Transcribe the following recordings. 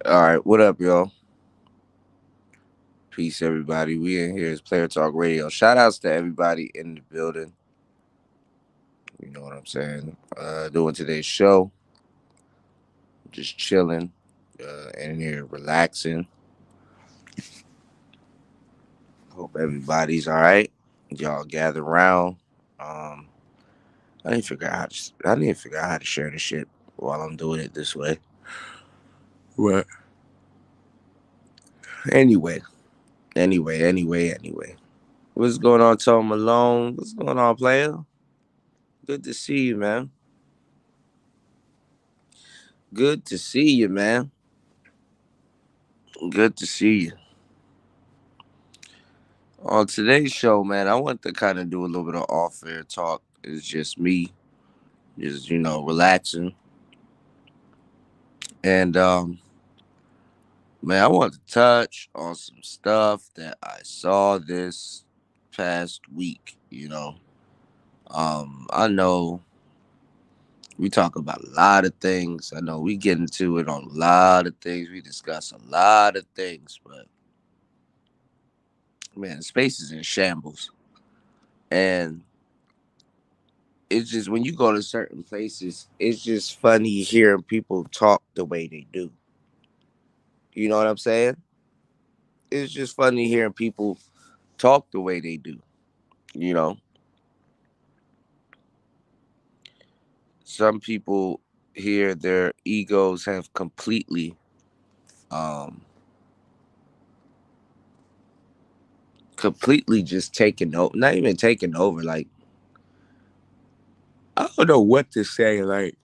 All right, what up, y'all? Peace, everybody. We in here is Player Talk Radio. Shout outs to everybody in the building. You know what I'm saying? Doing today's show, just chilling, in here relaxing. Hope everybody's all right. Y'all gather around. Um, I need to figure out how to share the shit while I'm doing it this way. What? Anyway, anyway. What's going on, Tom Malone? What's going on, player? Good to see you, man. Good to see you, man. Good to see you. On today's show, man, I want to kind of do a little bit of off-air talk. It's just me, just relaxing, and man, I want to touch on some stuff that I saw this past week. I know we talk about a lot of things. I know we get into it on a lot of things. We discuss a lot of things, but man, space is in shambles, and it's just when you go to certain places, it's just funny hearing people talk the way they do. You know what I'm saying? It's just funny hearing people talk the way they do. You know, some people here, their egos have um, completely just taken over. Not even taken over. Like I don't know what to say. Like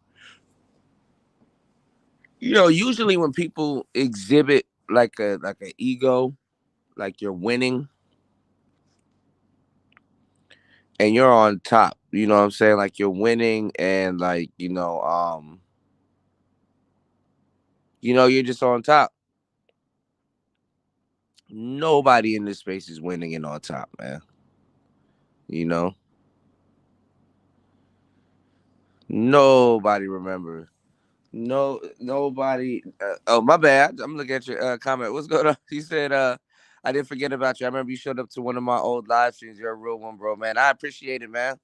usually when people exhibit like a ego, like you're winning and you're on top. You know what I'm saying? Like you're winning and like, you're just on top. Nobody in this space is winning and on top, man. You know? Nobody remember. Nobody oh my bad. I'm looking at your comment. What's going on? He said I didn't forget about you. I remember you showed up to one of my old live streams. You're a real one, bro, man. I appreciate it, man.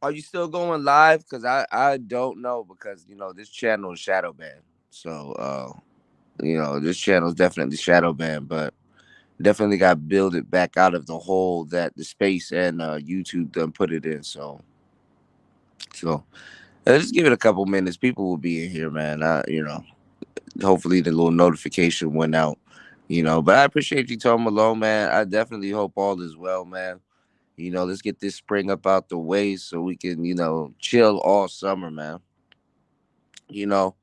Are you still going live? Because I don't know because this channel is shadow banned. So this channel is definitely shadow banned, but definitely got to build it back out of the hole that the space and YouTube done put it in. So just give it a couple minutes. People will be in here, man. Hopefully the little notification went out. But I appreciate you, Tom Malone, man. I definitely hope all is well, man. Let's get this spring up out the way so we can, chill all summer, man. You know,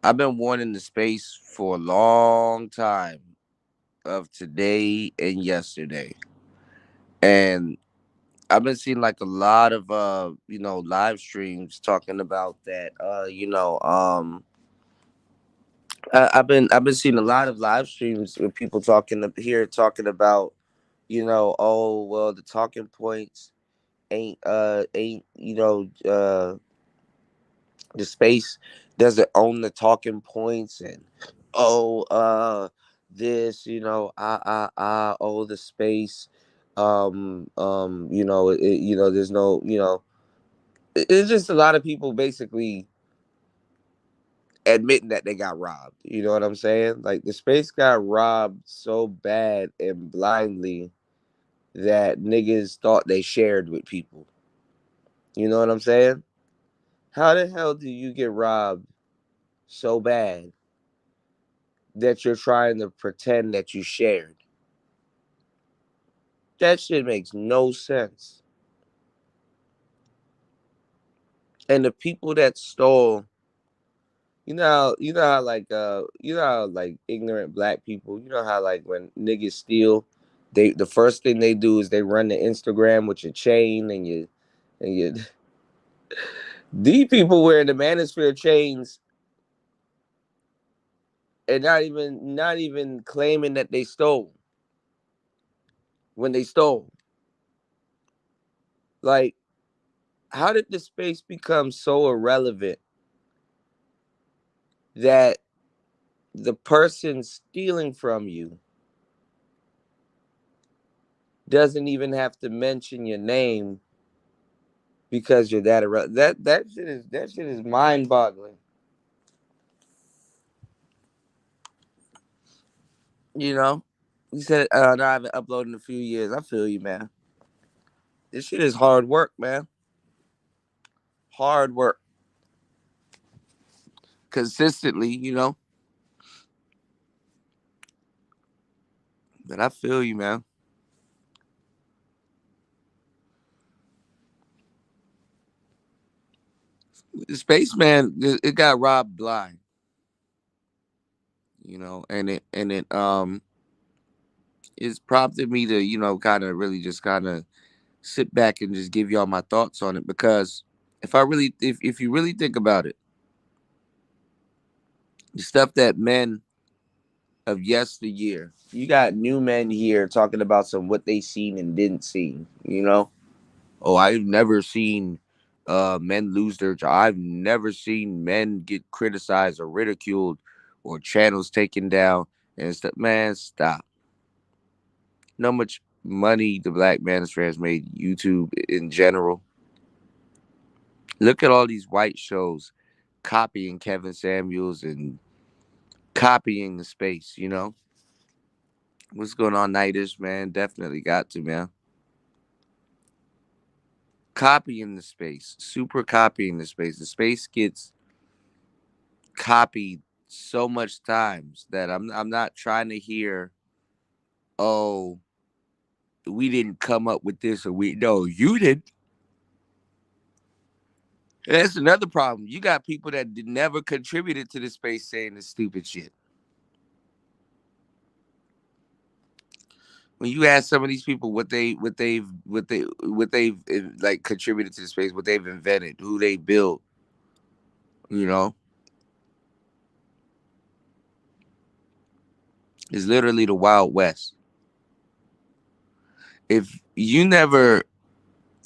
I've been wanting the space for a long time of today and yesterday. And I've been seeing like a lot of live streams talking about that. I've been seeing a lot of live streams with people talking about, oh well the talking points ain't the space doesn't own the talking points and oh this oh the space there's no it's just a lot of people basically admitting that they got robbed. You know what I'm saying? Like the space got robbed so bad and blindly that niggas thought they shared with people. You know what I'm saying? How the hell do you get robbed so bad that you're trying to pretend that you shared? That shit makes no sense. And the people that stole, how like ignorant black people, how like when niggas steal, the first thing they do is they run the Instagram with your chain and you these people wearing the manosphere chains and not even claiming that they stole when they stole. Like, how did the space become so irrelevant that the person stealing from you doesn't even have to mention your name because you're that shit is mind boggling. You know, you said no, I haven't uploaded in a few years. I feel you, man. This shit is hard work, man. Hard work, consistently. But I feel you, man. The spaceman, it got robbed blind. And it it's prompted me to kind of really just kind of sit back and just give y'all my thoughts on it, because if you really think about it, the stuff that men of yesteryear, you got new men here talking about some what they seen and didn't see. Oh, I've never seen men lose their job. I've never seen men get criticized or ridiculed or channels taken down and stuff. Man, stop. You know how much money the Black Manosphere has made YouTube in general? Look at all these white shows copying Kevin Samuels and copying the space. What's going on, Nightish, man? Definitely got to, man. Copying the space, super copying the space. The space gets copied so much times that I'm not trying to hear, oh, we didn't come up with this, or we no, you did. And that's another problem. You got people that never contributed to the space saying this stupid shit. When you ask some of these people what they've like contributed to the space, what they've invented, who they built, you know, is literally the Wild West. If you never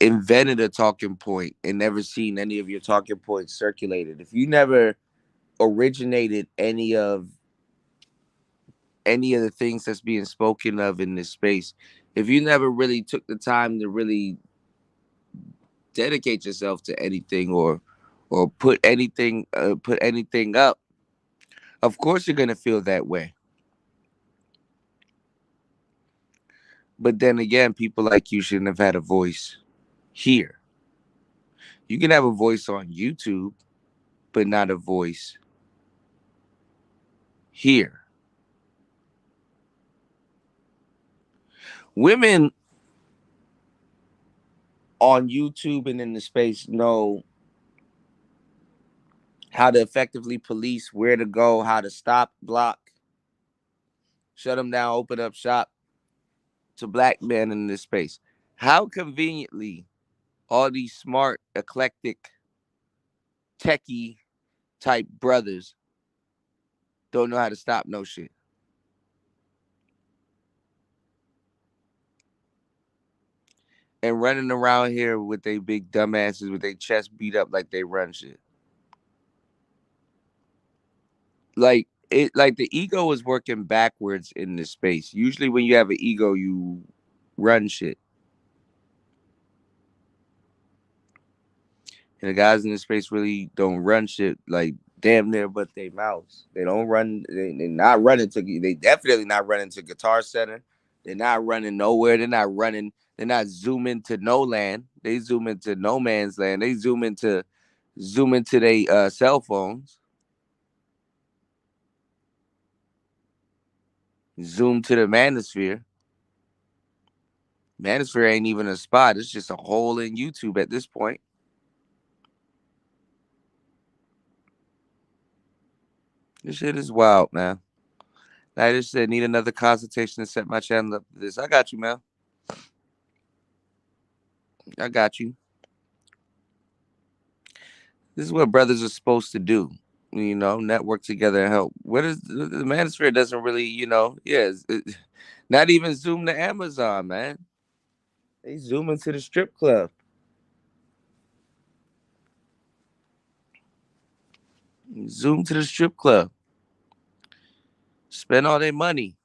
invented a talking point and never seen any of your talking points circulated, if you never originated any of the things that's being spoken of in this space, if you never really took the time to really dedicate yourself to anything, or put anything up, of course you're gonna feel that way. But then again, people like you shouldn't have had a voice here. You can have a voice on YouTube, but not a voice here. Women on YouTube and in the space know how to effectively police where to go, how to stop, block, shut them down, open up shop to black men in this space. How conveniently all these smart, eclectic, techie type brothers don't know how to stop no shit. And running around here with they big dumbasses with their chest beat up like they run shit. Like the ego is working backwards in this space. Usually when you have an ego, you run shit. And the guys in this space really don't run shit like damn near but they mouths. They don't run. They're not running to. They definitely not running to Guitar Center. They're not running nowhere. They're not running. They're not zooming to no land. They zoom into no man's land. They zoom into their cell phones. Zoom to the manosphere. Manosphere ain't even a spot. It's just a hole in YouTube at this point. This shit is wild, man. I just said need another consultation to set my channel up for this. I got you, man. I got you. This is what brothers are supposed to do. Network together and help. What is the manosphere doesn't really, not even zoom to Amazon, man. They zoom into the strip club. Zoom to the strip club. Spend all their money.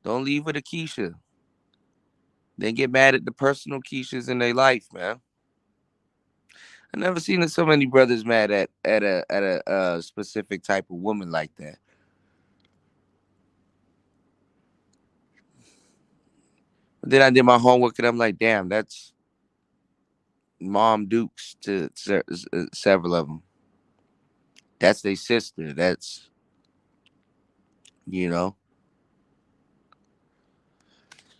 Don't leave with a Keisha. Then get mad at the personal Keishas in their life, man. I never seen so many brothers mad at a specific type of woman like that. But then I did my homework and I'm like, damn, that's Mom Dukes to several of them. That's their sister. That's you know.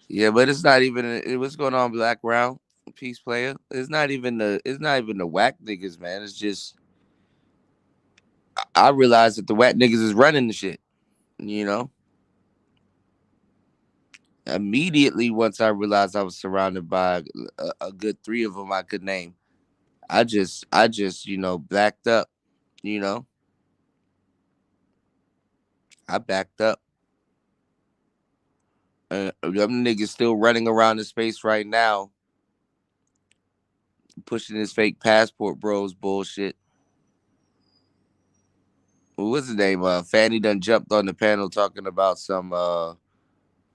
Yeah, but it's not even what's going on, Black Round Peace Player. It's not even the whack niggas, man. It's just I realized that the whack niggas is running the shit. You know, immediately once I realized I was surrounded by a good three of them I could name, I just backed up. You know, I backed up. Them niggas still running around the space right now, pushing this fake passport bros bullshit. What's his name? Fanny done jumped on the panel talking about some blah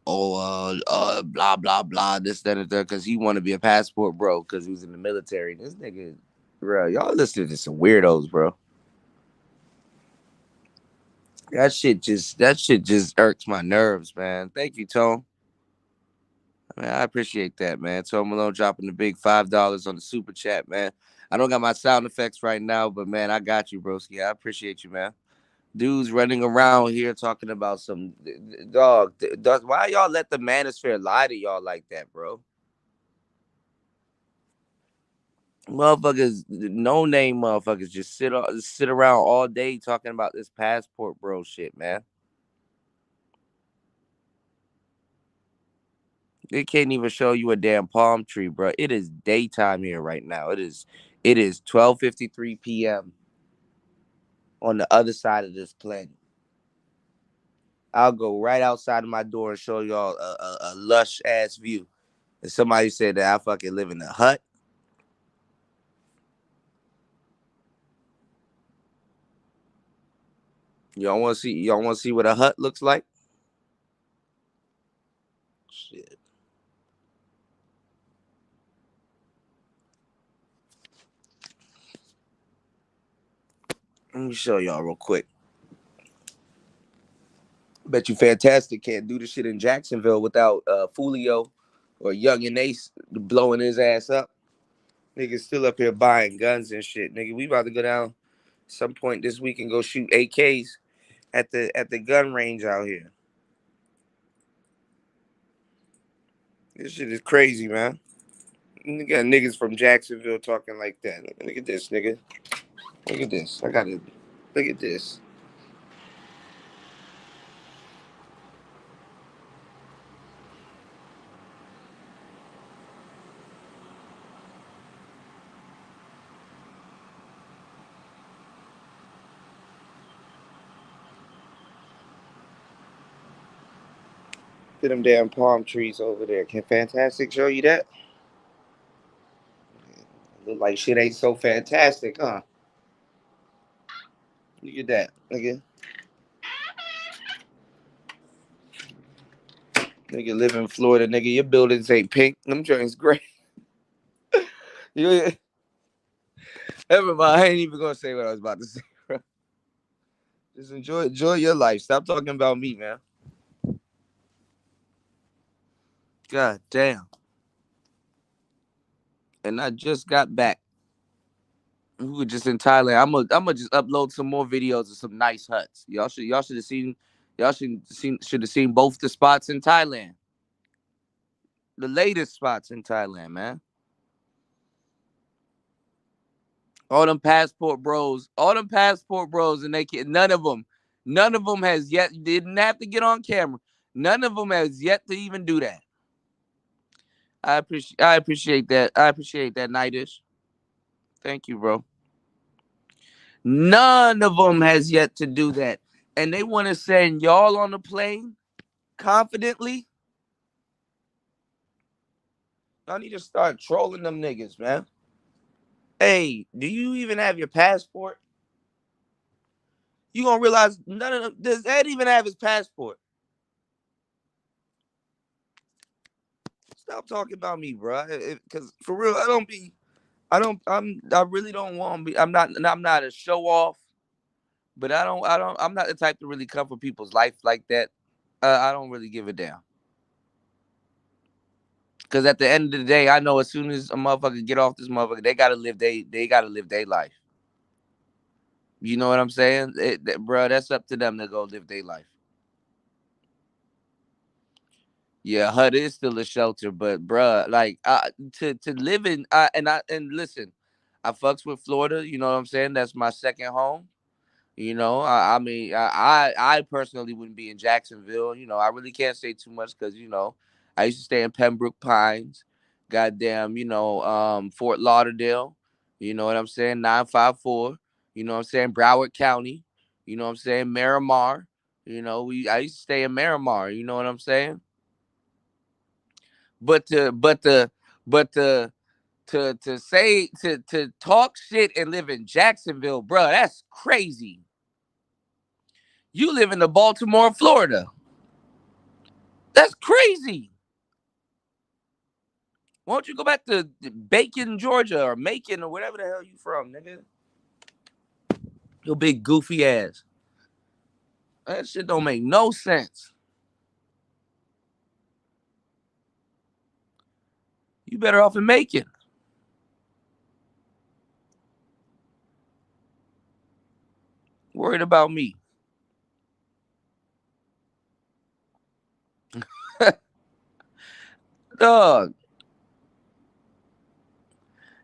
blah blah this that and that because he want to be a passport bro because he was in the military. This nigga, bro, y'all listening to some weirdos, bro. That shit just irks my nerves, man. Thank you, Tone. Man, I appreciate that, man. Tone Malone dropping the big $5 on the super chat, man. I don't got my sound effects right now, but man, I got you, broski. I appreciate you, man. Dudes running around here talking about some dog. Why y'all let the manosphere lie to y'all like that, bro? Motherfuckers, no name motherfuckers, just sit around all day talking about this passport bro shit, man. They can't even show you a damn palm tree, bro. It is daytime here right now. It is 12:53 p.m. on the other side of this planet. I'll go right outside of my door and show y'all a lush ass view. And somebody said that I fucking live in a hut. Y'all want to see what a hut looks like? Shit. Let me show y'all real quick. Bet you Fantastic can't do the shit in Jacksonville without Fulio or Young and Ace blowing his ass up. Niggas still up here buying guns and shit. Nigga, we about to go down some point this week and go shoot AKs at the gun range out here. This shit is crazy, man. You got niggas from Jacksonville talking like that. Look at this, nigga. Look at this. I got to look at this. Look at them damn palm trees over there. Can Fantastic show you that? Look like shit ain't so fantastic, huh? Look at that, nigga. Nigga live in Florida, nigga. Your buildings ain't pink. Them joints gray. You, never mind. I ain't even gonna say what I was about to say, bro. Just enjoy your life. Stop talking about me, man. God damn. And I just got back. We were just in Thailand. I'm gonna just upload some more videos of some nice huts. Y'all should have seen should have seen both the spots in Thailand. The latest spots in Thailand, man. All them passport bros, and none of them has yet didn't have to get on camera. None of them has yet to even do that. I appreciate that. I appreciate that, Nightish. Thank you, bro. None of them has yet to do that, and they want to send y'all on the plane confidently. Y'all need to start trolling them niggas, man. Hey, do you even have your passport? You gonna realize none of them. Does Ed even have his passport? Stop talking about me, bro. Because for real, I don't be. I don't. I really don't want to be. I'm not. I'm not a show off. But I don't. I don't. I'm not the type to really come for people's life like that. I don't really give a damn. Because at the end of the day, I know as soon as a motherfucker get off this motherfucker, they gotta live. They gotta live their life. You know what I'm saying, bro? That's up to them to go live their life. Yeah, HUD is still a shelter, but bruh, like to live in, and listen, I fucks with Florida. You know what I'm saying? That's my second home. You know, I mean, I personally wouldn't be in Jacksonville. You know, I really can't say too much because you know, I used to stay in Pembroke Pines, goddamn, you know, Fort Lauderdale. You know what I'm saying? 954. You know what I'm saying? Broward County. You know what I'm saying? Miramar. You know, I used to stay in Miramar. You know what I'm saying? But to but the but to say to talk shit and live in Jacksonville, bro, that's crazy. You live in the Baltimore, Florida. That's crazy. Why don't you go back to Bacon, Georgia, or Macon, or whatever the hell you from, nigga? Your big goofy ass. That shit don't make no sense. You better off in Macon. Worried about me. Dog.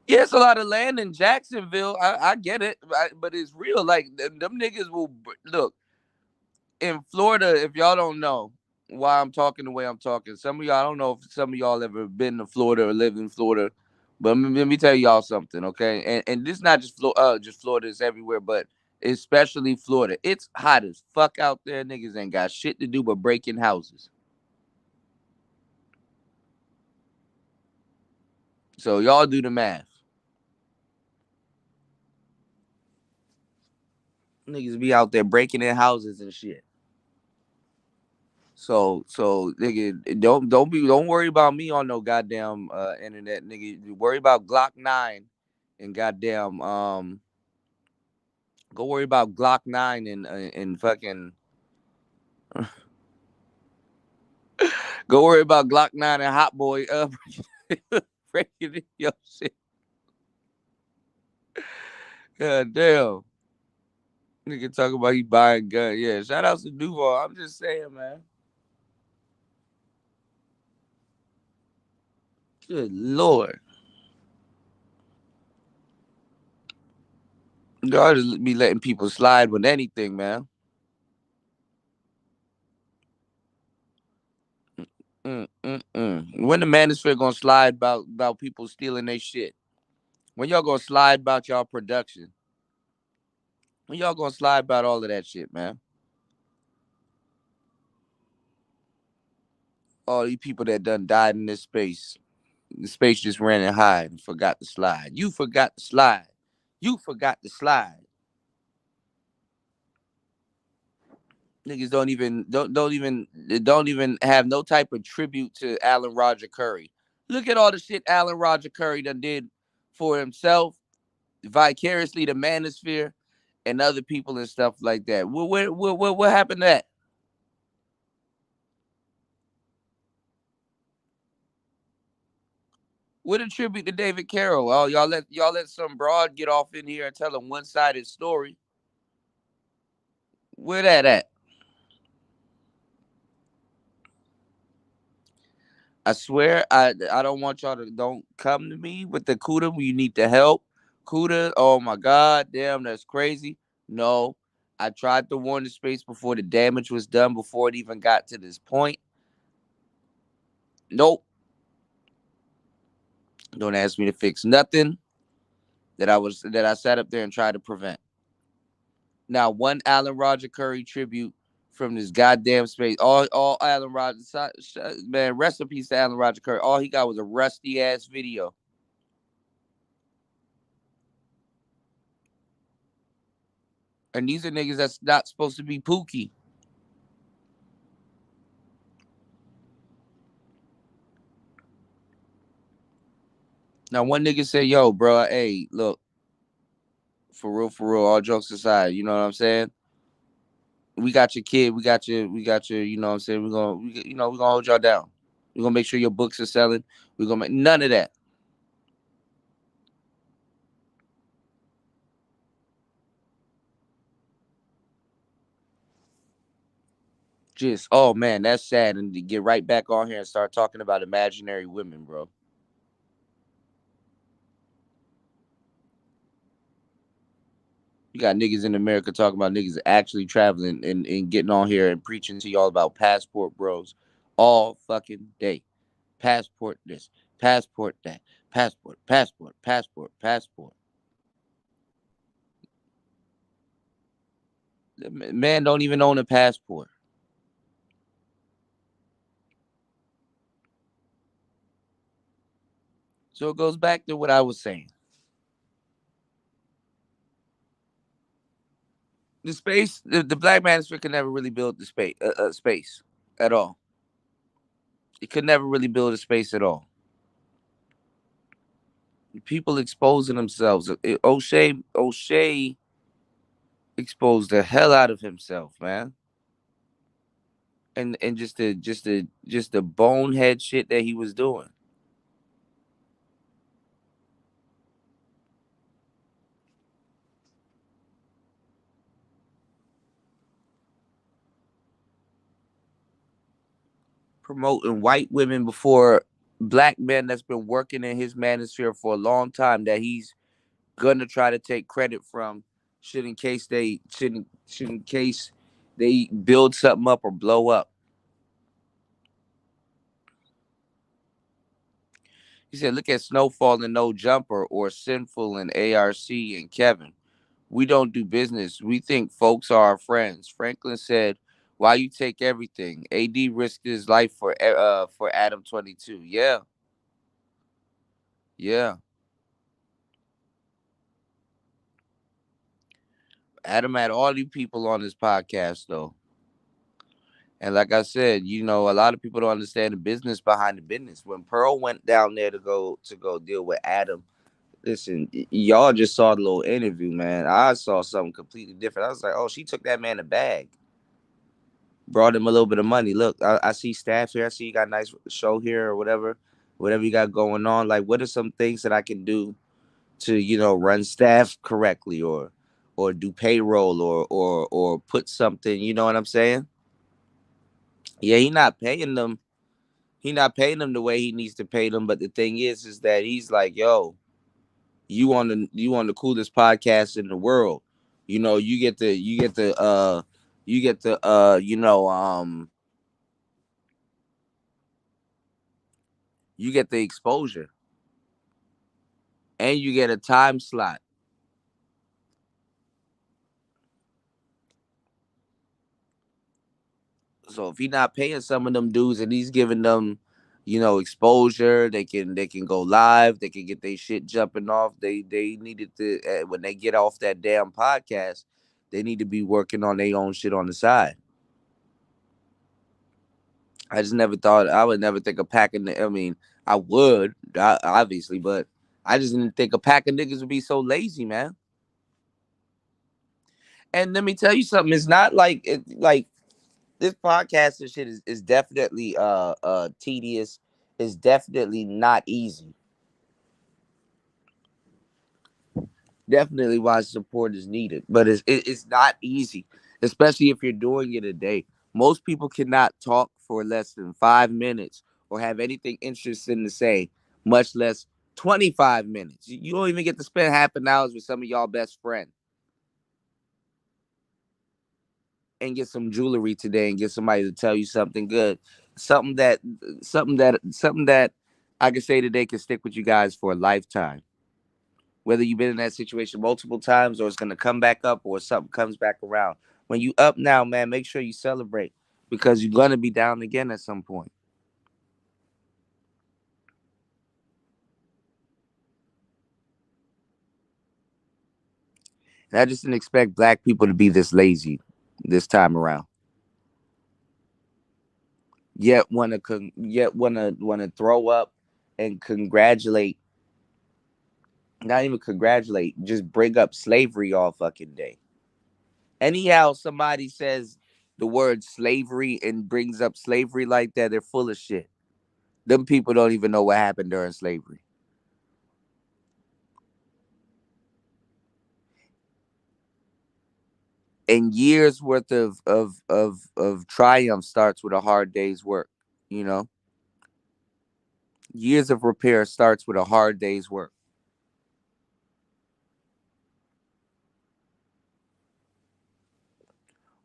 Yeah, it's a lot of land in Jacksonville. I get it, but it's real. Like them niggas will look in Florida. If y'all don't know why I'm talking the way I'm talking, some of y'all, I don't know if some of y'all ever been to Florida or lived in Florida, but let me tell y'all something, okay? And this is not just Florida, it's everywhere, but especially Florida. It's hot as fuck out there. Niggas ain't got shit to do but breaking houses. So y'all do the math. Niggas be out there breaking in houses and shit. So nigga, don't worry about me on no goddamn internet, nigga. You worry about Glock 9 and goddamn go worry about Glock 9 and fucking go worry about Glock 9 and Hot Boy breaking in your shit. God damn. Nigga talk about he buying gun. Yeah, shout out to Duval. I'm just saying, man. Good lord. God just be letting people slide with anything, man. When the manosphere gonna slide about people stealing their shit? When y'all gonna slide about y'all production? When y'all gonna slide about all of that shit, man? All these people that done died in this space. The space just ran and high and forgot to slide. You forgot to slide. You forgot to slide. Niggas don't even have no type of tribute to Alan Roger Curry. Look at all the shit Alan Roger Curry done did for himself, vicariously the manosphere, and other people and stuff like that. What happened to that? What a tribute to David Carroll. Oh, y'all let some broad get off in here and tell a one-sided story. Where that at? I swear, I don't want y'all to don't come to me with the Cuda when you need the help. Cuda, oh my god, damn, that's crazy. No, I tried to warn the space before the damage was done, before it even got to this point. Nope, don't ask me to fix nothing that I sat up there and tried to prevent. Now, one Alan Roger Curry tribute from this goddamn space. All Alan Roger, man, rest in peace to Alan Roger Curry. All he got was a rusty ass video. And these are niggas that's not supposed to be pookie. Now, one nigga said, yo, bro, hey, look, for real, all jokes aside, you know what I'm saying? We got your kid, we got your, you know what I'm saying? We're gonna hold y'all down. We're gonna make sure your books are selling. We're gonna make none of that. Just, oh man, that's sad. And to get right back on here and start talking about imaginary women, bro. You got niggas in America talking about niggas actually traveling and getting on here and preaching to y'all about passport bros all fucking day. Passport this, passport that, passport. The man don't even own a passport. So it goes back to what I was saying. The black manosphere could never really build the space at all. It could never really build a space at all. People exposing themselves. O'Shea exposed the hell out of himself, man. And just the bonehead shit that he was doing. Promoting white women before black men that's been working in his manosphere for a long time that he's gonna try to take credit from should in case they build something up or blow up. He said, look at Snowfall and No Jumper or Sinful and ARC and Kevin. We don't do business. We think folks are our friends. Franklin said, why you take everything? AD risked his life for Adam 22. Yeah, yeah. Adam had all these people on his podcast though. And like I said, a lot of people don't understand the business behind the business. When Pearl went down there to go deal with Adam, listen, y'all just saw the little interview, man. I saw something completely different. I was like, oh, she took that man a bag, brought him a little bit of money. Look, I see staff here. I see you got a nice show here or whatever you got going on. Like, what are some things that I can do to, run staff correctly or do payroll or put something, you know what I'm saying? Yeah, he not paying them the way he needs to pay them. But the thing is that he's like, yo, you on the coolest podcast in the world. You get the exposure and you get a time slot. So if he's not paying some of them dudes and he's giving them, exposure, they can go live, they can get their shit jumping off. They needed to when they get off that damn podcast, they need to be working on their own shit on the side. I just never thought I would never think of packing. I mean, I would obviously, but I just didn't think a pack of niggas would be so lazy, man. And let me tell you something. It's not like this podcast and shit is definitely tedious. It's definitely not easy. Definitely why support is needed, but it's not easy, especially if you're doing it a day. Most people cannot talk for less than 5 minutes or have anything interesting to say, much less 25 minutes. You don't even get to spend half an hour with some of y'all best friends and get some jewelry today and get somebody to tell you something good, something that something that I can say today can stick with you guys for a lifetime. Whether you've been in that situation multiple times or it's gonna come back up or something comes back around. When you up now, man, make sure you celebrate because you're gonna be down again at some point. And I just didn't expect black people to be this lazy this time around. Yet wanna throw up and congratulate, not even congratulate, just bring up slavery all fucking day. Anyhow, somebody says the word slavery and brings up slavery like that, they're full of shit. Them people don't even know what happened during slavery. And years worth of triumph starts with a hard day's work. You know, years of repair starts with a hard day's work.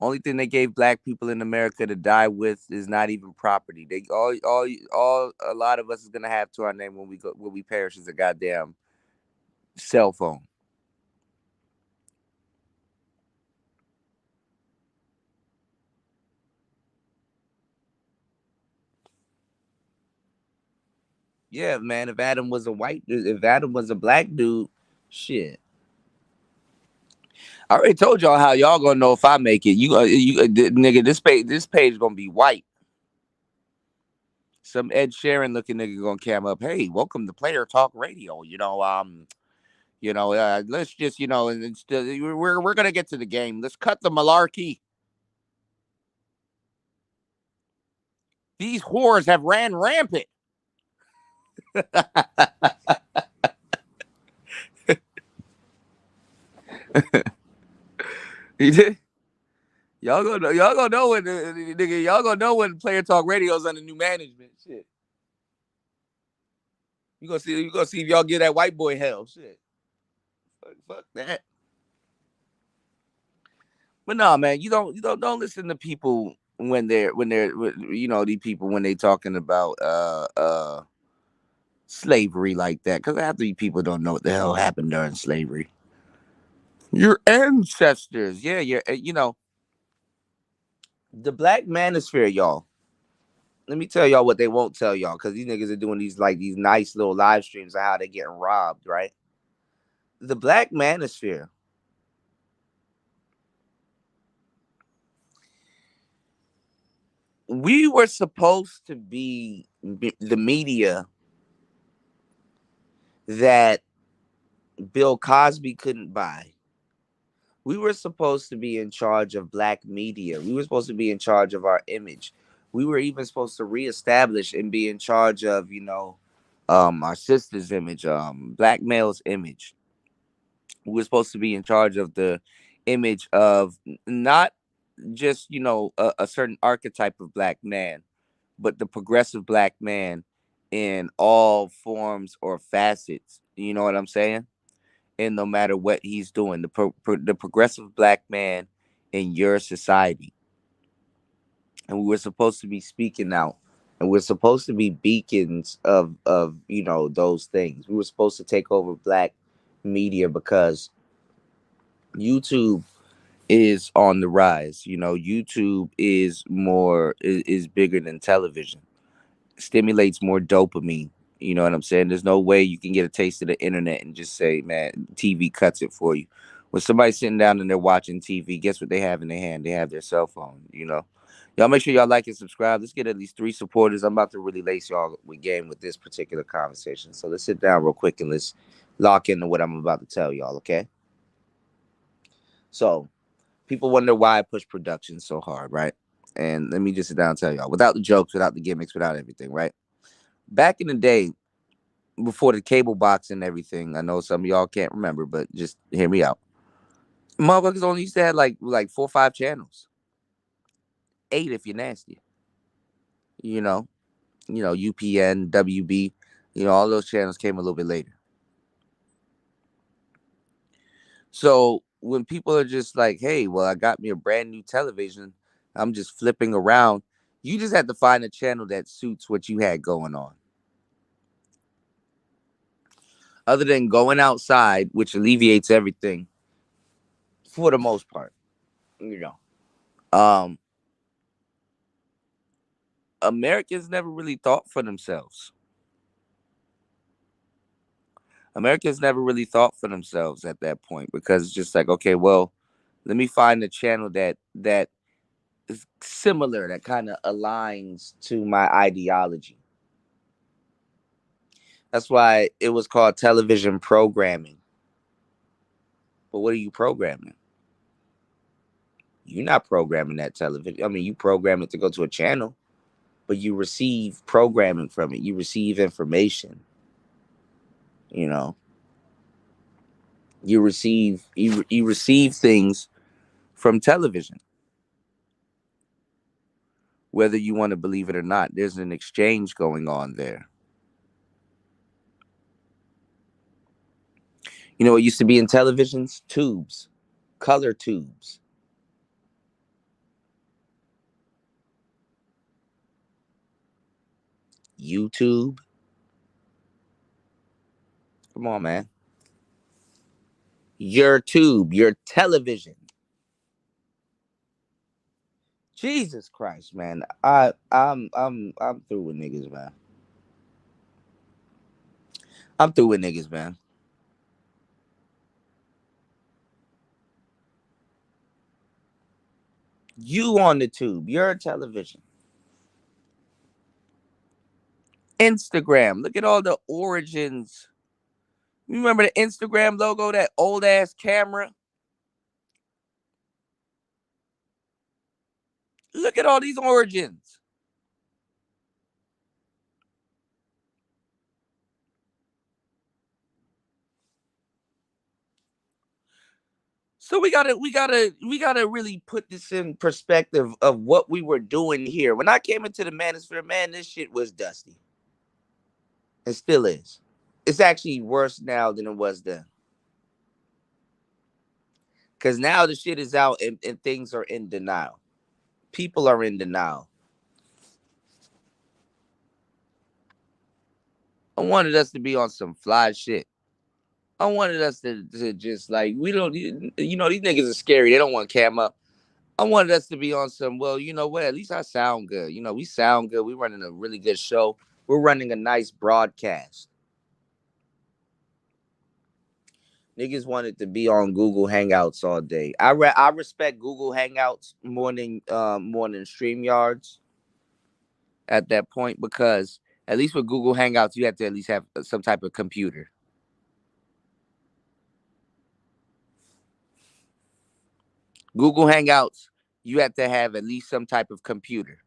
Only thing they gave black people in America to die with is not even property. They all a lot of us is gonna have to our name when we perish is a goddamn cell phone. Yeah, man. If Adam was a black dude, shit. I already told y'all how y'all gonna know if I make it. Nigga, this page gonna be white. Some Ed Sheeran looking nigga gonna cam up. Hey, welcome to Player Talk Radio. Let's just and still we're gonna get to the game. Let's cut the malarkey. These whores have ran rampant. He did. Y'all gonna know when nigga y'all gonna know when Player Talk Radio's under new management. Shit. You gonna see if y'all get that white boy hell. Shit. Fuck that. But no, man, you don't listen to people when they're these people when they talking about slavery like that, because half these people don't know what the hell happened during slavery. Your ancestors, yeah, the black manosphere, y'all. Let me tell y'all what they won't tell y'all, because these niggas are doing these nice little live streams of how they getting robbed, right? The black manosphere, we were supposed to be the media that Bill Cosby couldn't buy. We were supposed to be in charge of black media. We were supposed to be in charge of our image. We were even supposed to reestablish and be in charge of, our sister's image, black male's image. We were supposed to be in charge of the image of not just, a certain archetype of black man, but the progressive black man in all forms or facets. You know what I'm saying? And no matter what he's doing, the progressive black man in your society. And we were supposed to be speaking out, and we're supposed to be beacons of those things. We were supposed to take over black media because YouTube is on the rise. YouTube is bigger than television, stimulates more dopamine. You know what I'm saying? There's no way you can get a taste of the internet and just say, man, TV cuts it for you. When somebody's sitting down and they're watching TV, guess what they have in their hand? They have their cell phone. Y'all make sure y'all like and subscribe. Let's get at least 3 supporters. I'm about to really lace y'all with game with this particular conversation. So let's sit down real quick and let's lock into what I'm about to tell y'all, okay? So people wonder why I push production so hard, right? And let me just sit down and tell y'all, without the jokes, without the gimmicks, without everything, right? Back in the day, before the cable box and everything, I know some of y'all can't remember, but just hear me out. Motherfuckers only used to have like 4 or 5 channels, 8 if you're nasty. You know, UPN, WB, all those channels came a little bit later. So when people are just like, "Hey, well, I got me a brand new television, I'm just flipping around," you just have to find a channel that suits what you had going on. Other than going outside, which alleviates everything for the most part, you know. Um, Americans never really thought for themselves. Americans never really thought for themselves at that point, because it's just like, okay, well, let me find a channel that is similar, that kind of aligns to my ideology. That's why it was called television programming. But what are you programming? You're not programming that television. I mean, you program it to go to a channel, but you receive programming from it. You receive information. You know, you receive things from television, whether you want to believe it or not. There's an exchange going on there. You know what used to be in televisions? Tubes, color tubes. YouTube. Come on, man. Your tube, your television. Jesus Christ, man. I'm through with niggas, man. I'm through with niggas, man. You on the tube, your television. Instagram. Look at all the origins. You remember the Instagram logo, that old ass camera? Look at all these origins. So we gotta really put this in perspective of what we were doing here. When I came into the manosphere, man, this shit was dusty. It still is. It's actually worse now than it was then. Because now the shit is out, and things are in denial. People are in denial. I wanted us to be on some fly shit. I wanted us to just like, we don't, these niggas are scary. They don't want cam up. I wanted us to be on some, well, you know what? At least I sound good. We sound good. We're running a really good show. We're running a nice broadcast. Niggas wanted to be on Google Hangouts all day. I respect Google Hangouts more than StreamYards at that point, because at least with Google Hangouts you have to at least have some type of computer. Google Hangouts, you have to have at least some type of computer.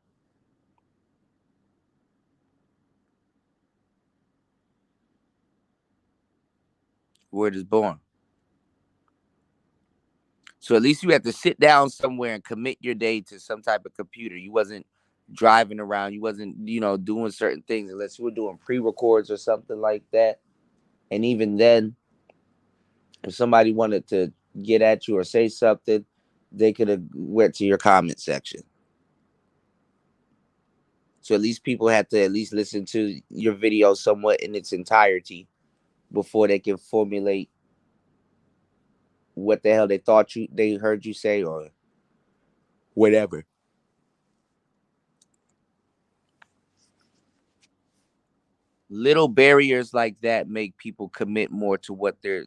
Word is born. So at least you have to sit down somewhere and commit your day to some type of computer. You wasn't driving around. You wasn't, doing certain things unless you were doing pre-records or something like that. And even then, if somebody wanted to get at you or say something, they could have went to your comment section. So at least people had to at least listen to your video somewhat in its entirety before they can formulate what the hell they heard you say, or whatever. Little barriers like that make people commit more to what they're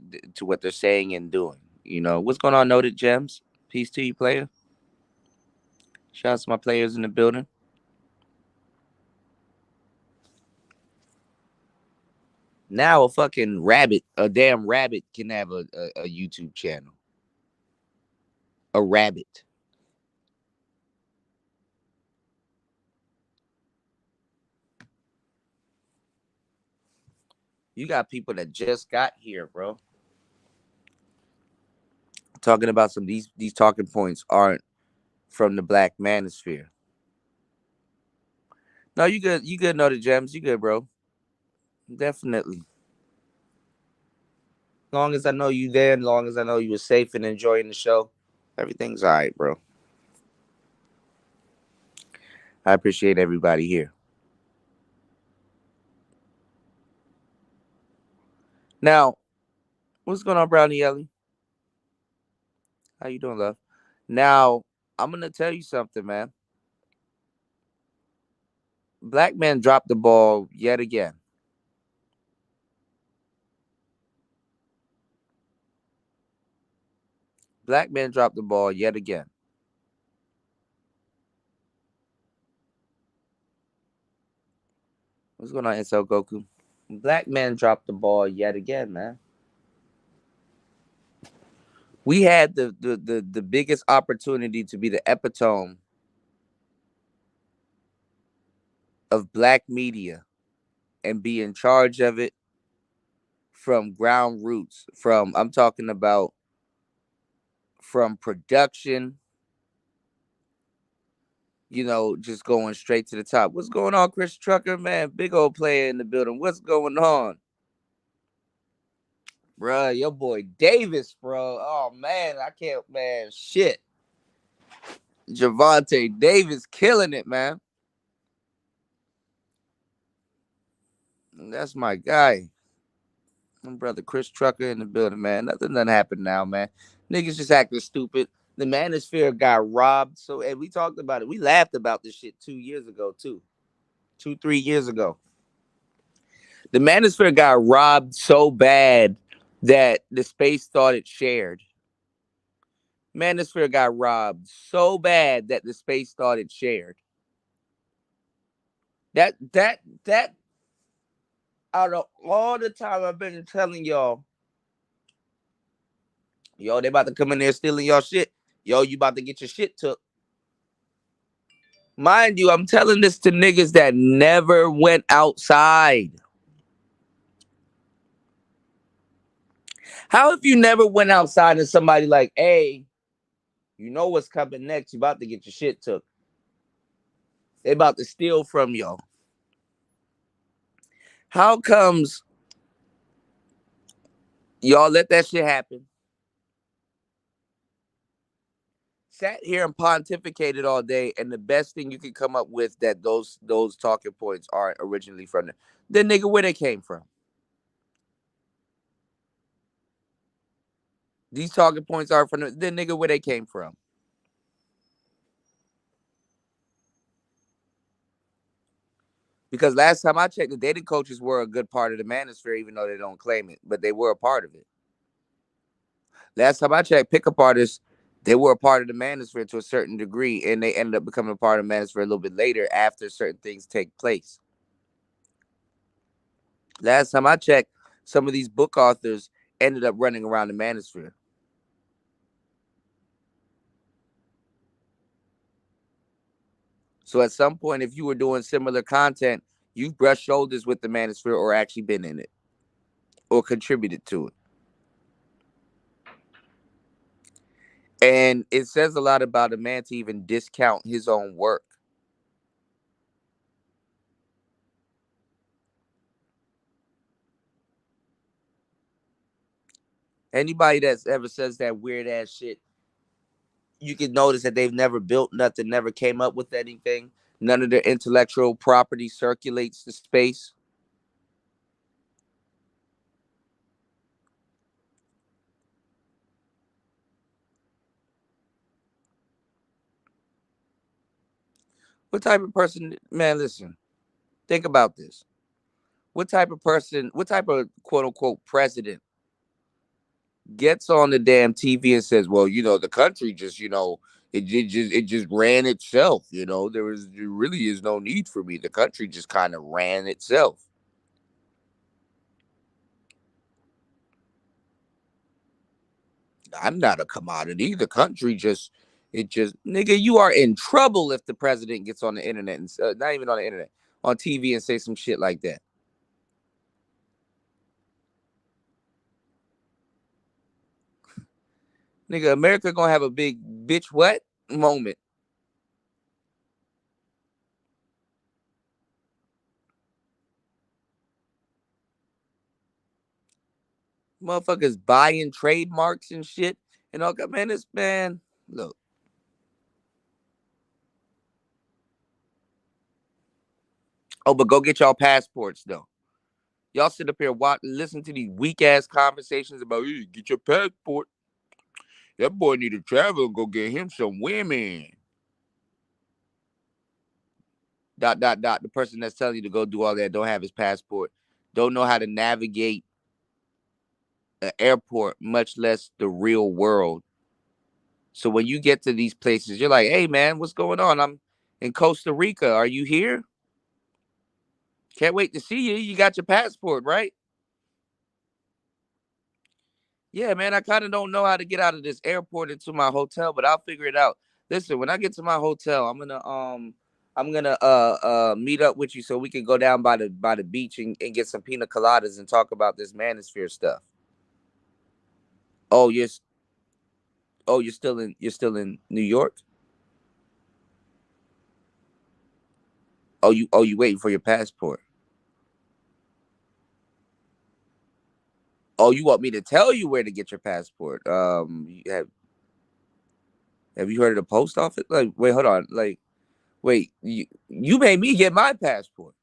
saying and doing. What's going on, Noted Gems? Peace to you, player. Shout out to my players in the building. Now a damn rabbit can have a YouTube channel. A rabbit. You got people that just got here, bro. Talking about these talking points aren't from the black manosphere. No, you good. You good, Noted Gems. You good, bro. Definitely. Long as I know you there, and long as I know you were safe and enjoying the show, everything's all right, bro. I appreciate everybody here. Now, what's going on, Brownie Ellie? How you doing, love? Now, I'm gonna tell you something, man. Black men dropped the ball yet again. Black man dropped the ball yet again. What's going on, Insel Goku? Black man dropped the ball yet again, man. We had the biggest opportunity to be the epitome of black media and be in charge of it from ground roots. From I'm talking about from production, just going straight to the top. What's going on, Chris Trucker? Man, big old player in the building. What's going on? Bruh, your boy Davis, bro. Oh man, I can't, man. Shit. Javante Davis killing it, man. That's my guy. My brother Chris Trucker in the building, man. Nothing done happened now, man. Niggas just acting stupid. The manosphere got robbed. So, and we talked about it. We laughed about this shit 2 years ago, too. 3 years ago. The manosphere got robbed so bad that the space thought it shared. Manosphere got robbed so bad that the space thought it shared. That out of all the time I've been telling y'all, yo, they about to come in there stealing y'all shit. Yo, you about to get your shit took. Mind you, I'm telling this to niggas that never went outside. How if you never went outside and somebody like, hey, you know what's coming next? You about to get your shit took. They about to steal from y'all. How comes y'all let that shit happen? Sat here and pontificated all day, and the best thing you could come up with that those talking points aren't originally from the nigga where they came from. These talking points are from the nigga where they came from. Because last time I checked, the dating coaches were a good part of the manosphere, even though they don't claim it, but they were a part of it. Last time I checked, pickup artists, they were a part of the manosphere to a certain degree, and they ended up becoming a part of the manosphere a little bit later after certain things take place. Last time I checked, some of these book authors ended up running around the manosphere. So at some point, if you were doing similar content, you've brushed shoulders with the manosphere or actually been in it or contributed to it. And it says a lot about a man to even discount his own work. Anybody that's ever says that weird ass shit, you can notice that they've never built nothing, never came up with anything. None of their intellectual property circulates the space. What type of person, man, listen, think about this. What type of person, what type of quote unquote president gets on the damn TV and says, well, the country just, it just ran itself. There really is no need for me. The country just kind of ran itself. I'm not a commodity. The country just, nigga, you are in trouble if the president gets on the internet and not even on the internet, on TV and say some shit like that. Nigga, America gonna have a big bitch what moment. Motherfuckers buying trademarks and shit and all that. Man, this man, look. Oh, but go get y'all passports though. Y'all sit up here watch, listen to these weak ass conversations about you get your passport. That boy need to travel and go get him some women. Dot dot dot. The person that's telling you to go do all that don't have his passport, don't know how to navigate an airport, much less the real world. So when you get to these places, you're like, hey man, what's going on? I'm in Costa Rica. Are you here? Can't wait to see you. You got your passport, right? Yeah, man, I kind of don't know how to get out of this airport into my hotel, but I'll figure it out. Listen, when I get to my hotel, I'm gonna meet up with you so we can go down by the beach and get some pina coladas and talk about this manosphere stuff. Oh, you're still in New York? Oh, you waiting for your passport. Oh, you want me to tell you where to get your passport? Have you heard of the post office? Like, wait, hold on. Like, wait, you made me get my passport.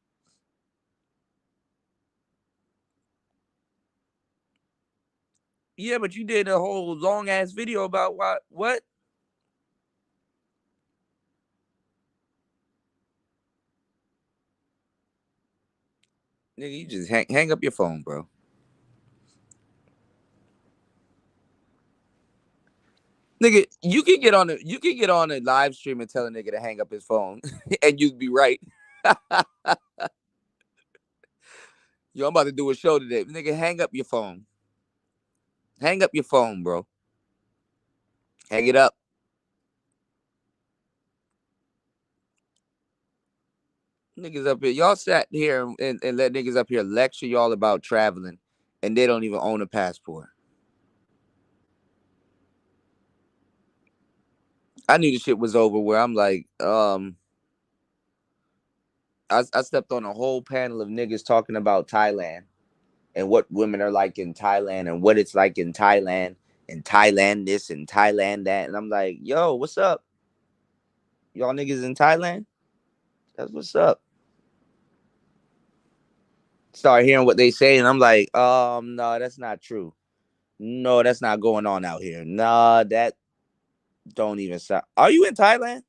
Yeah, but you did a whole long ass video about what? Nigga, you just hang up your phone, bro. Nigga, you can get on a live stream and tell a nigga to hang up his phone, and you'd be right. Yo, I'm about to do a show today. Nigga, hang up your phone. Hang up your phone, bro. Hang it up. Niggas up here. Y'all sat here and let niggas up here lecture y'all about traveling, and they don't even own a passport. I knew the shit was over where I'm like, I stepped on a whole panel of niggas talking about Thailand and what women are like in Thailand and what it's like in Thailand and Thailand this and Thailand that. And I'm like, yo, what's up? Y'all niggas in Thailand? That's what's up. Start hearing what they say, and I'm like, no, that's not true. No, that's not going on out here. Nah, that don't even sound. Are you in Thailand?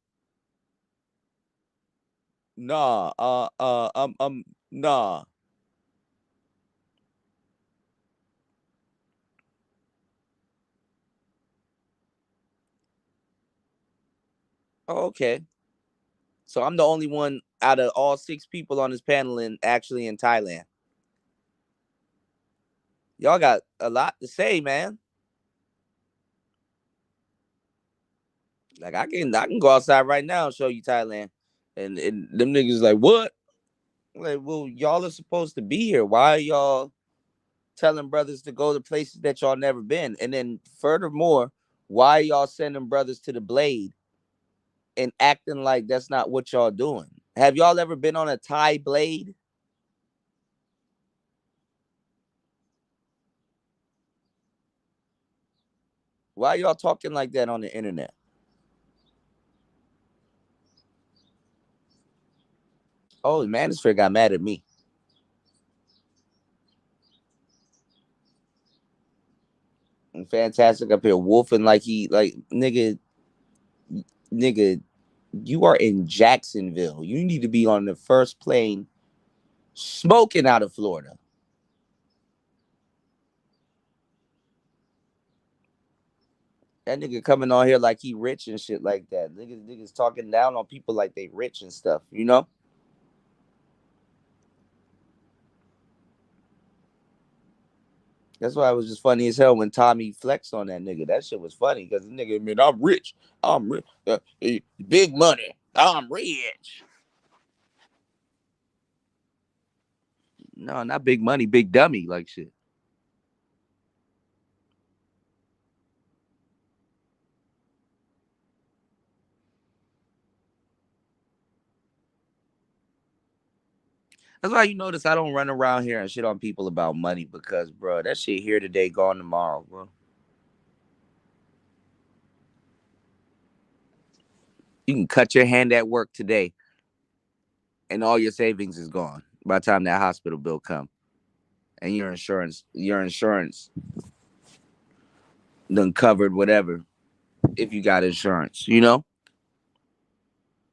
Nah, nah. Oh, okay. So I'm the only one out of all six people on this panel in actually in Thailand. Y'all got a lot to say, man. Like I can go outside right now and show you Thailand. And them niggas like, what? Like, well, y'all are supposed to be here. Why are y'all telling brothers to go to places that y'all never been? And then furthermore, why are y'all sending brothers to the blade and acting like that's not what y'all doing? Have y'all ever been on a Thai blade? Why are y'all talking like that on the internet? Oh, the manosphere got mad at me. And Fantastic up here wolfing like he like nigga, you are in Jacksonville. You need to be on the first plane smoking out of Florida. That nigga coming on here like he rich and shit like that. Niggas talking down on people like they rich and stuff, you know? That's why it was just funny as hell when Tommy flexed on that nigga. That shit was funny because the nigga, man, I'm rich. I'm rich. Big money. I'm rich. No, not big money, big dummy like shit. That's why you notice I don't run around here and shit on people about money because, bro, that shit here today, gone tomorrow, bro. You can cut your hand at work today and all your savings is gone by the time that hospital bill come and your insurance done covered whatever if you got insurance, you know?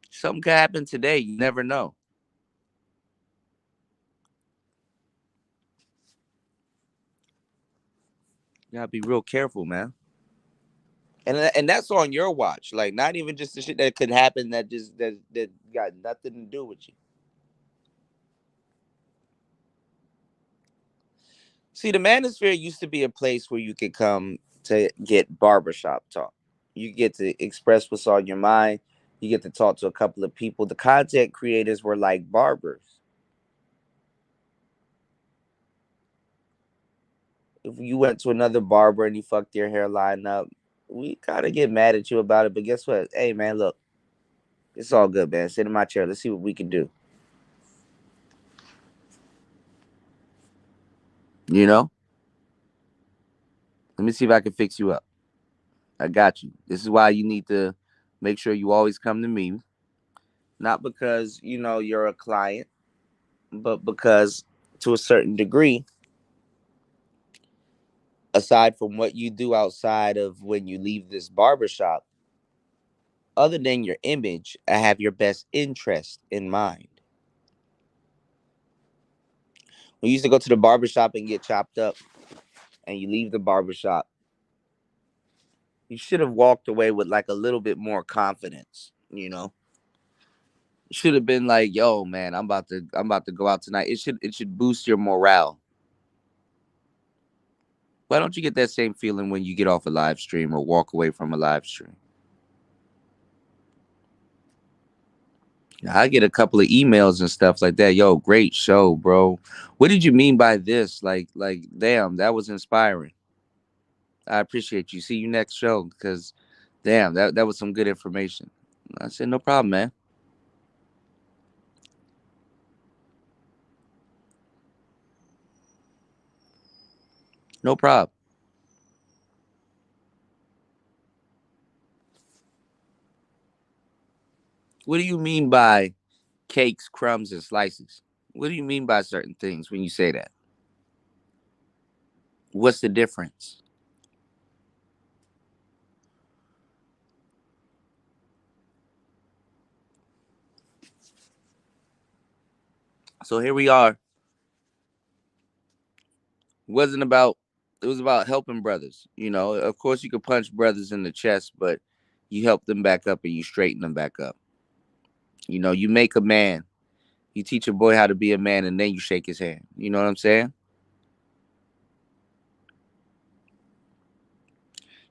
Something could happen today. You never know. You gotta be real careful, man. And that's on your watch. Like not even just the shit that could happen that got nothing to do with you. See, the manosphere used to be a place where you could come to get barbershop talk. You get to express what's on your mind. You get to talk to a couple of people. The content creators were like barbers. If you went to another barber and you fucked your hairline up, we kind of get mad at you about it. But guess what? Hey, man, look, it's all good, man. Sit in my chair. Let's see what we can do. You know? Let me see if I can fix you up. I got you. This is why you need to make sure you always come to me. Not because, you're a client, but because to a certain degree, aside from what you do outside of when you leave this barbershop, other than your image, I have your best interest in mind. We used to go to the barbershop and get chopped up, and you leave the barbershop. You should have walked away with like a little bit more confidence, Should have been like, yo, man, I'm about to go out tonight. It should boost your morale. Why don't you get that same feeling when you get off a live stream or walk away from a live stream? I get a couple of emails and stuff like that. Yo, great show, bro. What did you mean by this? Like, damn, that was inspiring. I appreciate you. See you next show because, damn, that was some good information. I said, no problem, man. No problem. What do you mean by cakes, crumbs, and slices? What do you mean by certain things when you say that? What's the difference? So here we are. Wasn't about it was about helping brothers. Of course you could punch brothers in the chest, but you help them back up and you straighten them back up. You make a man. You teach a boy how to be a man and then you shake his hand. You know what I'm saying?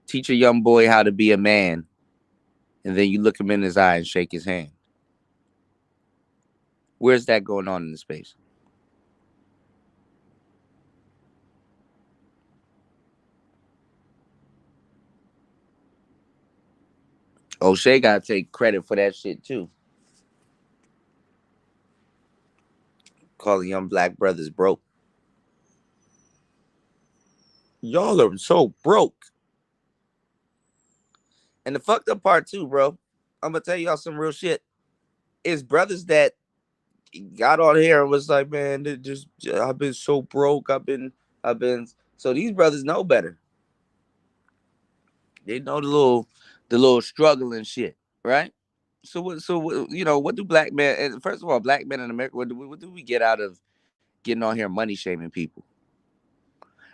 Teach a young boy how to be a man and then you look him in his eye and shake his hand. Where's that going on in the space? O'Shea gotta take credit for that shit too. Calling young black brothers broke. Y'all are so broke. And the fucked up part too, bro. I'm gonna tell y'all some real shit. It's brothers that got on here and was like, man, I've been so broke. I've been. So these brothers know better. They know the little struggling shit, right? What do black men? And first of all, black men in America, what do we get out of getting on here money shaming people?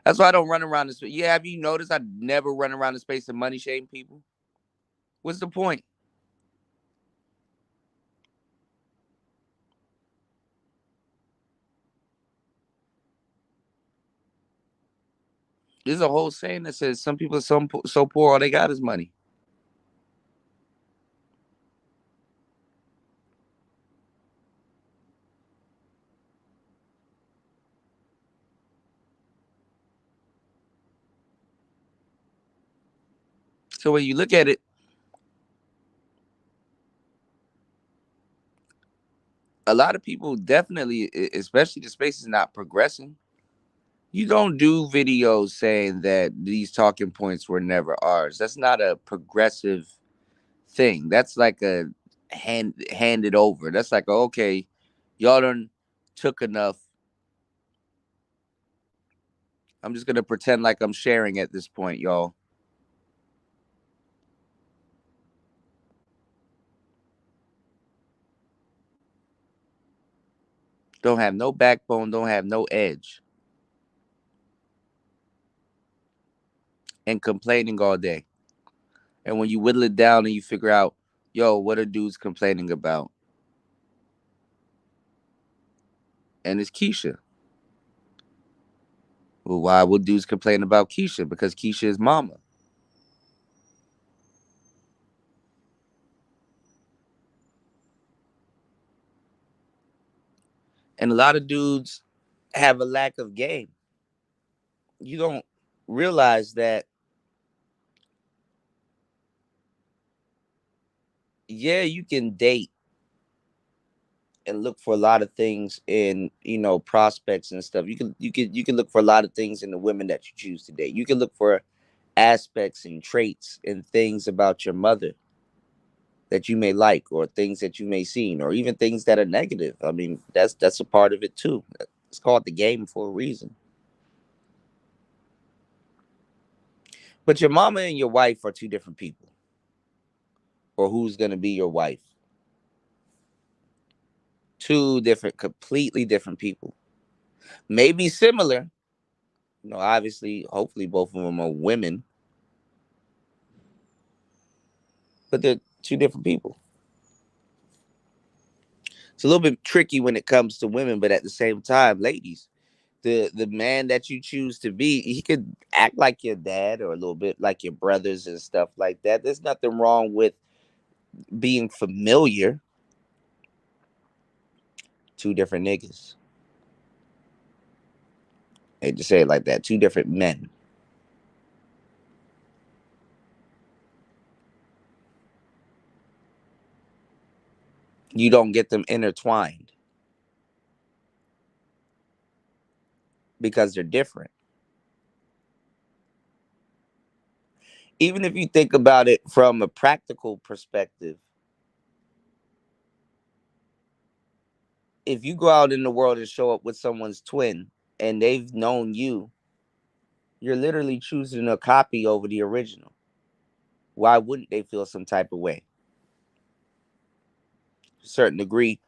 That's why I don't run around this. Yeah, have you noticed I never run around the space and money shame people? What's the point? There's a whole saying that says some people are so poor all they got is money. So when you look at it, a lot of people definitely, especially the space is not progressing. You don't do videos saying that these talking points were never ours. That's not a progressive thing. That's like a handed over. That's like, okay, y'all done took enough. I'm just gonna pretend like I'm sharing at this point, y'all. Don't have no backbone, don't have no edge, and complaining all day. And when you whittle it down and you figure out, yo, what are dudes complaining about? And it's Keisha. Well, why would dudes complain about Keisha? Because Keisha is mama. And a lot of dudes have a lack of game. You don't realize that, yeah, you can date and look for a lot of things in, prospects and stuff. You can look for a lot of things in the women that you choose to date. You can look for aspects and traits and things about your mother that you may like, or things that you may see, or even things that are negative. I mean, that's a part of it too. It's called the game for a reason. But your mama and your wife are two different people. Or who's going to be your wife? Two different, completely different people. Maybe similar. Obviously, hopefully both of them are women, but they're two different people. It's a little bit tricky when it comes to women, but at the same time, ladies, the man that you choose to be, he could act like your dad or a little bit like your brothers and stuff like that. There's nothing wrong with being familiar. Two different niggas. I hate to say it like that. Two different men. You don't get them intertwined because they're different. Even if you think about it from a practical perspective, if you go out in the world and show up with someone's twin and they've known you, you're literally choosing a copy over the original. Why wouldn't they feel some type of way? To a certain degree,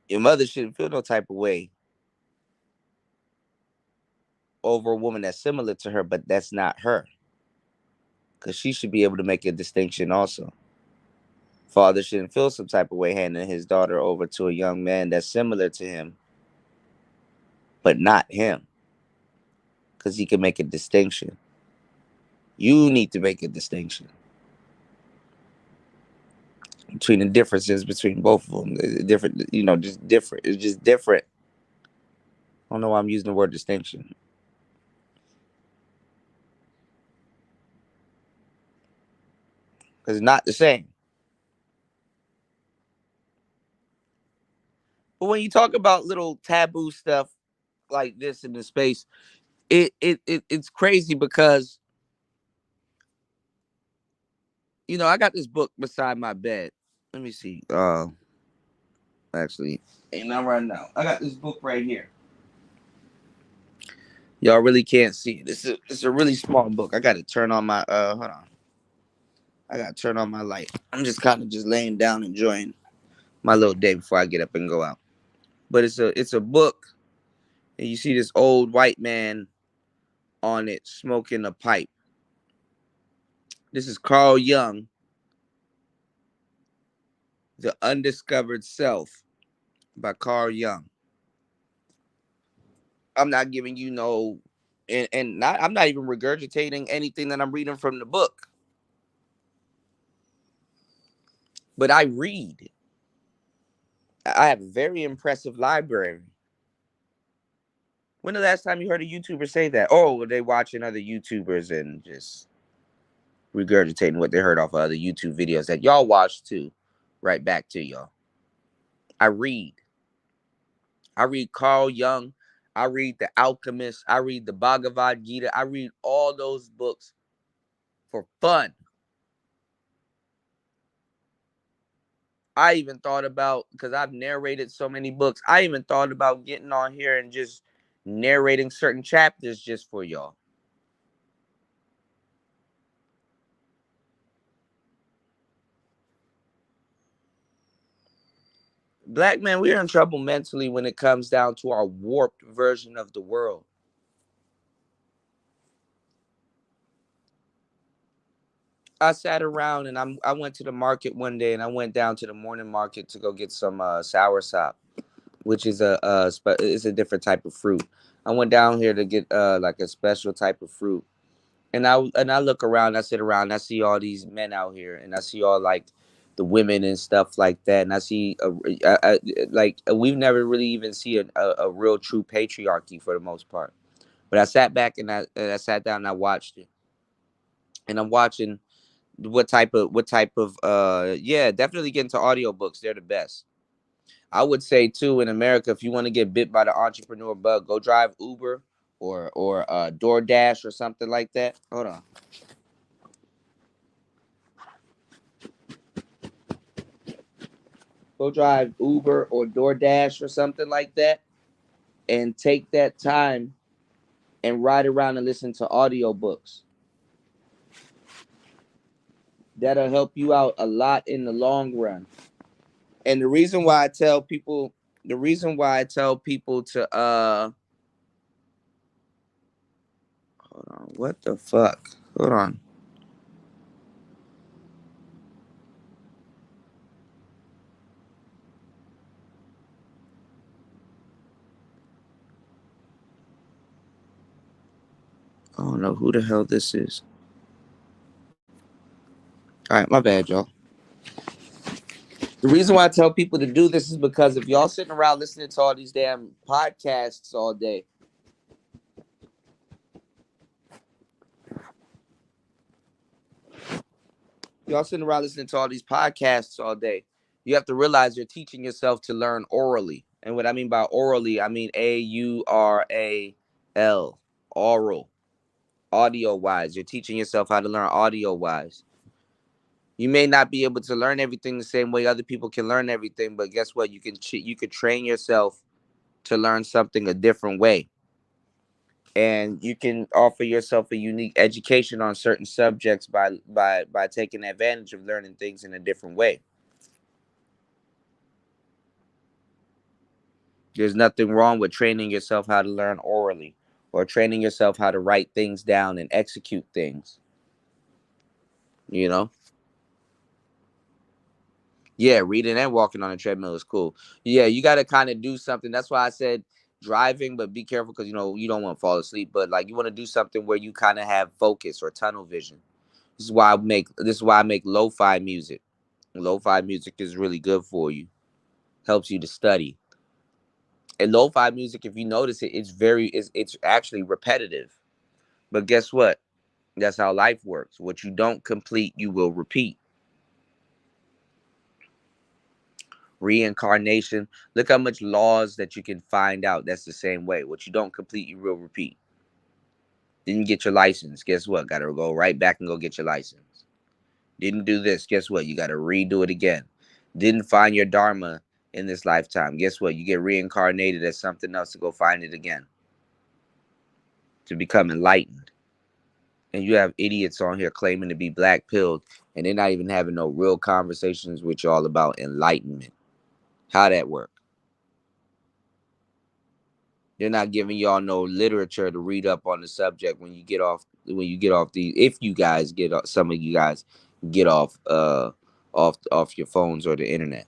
your mother shouldn't feel no type of way over a woman that's similar to her, but that's not her. Because she should be able to make a distinction also. Father shouldn't feel some type of way handing his daughter over to a young man that's similar to him, but not him. Because he can make a distinction. You need to make a distinction between the differences between both of them. Different, just different. It's just different. I don't know why I'm using the word distinction. Because it's not the same. But when you talk about little taboo stuff like this in the space, it's crazy because I got this book beside my bed. Let me see. Actually, ain't not right now. I got this book right here. Y'all really can't see it. It's a really small book. I got to turn on my hold on. I got to turn on my light. I'm just kind of just laying down enjoying my little day before I get up and go out. But it's a book, and you see this old white man on it smoking a pipe. This is Carl Jung, The Undiscovered Self by Carl Jung. I'm not giving you no, and not I'm not even regurgitating anything that I'm reading from the book, but I read. I have a very impressive library. When the last time you heard a YouTuber say that? Oh, they watching other YouTubers and just regurgitating what they heard off of other YouTube videos that y'all watch too. Right back to y'all. I read. I read Carl Jung. I read The Alchemist. I read the Bhagavad Gita. I read all those books for fun. I even thought about, because I've narrated so many books, I even thought about getting on here and just narrating certain chapters just for y'all. Black men, we're in trouble mentally when it comes down to our warped version of the world. I sat around and I went to the market one day, and I went down to the morning market to go get some sour sop, which is it's a different type of fruit. I went down here to get like a special type of fruit, and I look around, I sit around, I see all these men out here, and I see all like the women and stuff like that, and I see like we've never really even seen a real true patriarchy for the most part. But I sat back and I sat down and I watched it, and I'm watching what type of yeah, definitely get into audiobooks. They're the best. I would say too, in America, if you want to get bit by the entrepreneur bug, go drive Uber or DoorDash or something like that. Hold on. Go drive Uber or DoorDash or something like that, and take that time and ride around and listen to audiobooks. That'll help you out a lot in the long run. And the reason why I tell people to hold on, what the fuck? Hold on. I don't know who the hell this is. All right, my bad, y'all. The reason why I tell people to do this is because if y'all sitting around listening to all these damn podcasts all day, y'all sitting around listening to all these podcasts all day, you have to realize you're teaching yourself to learn orally. And what I mean by orally, I mean AURAL, oral, audio wise. You're teaching yourself how to learn audio wise. You may not be able to learn everything the same way other people can learn everything, but guess what? You could train yourself to learn something a different way, and you can offer yourself a unique education on certain subjects by taking advantage of learning things in a different way. There's nothing wrong with training yourself how to learn orally, or training yourself how to write things down and execute things, you know. Yeah, reading and walking on a treadmill is cool. Yeah, you got to kind of do something. That's why I said driving, but be careful because you don't want to fall asleep. But like you want to do something where you kind of have focus or tunnel vision. This is why I make lo-fi music. Lo-fi music is really good for you. Helps you to study. And lo-fi music, if you notice it, it's actually repetitive. But guess what? That's how life works. What you don't complete, you will repeat. Reincarnation. Look how much laws that you can find out. That's the same way. What you don't complete, you will repeat. Didn't get your license. Guess what? Got to go right back and go get your license. Didn't do this. Guess what? You got to redo it again. Didn't find your dharma in this lifetime. Guess what? You get reincarnated as something else to go find it again, to become enlightened. And you have idiots on here claiming to be black pilled, and they're not even having no real conversations with y'all about enlightenment. How that work? They're not giving y'all no literature to read up on the subject when you get off the if you guys get some of you guys get off your phones or the internet.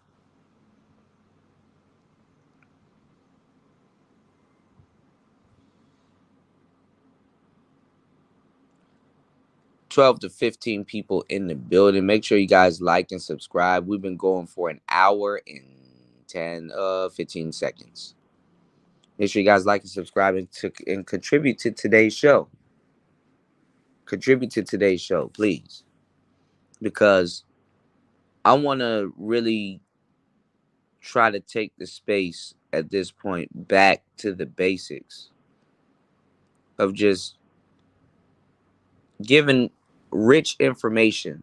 12 to 15 people in the building. Make sure you guys like and subscribe. We've been going for an hour and 15 seconds. Make sure you guys like and subscribe and contribute to today's show. Contribute to today's show, please. Because I want to really try to take the space at this point back to the basics of just giving rich information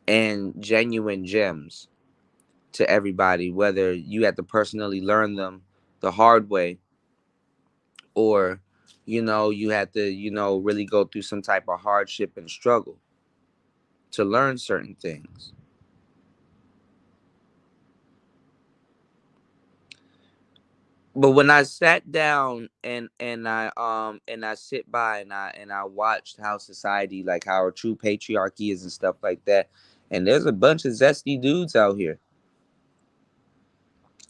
and genuine gems to everybody, whether you had to personally learn them the hard way, or you had to really go through some type of hardship and struggle to learn certain things. But when I sat down and I sit by and I watched how society, like how our true patriarchy is and stuff like that, and there's a bunch of zesty dudes out here.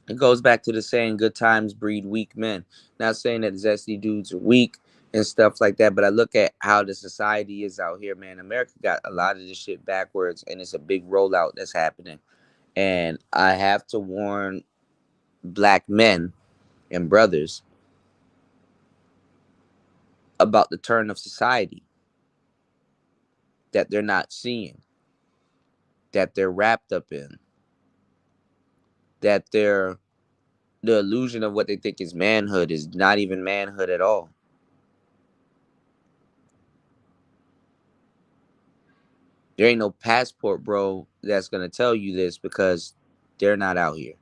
It goes back to the saying, good times breed weak men. Not saying that zesty dudes are weak and stuff like that, but I look at how the society is out here, man. America got a lot of this shit backwards, and it's a big rollout that's happening. And I have to warn black men and brothers about the turn of society that they're not seeing, that they're wrapped up in, that the illusion of what they think is manhood is not even manhood at all. There ain't no passport, bro, that's gonna tell you this because they're not out here.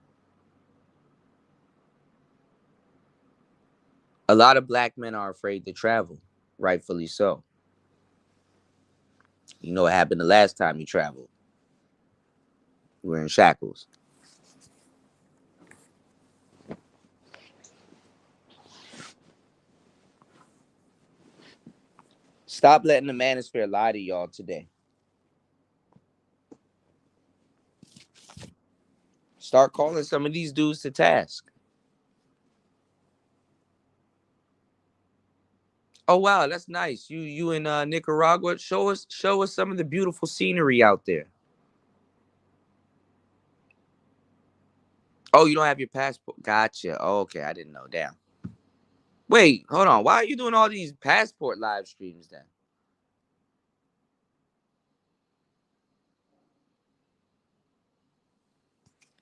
A lot of black men are afraid to travel, rightfully so. You know what happened the last time you traveled? You were in shackles. Stop letting the manosphere lie to y'all today. Start calling some of these dudes to task. Oh wow, that's nice. You in Nicaragua? Show us some of the beautiful scenery out there. Oh, you don't have your passport. Gotcha. Oh, okay, I didn't know. Damn. Wait, hold on. Why are you doing all these passport live streams then?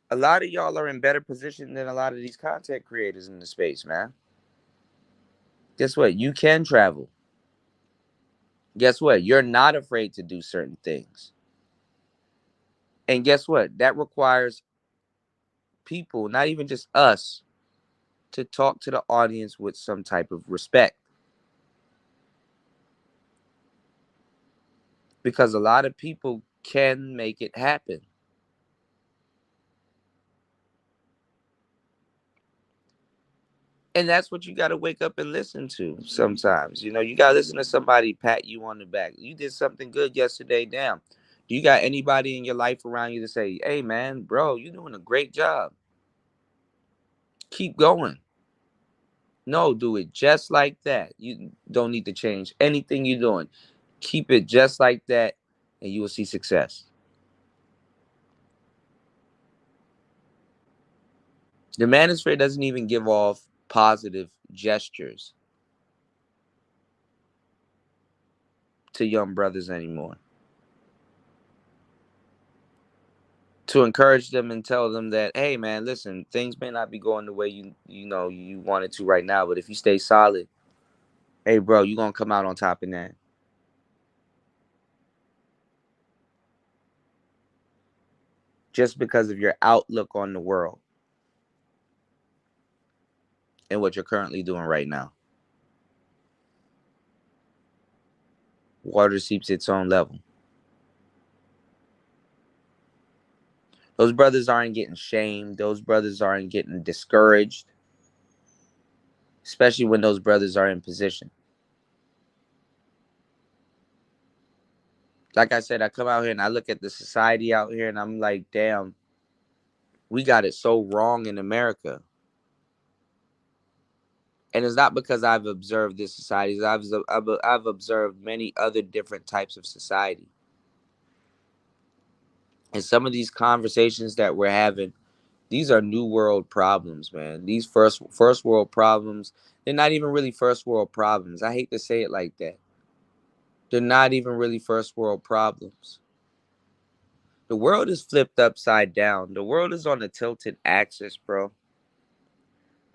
A lot of y'all are in better position than a lot of these content creators in the space, man. Guess what? You can travel. Guess what? You're not afraid to do certain things. And guess what? That requires people, not even just us, to talk to the audience with some type of respect. Because a lot of people can make it happen. And that's what you got to wake up and listen to sometimes. You got to listen to somebody pat you on the back. You did something good yesterday. Damn. Do you got anybody in your life around you to say, hey, man, bro, you're doing a great job. Keep going. No, do it just like that. You don't need to change anything you're doing. Keep it just like that, and you will see success. The manosphere doesn't even give off positive gestures to young brothers anymore. To encourage them and tell them that, hey man, listen, things may not be going the way you want it to right now, but if you stay solid, hey bro, you're gonna come out on top in that. Just because of your outlook on the world and what you're currently doing right now. Water seeps its own level. Those brothers aren't getting shamed. Those brothers aren't getting discouraged, especially when those brothers are in position. Like I said, I come out here and I look at the society out here and I'm like, damn, we got it so wrong in America. And it's not because I've observed this society. I've observed many other different types of society. And some of these conversations that we're having, these are new world problems, man. These first world problems, they're not even really first world problems. I hate to say it like that. They're not even really first world problems. The world is flipped upside down. The world is on a tilted axis, bro.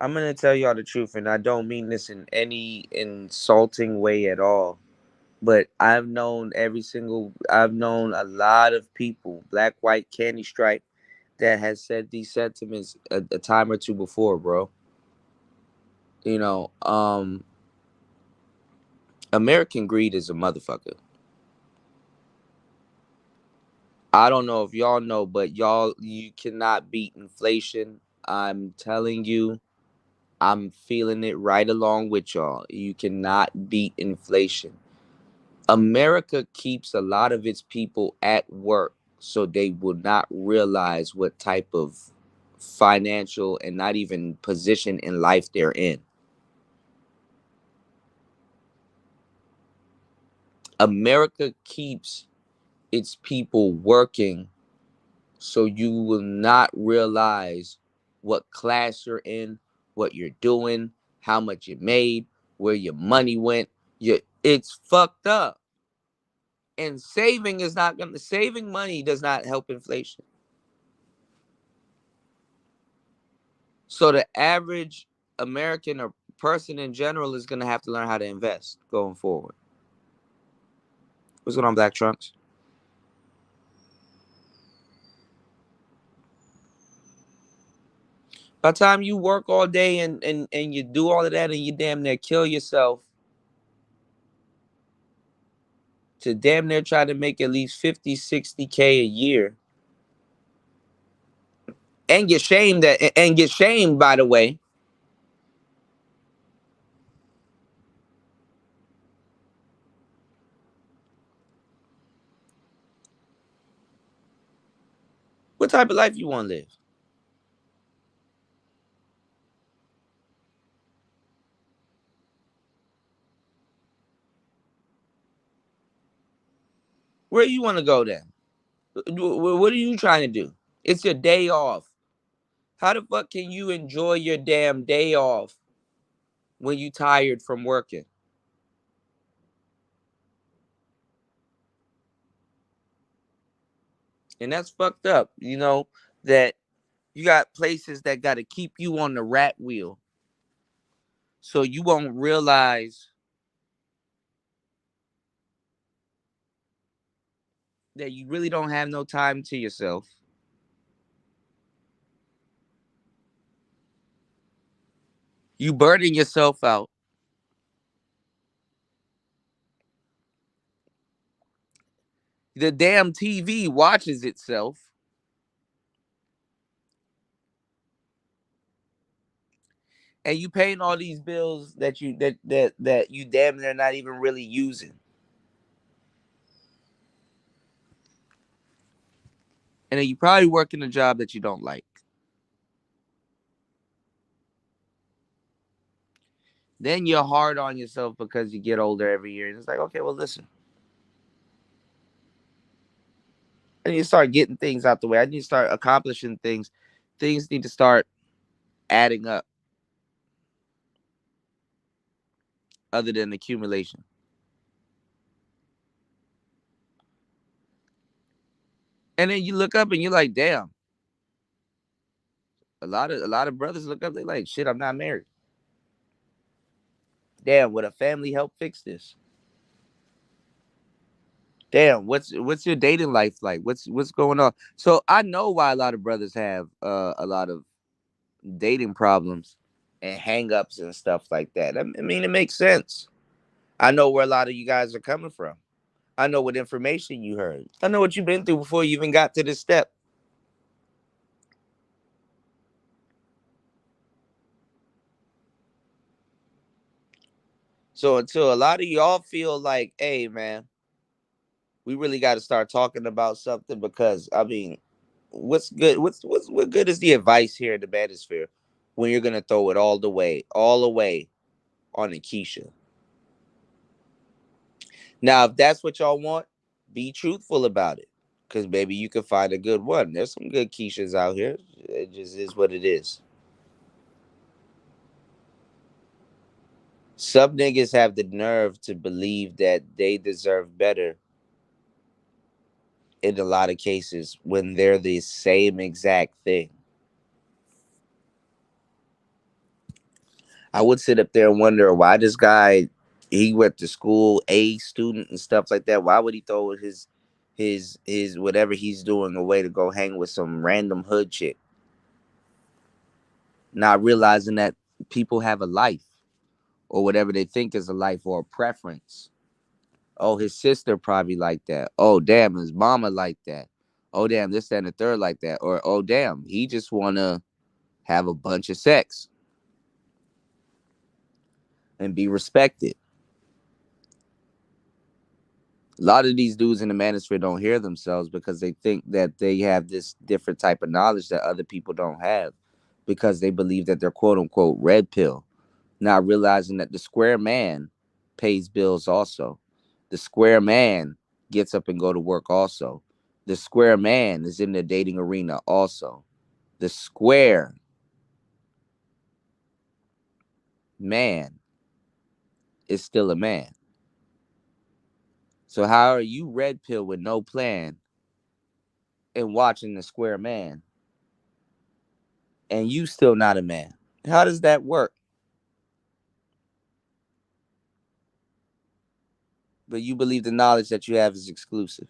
I'm gonna tell y'all the truth, and I don't mean this in any insulting way at all. But I've known a lot of people, black, white, candy stripe, that has said these sentiments a time or two before, bro. You know, American greed is a motherfucker. I don't know if y'all know, but you cannot beat inflation. I'm telling you, I'm feeling it right along with y'all. You cannot beat inflation. America keeps a lot of its people at work so they will not realize what type of financial and not even position in life they're in. America keeps its people working so you will not realize what class you're in, what you're doing, how much you made, where your money went. It's fucked up. And saving money does not help inflation. So the average American or person in general is gonna have to learn how to invest going forward. What's going on, Black Trunks? By the time you work all day and you do all of that and you damn near kill yourself to damn near try to make at least 50, 60K a year and get shamed, by the way. What type of life you want to live? Where you want to go then? What are you trying to do? It's your day off. How the fuck can you enjoy your damn day off when you tired from working? And that's fucked up. That you got places that got to keep you on the rat wheel so you won't realize that you really don't have no time to yourself. You burning yourself out. The damn TV watches itself, and you paying all these bills that you damn near not even really using. And then you probably working a job that you don't like. Then you're hard on yourself because you get older every year. And it's like, okay, well, listen. I need to start getting things out the way. I need to start accomplishing things. Things need to start adding up other than accumulation. And then you look up and you're like, damn. A lot of brothers look up, they like, shit, I'm not married. Damn, would a family help fix this? Damn, what's your dating life like? What's going on? So I know why a lot of brothers have a lot of dating problems and hangups and stuff like that. I mean, it makes sense. I know where a lot of you guys are coming from. I know what information you heard. I know what you've been through before you even got to this step. So until a lot of y'all feel like, hey man, we really got to start talking about something because I mean, what's good? What good is the advice here in the manosphere when you're gonna throw it all away on a Keisha? Now, if that's what y'all want, be truthful about it, because maybe you can find a good one. There's some good Keishas out here. It just is what it is. Some niggas have the nerve to believe that they deserve better in a lot of cases when they're the same exact thing. I would sit up there and wonder why this guy, he went to school, A student and stuff like that. Why would he throw his whatever he's doing away to go hang with some random hood chick, not realizing that people have a life or whatever they think is a life or a preference. Oh, his sister probably like that. Oh, damn, his mama like that. Oh, damn, this, that, and the third like that. Or, oh, damn, he just want to have a bunch of sex. and be respected. A lot of these dudes in the manosphere don't hear themselves because they think that they have this different type of knowledge that other people don't have, because they believe that they're quote unquote red pill, not realizing that the square man pays bills also. The square man gets up and go to work also. The square man is in the dating arena also. The square man is still a man. So how are you red pill with no plan and watching the square man and you still not a man? How does that work? But you believe the knowledge that you have is exclusive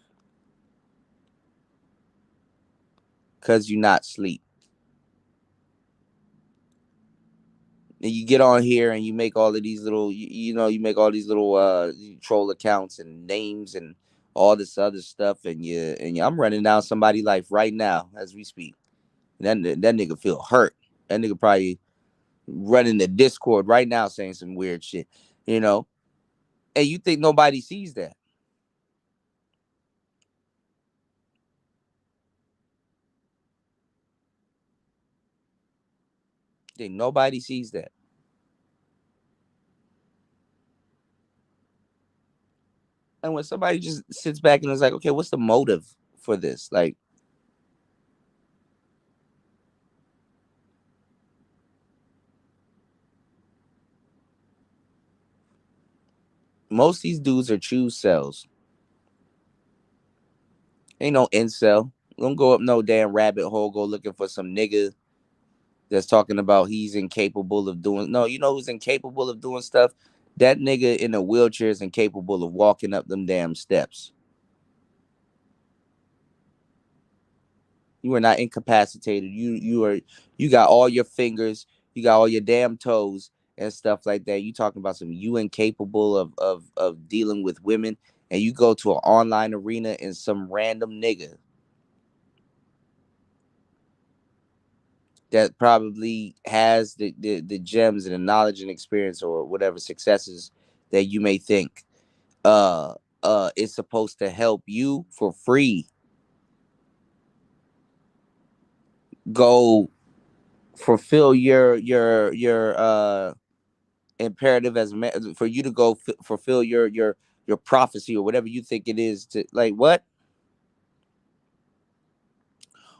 because you not sleep. And you get on here and you make all of these little, you make all these little troll accounts and names and all this other stuff, and I'm running down somebody's life right now as we speak. That nigga feel hurt. That nigga probably running the Discord right now saying some weird shit, you know. And you think nobody sees that? Think nobody sees that? And when somebody just sits back and is like, okay, what's the motive for this? Like, most of these dudes are choose cells. Ain't no incel. Don't go up no damn rabbit hole, go looking for some nigga that's talking about he's incapable of doing. No, you know who's incapable of doing stuff? That nigga in a wheelchair is incapable of walking up them damn steps. You are not incapacitated. You got all your fingers, you got all your damn toes and stuff like that. You talking about some you incapable of dealing with women, and you go to an online arena and some random nigga that probably has the gems and the knowledge and experience or whatever successes that you may think uh is supposed to help you for free go fulfill your imperative as for you to go fulfill your prophecy or whatever you think it is, to like what,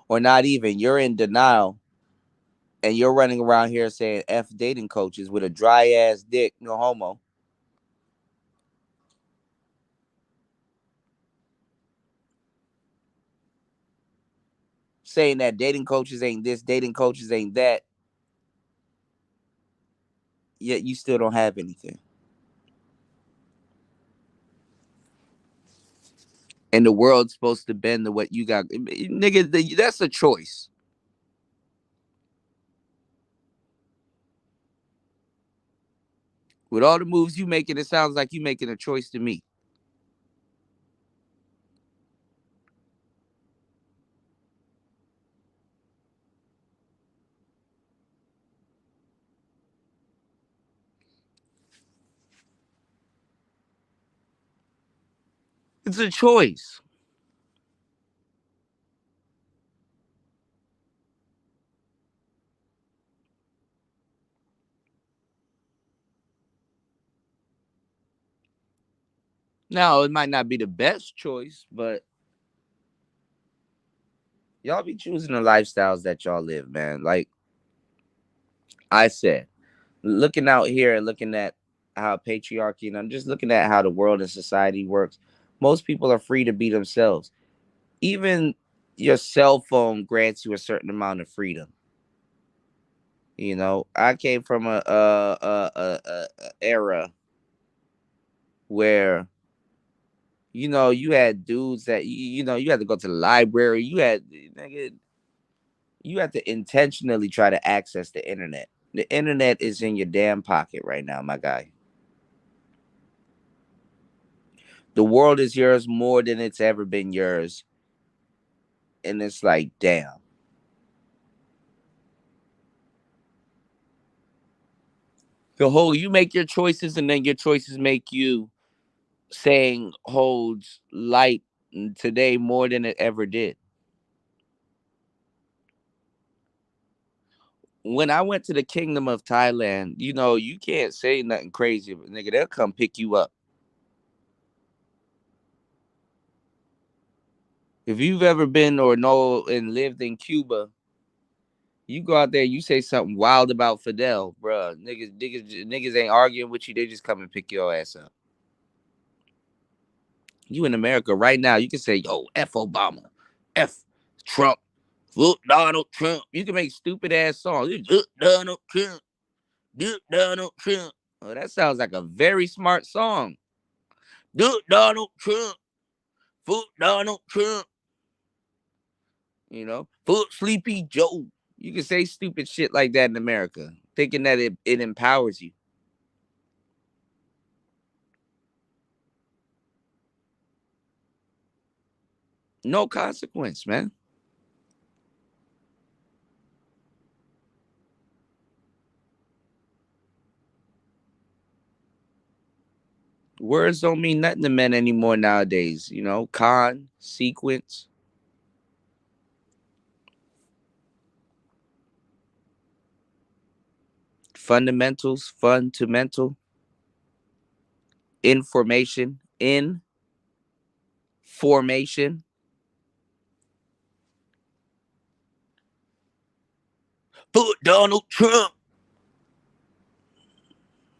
or not even, you're in denial and you're running around here saying f dating coaches with a dry ass dick, no homo, saying that dating coaches ain't this, dating coaches ain't that, yet you still don't have anything. And the world's supposed to bend to what you got. Nigga, that's a choice. With all the moves you making, it sounds like you making a choice to me. It's a choice. Now, it might not be the best choice, but y'all be choosing the lifestyles that y'all live, man. Like I said, looking out here and looking at how patriarchy, and I'm just looking at how the world and society works. Most people are free to be themselves. Even your cell phone grants you a certain amount of freedom. You know, I came from a era where you had dudes that you had to go to the library. You had to intentionally try to access the internet. The internet is in your damn pocket right now, my guy. The world is yours more than it's ever been yours, and it's like, damn. The whole you make your choices and then your choices make you saying holds light today more than it ever did. When I went to the kingdom of Thailand, you can't say nothing crazy, but nigga, they'll come pick you up. If you've ever been or know and lived in Cuba, you go out there, you say something wild about Fidel, bruh. Niggas ain't arguing with you. They just come and pick your ass up. You in America right now, you can say, yo, F Obama, F Trump, look Donald Trump. You can make stupid ass songs. Look Donald Trump, look Donald Trump. Oh, that sounds like a very smart song. Look Donald Trump, fuck Donald Trump. Fuck Sleepy Joe. You can say stupid shit like that in America, thinking that it empowers you. No consequence, man. Words don't mean nothing to men anymore nowadays. Con, sequence, fundamentals, fun to mental, information, in formation. Put Donald Trump.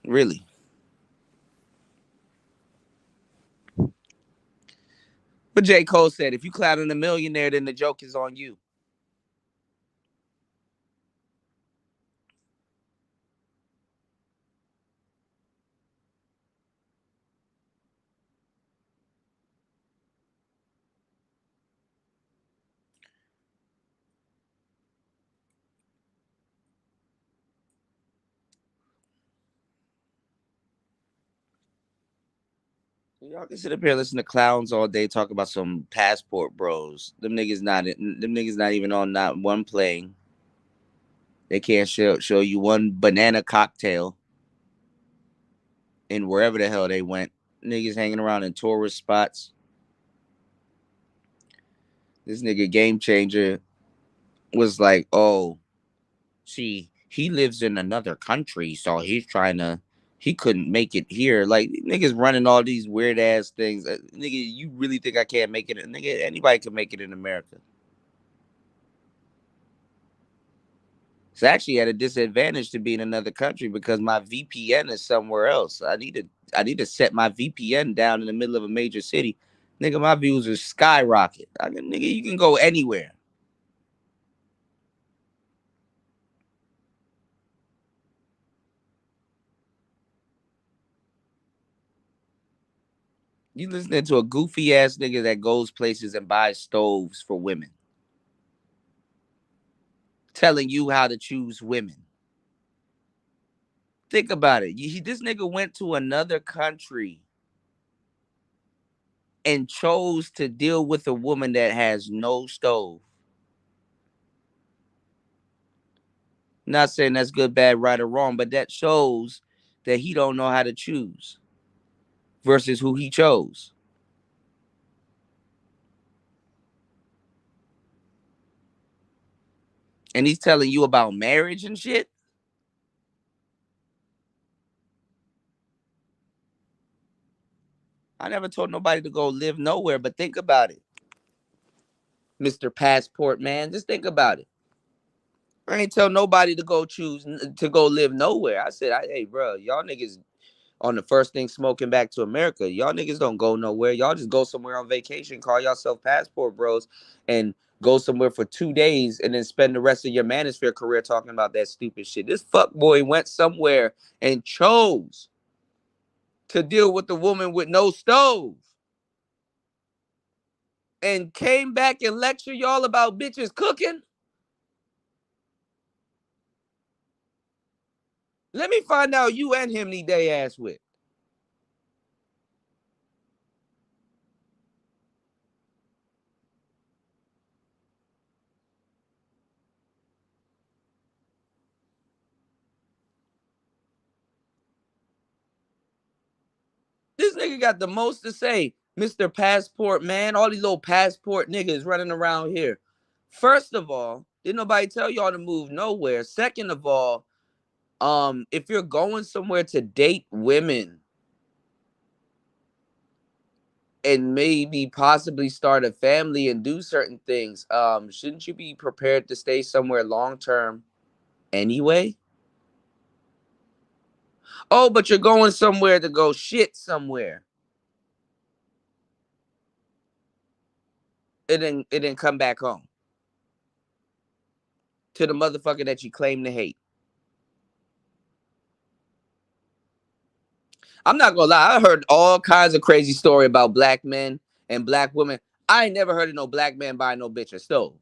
Really. But J. Cole said, if you clowning a millionaire, then the joke is on you. Y'all can sit up here and listen to clowns all day talk about some passport bros. Them niggas not even on not one plane. They can't show you one banana cocktail in wherever the hell they went. Niggas hanging around in tourist spots. This nigga Game Changer was like, oh, see, he lives in another country, so he couldn't make it here. Like, niggas running all these weird ass things. Nigga, you really think I can't make it? Nigga, anybody can make it in America. It's actually at a disadvantage to be in another country because my VPN is somewhere else. I need to set my VPN down in the middle of a major city. Nigga, my views are skyrocket. Nigga, you can go anywhere. You listening to a goofy ass nigga that goes places and buys stoves for women, telling you how to choose women. Think about it. This nigga went to another country and chose to deal with a woman that has no stove. Not saying that's good, bad, right, or wrong, but that shows that he don't know how to choose versus who he chose. And he's telling you about marriage and shit. I never told nobody to go live nowhere, but think about it, Mr. Passport Man. Just think about it. I ain't tell nobody to go choose to go live nowhere. I said, hey, bro, y'all niggas on the first thing smoking back to America. Y'all niggas don't go nowhere. Y'all just go somewhere on vacation, call yourself passport bros, and go somewhere for 2 days and then spend the rest of your manosphere career talking about that stupid shit. This fuck boy went somewhere and chose to deal with the woman with no stove and came back and lecture y'all about bitches cooking. Let me find out you and him need they ass with. nigga got the most to say. Mr. Passport, man. All these little passport niggas running around here. First of all, didn't nobody tell y'all to move nowhere. Second of all, if you're going somewhere to date women and maybe possibly start a family and do certain things, shouldn't you be prepared to stay somewhere long term anyway? Oh, but you're going somewhere to go shit somewhere. It didn't come back home to the motherfucker that you claim to hate. I'm not gonna lie, I heard all kinds of crazy story about black men and black women. I ain't never heard of no black man buying no bitch a stove.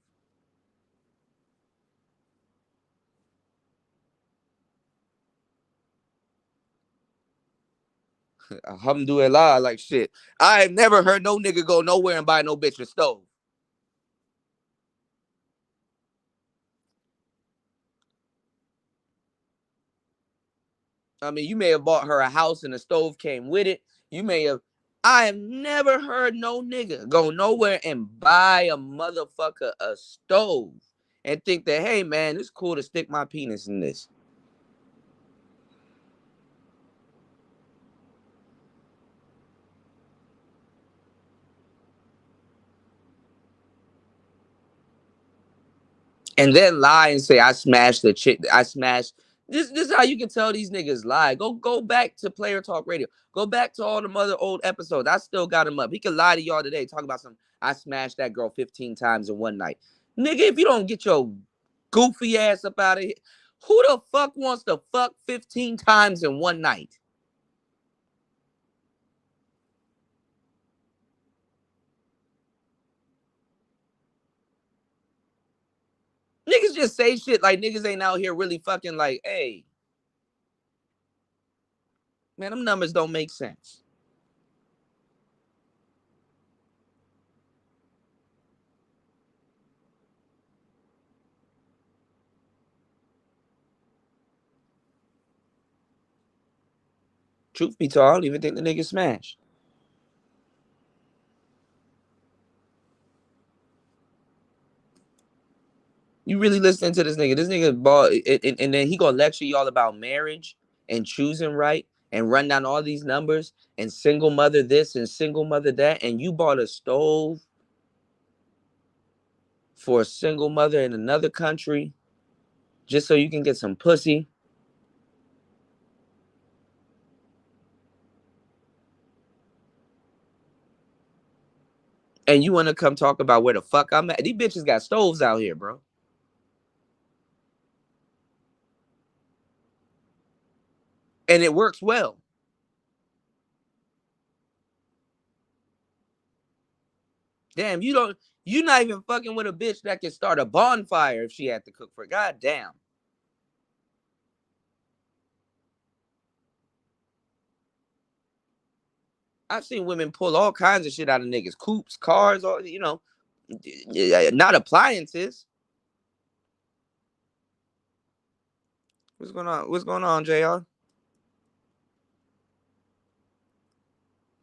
Alhamdulillah, like shit. I ain't never heard no nigga go nowhere and buy no bitch a stove. I mean, you may have bought her a house and a stove came with it. You may have. I have never heard no nigga go nowhere and buy a motherfucker a stove and think that, hey man, it's cool to stick my penis in this. And then lie and say I smashed the chick. I smashed. This is how you can tell these niggas lie. Go back to Player Talk Radio. Go back to all the other old episodes. I still got him up. He could lie to y'all today. Talk about some. I smashed that girl 15 times in one night. Nigga, if you don't get your goofy ass up out of here, who the fuck wants to fuck 15 times in one night? Niggas just say shit like niggas ain't out here really fucking like, hey, man, them numbers don't make sense. Truth be told, I don't even think the nigga smashed. You really listening to this nigga? This nigga bought, and then he gonna lecture y'all about marriage and choosing right and run down all these numbers and single mother this and single mother that, and you bought a stove for a single mother in another country just so you can get some pussy. And you wanna come talk about where the fuck I'm at? These bitches got stoves out here, bro. And it works well. Damn, you not even fucking with a bitch that can start a bonfire if she had to cook for. God damn. I've seen women pull all kinds of shit out of niggas, coupes, cars, all not appliances. What's going on? What's going on, Jr?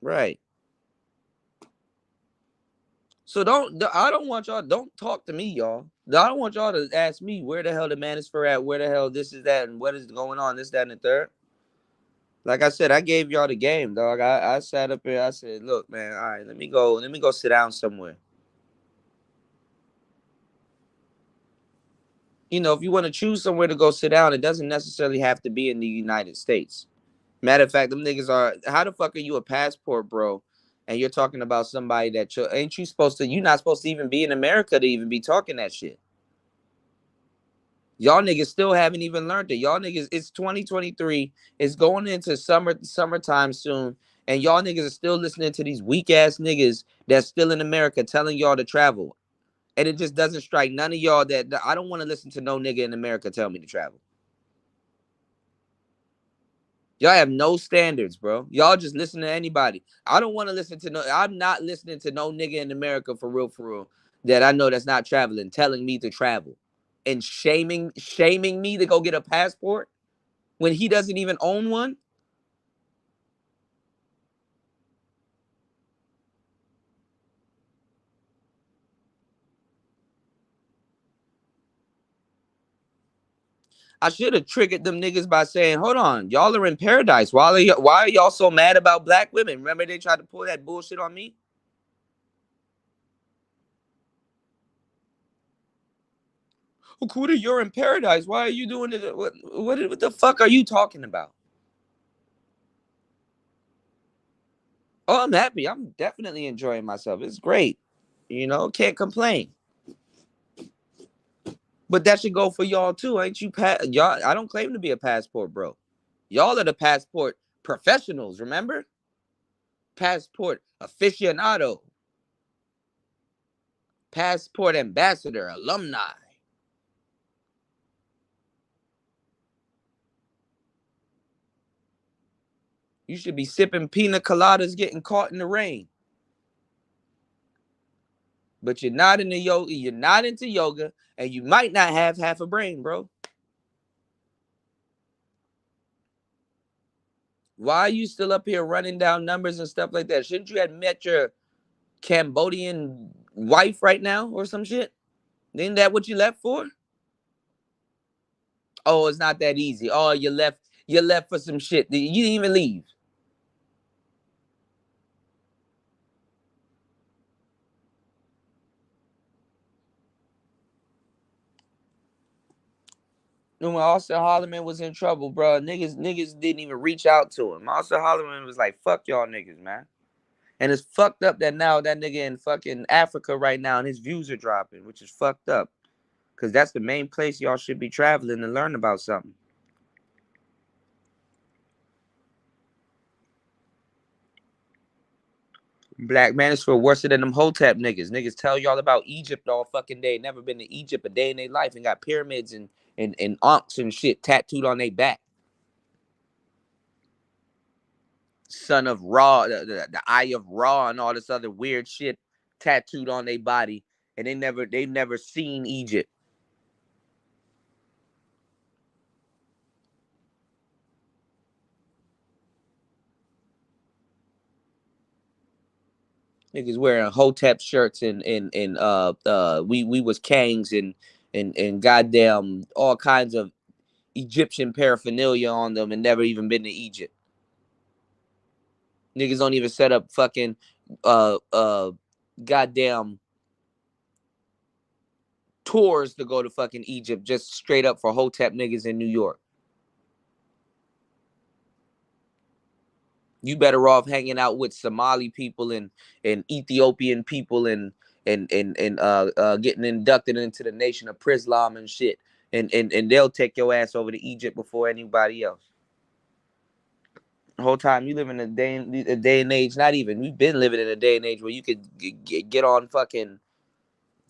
Right. So I don't want y'all. Don't talk to me, y'all. I don't want y'all to ask me where the hell the manosphere at, where the hell this is that, and what is going on, this, that, and the third. Like I said, I gave y'all the game, dog. I sat up here. I said, look, man. All right, let me go sit down somewhere. If you want to choose somewhere to go sit down, it doesn't necessarily have to be in the United States. Matter of fact, them niggas are. How the fuck are you a passport, bro? And you're talking about somebody that ain't you supposed to? You're not supposed to even be in America to even be talking that shit. Y'all niggas still haven't even learned it. Y'all niggas, it's 2023. It's going into summertime soon, and y'all niggas are still listening to these weak ass niggas that's still in America telling y'all to travel. And it just doesn't strike none of y'all that I don't want to listen to no nigga in America tell me to travel. Y'all have no standards, bro. Y'all just listen to anybody. I don't want to listen to no. I'm not listening to no nigga in America for real, that I know that's not traveling, telling me to travel, and shaming me to go get a passport when he doesn't even own one. I should have triggered them niggas by saying, hold on, y'all are in paradise. Why are y'all so mad about black women? Remember they tried to pull that bullshit on me? Okuda, you're in paradise. Why are you doing it? What the fuck are you talking about? Oh, I'm happy. I'm definitely enjoying myself. It's great. You know, can't complain. But that should go for y'all too, ain't you? Y'all, I don't claim to be a passport bro. Y'all are the passport professionals, remember? Passport aficionado, passport ambassador, alumni. You should be sipping pina coladas, getting caught in the rain. But you're not into yoga. You're not into yoga, and you might not have half a brain, bro. Why are you still up here running down numbers and stuff like that? Shouldn't you have met your Cambodian wife right now or some shit? Isn't that what you left for? Oh, it's not that easy. Oh, you left. You left for some shit. You didn't even leave. When Austin Holloman was in trouble, bro, niggas didn't even reach out to him. Austin Holloman was like, "Fuck y'all niggas, man." And it's fucked up that now that nigga in fucking Africa right now and his views are dropping, which is fucked up. Cause that's the main place y'all should be traveling to learn about something. Black manosphere worse than them Hotep niggas. Niggas tell y'all about Egypt all fucking day. Never been to Egypt a day in their life and got pyramids and ankhs and shit tattooed on their back. Son of Ra, the Eye of Ra, and all this other weird shit tattooed on their body, and they never seen Egypt. Niggas wearing Hotep shirts and we was Kangs and goddamn all kinds of Egyptian paraphernalia on them and never even been to Egypt. Niggas don't even set up fucking uh uh goddamn tours to go to fucking Egypt just straight up for Hotep niggas in New York. You better off hanging out with Somali people and Ethiopian people and getting inducted into the Nation of Islam and shit. And they'll take your ass over to Egypt before anybody else. The whole time you live in a day and age, not even we've been living in a day and age where you could get on fucking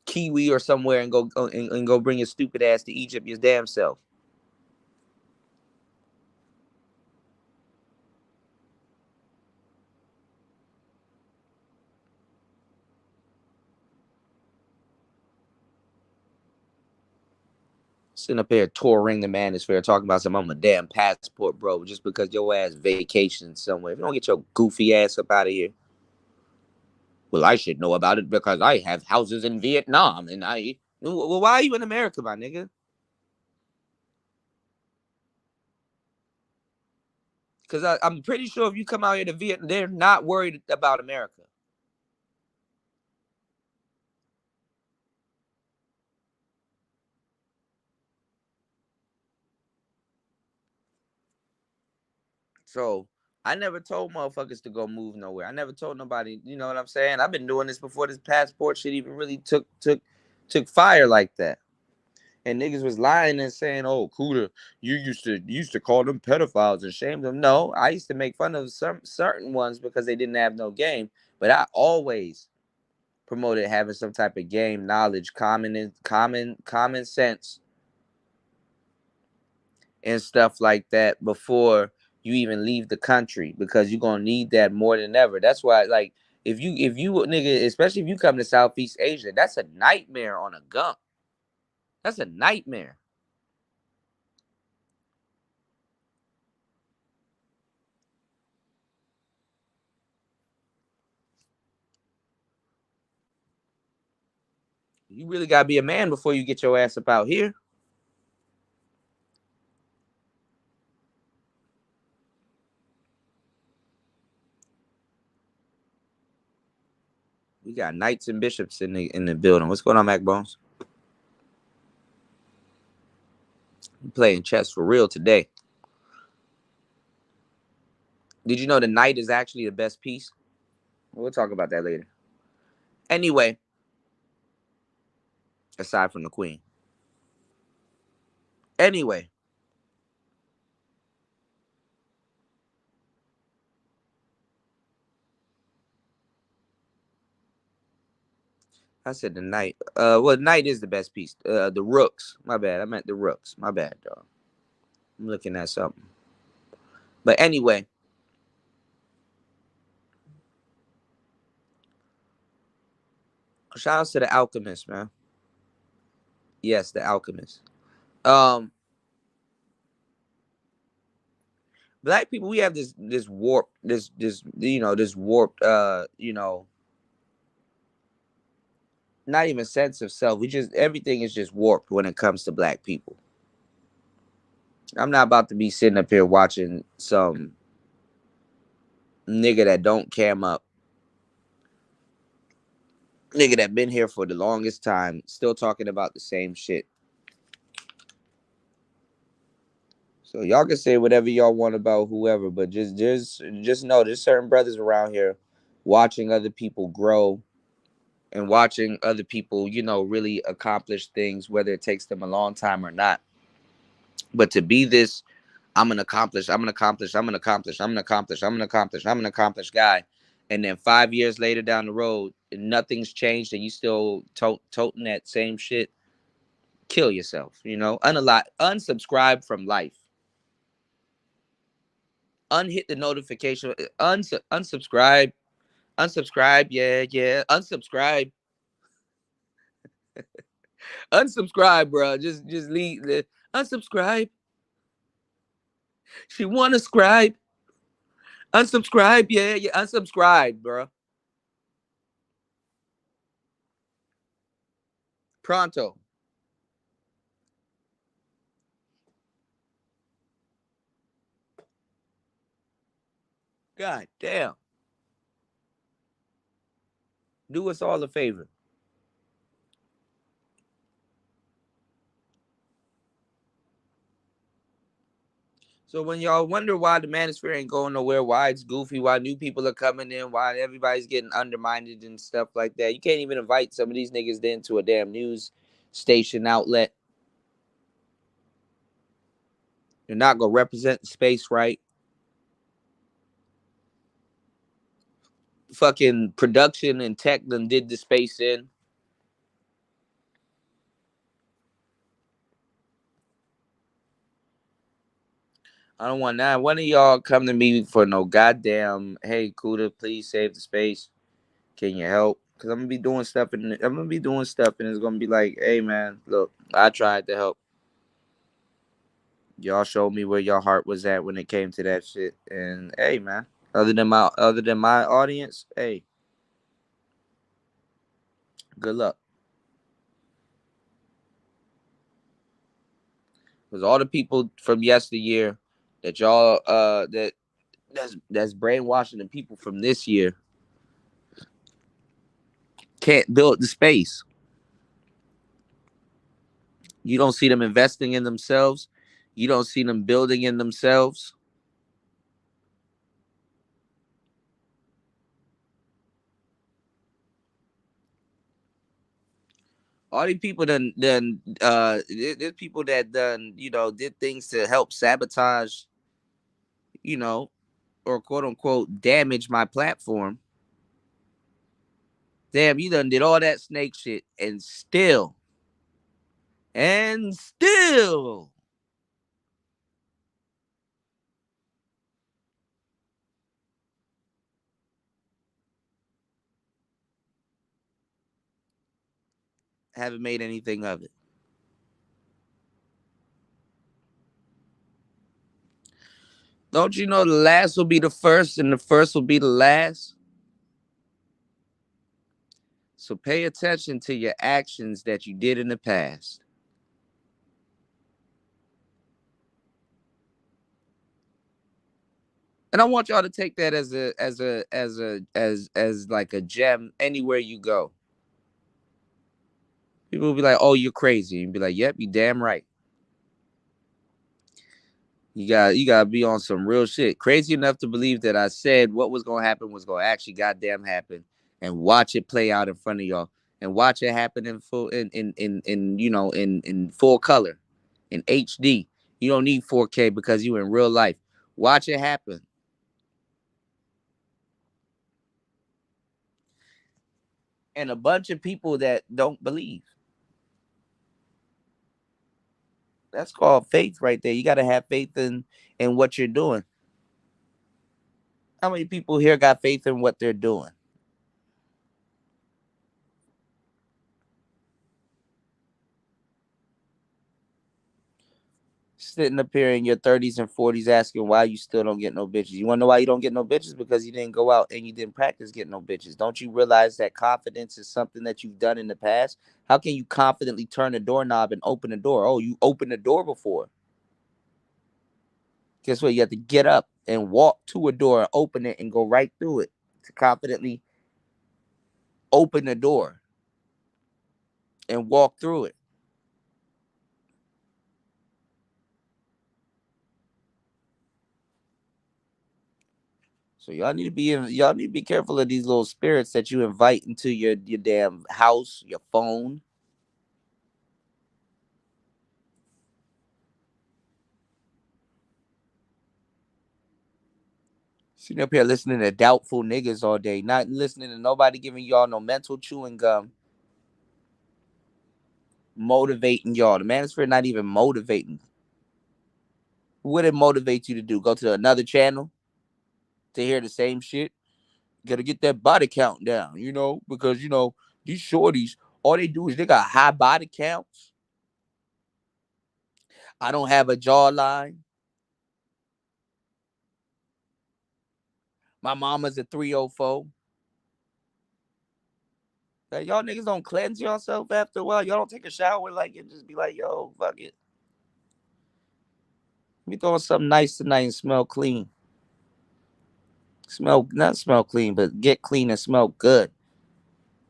Kiwi or somewhere and go bring your stupid ass to Egypt your damn self. Sitting up here touring the manosphere talking about some I'm a damn passport, bro, just because your ass vacation somewhere. If you don't get your goofy ass up out of here. Well, I should know about it because I have houses in Vietnam and I well, why are you in America, my nigga? Because I'm pretty sure if you come out here to Vietnam, they're not worried about America. So I never told motherfuckers to go move nowhere. I never told nobody, you know what I'm saying? I've been doing this before this passport shit even really took fire like that. And niggas was lying and saying, "Oh, Cuda, you used to call them pedophiles and shame them." No, I used to make fun of some certain ones because they didn't have no game. But I always promoted having some type of game knowledge, common sense, and stuff like that before you even leave the country because you're gonna need that more than ever. That's why, like, if you nigga, especially if you come to Southeast Asia, that's a nightmare on a gump. That's a nightmare. You really gotta be a man before you get your ass up out here. We got knights and bishops in the building. What's going on, Mac Bones? We playing chess for real today. Did you know the knight is actually the best piece? We'll talk about that later. Anyway, aside from the queen. Anyway, I said the knight. Well, knight is the best piece. The rooks. My bad. I meant the rooks. My bad, dog. I'm looking at something. But anyway, shout out to the alchemist, man. Yes, the alchemist. Um, Black people, we have this warped, this warped, not even sense of self. We just everything is just warped when it comes to black people. I'm not about to be sitting up here watching some nigga that don't cam up, nigga that been here for the longest time, still talking about the same shit. So y'all can say whatever y'all want about whoever, but just know there's certain brothers around here watching other people grow and watching other people, really accomplish things, whether it takes them a long time or not. But to be this, I'm an accomplished, I'm an accomplished, I'm an accomplished, I'm an accomplished, I'm an accomplished, I'm an accomplished guy. And then 5 years later down the road, nothing's changed and you still toting that same shit. Kill yourself, unsubscribe from life. Unhit the notification, unsubscribe, unsubscribe, yeah, unsubscribe, unsubscribe, bro. Just leave the unsubscribe. She wanna scribe. Unsubscribe, yeah, unsubscribe, bro. Pronto. God damn. Do us all a favor. So when y'all wonder why the manosphere ain't going nowhere, why it's goofy, why new people are coming in, why everybody's getting undermined and stuff like that, you can't even invite some of these niggas into a damn news station outlet. You're not gonna represent the space right. Fucking production and tech them did the space in. I don't want that. One of y'all come to me for no goddamn, hey, Kuda, please save the space. Can you help? Because I'm gonna be doing stuff and it's gonna be like, hey man, look, I tried to help. Y'all showed me where your heart was at when it came to that shit. And hey man, other than my audience, hey, good luck. Because all the people from yesteryear that y'all that's brainwashing the people from this year can't build the space. You don't see them investing in themselves. You don't see them building in themselves. All these people there's people that did things to help sabotage, you know, or quote unquote damage my platform. Damn, you done did all that snake shit and still haven't made anything of it. Don't you know the last will be the first and the first will be the last? So pay attention to your actions that you did in the past. And I want y'all to take that as like a gem anywhere you go. People will be like, "Oh, you're crazy," and be like, "Yep, you damn right." You gotta be on some real shit. Crazy enough to believe that I said what was gonna happen was gonna actually goddamn happen, and watch it play out in front of y'all, and watch it happen in full in full color, in HD. You don't need 4K because you in real life. Watch it happen. And a bunch of people that don't believe. That's called faith right there. You gotta have faith in what you're doing. How many people here got faith in what they're doing? Sitting up here in your 30s and 40s asking why you still don't get no bitches. You want to know why you don't get no bitches? Because you didn't go out and you didn't practice getting no bitches. Don't you realize that confidence is something that you've done in the past? How can you confidently turn a doorknob and open the door? Oh, you opened the door before. Guess what? You have to get up and walk to a door and open it and go right through it to confidently open the door and walk through it. So y'all need to be careful of these little spirits that you invite into your damn house, your phone. Sitting up here listening to doubtful niggas all day, not listening to nobody giving y'all no mental chewing gum, motivating y'all. The manosphere not even motivating. What it motivate you to do? Go to another channel to hear the same shit? Gotta get that body count down, because these shorties, all they do is they got high body counts. I don't have a jawline. My mama's a 304. Like, y'all niggas don't cleanse yourself after a while. Y'all don't take a shower like and just be like, yo, fuck it. Let me throw on something nice tonight and smell clean. Smell not smell clean, but get clean and smell good.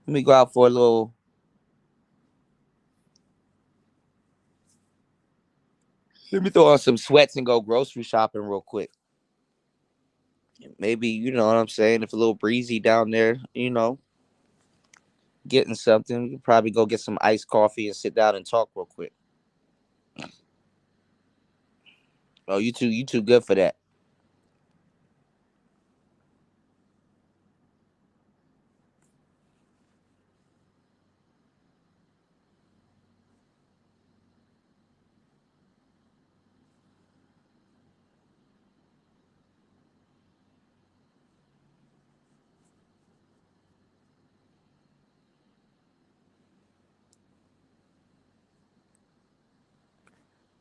Let me go out for a little. Let me throw on some sweats and go grocery shopping real quick. Maybe you know what I'm saying. If a little breezy down there, getting something, you probably go get some iced coffee and sit down and talk real quick. Oh, you too good for that.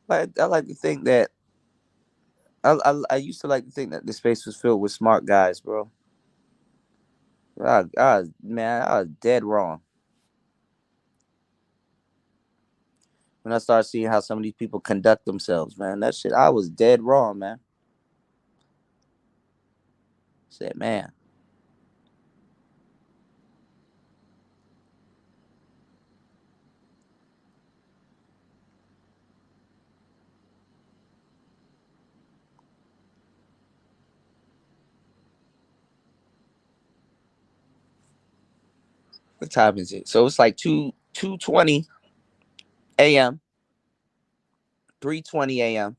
I like to think that I used to like to think that the space was filled with smart guys, bro. Man, I was dead wrong when I started seeing how some of these people conduct themselves, man. That shit, I was dead wrong, man. Said, man, what time is it? So it's like 2:20 a.m., 3:20 a.m.,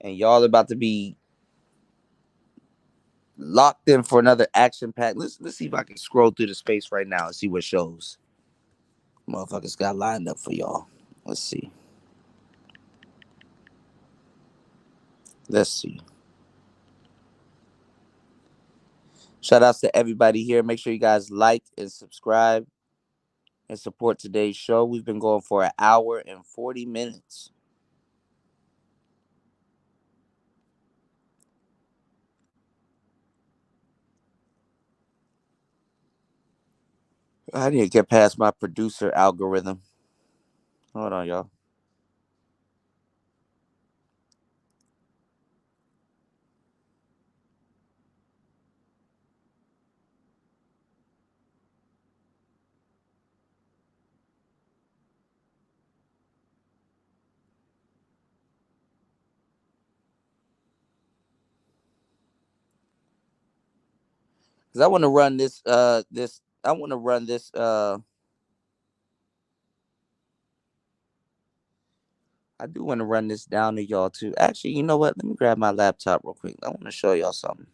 and y'all about to be locked in for another action pack. Let's see if I can scroll through the space right now and see what shows motherfuckers got lined up for y'all. Let's see. Let's see. Shout outs to everybody here. Make sure you guys like and subscribe and support today's show. We've been going for an hour and 40 minutes. I need to get past my producer algorithm. Hold on, y'all. because I want to run this. I want to run this. I do want to run this down to y'all too. Actually, you know what? Let me grab my laptop real quick. I want to show y'all something.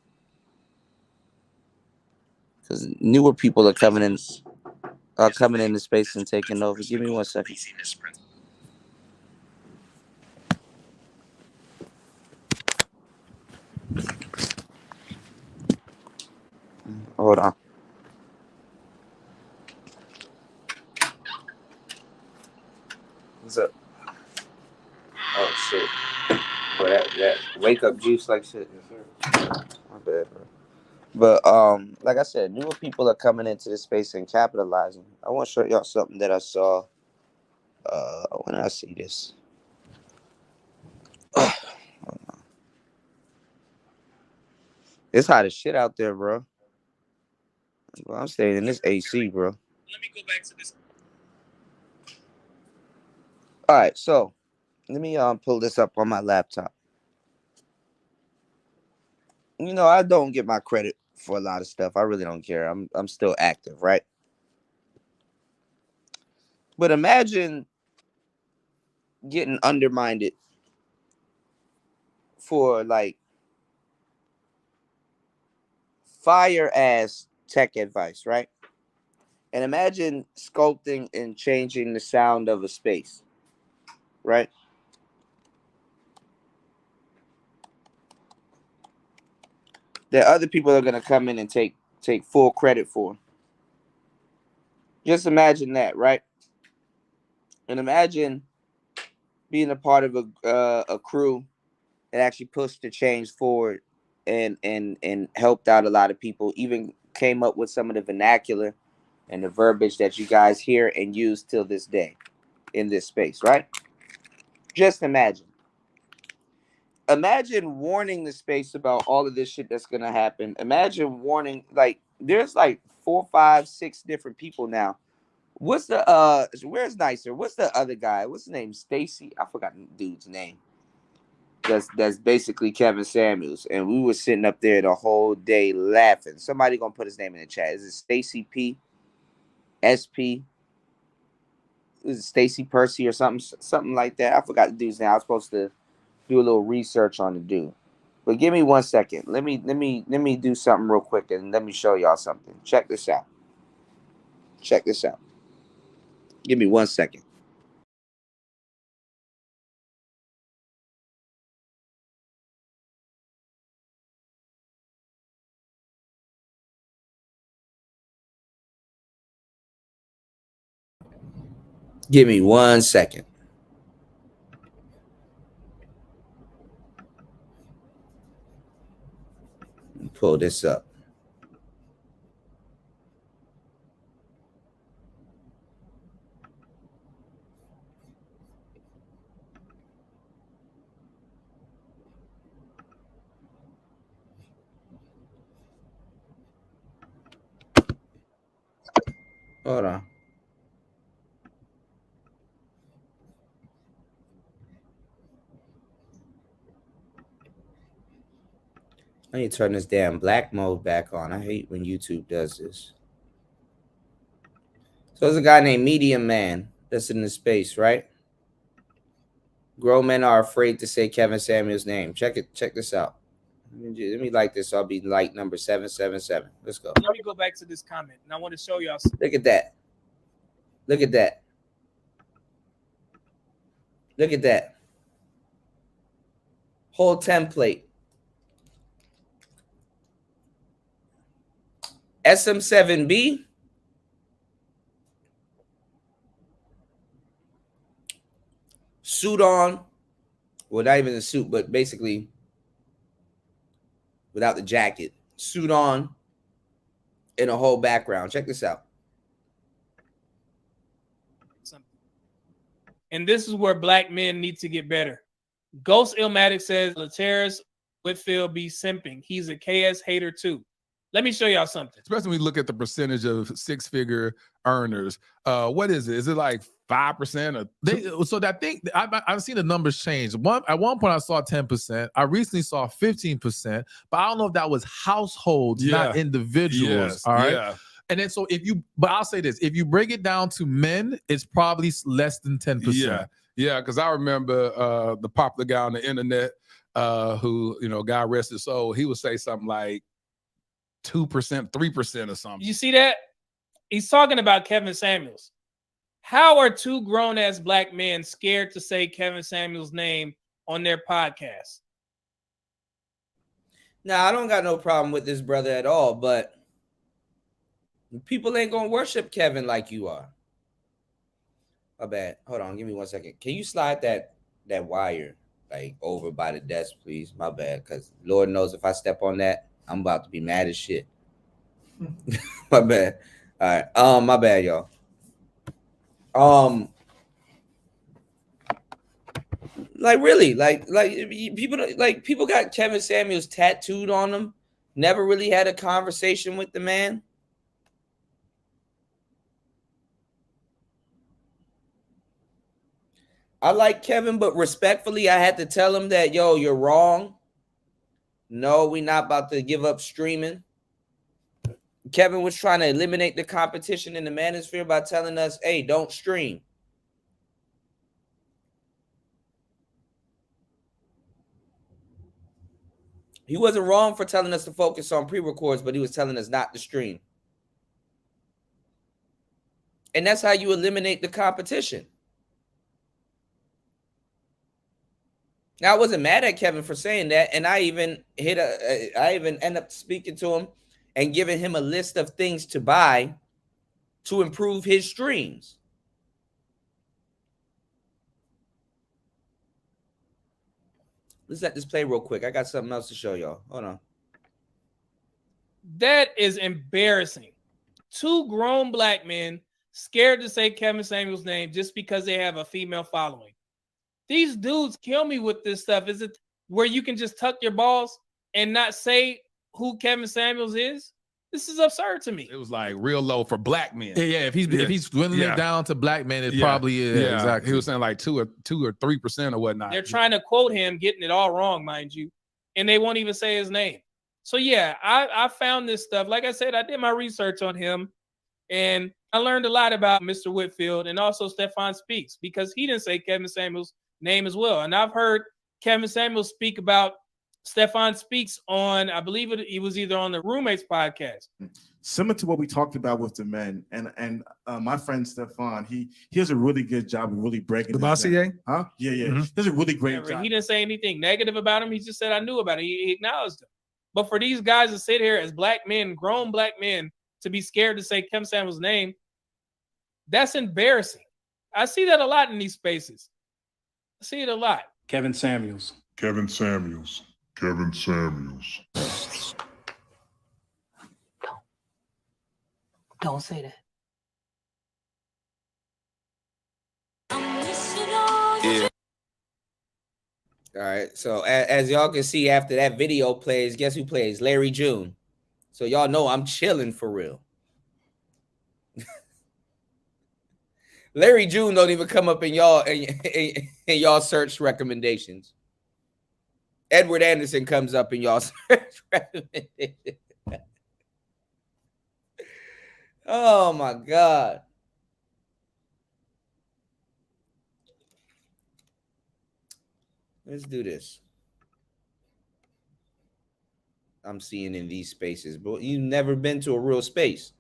Because newer people are coming in into space and taking over. Give me 1 second. Hold on. What's up? Oh shit. Boy, that wake up juice like shit. My bad, bro. But like I said, newer people are coming into this space and capitalizing. I want to show y'all something that I saw. When I see this. It's hot as shit out there, bro. Well, I'm staying in this AC, bro. Let me go back to this. All right, so let me pull this up on my laptop. You know, I don't get my credit for a lot of stuff. I really don't care. I'm still active, right? But imagine getting undermined for like fire ass tech advice, right? And imagine sculpting and changing the sound of a space, right? That other people are gonna come in and take full credit for. Just imagine that, right? And imagine being a part of a crew that actually pushed the change forward and helped out a lot of people. Even came up with some of the vernacular and the verbiage that you guys hear and use till this day in this space, right? Just imagine. Imagine warning the space about all of this shit that's gonna happen. Imagine warning, like, there's like 4, 5, 6 different people now. What's the where's Nicer? What's the other guy? What's his name? Stacy? I forgot the dude's name. That's basically Kevin Samuels. And we were sitting up there the whole day laughing. Somebody gonna put his name in the chat. Is it Stacy P? SP? Is it Stacy Percy or something like that? I forgot the dude's name. I was supposed to do a little research on the dude. But give me 1 second. Let me do something real quick and let me show y'all something. Check this out. Check this out. Give me 1 second. Give me 1 second. Pull this up. Hold on. I need to turn this damn black mode back on. I hate when YouTube does this. So there's a guy named Medium Man that's in the space, right? Grown men are afraid to say Kevin Samuels' name. Check this out. Let me like this. I'll be like number 777. Let's go. Let me go back to this comment, and I want to show y'all something. Look at that. Look at that. Look at that. Whole template. SM7B. Suit on. Well, not even a suit, but basically without the jacket. Suit on in a whole background. Check this out. And this is where black men need to get better. Ghost Illmatic says, Lateris Whitfield be simping. He's a KS hater too. Let me show y'all something. Especially when we look at the percentage of 6-figure earners. What is it? Is it like 5% or so that thing I've seen the numbers change. At one point I saw 10%. I recently saw 15%, but I don't know if that was households, not individuals. Yes. All right. Yeah. And then so but I'll say this: if you break it down to men, it's probably less than 10%. Yeah, because I remember the popular guy on the internet who, God rest his soul, he would say something like 2%, 3% or something. You see that? He's talking about Kevin Samuels. How are two grown-ass black men scared to say Kevin Samuels' name on their podcast? Now, I don't got no problem with this brother at all, but people ain't gonna worship Kevin like you are. My bad. Hold on, give me 1 second. Can you slide that wire like over by the desk, please? My bad, because Lord knows if I step on that, I'm about to be mad as shit. My bad. All right. My bad, y'all. Like really, like people got Kevin Samuels tattooed on them. Never really had a conversation with the man. I like Kevin, but respectfully, I had to tell him that, yo, you're wrong. No, we're not about to give up streaming. Kevin was trying to eliminate the competition in the manosphere by telling us, hey, don't stream. He wasn't wrong for telling us to focus on pre-records, but he was telling us not to stream. And that's how you eliminate the competition. Now, I wasn't mad at Kevin for saying that, and I even end up speaking to him and giving him a list of things to buy to improve his streams. Let's let this play real quick. I got something else to show y'all. Hold on. That is embarrassing. Two grown black men scared to say Kevin Samuels' name just because they have a female following. These dudes kill me with this stuff. Is it where you can just tuck your balls and not say who Kevin Samuels is? This is absurd to me. It was like real low for black men. Yeah. If he's dwindling it down to black men, it probably is. Yeah, exactly. He was saying like 2 or 3% or whatnot. They're trying to quote him, getting it all wrong, mind you, and they won't even say his name. So yeah, I found this stuff. Like I said, I did my research on him, and I learned a lot about Mr. Whitfield and also Stefan Speaks, because he didn't say Kevin Samuels' name as well. And I've heard Kevin Samuels speak about Stefan Speaks on, I believe it was either on the Roommates podcast. Similar to what we talked about with the men, and my friend Stefan, he does a really good job of really breaking the Bossier? Huh? Yeah. Mm-hmm. He does a really great job. He didn't say anything negative about him. He just said I knew about it. He acknowledged him. But for these guys to sit here as black men, grown black men, to be scared to say Kevin Samuels' name, that's embarrassing. I see that a lot in these spaces. I see it a lot. Kevin Samuels. Kevin Samuels. Kevin Samuels. Don't say that. Yeah. All right. So as y'all can see, after that video plays, guess who plays? Larry June. So y'all know I'm chilling for real. Larry June don't even come up in y'all search recommendations. Edward Anderson comes up in y'all search recommendations. Oh my God. Let's do this. I'm seeing in these spaces, but you've never been to a real space.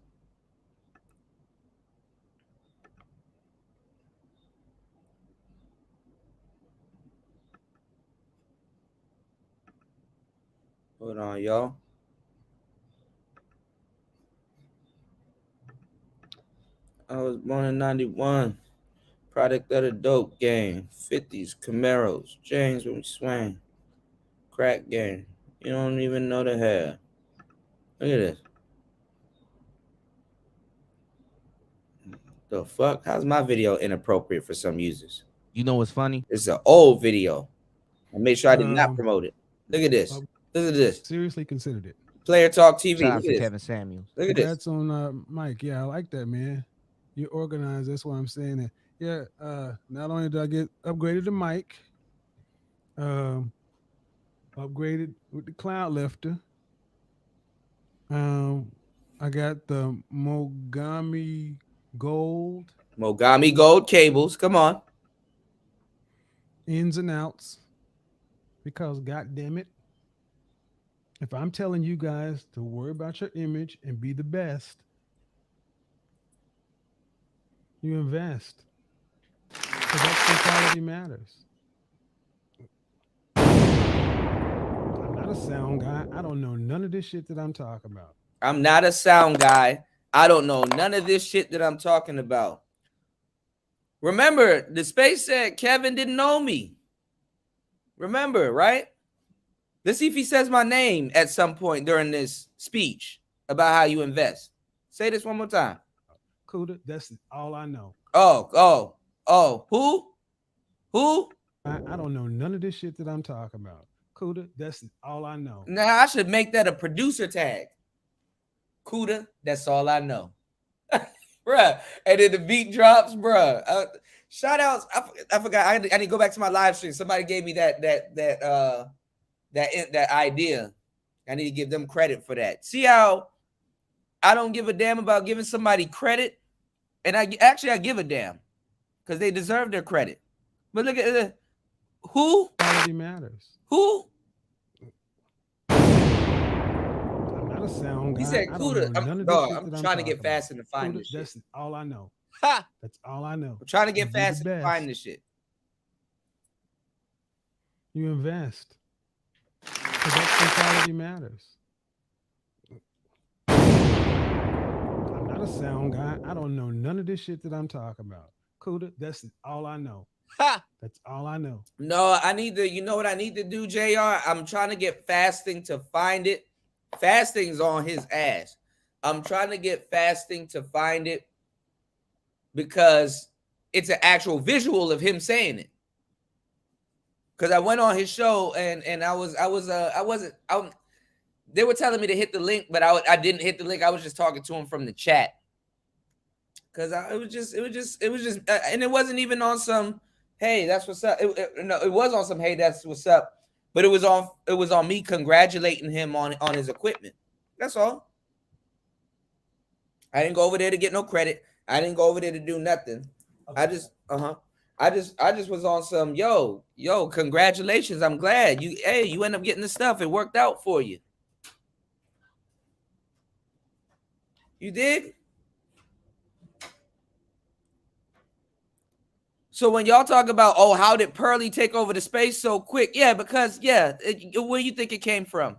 Hold on, y'all. I was born in 91. Product of the dope game. 50s, Camaros, James when we swang. Crack game. You don't even know the hair. Look at this. The fuck? How's my video inappropriate for some users? You know what's funny? It's an old video. I made sure I did not promote it. Look at this. Look at this. Seriously considered it. Player Talk TV. Shout out Look to at this. Kevin Samuels. Look at this. That's on Mike. Yeah, I like that, man. You're organized. That's why I'm saying that. Yeah. Not only did I get upgraded the mic, upgraded with the cloud lifter. I got the Mogami Gold Mogami Gold cables. Come on. ins and outs. Because God damn it, if I'm telling you guys to worry about your image and be the best, you invest. Because that's when quality matters. I'm not a sound guy. I don't know none of this shit that I'm talking about. I'm not a sound guy. I don't know none of this shit that I'm talking about. Remember, the space said Kevin didn't know me. Remember, right? Let's see if he says my name at some point during this speech about how you invest. Say this one more time. Kuda, that's all I know. Oh. Who? I don't know none of this shit that I'm talking about. Kuda, that's all I know. Now I should make that a producer tag. Kuda, that's all I know. Bruh. And then the beat drops, bruh. Shout outs. I forgot. I need to go back to my live stream. Somebody gave me that idea. I need to give them credit for that. See how I don't give a damn about giving somebody credit, and I give a damn because they deserve their credit. But look at who quality matters. Who? I'm not a sound guy. He said, "Kuda." I'm trying to get faster to find this shit. That's all I know. Ha! That's all I know. I'm trying to get faster to find this shit. You invest. Because that's when quality matters. I'm not a sound guy. I don't know none of this shit that I'm talking about. Kuda, that's all I know. Ha! That's all I know. No, I need to, you know what I need to do, JR? I'm trying to get Fasting to find it. Fasting's on his ass. I'm trying to get Fasting to find it because it's an actual visual of him saying it. Because I went on his show and they were telling me to hit the link, but I didn't hit the link. I was just talking to him from the chat. Because it was just, and it wasn't even on some, hey, that's what's up. No, it was on some, hey, that's what's up. But it was on me congratulating him on his equipment. That's all. I didn't go over there to get no credit. I didn't go over there to do nothing. Okay. I just was on some, yo, congratulations. I'm glad you end up getting the stuff. It worked out for you. You did? So when y'all talk about, oh, how did Pearly take over the space so quick? Yeah, because, where do you think it came from?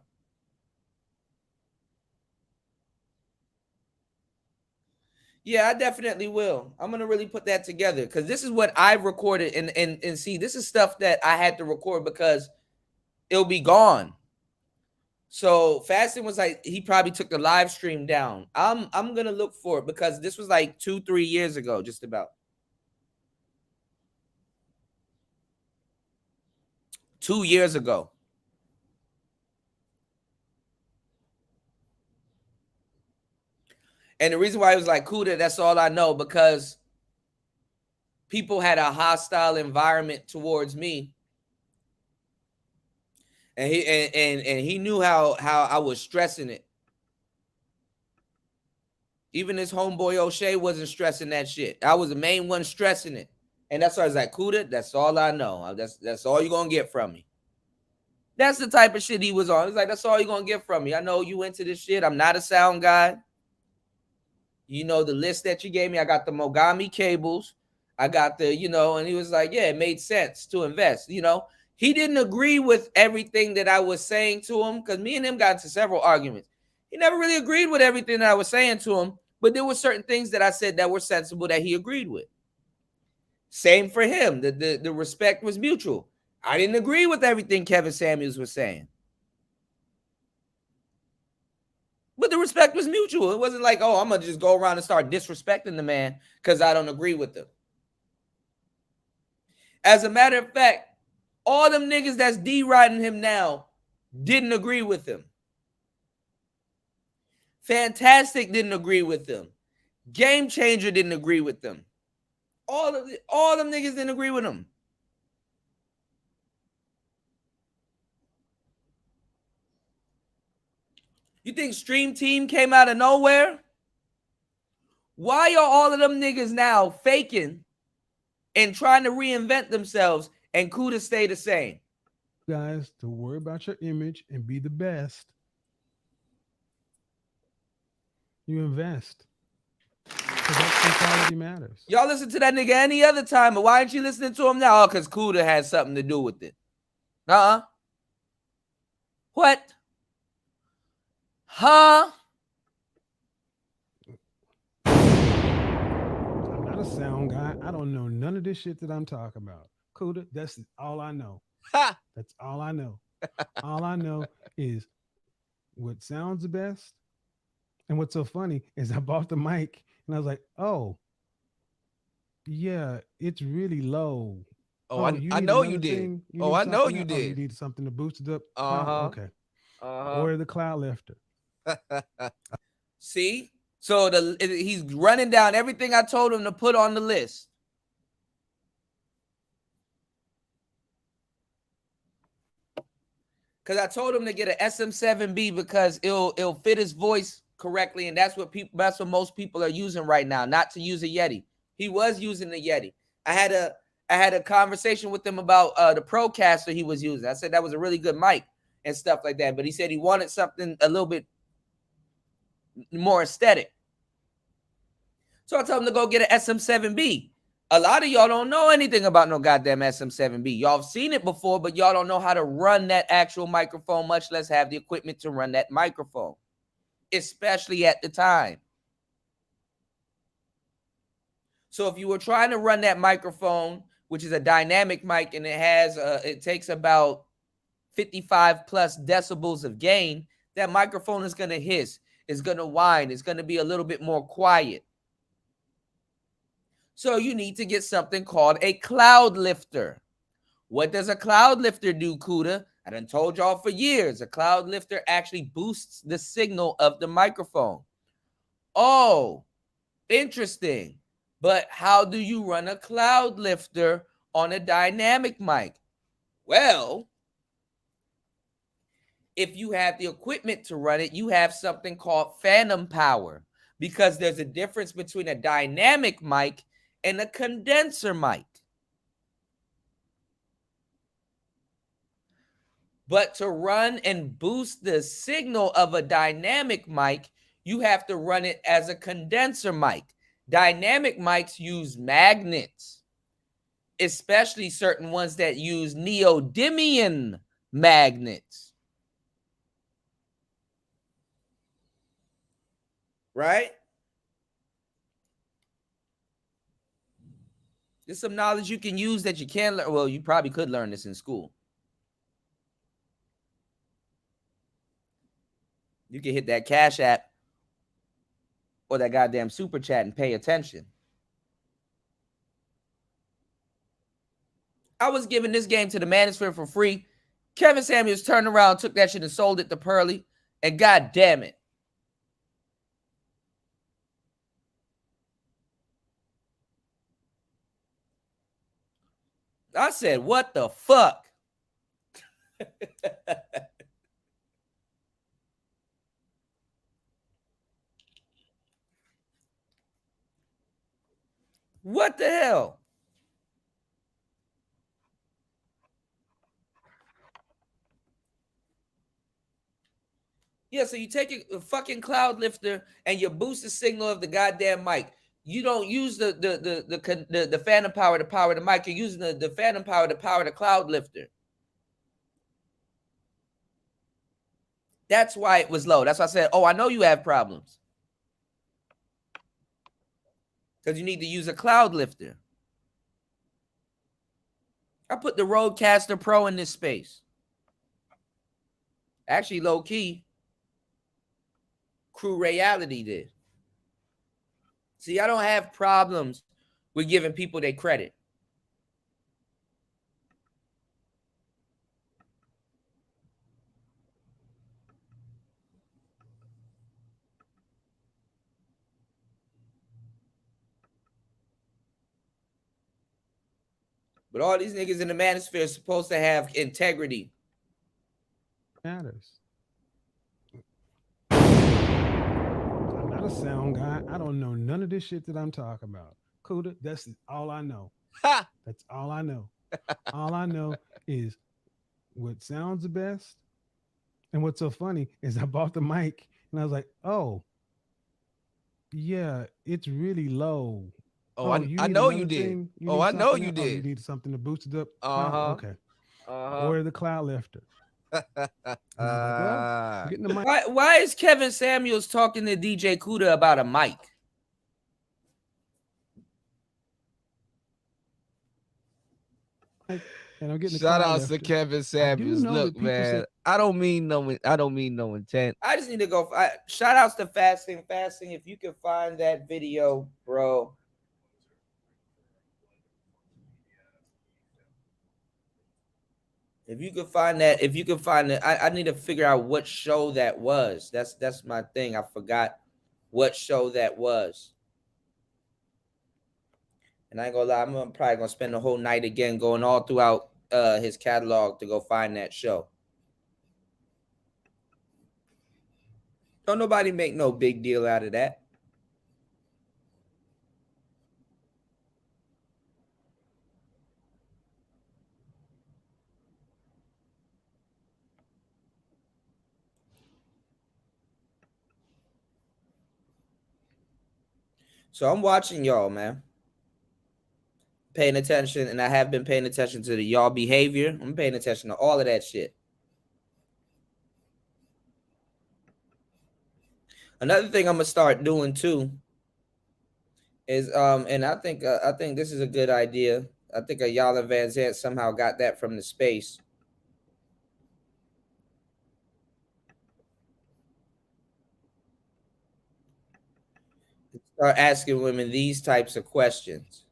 Yeah, I definitely will. I'm going to really put that together because this is what I've recorded. And see, this is stuff that I had to record because it'll be gone. So Fasting was like, he probably took the live stream down. I'm going to look for it because this was like 2-3 years ago, just about. 2 years ago. And the reason why it was like, Kuda, that's all I know, because people had a hostile environment towards me. And he knew how I was stressing it. Even this homeboy O'Shea wasn't stressing that shit. I was the main one stressing it. And that's why I was like, Kuda, that's all I know. That's all you're going to get from me. That's the type of shit he was on. He's like, that's all you're going to get from me. I know you into this shit. I'm not a sound guy. You know, the list that you gave me, I got the Mogami cables. I got the, and he was like, yeah, it made sense to invest. He didn't agree with everything that I was saying to him because me and him got into several arguments. He never really agreed with everything that I was saying to him, but there were certain things that I said that were sensible that he agreed with. Same for him. The respect was mutual. I didn't agree with everything Kevin Samuels was saying. But the respect was mutual. It wasn't like, oh, I'm going to just go around and start disrespecting the man because I don't agree with him. As a matter of fact, all them niggas that's deriding him now didn't agree with him. Fantastic didn't agree with him. Game Changer didn't agree with them. All them niggas didn't agree with him. You think Stream Team came out of nowhere? Why are all of them niggas now faking and trying to reinvent themselves and Kuda stay the same? Guys, to worry about your image and be the best, you invest. Because that quality matters. Y'all listen to that nigga any other time, but why aren't you listening to him now? Oh, because Kuda has something to do with it. What? Huh? I'm not a sound guy. I don't know none of this shit that I'm talking about. Kuda, that's all I know. Ha! That's all I know. All I know is what sounds the best. And what's so funny is I bought the mic and I was like, oh, yeah, it's really low. Oh, I know you did. Thing? Oh, I know you Oh, did. you need something to boost it up. Okay. Uh-huh. Or the cloud lifter. See? So he's running down everything I told him to put on the list. Because I told him to get an SM7B because it'll fit his voice correctly, and that's what most people are using right now, not to use a Yeti. He was using the Yeti. I had a conversation with him about the Procaster he was using. I said that was a really good mic and stuff like that, but he said he wanted something a little bit more aesthetic. So I told him to go get an SM7B. A lot of y'all don't know anything about no goddamn SM7B. Y'all have seen it before, but y'all don't know how to run that actual microphone, much less have the equipment to run that microphone, especially at the time. So if you were trying to run that microphone, which is a dynamic mic, and it takes about 55 plus decibels of gain, that microphone is going to hiss, it's going to whine, it's going to be a little bit more quiet. So you need to get something called a cloud lifter. What does a cloud lifter do, Kuda? I done told y'all for years. A cloud lifter actually boosts the signal of the microphone. Oh, interesting. But how do you run a cloud lifter on a dynamic mic? Well, if you have the equipment to run it, you have something called phantom power, because there's a difference between a dynamic mic and a condenser mic. But to run and boost the signal of a dynamic mic, you have to run it as a condenser mic. Dynamic mics use magnets, especially certain ones that use neodymium magnets. Right? There's some knowledge you can use that you can't learn. Well, you probably could learn this in school. You can hit that Cash App or that goddamn super chat and pay attention. I was giving this game to the manosphere for free. Kevin Samuels turned around, took that shit and sold it to Pearly. And god damn it. I said, what the fuck? What the hell? Yeah, so you take a fucking cloud lifter and you boost the signal of the goddamn mic. You don't use the phantom power to power the mic. You're using the phantom power to power the cloud lifter. That's why it was low. That's why I said, oh, I know you have problems. Because you need to use a cloud lifter. I put the Rodecaster Pro in this space. Actually, low key, Crew Reality did. See, I don't have problems with giving people their credit. But all these niggas in the manosphere are supposed to have integrity. Matters. I'm not a sound guy. I don't know none of this shit that I'm talking about. Kuda, that's all I know. Ha! That's all I know. All I know is what sounds the best. And what's so funny is I bought the mic and I was like, oh, yeah, it's really low. Oh, I know you did. You Oh, I know you Oh, did. you need something to boost it up. Uh-huh. Okay. Uh-huh. Order the cloud lifter. And I was like, well, I'm getting the mic. Why is Kevin Samuels talking to DJ Kuda about a mic? And I'm getting the Shout cloud out to lifter. Kevin Samuels. know that Look, people man, say- I don't mean no intent. I just need to go. Shout outs to Fasting. Fasting, if you can find that video, bro. If you can find that, I need to figure out what show that was. That's my thing. I forgot what show that was. And I ain't gonna lie, I'm probably gonna spend the whole night again going all throughout his catalog to go find that show. Don't nobody make no big deal out of that. So I'm watching y'all, man. Paying attention, and I have been paying attention to the y'all behavior. I'm paying attention to all of that shit. Another thing I'm gonna start doing too is and I think this is a good idea. I think Ayala Van Zant somehow got that from the space. Start asking women these types of questions.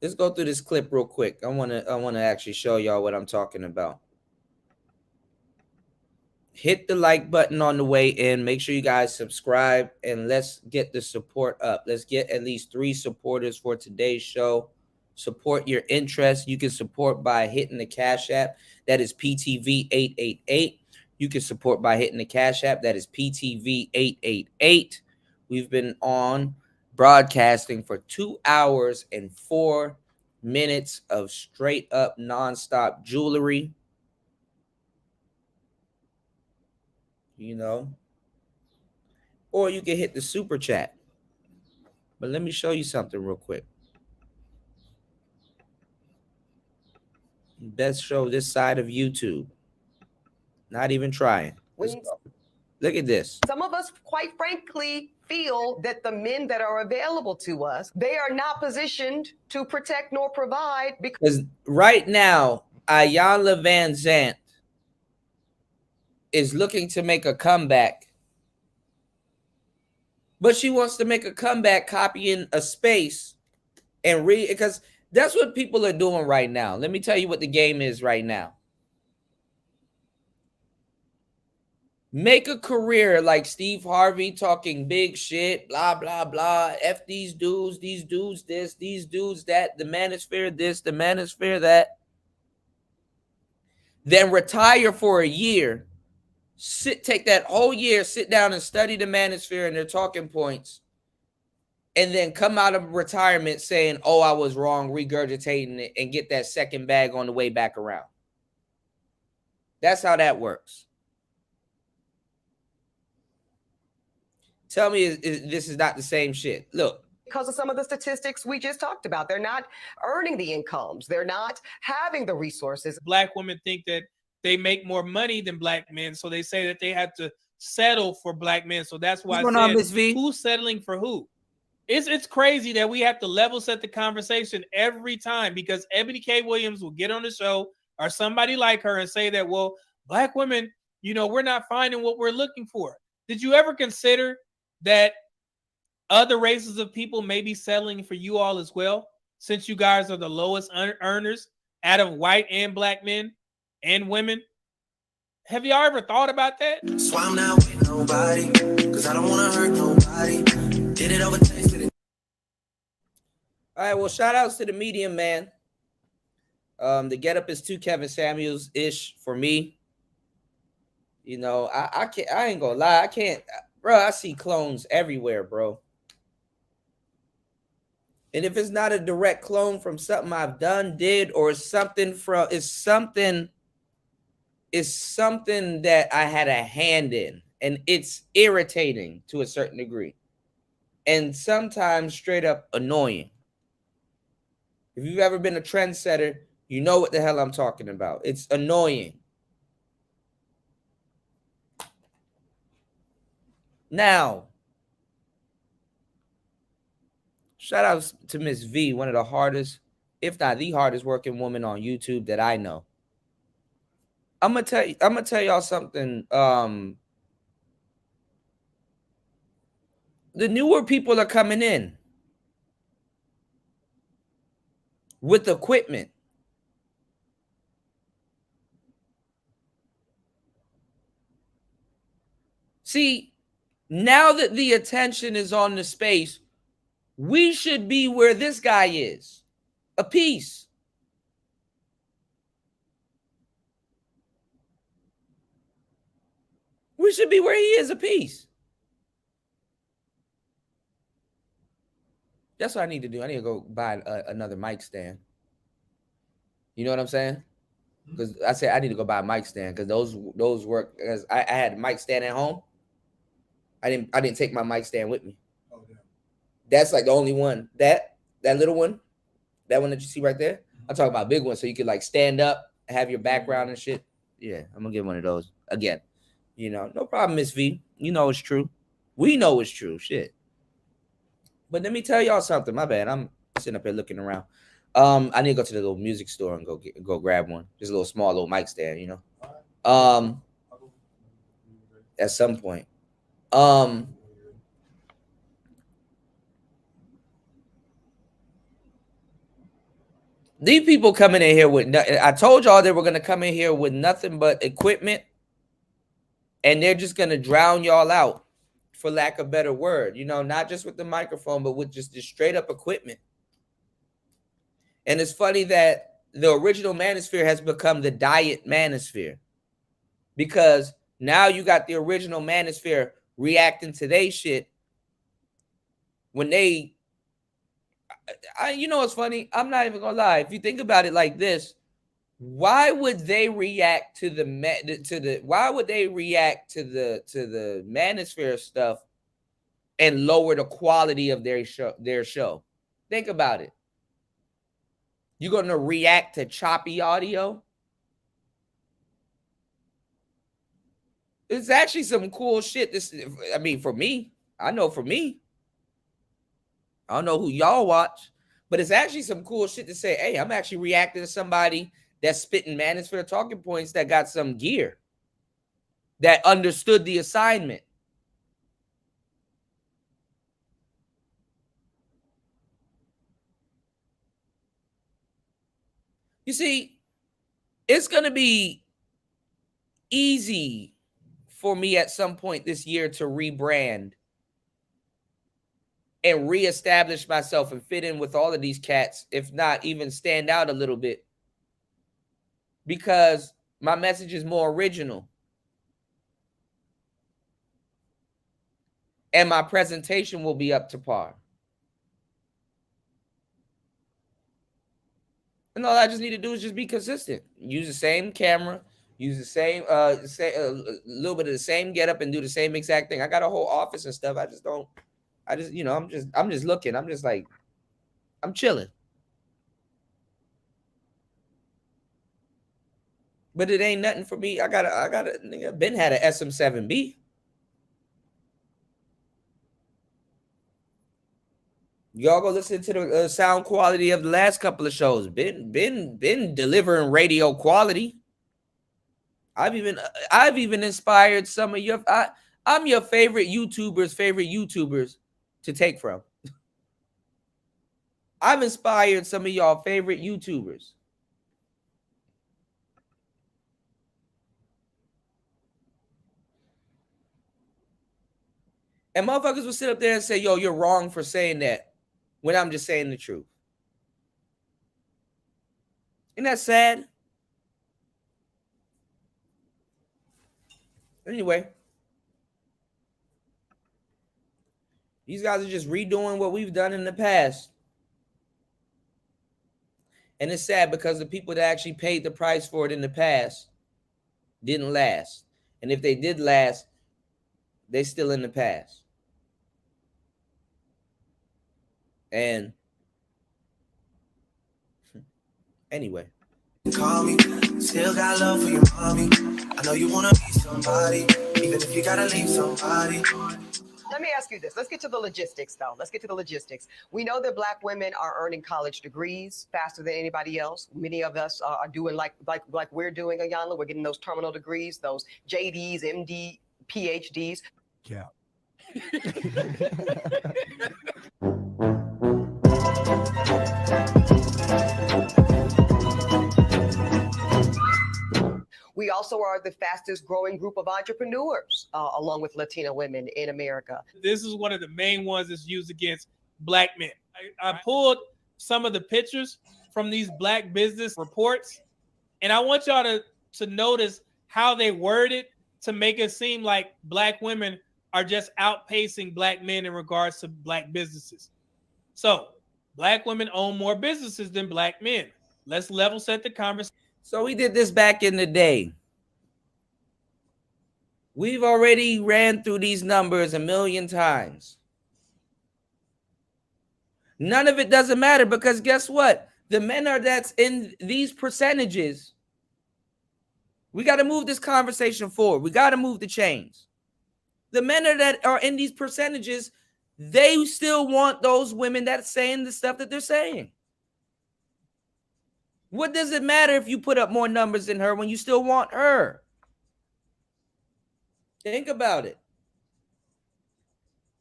Let's go through this clip real quick. I wanna actually show y'all what I'm talking about. Hit the like button on the way in. Make sure you guys subscribe, and let's get the support up. Let's get at least 3 supporters for today's show. Support your interest. You can support by hitting the Cash App. That is PTV888. You can support by hitting the Cash App. That is PTV888. We've been on broadcasting for 2 hours and 4 minutes of straight up nonstop jewelry. You know, or you can hit the super chat. But let me show you something real quick. Best show this side of YouTube. Not even trying. Let's go. Look at this. Some of us, quite frankly, feel that the men that are available to us, they are not positioned to protect nor provide. Because right now, Ayala Van Zant is looking to make a comeback. But she wants to make a comeback copying a space and read, because that's what people are doing right now. Let me tell you what the game is right now. Make a career like Steve Harvey talking big shit, blah, blah, blah. F these dudes this, these dudes that, the manosphere this, the manosphere that. Then retire for a year. Take that whole year, sit down and study the manosphere and their talking points, and then come out of retirement saying, oh, I was wrong, regurgitating it, and get that second bag on the way back around. That's how that works. Tell me this is not the same shit. Look. Because of some of the statistics we just talked about. They're not earning the incomes. They're not having the resources. Black women think that they make more money than black men, so they say that they have to settle for black men. So that's why I said, who's settling for who? It's crazy that we have to level set the conversation every time, because Ebony K. Williams will get on the show or somebody like her and say that, well, black women, you know, we're not finding what we're looking for. Did you ever consider that other races of people may be settling for you all as well, since you guys are the lowest earners out of white and black men and women? Have y'all ever thought about that? So I'm not with nobody, because I don't want to hurt nobody. Did it over tasted it. All right, well, shout outs to the medium man. The getup is too Kevin Samuels ish for me. You know, I can't. I ain't gonna lie. I can't, bro. I see clones everywhere, bro. And if it's not a direct clone from something I've done, did, or something from, it's something that I had a hand in, and it's irritating to a certain degree, and sometimes straight up annoying. If you've ever been a trendsetter, you know what the hell I'm talking about. It's annoying. Now, shout out to Miss V, one of the hardest, if not the hardest working woman on YouTube that I know. I'm gonna tell y'all something. The newer people are coming in with equipment. See, now that the attention is on the space, we should be where this guy is, a piece. We should be where he is, a piece. That's what I need to do. I need to go buy another mic stand. You know what I'm saying? Because I said I need to go buy a mic stand because those work. Because I had a mic stand at home. I didn't take my mic stand with me. Oh, yeah. That's like the only one. That little one, that one that you see right there. I'm talking about a big one, so you could like stand up, have your background and shit. Yeah, I'm gonna get one of those again. You know, no problem, Miss V. You know it's true. We know it's true. Shit. But let me tell y'all something. My bad. I'm sitting up here looking around. I need to go to the little music store and go grab one. Just a little small little mic stand, you know. At some point. These people coming in here with I told y'all they were gonna come in here with nothing but equipment, and they're just gonna drown y'all out, for lack of a better word. You know, not just with the microphone, but with just the straight up equipment. And it's funny that the original manosphere has become the diet manosphere, because now you got the original manosphere reacting to their shit when they, you know what's funny? I'm not even gonna lie. If you think about it like this, why would they react to the manosphere stuff and lower the quality of their show? Think about it. You're gonna react to choppy audio? It's actually some cool shit. I mean, for me, I know for me, I don't know who y'all watch, but it's actually some cool shit to say, hey, I'm actually reacting to somebody that's spitting manosphere talking points that got some gear, that understood the assignment. You see, it's going to be easy for me at some point this year to rebrand and reestablish myself and fit in with all of these cats, if not even stand out a little bit, because my message is more original and my presentation will be up to par. And all I just need to do is just be consistent. Use the same camera, use the same, a little bit of the same getup, and do the same exact thing. I got a whole office and stuff. You know, I'm just looking. I'm just like, I'm chilling. But it ain't nothing for me. I got a nigga. Ben had a SM7B. Y'all go listen to the sound quality of the last couple of shows. Been delivering radio quality. I've even inspired some of your. I'm your favorite YouTubers to take from. I've inspired some of y'all favorite YouTubers. And motherfuckers will sit up there and say, yo, you're wrong for saying that, when I'm just saying the truth. Isn't that sad? Anyway, these guys are just redoing what we've done in the past. And it's sad because the people that actually paid the price for it in the past didn't last. And if they did last, they're still in the past. And anyway. Call me, still got love for your mommy. I know you wanna be somebody, even if you gotta leave somebody. Let me ask you this. Let's get to the logistics, though. Let's get to the logistics. We know that Black women are earning college degrees faster than anybody else. Many of us are doing like we're doing, Ayanla. We're getting those terminal degrees, those JDs, MD, PhDs. Yeah. We also are the fastest growing group of entrepreneurs, along with Latina women in America. This is one of the main ones that's used against Black men. I pulled some of the pictures from these Black business reports, and I want y'all to notice how they word it to make it seem like Black women are just outpacing Black men in regards to Black businesses. So, Black women own more businesses than Black men. Let's level set the conversation. So we did this back in the day. We've already ran through these numbers a million times. None of it doesn't matter because guess what? The men are that's in these percentages. We got to move this conversation forward. We got to move the chains. The men that are in these percentages, they still want those women that's saying the stuff that they're saying. What does it matter if you put up more numbers than her when you still want her? Think about it.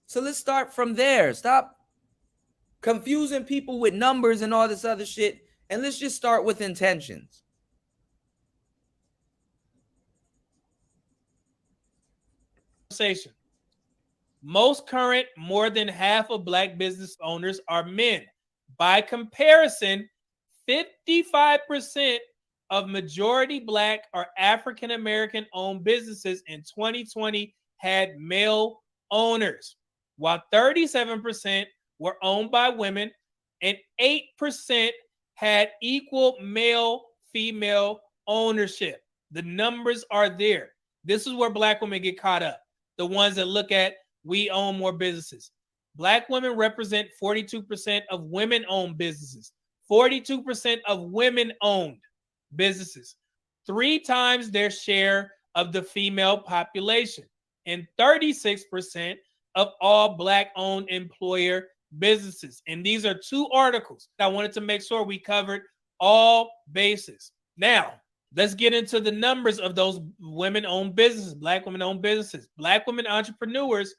So let's start from there. Stop confusing people with numbers and all this other shit. And let's just start with intentions. Most current, more than half of Black business owners are men. By comparison, 55% of majority Black or African American owned businesses in 2020 had male owners, while 37% were owned by women and 8% had equal male-female ownership. The numbers are there. This is where Black women get caught up. The ones that look at, we own more businesses. Black women represent 42% of women-owned businesses. 42% of women-owned businesses, 3 times their share of the female population, and 36% of all Black-owned employer businesses. And these are 2 articles. I wanted to make sure we covered all bases. Now, let's get into the numbers of those women-owned businesses, Black women-owned businesses. Black women entrepreneurs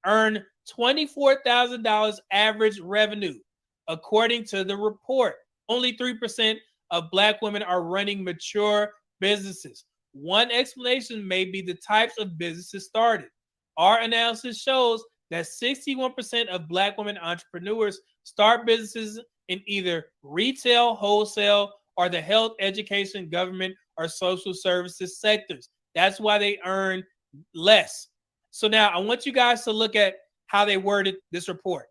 earn $24,000 average revenue, according to the report. Only 3% of Black women are running mature businesses. One explanation may be the types of businesses started. Our analysis shows that 61% of Black women entrepreneurs start businesses in either retail, wholesale, or the health, education, government, or social services sectors. That's why they earn less. So now I want you guys to look at how they worded this report.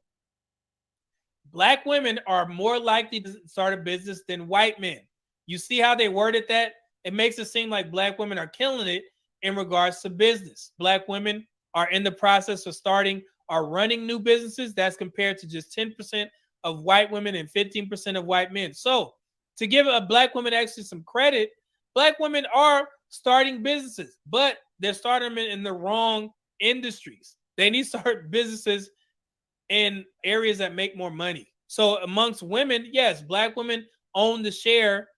Black women are more likely to start a business than white men. You see how they worded that? It makes it seem like Black women are killing it in regards to business. Black women are in the process of starting or running new businesses. That's compared to just 10% of white women and 15% of white men. So to give a Black woman actually some credit, Black women are starting businesses, but they're starting them in the wrong industries. They need to start businesses in areas that make more money. So amongst women, yes, Black women own the share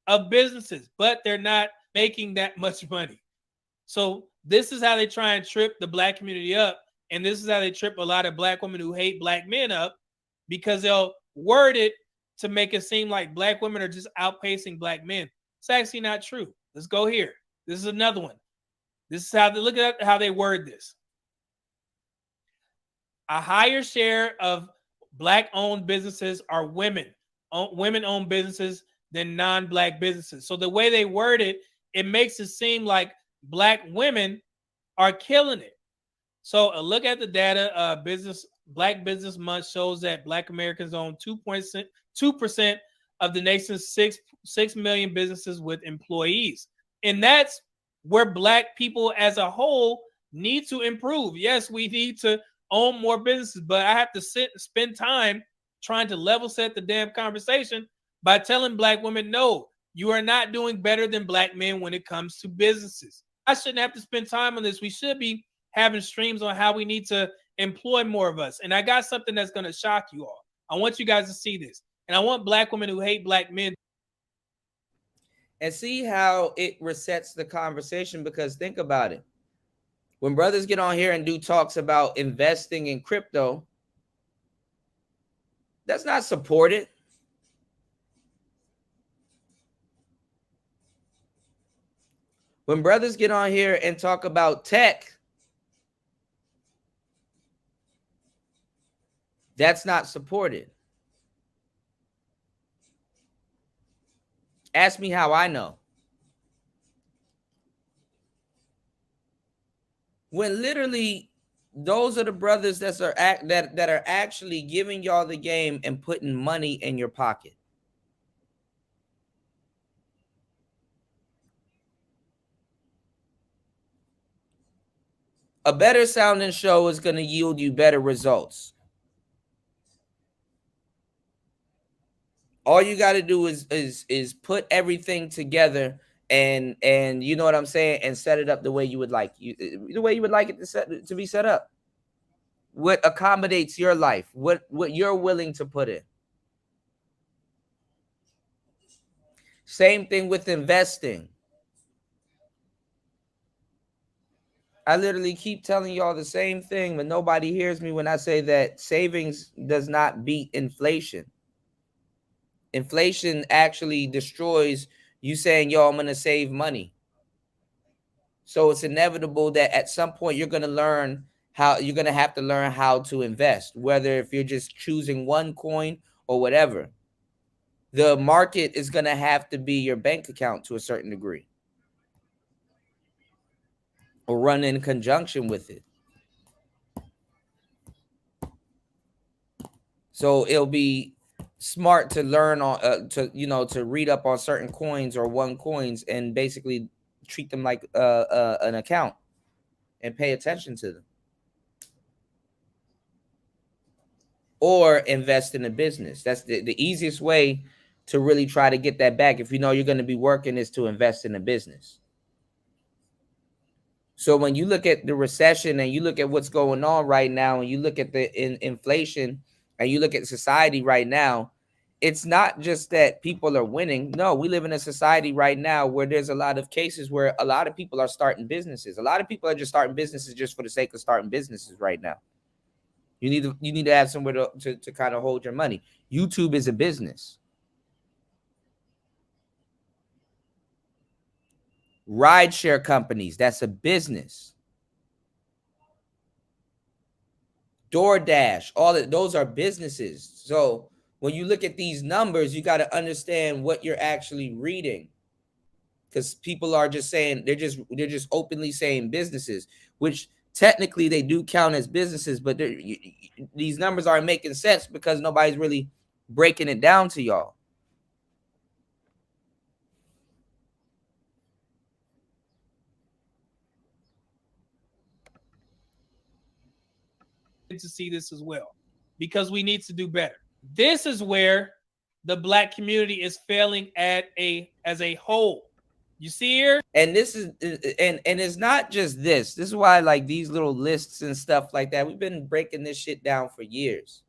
of businesses, but they're not making that much money. So this is how they try and trip the Black community up. And this is how they trip a lot of Black women who hate Black men up, because they'll word it to make it seem like Black women are just outpacing Black men. It's actually not true. Let's go here. This is another one. This is how they look at how they word this. A higher share of Black-owned businesses are women-owned businesses than non-black businesses. So the way they word it, it makes it seem like black women are killing it. So a look at the data, Black Business Month shows that Black Americans own 2% of the nation's 6 million businesses with employees. And that's where Black people as a whole need to improve. Yes, we need to own more businesses, but I have to sit and spend time trying to level set the damn conversation by telling Black women, no, you are not doing better than Black men when it comes to businesses. I shouldn't have to spend time on this. We should be having streams on how we need to employ more of us. And I got something that's going to shock you all. I want you guys to see this. And I want Black women who hate Black men. And see how it resets the conversation, because think about it. When brothers get on here and do talks about investing in crypto, that's not supported. When brothers get on here and talk about tech, that's not supported. Ask me how I know. When literally those are the brothers that are actually giving y'all the game and putting money in your pocket. A better sounding show is going to yield you better results. All you got to do is put everything together and you know what I'm saying, and set it up the way you would like it to be set up. What accommodates your life, what you're willing to put in. Same thing with investing. I literally keep telling y'all the same thing, but nobody hears me when I say that savings does not beat inflation. Inflation actually destroys you saying, yo, I'm going to save money. So it's inevitable that at some point you're going to have to learn how to invest, whether if you're just choosing one coin or whatever. The market is going to have to be your bank account to a certain degree, or run in conjunction with it. So it'll be smart to learn on to read up on certain coins or one coins and basically treat them like an account and pay attention to them, or invest in a business. That's the easiest way to really try to get that back. If you know you're going to be working, is to invest in a business. So when you look at the recession and you look at what's going on right now, and you look at the inflation and you look at society right now, it's not just that people are winning. No, we live in a society right now where there's a lot of cases where a lot of people are starting businesses. A lot of people are just starting businesses just for the sake of starting businesses right now. You need to have somewhere to kind of hold your money. YouTube is a business. Rideshare companies, that's a business. DoorDash, those are businesses. So when you look at these numbers, you got to understand what you're actually reading, because people are just saying they're just openly saying businesses, which technically they do count as businesses, but these numbers aren't making sense because nobody's really breaking it down to y'all. To see this as well, because we need to do better. This is where the Black community is failing as a whole. You see here? And this is and it's not just this. This is why, like, these little lists and stuff like that, we've been breaking this shit down for years.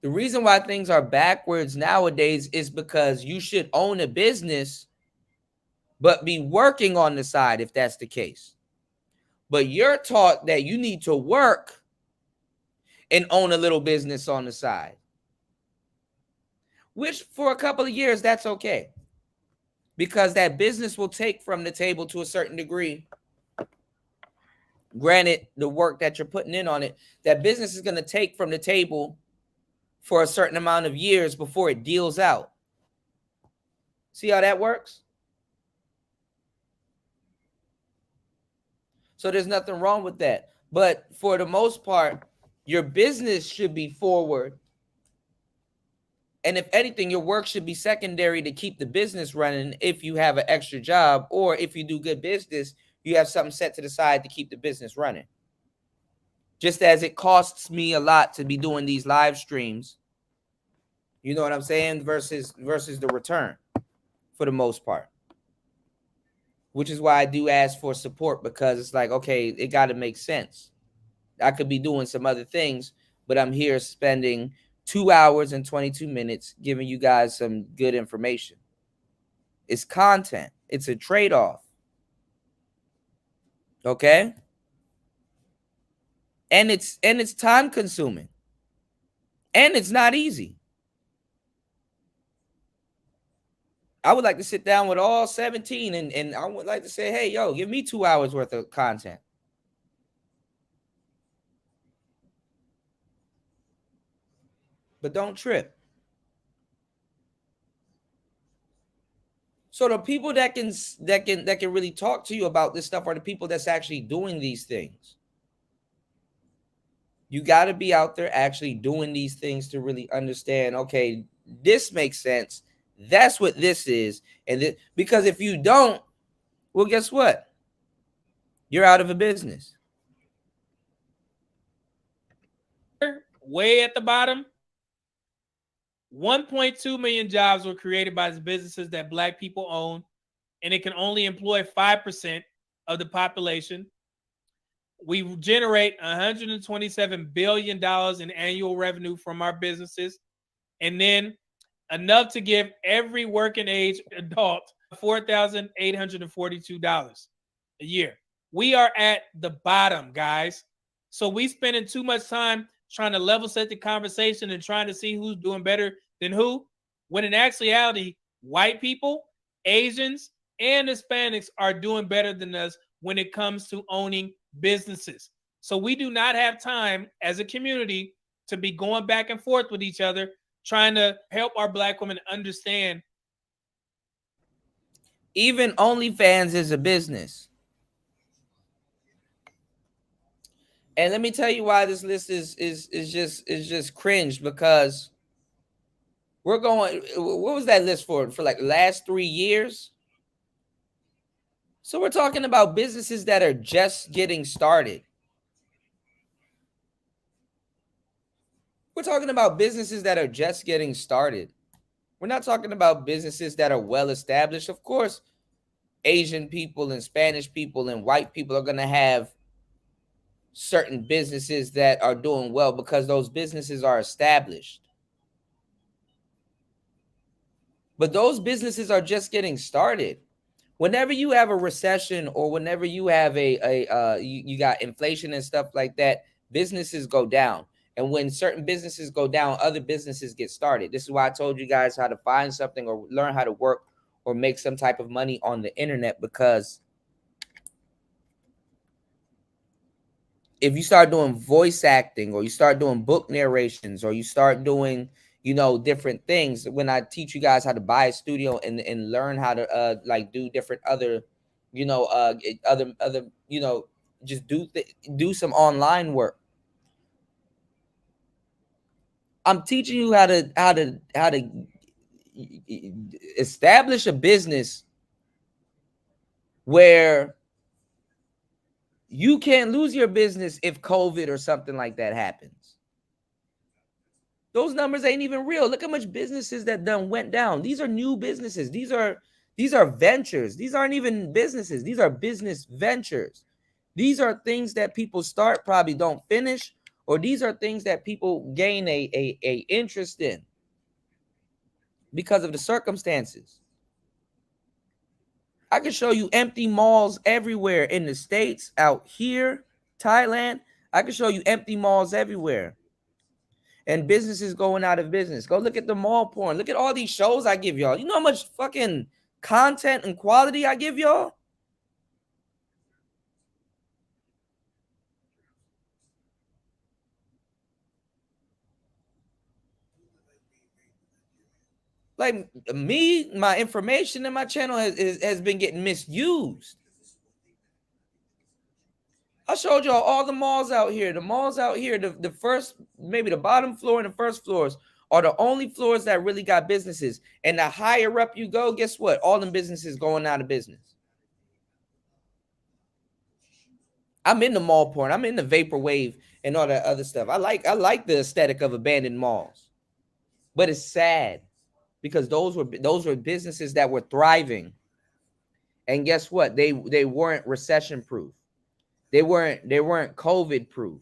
The reason why things are backwards nowadays is because you should own a business but be working on the side, if that's the case. But you're taught that you need to work and own a little business on the side, which for a couple of years, that's okay, because that business will take from the table to a certain degree. Granted, the work that you're putting in on it, that business is going to take from the table for a certain amount of years before it deals out. See how that works? So there's nothing wrong with that. But for the most part, your business should be forward. And if anything, your work should be secondary to keep the business running if you have an extra job, or if you do good business, you have something set to the side to keep the business running. Just as it costs me a lot to be doing these live streams, you know what I'm saying, versus the return for the most part. Which is why I do ask for support, because it's like, okay, it got to make sense. I could be doing some other things, but I'm here spending 2 hours and 22 minutes giving you guys some good information. It's content. It's a trade-off. Okay? And it's time consuming. And it's not easy. I would like to sit down with all 17 and I would like to say, hey, yo, give me 2 hours worth of content. But don't trip. So the people that can really talk to you about this stuff are the people that's actually doing these things. You got to be out there actually doing these things to really understand, okay, this makes sense. That's what this is. And because if you don't, well, guess what? You're out of a business. Way at the bottom, 1.2 million jobs were created by the businesses that Black people own, and it can only employ 5% of the population. We generate $127 billion in annual revenue from our businesses, and then enough to give every working age adult $4,842 a year. We are at the bottom, guys. So we spending too much time trying to level set the conversation and trying to see who's doing better than who, when in actuality, white people, Asians, and Hispanics are doing better than us when it comes to owning businesses. So we do not have time as a community to be going back and forth with each other, trying to help our Black women understand. Even OnlyFans is a business. And let me tell you why this list is just cringe, because we're going, what was that list for like the last 3 years? So we're talking about businesses that are just getting started. We're talking about businesses that are just getting started. We're not talking about businesses that are well established. Of course, Asian people and Spanish people and white people are going to have certain businesses that are doing well because those businesses are established. But those businesses are just getting started. Whenever you have a recession, or whenever you have you got inflation and stuff like that, businesses go down. And when certain businesses go down, other businesses get started. This is why I told you guys how to find something or learn how to work or make some type of money on the internet, because if you start doing voice acting, or you start doing book narrations, or you start doing, you know, different things, when I teach you guys how to buy a studio and learn how to like do different other, you know, other, you know, just do some online work. I'm teaching you how to establish a business where you can't lose your business if COVID or something like that happens. Those numbers ain't even real. Look how much businesses that done went down. These are new businesses. These are ventures. These aren't even businesses. These are business ventures. These are things that people start, probably don't finish, or these are things that people gain a interest in because of the circumstances. I can show you empty malls everywhere in the States, out here, Thailand. I can show you empty malls everywhere. And businesses going out of business. Go look at the mall porn. Look at all these shows I give y'all. You know how much fucking content and quality I give y'all? Like me, my information in my channel has been getting misused. I showed y'all all the malls out here. The malls out here, the first, maybe the bottom floor and the first floors are the only floors that really got businesses. And the higher up you go, guess what? All them businesses going out of business. I'm in the mall porn. I'm in the vaporwave and all that other stuff. I like the aesthetic of abandoned malls. But it's sad because those were businesses that were thriving. And guess what? They weren't recession proof. They weren't COVID proof.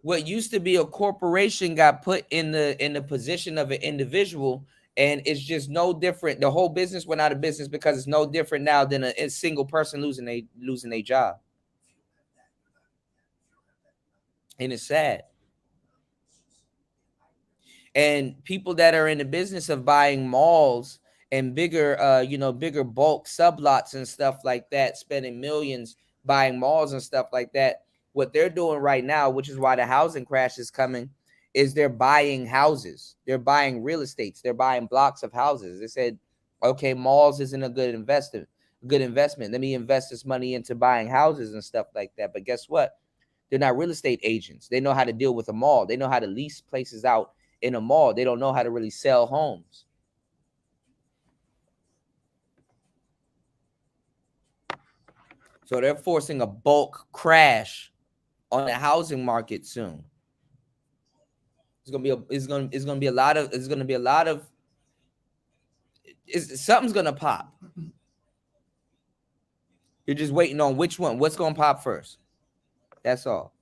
What used to be a corporation got put in the position of an individual, and it's just no different. The whole business went out of business because it's no different now than a single person losing a job. And it's sad. And people that are in the business of buying malls and bigger bulk sublots and stuff like that, spending millions buying malls and stuff like that. What they're doing right now, which is why the housing crash is coming, is they're buying houses. They're buying real estates. They're buying blocks of houses. They said, okay, malls isn't a good investment. Let me invest this money into buying houses and stuff like that. But guess what? They're not real estate agents. They know how to deal with a mall. They know how to lease places out in a mall. They don't know how to really sell homes. So they're forcing a bulk crash on the housing market soon. Something's gonna pop. You're just waiting on which one. What's gonna pop first? That's all.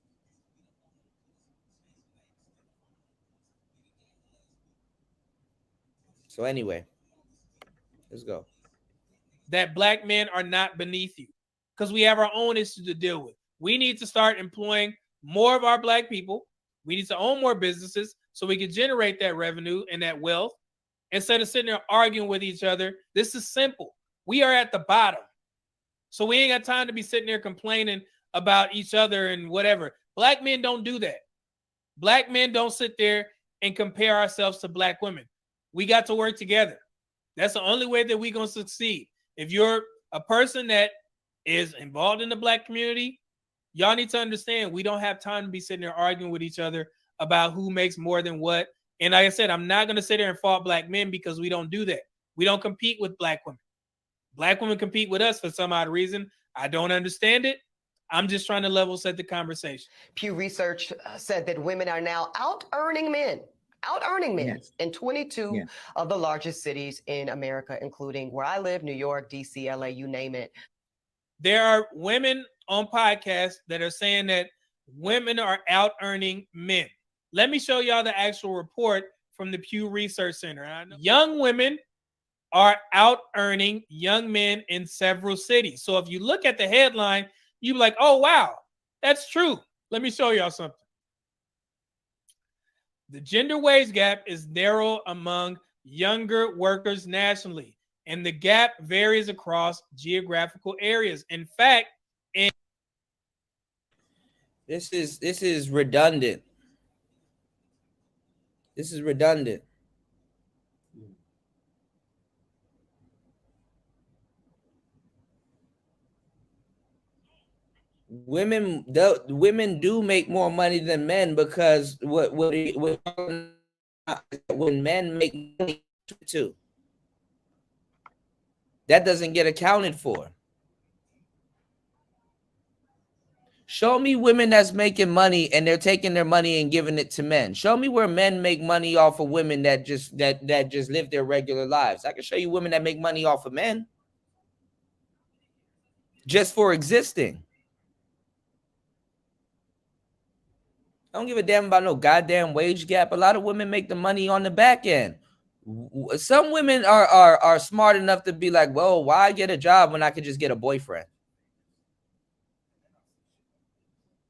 So anyway, let's go. That black men are not beneath you because we have our own issues to deal with. We need to start employing more of our black people. We need to own more businesses so we can generate that revenue and that wealth instead of sitting there arguing with each other. This is simple. We are at the bottom. So we ain't got time to be sitting there complaining about each other and whatever. Black men don't do that. Black men don't sit there and compare ourselves to black women. We got to work together. That's the only way that we're going to succeed. If you're a person that is involved in the black community, y'all need to understand we don't have time to be sitting there arguing with each other about who makes more than what. And like I said, I'm not going to sit there and fault black men because we don't do that. We don't compete with black women. Black women compete with us for some odd reason. I don't understand it. I'm just trying to level set the conversation. Pew Research said that women are now out-earning men in 22 of the largest cities in America, including where I live, New York, DC, LA, you name it. There are women on podcasts that are saying that women are out-earning men. Let me show y'all the actual report from the Pew Research Center. Young women are out-earning young men in several cities. So if you look at the headline, you're like, oh, wow, that's true. Let me show y'all something. The gender wage gap is narrow among younger workers nationally, and the gap varies across geographical areas. In fact, this is redundant. This is redundant. Women do make more money than men because when men make money too, that doesn't get accounted for. Show me women that's making money and they're taking their money and giving it to men. Show me where men make money off of women that just live their regular lives. I can show you women that make money off of men just for existing. I don't give a damn about no goddamn wage gap. A lot of women make the money on the back end. Some women are smart enough to be like, well, why get a job when I could just get a boyfriend?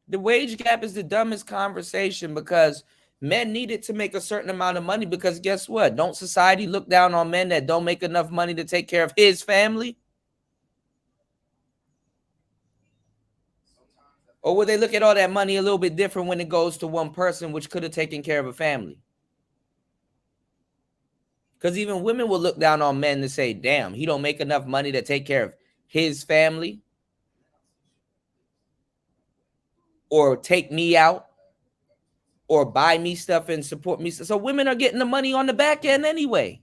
The wage gap is the dumbest conversation because men need it to make a certain amount of money because guess what? Don't society look down on men that don't make enough money to take care of his family? Or would they look at all that money a little bit different when it goes to one person, which could have taken care of a family? Because even women will look down on men to say, damn, he don't make enough money to take care of his family or take me out or buy me stuff and support me. So women are getting the money on the back end anyway.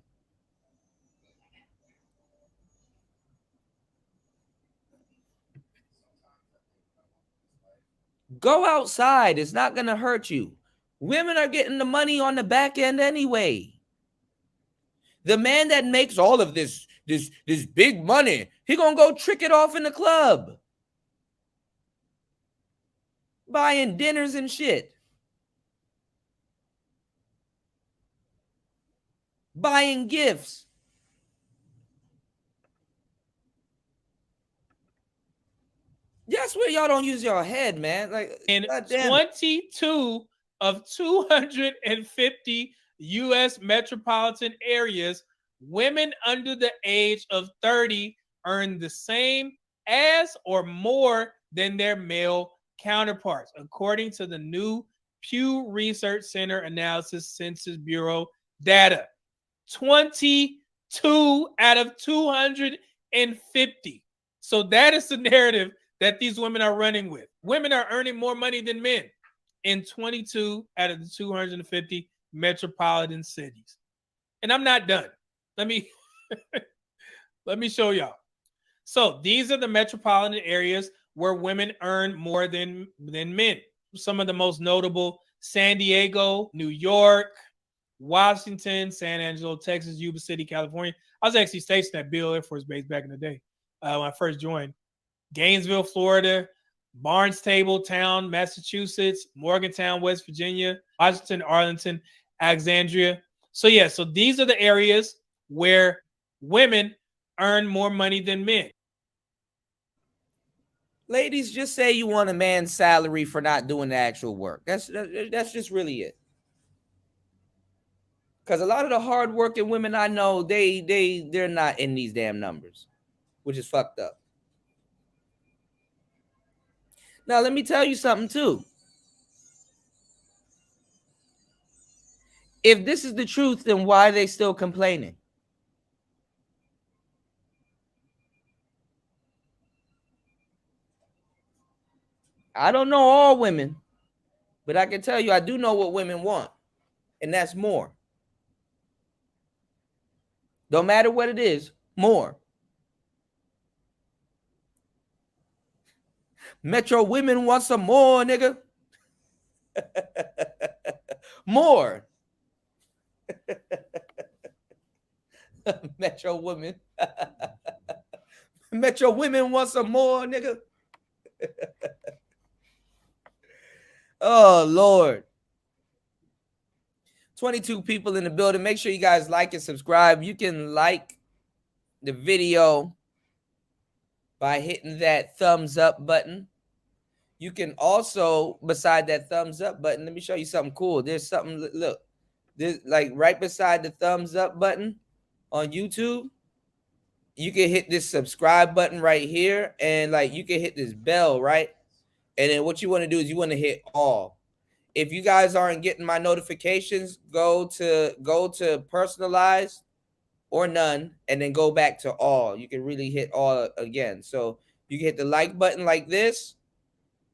Go outside. It's not going to hurt you. Women are getting the money on the back end anyway. The man that makes all of this big money, he going to go trick it off in the club. Buying dinners and shit. Buying gifts. That's where y'all don't use your head, man. Like, in 22 of 250 U.S. metropolitan areas, women under the age of 30 earn the same as or more than their male counterparts, according to the new Pew Research Center Analysis Census Bureau data. 22 out of 250. So that is the narrative that these women are running with. Women are earning more money than men in 22 out of the 250 metropolitan cities. And I'm not done. Let me show y'all. So these are the metropolitan areas where women earn more than men. Some of the most notable: San Diego, New York, Washington, San Angelo, Texas, Yuba City, California. I was actually stationed at Beale Air Force Base back in the day when I first joined. Gainesville, Florida, Barnstable Town, Massachusetts, Morgantown, West Virginia, Washington, Arlington, Alexandria. So these are the areas where women earn more money than men. Ladies, just say you want a man's salary for not doing the actual work. That's just really it. Because a lot of the hardworking women I know, they're not in these damn numbers, which is fucked up. Now, let me tell you something too. If this is the truth, then why are they still complaining? I don't know all women, but I can tell you I do know what women want, and that's more. Don't matter what it is, more. Metro women want some more, nigga. More. Metro women. Metro women want some more, nigga. Oh, Lord. 22 people in the building. Make sure you guys like and subscribe. You can like the video by hitting that thumbs up button. You can also, beside that thumbs up button, let me show you something cool. There's something, look, there's like right beside the thumbs up button on YouTube. You can hit this subscribe button right here, and like you can hit this bell, right? And then what you want to do is you want to hit all. If you guys aren't getting my notifications, go to personalized or none, and then go back to all. You can really hit all again. So you can hit the like button like this.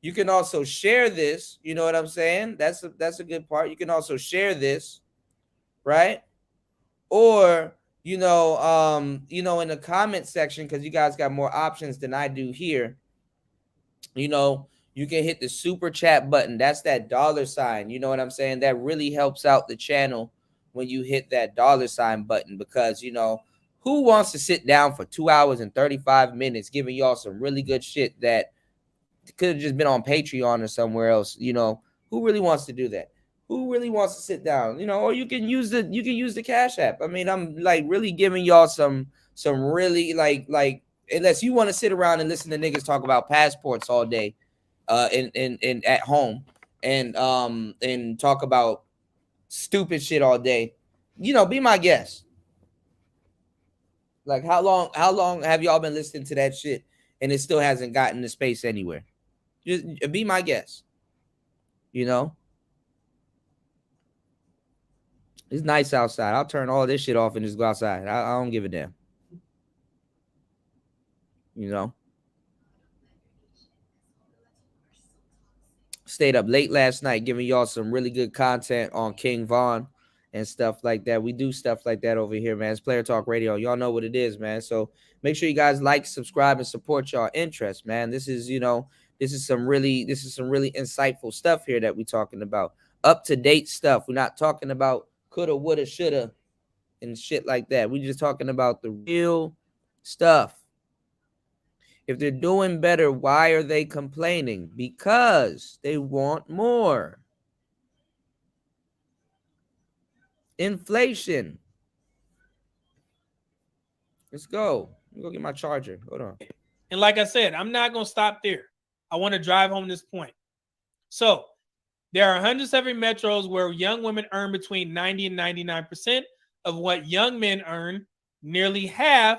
You can also share this. You know what I'm saying? That's a good part. You can also share this, right? Or in the comment section, because you guys got more options than I do here. You can hit the super chat button. That's that $sign. You know what I'm saying? That really helps out the channel when you hit that $sign button, because, who wants to sit down for 2 hours and 35 minutes giving y'all some really good shit that could have just been on Patreon or somewhere else? Who really wants to do that? Who really wants to sit down? Or you can use the Cash App. I mean, I'm like really giving y'all some really like unless you want to sit around and listen to niggas talk about passports all day. In at home and talk about stupid shit all day, be my guest. Like, how long have y'all been listening to that shit and it still hasn't gotten to space anywhere? Just be my guest. It's nice outside. I'll turn all this shit off and just go outside. I don't give a damn. You know? Stayed up late last night giving y'all some really good content on King Von and stuff like that. We do stuff like that over here, man. It's Player Talk Radio. Y'all know what it is, man. So make sure you guys like, subscribe, and support y'all interest, man. This is, you know, this is some really insightful stuff here that we're talking about. Up-to-date stuff. We're not talking about coulda, woulda, shoulda, and shit like that. We're just talking about the real stuff. If they're doing better, why are they complaining? Because they want more. Inflation. Let's go. Let me go get my charger. Hold on. And like I said, I'm not going to stop there. I want to drive home this point. So there are 107 metros where young women earn between 90 and 99% of what young men earn. Nearly half,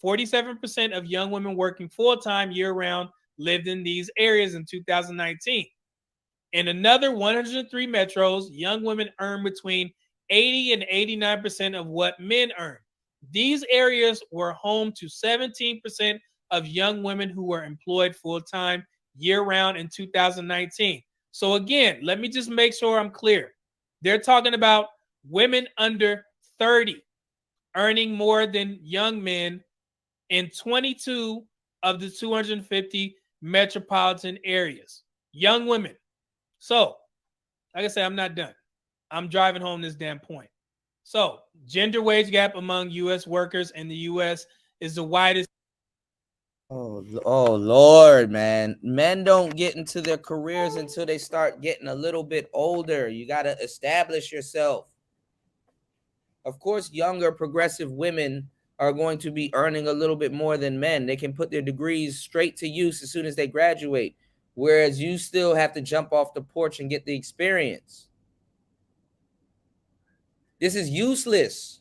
47% of young women working full-time year-round lived in these areas in 2019. In another 103 metros, young women earn between 80 and 89% of what men earn. These areas were home to 17% of young women who were employed full-time year-round in 2019. So again, let me just make sure I'm clear. They're talking about women under 30 earning more than young men in 22 of the 250 metropolitan areas. Young women. So, like I said, I'm not done. I'm driving home this damn point. So, gender wage gap among U.S. workers in the U.S. is the widest. Oh Lord, man. Men don't get into their careers until they start getting a little bit older. You got to establish yourself. Of course, younger progressive women are going to be earning a little bit more than men. They can put their degrees straight to use as soon as they graduate, whereas you still have to jump off the porch and get the experience. This is useless.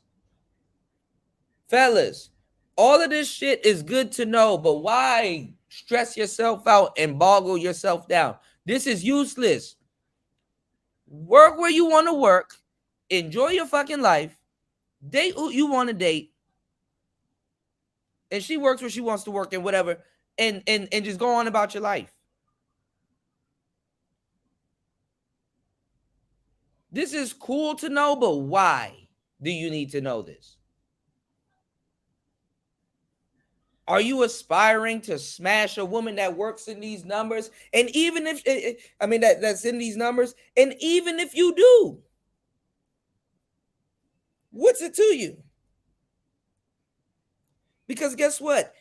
Fellas, all of this shit is good to know, but why stress yourself out and boggle yourself down? This is useless. Work where you want to work. Enjoy your fucking life. Date who you want to date. And she works where she wants to work and whatever. And just go on about your life. This is cool to know, but why do you need to know this? Are you aspiring to smash a woman that works in these numbers? And even if, that's in these numbers, and even if you do, what's it to you? Because guess what?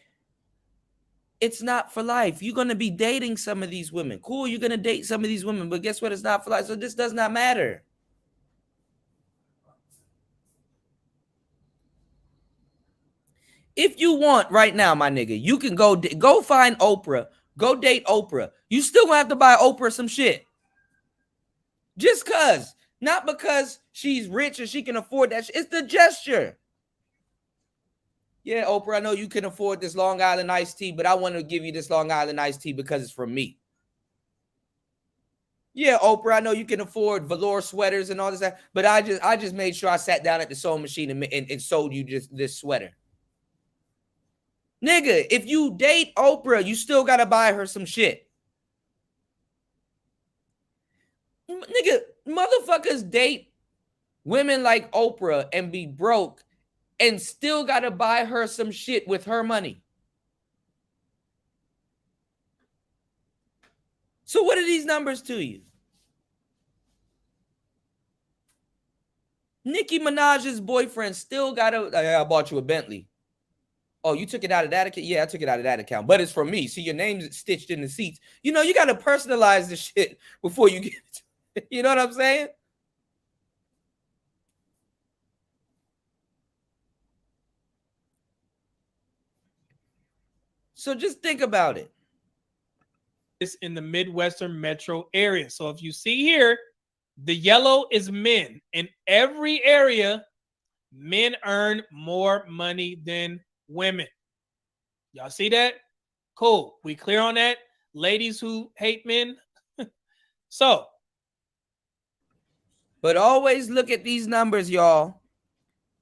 It's not for life. You're going to be dating some of these women. Cool, you're going to date some of these women, but guess what? It's not for life. So this does not matter. If you want right now, my nigga, you can go find Oprah. Go date Oprah. You still gonna have to buy Oprah some shit. Just cause. Not because she's rich and she can afford that shit. It's the gesture. Yeah, Oprah, I know you can afford this Long Island iced tea, but I want to give you this Long Island iced tea because it's from me. Yeah, Oprah, I know you can afford velour sweaters and all this, but I just made sure I sat down at the sewing machine and sold you just this sweater. Nigga, if you date Oprah, you still got to buy her some shit. Nigga, motherfuckers date women like Oprah and be broke and still got to buy her some shit with her money. So what are these numbers to you? Nicki Minaj's boyfriend still got I bought you a Bentley. Oh, you took it out of that account? Yeah, I took it out of that account, but it's from me. See, your name's stitched in the seats. You know, you got to personalize the shit before you get it. You know what I'm saying? So just think about it. It's in the Midwestern metro area. So if you see here, the yellow is men. In every area, men earn more money than women. Y'all see that? Cool. We clear on that? Ladies who hate men? So. But always look at these numbers, y'all,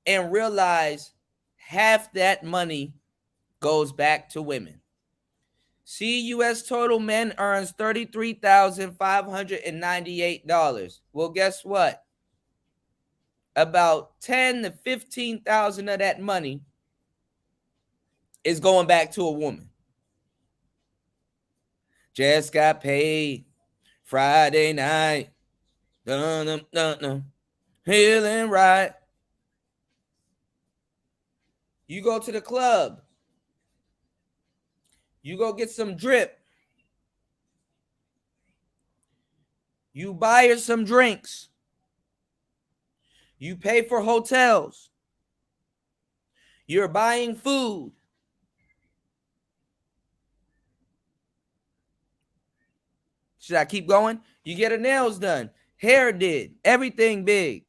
and realize half that money goes back to women. See, U.S. total men earns $33,598. Well, guess what? About 10 to 15,000 of that money is going back to a woman. Just got paid Friday night. Dun, dun, dun, dun. Feeling right. You go to the club. You go get some drip. You buy her some drinks. You pay for hotels. You're buying food. Should I keep going? You get her nails done, hair did, everything big.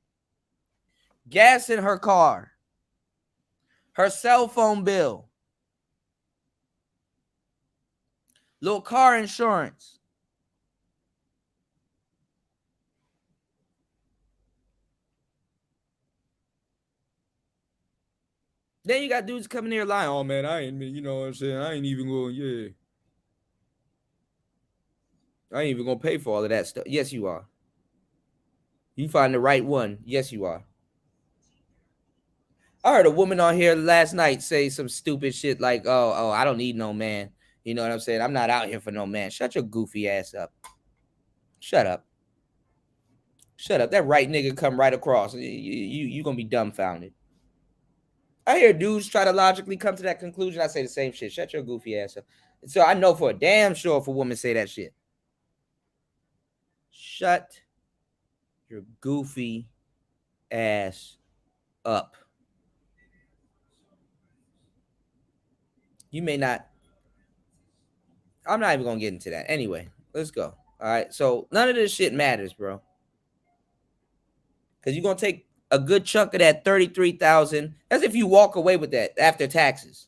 Gas in her car. Her cell phone bill. Little car insurance. Then you got dudes coming here lying. Oh man, I ain't, you know what I'm saying? I ain't even going, yeah. I ain't even gonna pay for all of that stuff. Yes, you are. You find the right one. Yes, you are. I heard a woman on here last night say some stupid shit like, oh, I don't need no man. You know what I'm saying? I'm not out here for no man. Shut your goofy ass up. Shut up. Shut up. That right nigga come right across. You gonna be dumbfounded. I hear dudes try to logically come to that conclusion. I say the same shit. Shut your goofy ass up. So I know for a damn sure if a woman say that shit. Shut your goofy ass up. You may not. I'm not even gonna get into that. Anyway, let's go. All right. So none of this shit matters, bro. Because you're gonna take a good chunk of that 33,000 as if you walk away with that after taxes.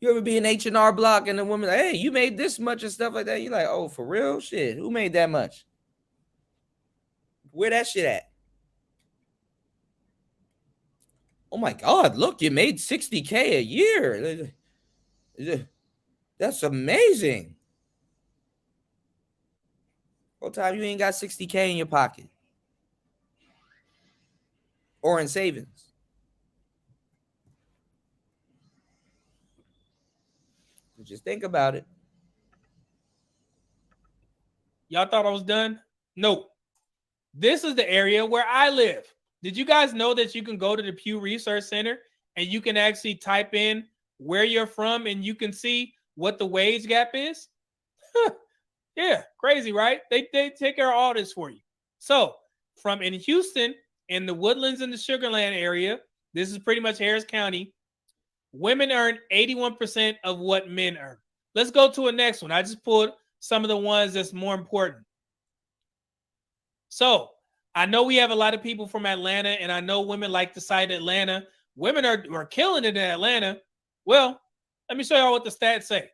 You ever be in H&R Block and the woman like, hey, you made this much and stuff like that? You're like, oh, for real? Shit, who made that much? Where that shit at? Oh my God, look, you made 60K a year. That's amazing. Whole time you ain't got 60K in your pocket. Or in savings. Just think about it. Y'all thought I was done? No. This is the area where I live. Did you guys know that you can go to the Pew Research Center and you can actually type in where you're from and you can see what the wage gap is? Yeah, crazy, right? They take care of all this for you. So from in Houston, in the Woodlands and the Sugarland area, this is pretty much Harris County, women earn 81% of what men earn. Let's go to a next one. I just pulled some of the ones that's more important. So I know we have a lot of people from Atlanta, and I know women like to cite Atlanta. Women are killing it in Atlanta. Well, let me show y'all what the stats say.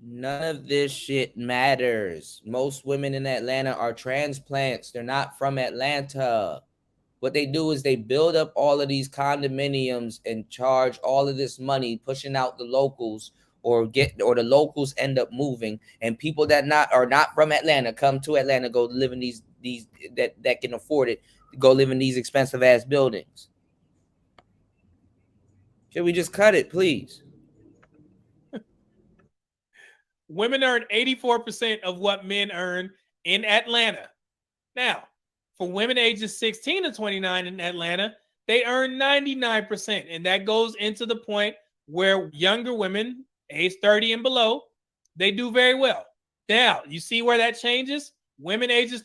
None of this shit matters. Most women in Atlanta are transplants. They're not from Atlanta. What they do is they build up all of these condominiums and charge all of this money, pushing out the locals, or the locals end up moving, and people that are not from Atlanta come to Atlanta, go live in these that can afford it, go live in these expensive ass buildings. Should we just cut it, please? Women earn 84% of what men earn in Atlanta. Now, for women ages 16 to 29 in Atlanta, they earn 99%. And that goes into the point where younger women, age 30 and below, they do very well. Now, you see where that changes? Women ages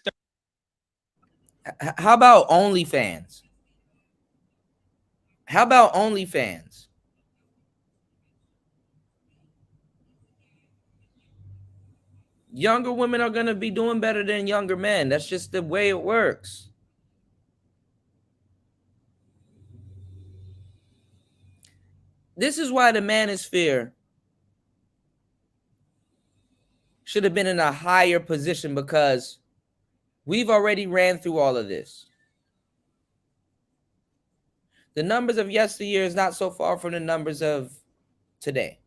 30. How about OnlyFans? How about OnlyFans? Younger women are going to be doing better than younger men. That's just the way it works. This is why the manosphere should have been in a higher position because we've already ran through all of this. The numbers of yesteryear is not so far from the numbers of today.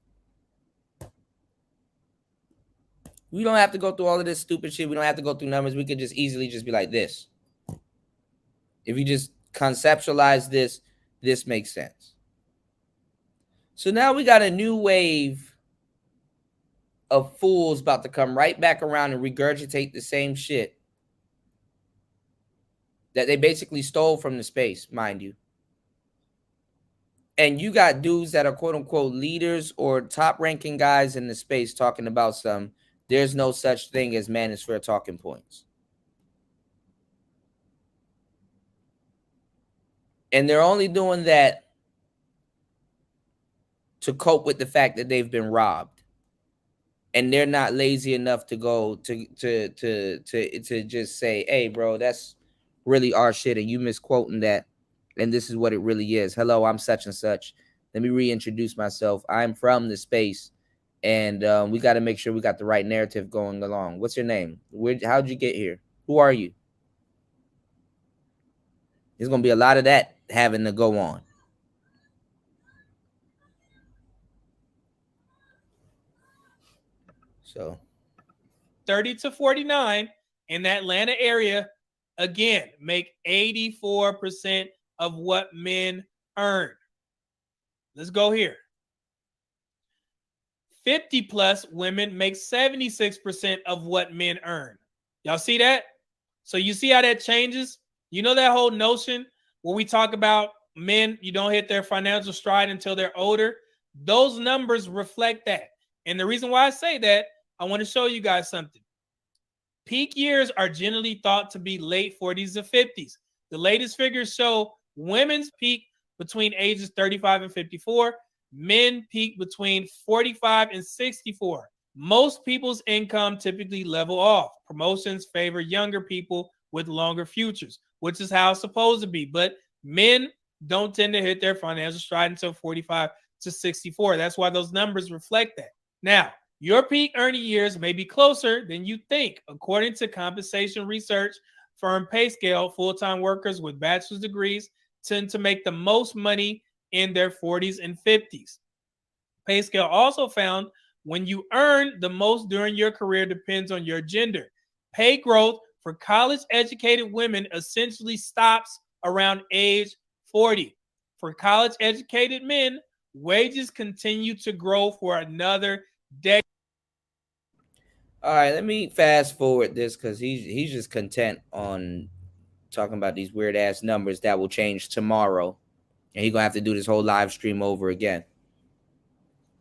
We don't have to go through all of this stupid shit. We don't have to go through numbers. We could just easily just be like this. If you just conceptualize this, this makes sense. So now we got a new wave of fools about to come right back around and regurgitate the same shit that they basically stole from the space, mind you. And you got dudes that are quote unquote leaders or top ranking guys in the space talking about there's no such thing as manosphere talking points. And they're only doing that to cope with the fact that they've been robbed. And they're not lazy enough to go to just say, hey, bro, that's really our shit. And you misquoting that. And this is what it really is. Hello, I'm such and such. Let me reintroduce myself. I'm from the space. And we got to make sure we got the right narrative going along. What's your name? How'd you get here? Who are you? There's going to be a lot of that having to go on. So 30 to 49 in the Atlanta area, again, make 84% of what men earn. Let's go here. 50 plus women make 76% of what men earn. Y'all see that? So you see how that changes? You know that whole notion when we talk about men, you don't hit their financial stride until they're older? Those numbers reflect that. And the reason why I say that, I want to show you guys something. Peak years are generally thought to be late 40s to 50s. The latest figures show women's peak between ages 35 and 54. Men peak between 45 and 64. Most people's income typically level off. Promotions favor younger people with longer futures, which is how it's supposed to be. But men don't tend to hit their financial stride until 45 to 64. That's why those numbers reflect that. Now, your peak earning years may be closer than you think. According to compensation research firm PayScale, full-time workers with bachelor's degrees tend to make the most money in their 40s and 50s. PayScale also found when you earn the most during your career depends on your gender. Pay growth for college-educated women essentially stops around age 40. For college-educated men, wages continue to grow for another decade. All right, let me fast forward this because he's just content on talking about these weird ass numbers that will change tomorrow, and he's gonna have to do this whole live stream over again.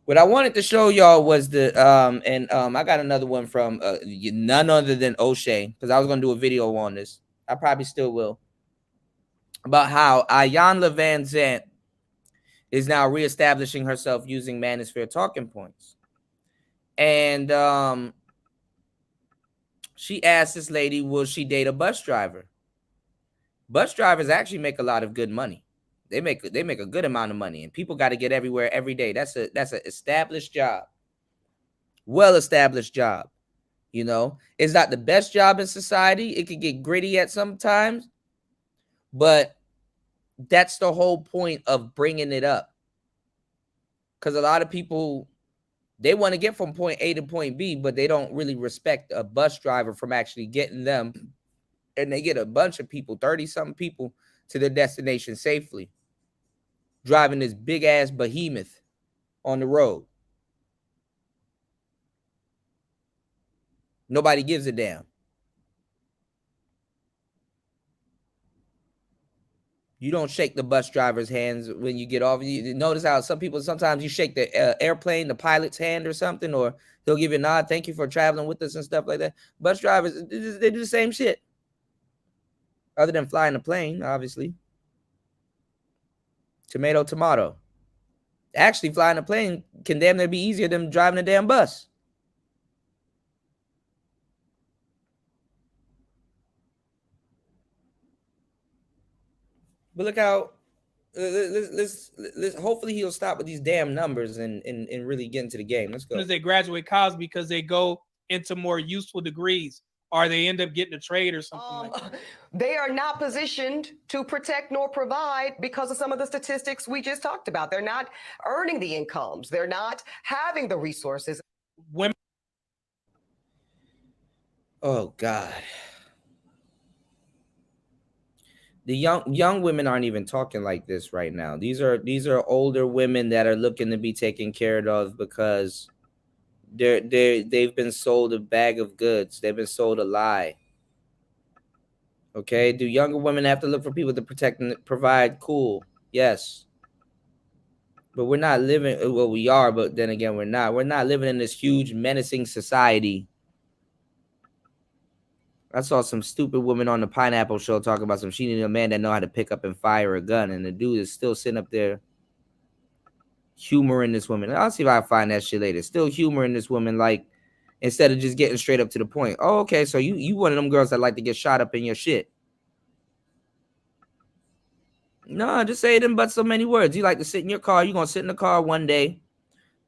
What I wanted to show y'all was the I got another one from none other than O'Shea, because I was gonna do a video on this. I probably still will, about how Ayanla Van Zant is now reestablishing herself using manosphere talking points. And she asked this lady, will she date a bus driver? Bus drivers actually make a lot of good money. They make a good amount of money, and people got to get everywhere every day. That's an established job, well-established job. You know, it's not the best job in society. It can get gritty at some times, but that's the whole point of bringing it up. Because a lot of people, they want to get from point A to point B, but they don't really respect a bus driver from actually getting them. And they get a bunch of people, 30-something people, to their destination safely, driving this big-ass behemoth on the road. Nobody gives a damn. You don't shake the bus driver's hands when you get off. You notice how some people, sometimes you shake the airplane, the pilot's hand or something, or he'll give you a nod, thank you for traveling with us and stuff like that. Bus drivers, they do the same shit. Other than flying a plane, obviously. Tomato, tomato. Actually, flying a plane can damn near be easier than driving a damn bus. But look how, let's hopefully he'll stop with these damn numbers and really get into the game. Let's go. As they graduate college, because they go into more useful degrees, or they end up getting a trade or something like that? They are not positioned to protect nor provide because of some of the statistics we just talked about. They're not earning the incomes. They're not having the resources. Women. Oh God. The young women aren't even talking like this right now. These are older women that are looking to be taken care of because they've been sold a bag of goods. They've been sold a lie. Okay. Do younger women have to look for people to protect and provide? Cool. Yes. But we're not living, well, we are, but then again, we're not. We're not living in this huge menacing society. I saw some stupid woman on the Pineapple Show talking about she needed a man that know how to pick up and fire a gun, and the dude is still sitting up there humoring this woman. I'll see if I can find that shit later. Still humoring this woman, like, instead of just getting straight up to the point. Oh, okay, so you one of them girls that like to get shot up in your shit. No, just say them but so many words. You like to sit in your car. You're going to sit in the car one day.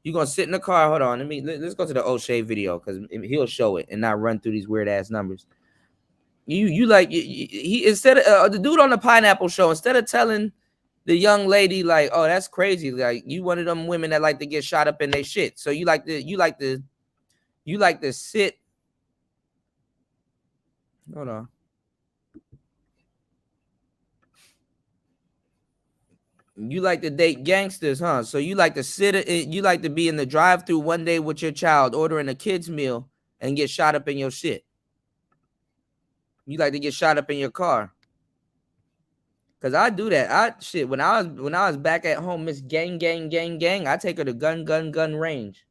You're going to sit in the car. Hold on. Let's go to the O'Shea video because he'll show it and not run through these weird ass numbers. He instead of the dude on the Pineapple Show, instead of telling the young lady like, oh, that's crazy, like you one of them women that like to get shot up in their shit. So you like to sit. Hold on. You like to date gangsters, huh? So you like to you like to be in the drive-thru one day with your child, ordering a kid's meal and get shot up in your shit. You like to get shot up in your car. Cause I do that. When I was back at home, Miss Gang, I take her to gun range.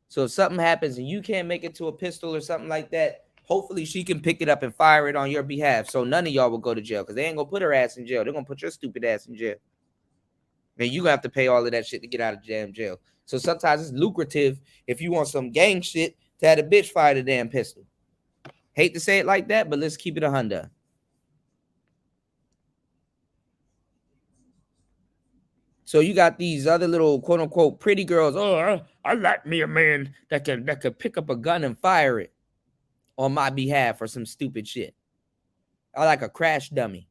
So if something happens and you can't make it to a pistol or something like that, hopefully she can pick it up and fire it on your behalf. So none of y'all will go to jail because they ain't gonna put her ass in jail. They're gonna put your stupid ass in jail. And you gonna have to pay all of that shit to get out of damn jail. So sometimes it's lucrative if you want some gang shit to have a bitch fire the damn pistol. Hate to say it like that, but let's keep it 100. So you got these other little quote unquote pretty girls. Oh, I like me a man that could pick up a gun and fire it on my behalf or some stupid shit. I like a crash dummy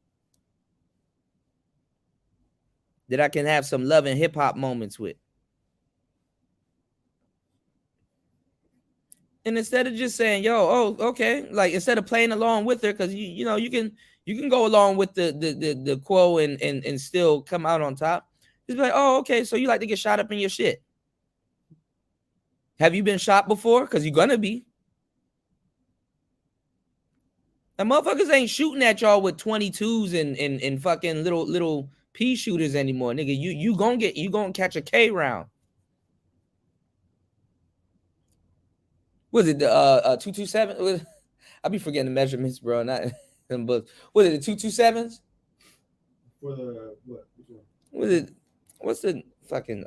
that I can have some love and hip hop moments with. And instead of just saying, yo, oh, okay, like instead of playing along with her, because you can go along with the quo and still come out on top. Just be like, oh, okay, so you like to get shot up in your shit. Have you been shot before? Because you're gonna be. And motherfuckers ain't shooting at y'all with 22s and fucking little pea shooters anymore, nigga. You gonna catch a K round. Was it the 227? I be forgetting the measurements, bro. Not them books. Was it the 227s? For the what? Was it? What's the fucking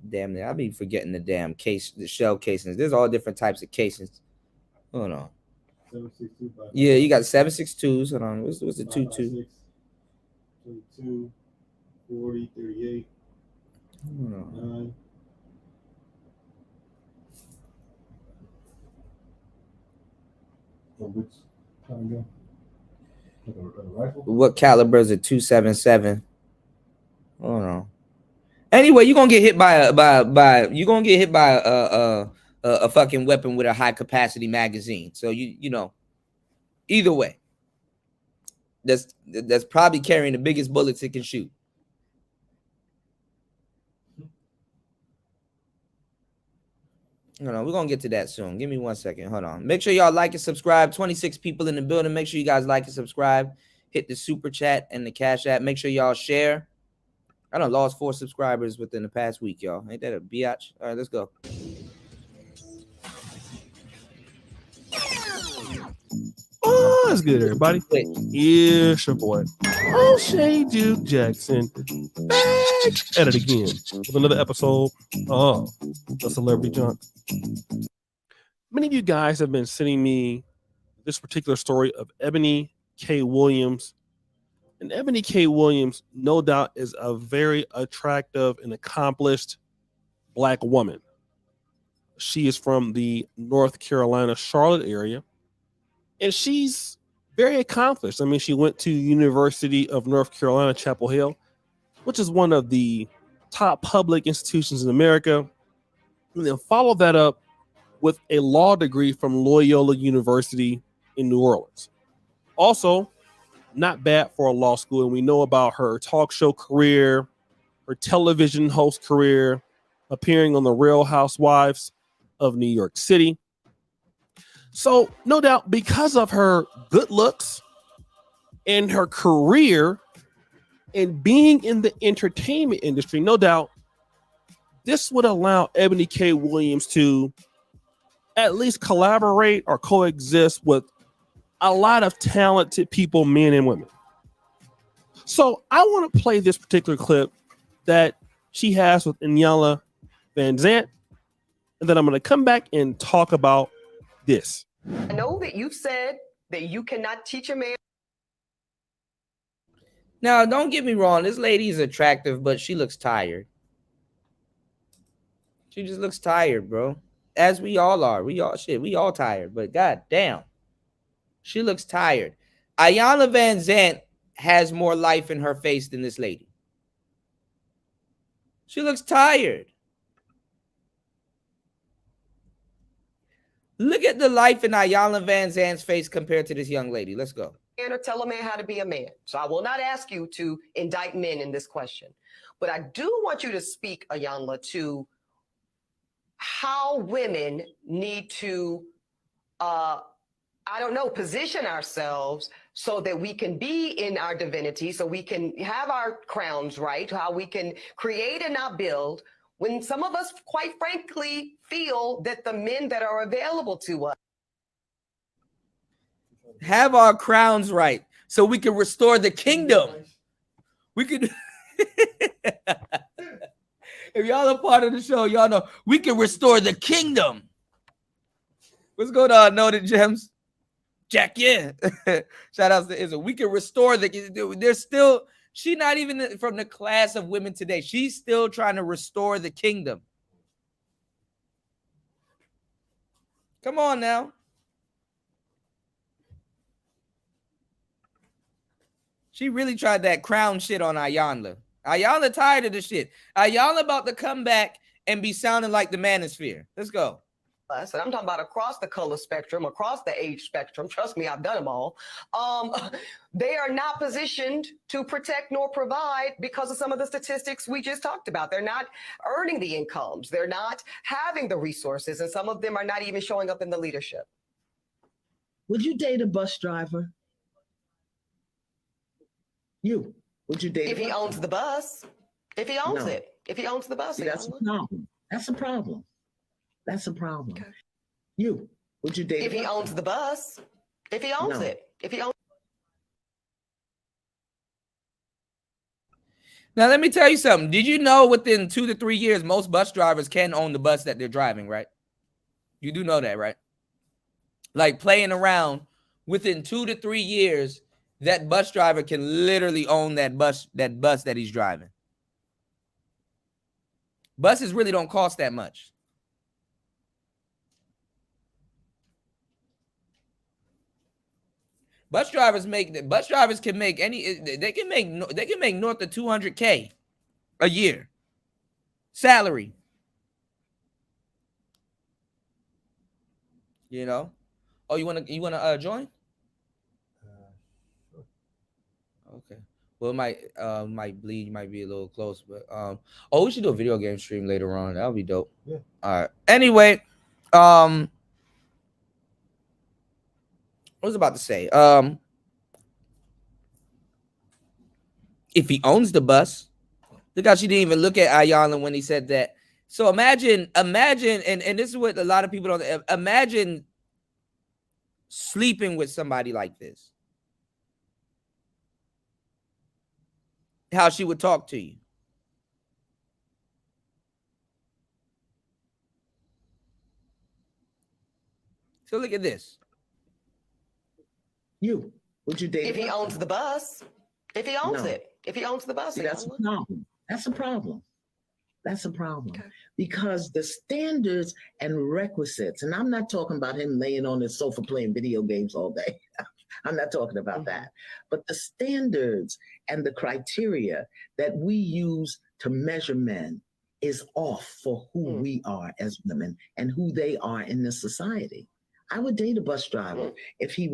damn it? I be forgetting the damn case, the shell casings. There's all different types of casings. Hold on. 7.62. Yeah, you got 7.62s. Hold on. What's the 2.2? 22, 40, 38, 9. Which kind of gun? A rifle? What caliber is a 277? Hold on. Anyway, you're gonna get hit by a fucking weapon with a high capacity magazine. So you know, either way, that's probably carrying the biggest bullets it can shoot. Hold on, we're gonna get to that soon. Give me 1 second. Hold on. Make sure y'all like and subscribe. 26 people in the building. Make sure you guys like and subscribe. Hit the super chat and the cash app. Make sure y'all share. I done lost 4 subscribers within the past week, y'all. Ain't that a biatch? All right, let's go. Oh, that's good, everybody. It's your boy, O'Shea Duke Jackson, back at it again with another episode of The Celebrity Junk. Many of you guys have been sending me this particular story of Ebony K. Williams. And Ebony K. Williams, no doubt, is a very attractive and accomplished Black woman. She is from the North Carolina, Charlotte area. And she's very accomplished. I mean, she went to University of North Carolina, Chapel Hill, which is one of the top public institutions in America. And then followed that up with a law degree from Loyola University in New Orleans. Also, not bad for a law school. And we know about her talk show career, her television host career, appearing on The Real Housewives of New York City. So, no doubt, because of her good looks and her career and being in the entertainment industry, no doubt, this would allow Ebony K. Williams to at least collaborate or coexist with a lot of talented people, men and women. So I want to play this particular clip that she has with Iyanla Vanzant, and then I'm going to come back and talk about this. I know that you've said that you cannot teach a man. Now, don't get me wrong. This lady is attractive, but she looks tired. She just looks tired, bro. As we all are. We all tired. But god damn, she looks tired. Iyanla Vanzant has more life in her face than this lady. She looks tired. Look at the life in Iyanla Vanzant's face compared to this young lady. Let's go. Or tell a man how to be a man. So I will not ask you to indict men in this question. But I do want you to speak, Iyanla, to how women need to, position ourselves so that we can be in our divinity, so we can have our crowns right, how we can create and not build, when some of us, quite frankly, feel that the men that are available to us have our crowns right so we can restore the kingdom. We could... If y'all are part of the show, y'all know we can restore the kingdom. What's going on, Noted Gems? Jack, yeah. Shout out to Israel. We can restore there's still, she's not even from the class of women today. She's still trying to restore the kingdom. Come on now. She really tried that crown shit on Iyanla. Iyanla tired of this shit. Iyanla about to come back and be sounding like the manosphere. Let's go. And I'm talking about across the color spectrum, across the age spectrum. Trust me, I've done them all. They are not positioned to protect nor provide because of some of the statistics we just talked about. They're not earning the incomes. They're not having the resources. And some of them are not even showing up in the leadership. Would you date a bus driver? You. Would you date if he owns the bus? If he owns it. If he owns the bus. See, that's a problem. That's a problem. That's a problem. Okay. You. Would you date if he owns the bus? If he owns it. If he owns. Now, let me tell you something. Did you know within 2 to 3 years, most bus drivers can own the bus that they're driving, right? You do know that, right? Like playing around, within 2 to 3 years, that bus driver can literally own that bus that he's driving. Buses really don't cost that much. Bus drivers can make they can make north of $200K a year salary. You know? Oh, you wanna join? Sure. Okay. Well, it might bleed. You might be a little close, but we should do a video game stream later on. That'll be dope. Yeah. All right. Anyway, what was I about to say? If he owns the bus, look how she didn't even look at Iyanla when he said that. So imagine, and this is what a lot of people don't imagine sleeping with somebody like this. How she would talk to you. So look at this. You. Would you date if he owns the bus? If he owns it. If he owns the bus. See, that's a problem. That's a problem. That's a problem because the standards and requisites, and I'm not talking about him laying on his sofa playing video games all day. I'm not talking about that. But the standards and the criteria that we use to measure men is off for who we are as women and who they are in this society. I would date a bus driver if he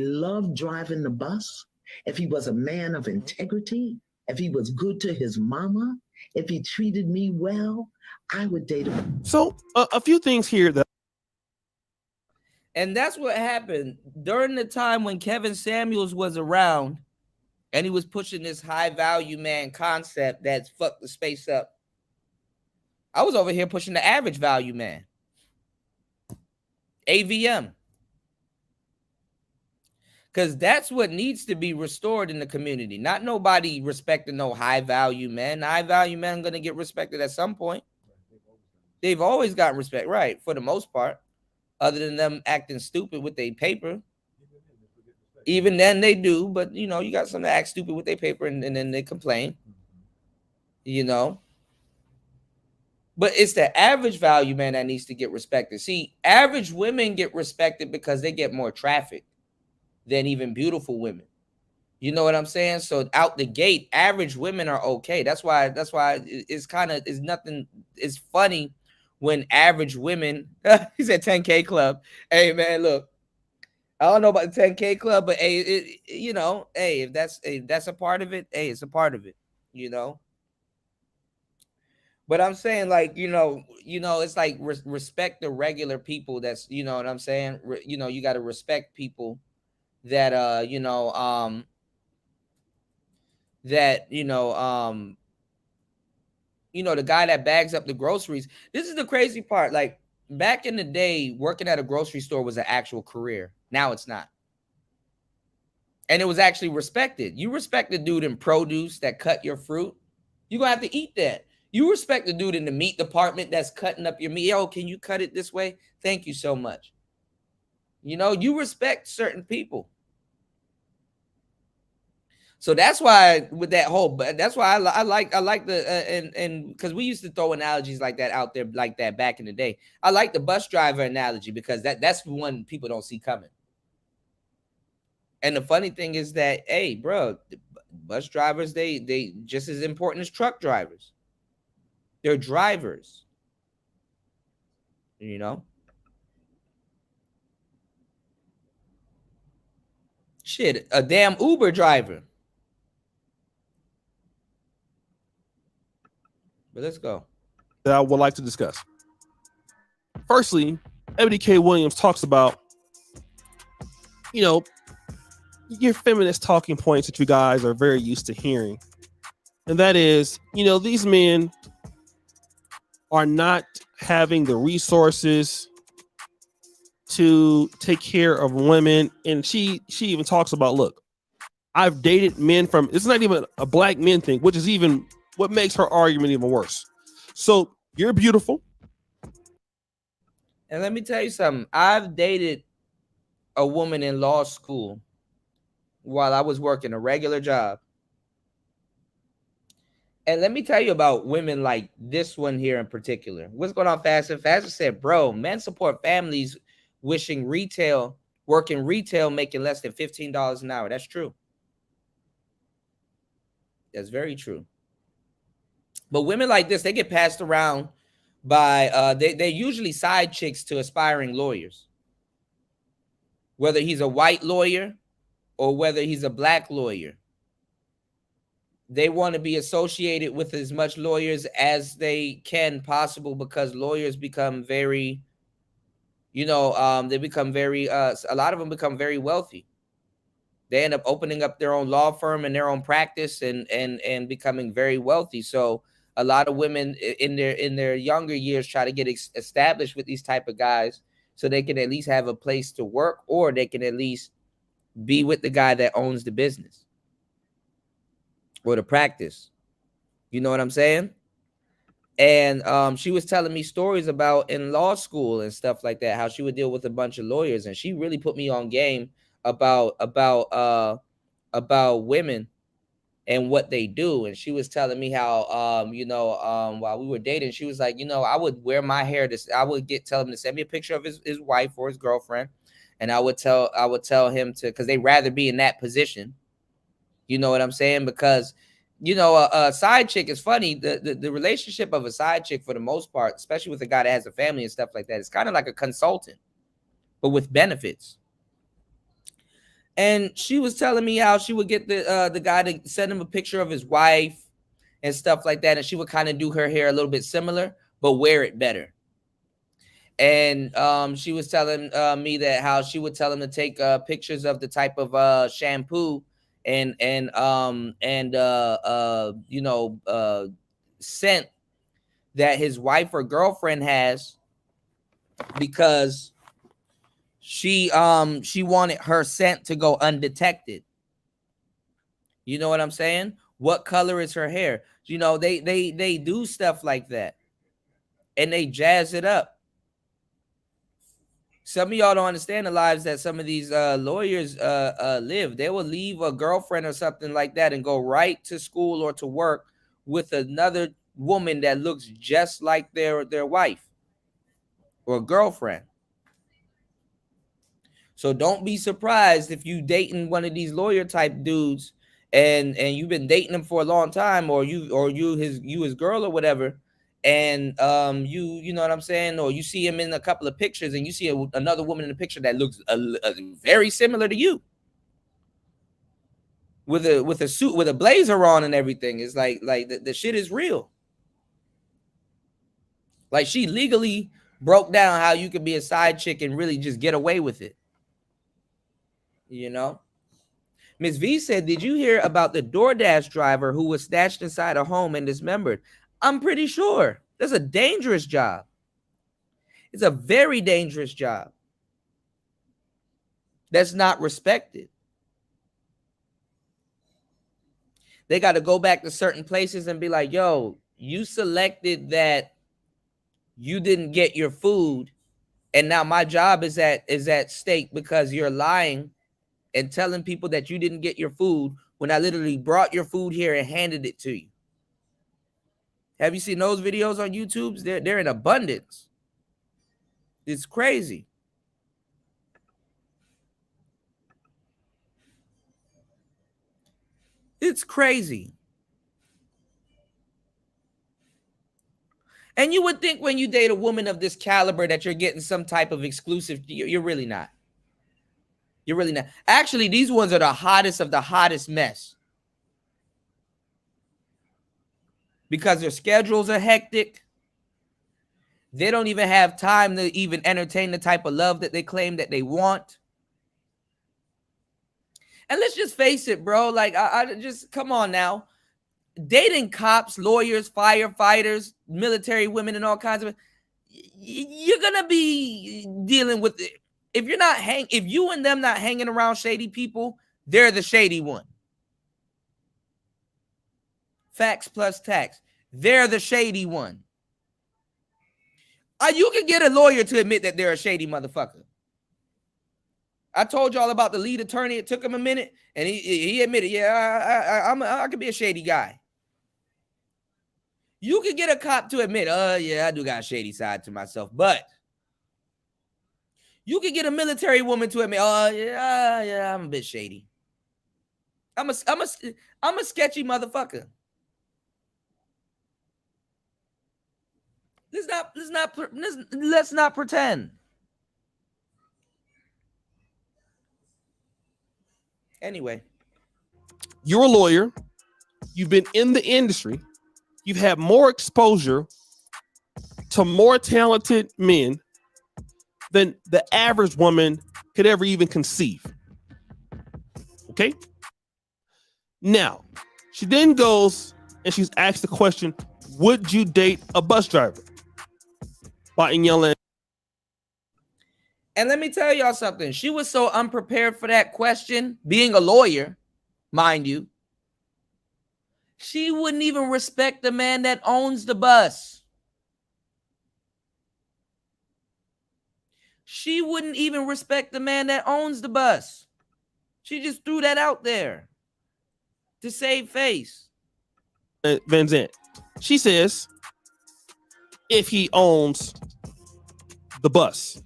loved driving the bus, if he was a man of integrity, if he was good to his mama, if he treated me well, I would date him. So a few things here that. And that's what happened during the time when Kevin Samuels was around and he was pushing this high value man concept that's fucked the space up. I was over here pushing the average value man. AVM. Because that's what needs to be restored in the community. Not nobody respecting no high value men. High value men are going to get respected at some point. They've always gotten respect, right? For the most part. Other than them acting stupid with their paper. Even then they do. But, you know, you got some that act stupid with their paper and then they complain. You know. But it's the average value man that needs to get respected. See, average women get respected because they get more traffic than even beautiful women. You know what I'm saying? So out the gate, average women are okay. That's why it's funny when average women, he said 10K club. Hey man, look, I don't know about the 10K club, but hey, if that's a part of it, hey, it's a part of it, you know. But I'm saying, like, it's like respect the regular people. That's, you know what I'm saying? You got to respect people that, the guy that bags up the groceries. This is the crazy part. Like, back in the day, working at a grocery store was an actual career. Now it's not. And it was actually respected. You respect the dude in produce that cut your fruit. You're going to have to eat that. You respect the dude in the meat department that's cutting up your meat. Yo, can you cut it this way? Thank you so much. You know, you respect certain people. So that's why with that whole, that's why I like the, and because we used to throw analogies like that out there like that back in the day. I like the bus driver analogy because that's one people don't see coming. And the funny thing is that, hey, bro, bus drivers, they just as important as truck drivers. They're drivers, you know. Shit, a damn Uber driver. But let's go. That I would like to discuss. Firstly, Ebony K. Williams talks about, your feminist talking points that you guys are very used to hearing. And that is, these men are not having the resources to take care of women. And she even talks about, look, I've dated men from, it's not even a black men thing, which is even what makes her argument even worse. So you're beautiful. And let me tell you something. I've dated a woman in law school while I was working a regular job. And let me tell you about women like this one here in particular. What's going on, Fast and Fast? Said, bro, men support families working retail, making less than $15 an hour. That's true. That's very true. But women like this, they get passed around by, they're usually side chicks to aspiring lawyers. Whether he's a white lawyer or whether he's a black lawyer. They want to be associated with as much lawyers as they can possible because lawyers become very, they become very, a lot of them become very wealthy. They end up opening up their own law firm and their own practice and becoming very wealthy. So a lot of women in their younger years try to get established with these type of guys so they can at least have a place to work or they can at least be with the guy that owns the business. Or the practice. You know what I'm saying? And she was telling me stories about in law school and stuff like that, how she would deal with a bunch of lawyers. And she really put me on game about women and what they do. And she was telling me how, while we were dating, she was like, I would wear my hair. I would tell him to send me a picture of his wife or his girlfriend. And I would tell him to, because they'd rather be in that position. You know what I'm saying? Because, a side chick is funny. The relationship of a side chick, for the most part, especially with a guy that has a family and stuff like that, it's kind of like a consultant, but with benefits. And she was telling me how she would get the guy to send him a picture of his wife and stuff like that. And she would kind of do her hair a little bit similar, but wear it better. And she was telling me that how she would tell him to take pictures of the type of shampoo and scent that his wife or girlfriend has, because she wanted her scent to go undetected. You know what I'm saying? What color is her hair? They do stuff like that, and they jazz it up. Some of y'all don't understand the lives that some of these lawyers live. They will leave a girlfriend or something like that and go right to school or to work with another woman that looks just like their wife or girlfriend. So don't be surprised if you dating one of these lawyer type dudes and you've been dating him for a long time, or you his girl or whatever. And you know what I'm saying, or you see him in a couple of pictures and you see another woman in the picture that looks very similar to you, with a suit, with a blazer on and everything. It's like the shit is real. Like, she legally broke down how you could be a side chick and really just get away with it. Ms. V said, did you hear about the DoorDash driver who was snatched inside a home and dismembered? I'm pretty sure. That's a dangerous job. It's a very dangerous job that's not respected. They got to go back to certain places and be like, yo, you selected that you didn't get your food, and now my job is at stake because you're lying and telling people that you didn't get your food when I literally brought your food here and handed it to you. Have you seen those videos on YouTube? They're in abundance. It's crazy. It's crazy. And you would think when you date a woman of this caliber that you're getting some type of exclusive. You're really not. You're really not. Actually, these ones are the hottest of the hottest mess, because their schedules are hectic. They don't even have time to even entertain the type of love that they claim that they want. And let's just face it, bro. Like, I just, come on now. Dating cops, lawyers, firefighters, military women, and all kinds of, you're going to be dealing with it. If you and them not hanging around shady people, they're the shady one. Facts plus tax. They're the shady one. You can get a lawyer to admit that they're a shady motherfucker. I told y'all about the lead attorney. It took him a minute, and he admitted, yeah, I could be a shady guy. You can get a cop to admit, yeah, I do got a shady side to myself. But you can get a military woman to admit, yeah, I'm a bit shady. I'm a sketchy motherfucker. Let's not pretend. Anyway, you're a lawyer. You've been in the industry. You've had more exposure to more talented men than the average woman could ever even conceive. Okay? Now, she then goes and she's asked the question, would you date a bus driver? By Inyala. And let me tell y'all something. She was so unprepared for that question, being a lawyer, mind you. She wouldn't even respect the man that owns the bus. She wouldn't even respect the man that owns the bus. She just threw that out there. to save face. Van Zandt. She says if he owns the bus.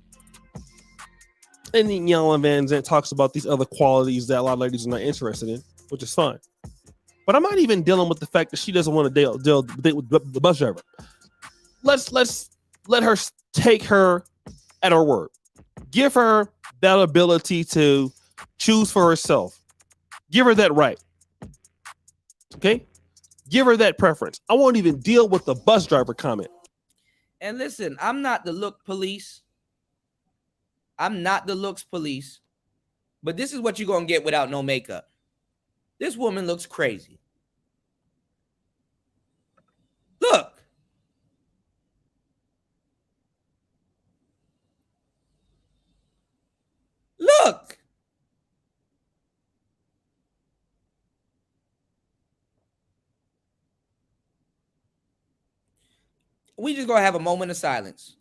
And then Yellen Van Zandt talks about these other qualities that a lot of ladies are not interested in, which is fine. But I'm not even dealing with the fact that she doesn't want to deal with the bus driver. Let's let her take her at her word. Give her that ability to choose for herself. Give her that right. Okay? Give her that preference. I won't even deal with the bus driver comment. And listen, I'm not the look police. I'm not the looks police. But this is what you're going to get without no makeup. This woman looks crazy. Look. Look. We just going to have a moment of silence.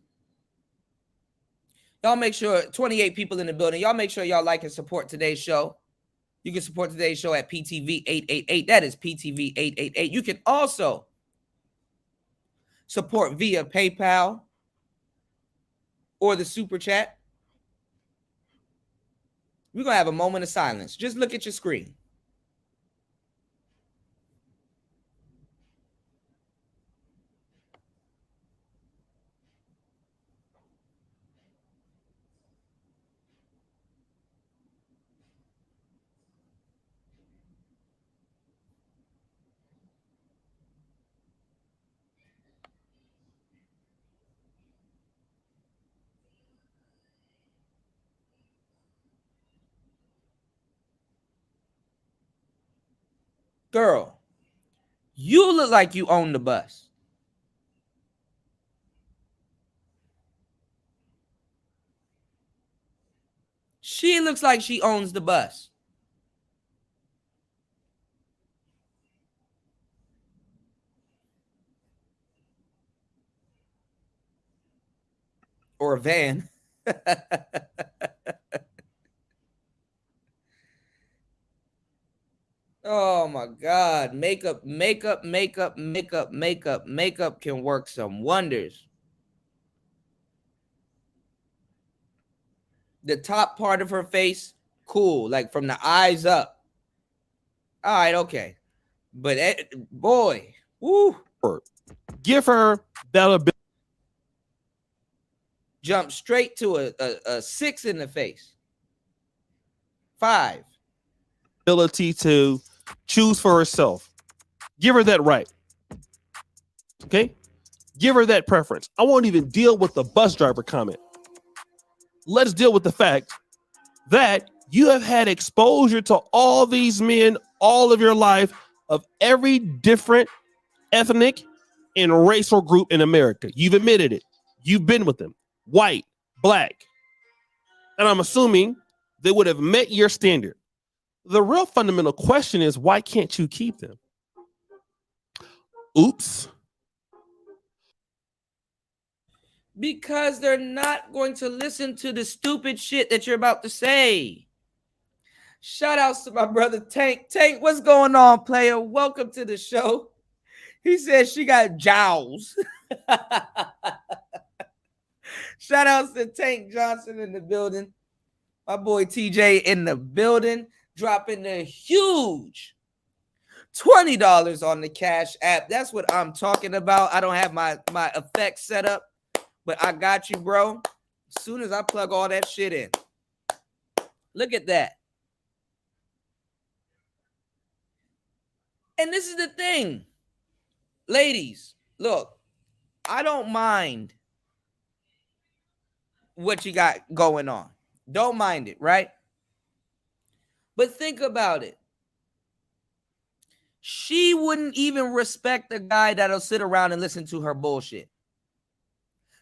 Y'all make sure, 28 people in the building, y'all make sure y'all like and support today's show. You can support today's show at PTV 888. That is PTV 888. You can also support via PayPal or the super chat. We're going to have a moment of silence. Just look at your screen. Girl, you look like you own the bus. She looks like she owns the bus. Or a van. Oh my God. Makeup can work some wonders. The top part of her face, cool. Like from the eyes up. All right, okay. But boy, woo. Give her that ability. Jump straight to a 6 in the face. 5. Ability to choose for herself. Give her that right. Okay? Give her that preference. I won't even deal with the bus driver comment. Let's deal with the fact that you have had exposure to all these men all of your life of every different ethnic and racial group in America. You've admitted it. You've been with them. White, black. And I'm assuming they would have met your standard. The real fundamental question is, why can't you keep them? Oops. Because they're not going to listen to the stupid shit that you're about to say. Shout outs to my brother Tank. Tank, what's going on, player? Welcome to the show. He says she got jowls. Shout outs to Tank Johnson in the building. My boy TJ in the building, dropping a huge $20 on the Cash App. That's what I'm talking about. I don't have my effects set up, but I got you, bro. As soon as I plug all that shit in. Look at that. And this is the thing. Ladies, look, I don't mind what you got going on. Don't mind it, right? But think about it. She wouldn't even respect a guy that'll sit around and listen to her bullshit.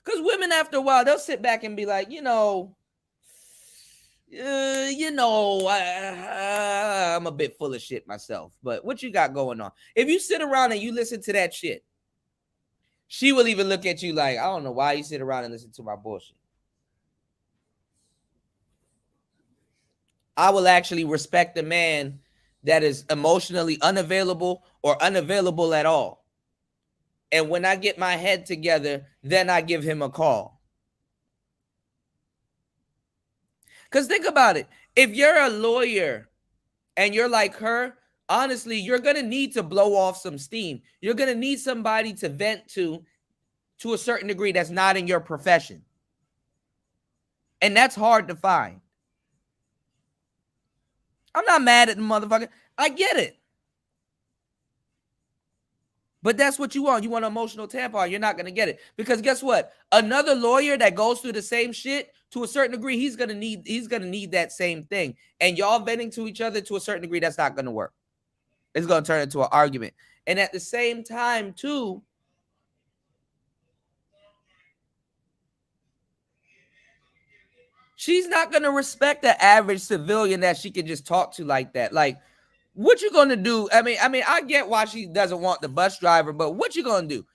Because women, after a while, they'll sit back and be like, I'm a bit full of shit myself. But what you got going on? If you sit around and you listen to that shit, she will even look at you like, I don't know why you sit around and listen to my bullshit. I will actually respect a man that is emotionally unavailable or unavailable at all. And when I get my head together, then I give him a call. Because think about it. If you're a lawyer and you're like her, honestly, you're going to need to blow off some steam. You're going to need somebody to vent to a certain degree that's not in your profession. And that's hard to find. I'm not mad at the motherfucker. I get it. But that's what you want. You want an emotional tampon. You're not going to get it. Because guess what? Another lawyer that goes through the same shit, to a certain degree, he's going to need that same thing. And y'all venting to each other, to a certain degree, that's not going to work. It's going to turn into an argument. And at the same time, too, she's not going to respect the average civilian that she can just talk to like that. Like, what you going to do? I mean, I get why she doesn't want the bus driver, but what you going to do?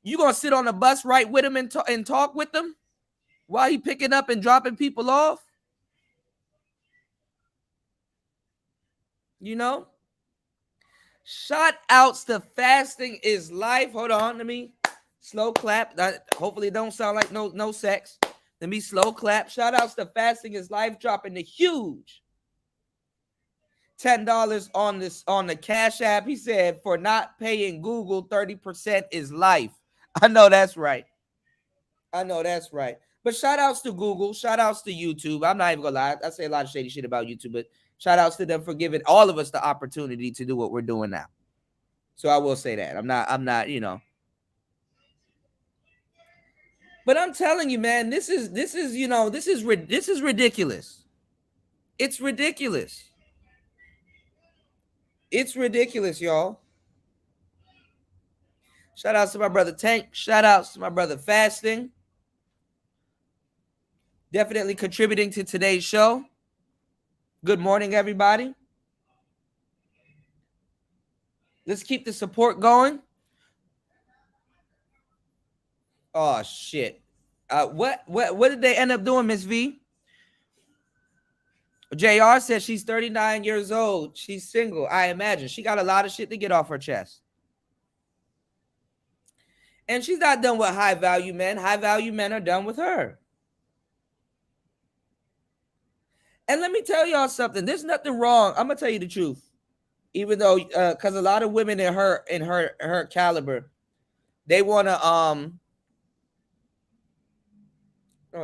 You going to sit on the bus right with him and talk with them while he picking up and dropping people off? You know? Shout outs to Fasting is Life. Hold on, let me slow clap. Hopefully it don't sound like no sex. Let me slow clap. Shout outs to Fasting is Life, dropping the huge $10 on the Cash App. He said, for not paying Google, 30% is life. I know that's right. But shout outs to Google. Shout outs to YouTube. I'm not even gonna lie. I say a lot of shady shit about YouTube, but shout outs to them for giving all of us the opportunity to do what we're doing now. So I will say that. I'm not, you know. But I'm telling you, man, this is ridiculous. It's ridiculous. It's ridiculous, y'all. Shout outs to my brother Tank. Shout outs to my brother Fasting. Definitely contributing to today's show. Good morning, everybody. Let's keep the support going. Oh shit! What did they end up doing, Miss V? JR says she's 39 years old. She's single. I imagine she got a lot of shit to get off her chest. And she's not done with high value men. High value men are done with her. And let me tell y'all something. There's nothing wrong. I'm gonna tell you the truth. Even though, because a lot of women in her caliber, they wanna hold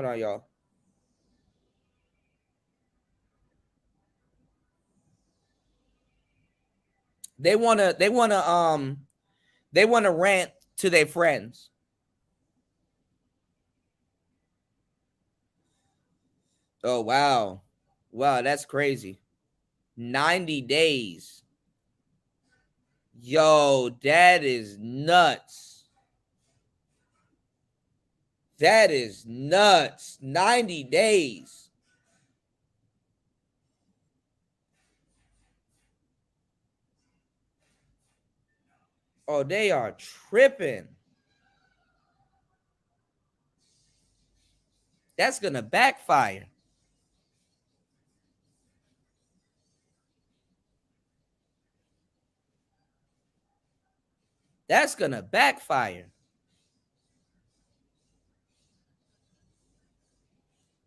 on, y'all. They wanna rant to their friends. Oh wow. Wow, that's crazy. 90 days. Yo, that is nuts. That is nuts. 90 days. Oh, they are tripping. That's going to backfire. That's going to backfire.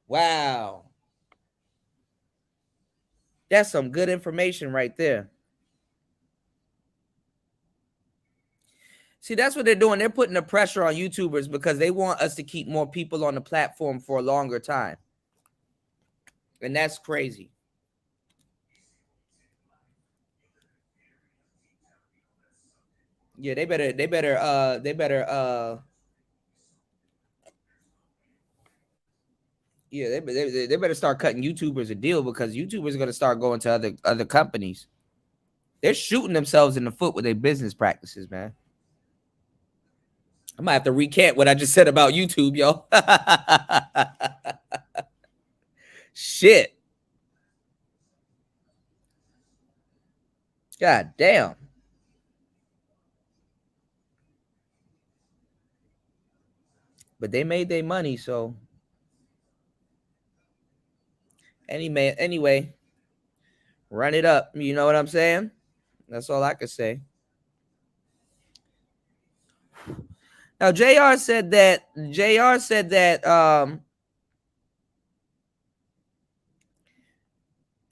Wow. That's some good information right there. See, that's what they're doing. They're putting the pressure on YouTubers because they want us to keep more people on the platform for a longer time. And that's crazy. Yeah, they better start cutting YouTubers a deal, because YouTubers are going to start going to other companies. They're shooting themselves in the foot with their business practices, man. I might have to recant what I just said about YouTube, yo. Shit. God damn. But they made their money, so anyway, Run it up. You know what I'm saying? That's all I could say. Now, JR said that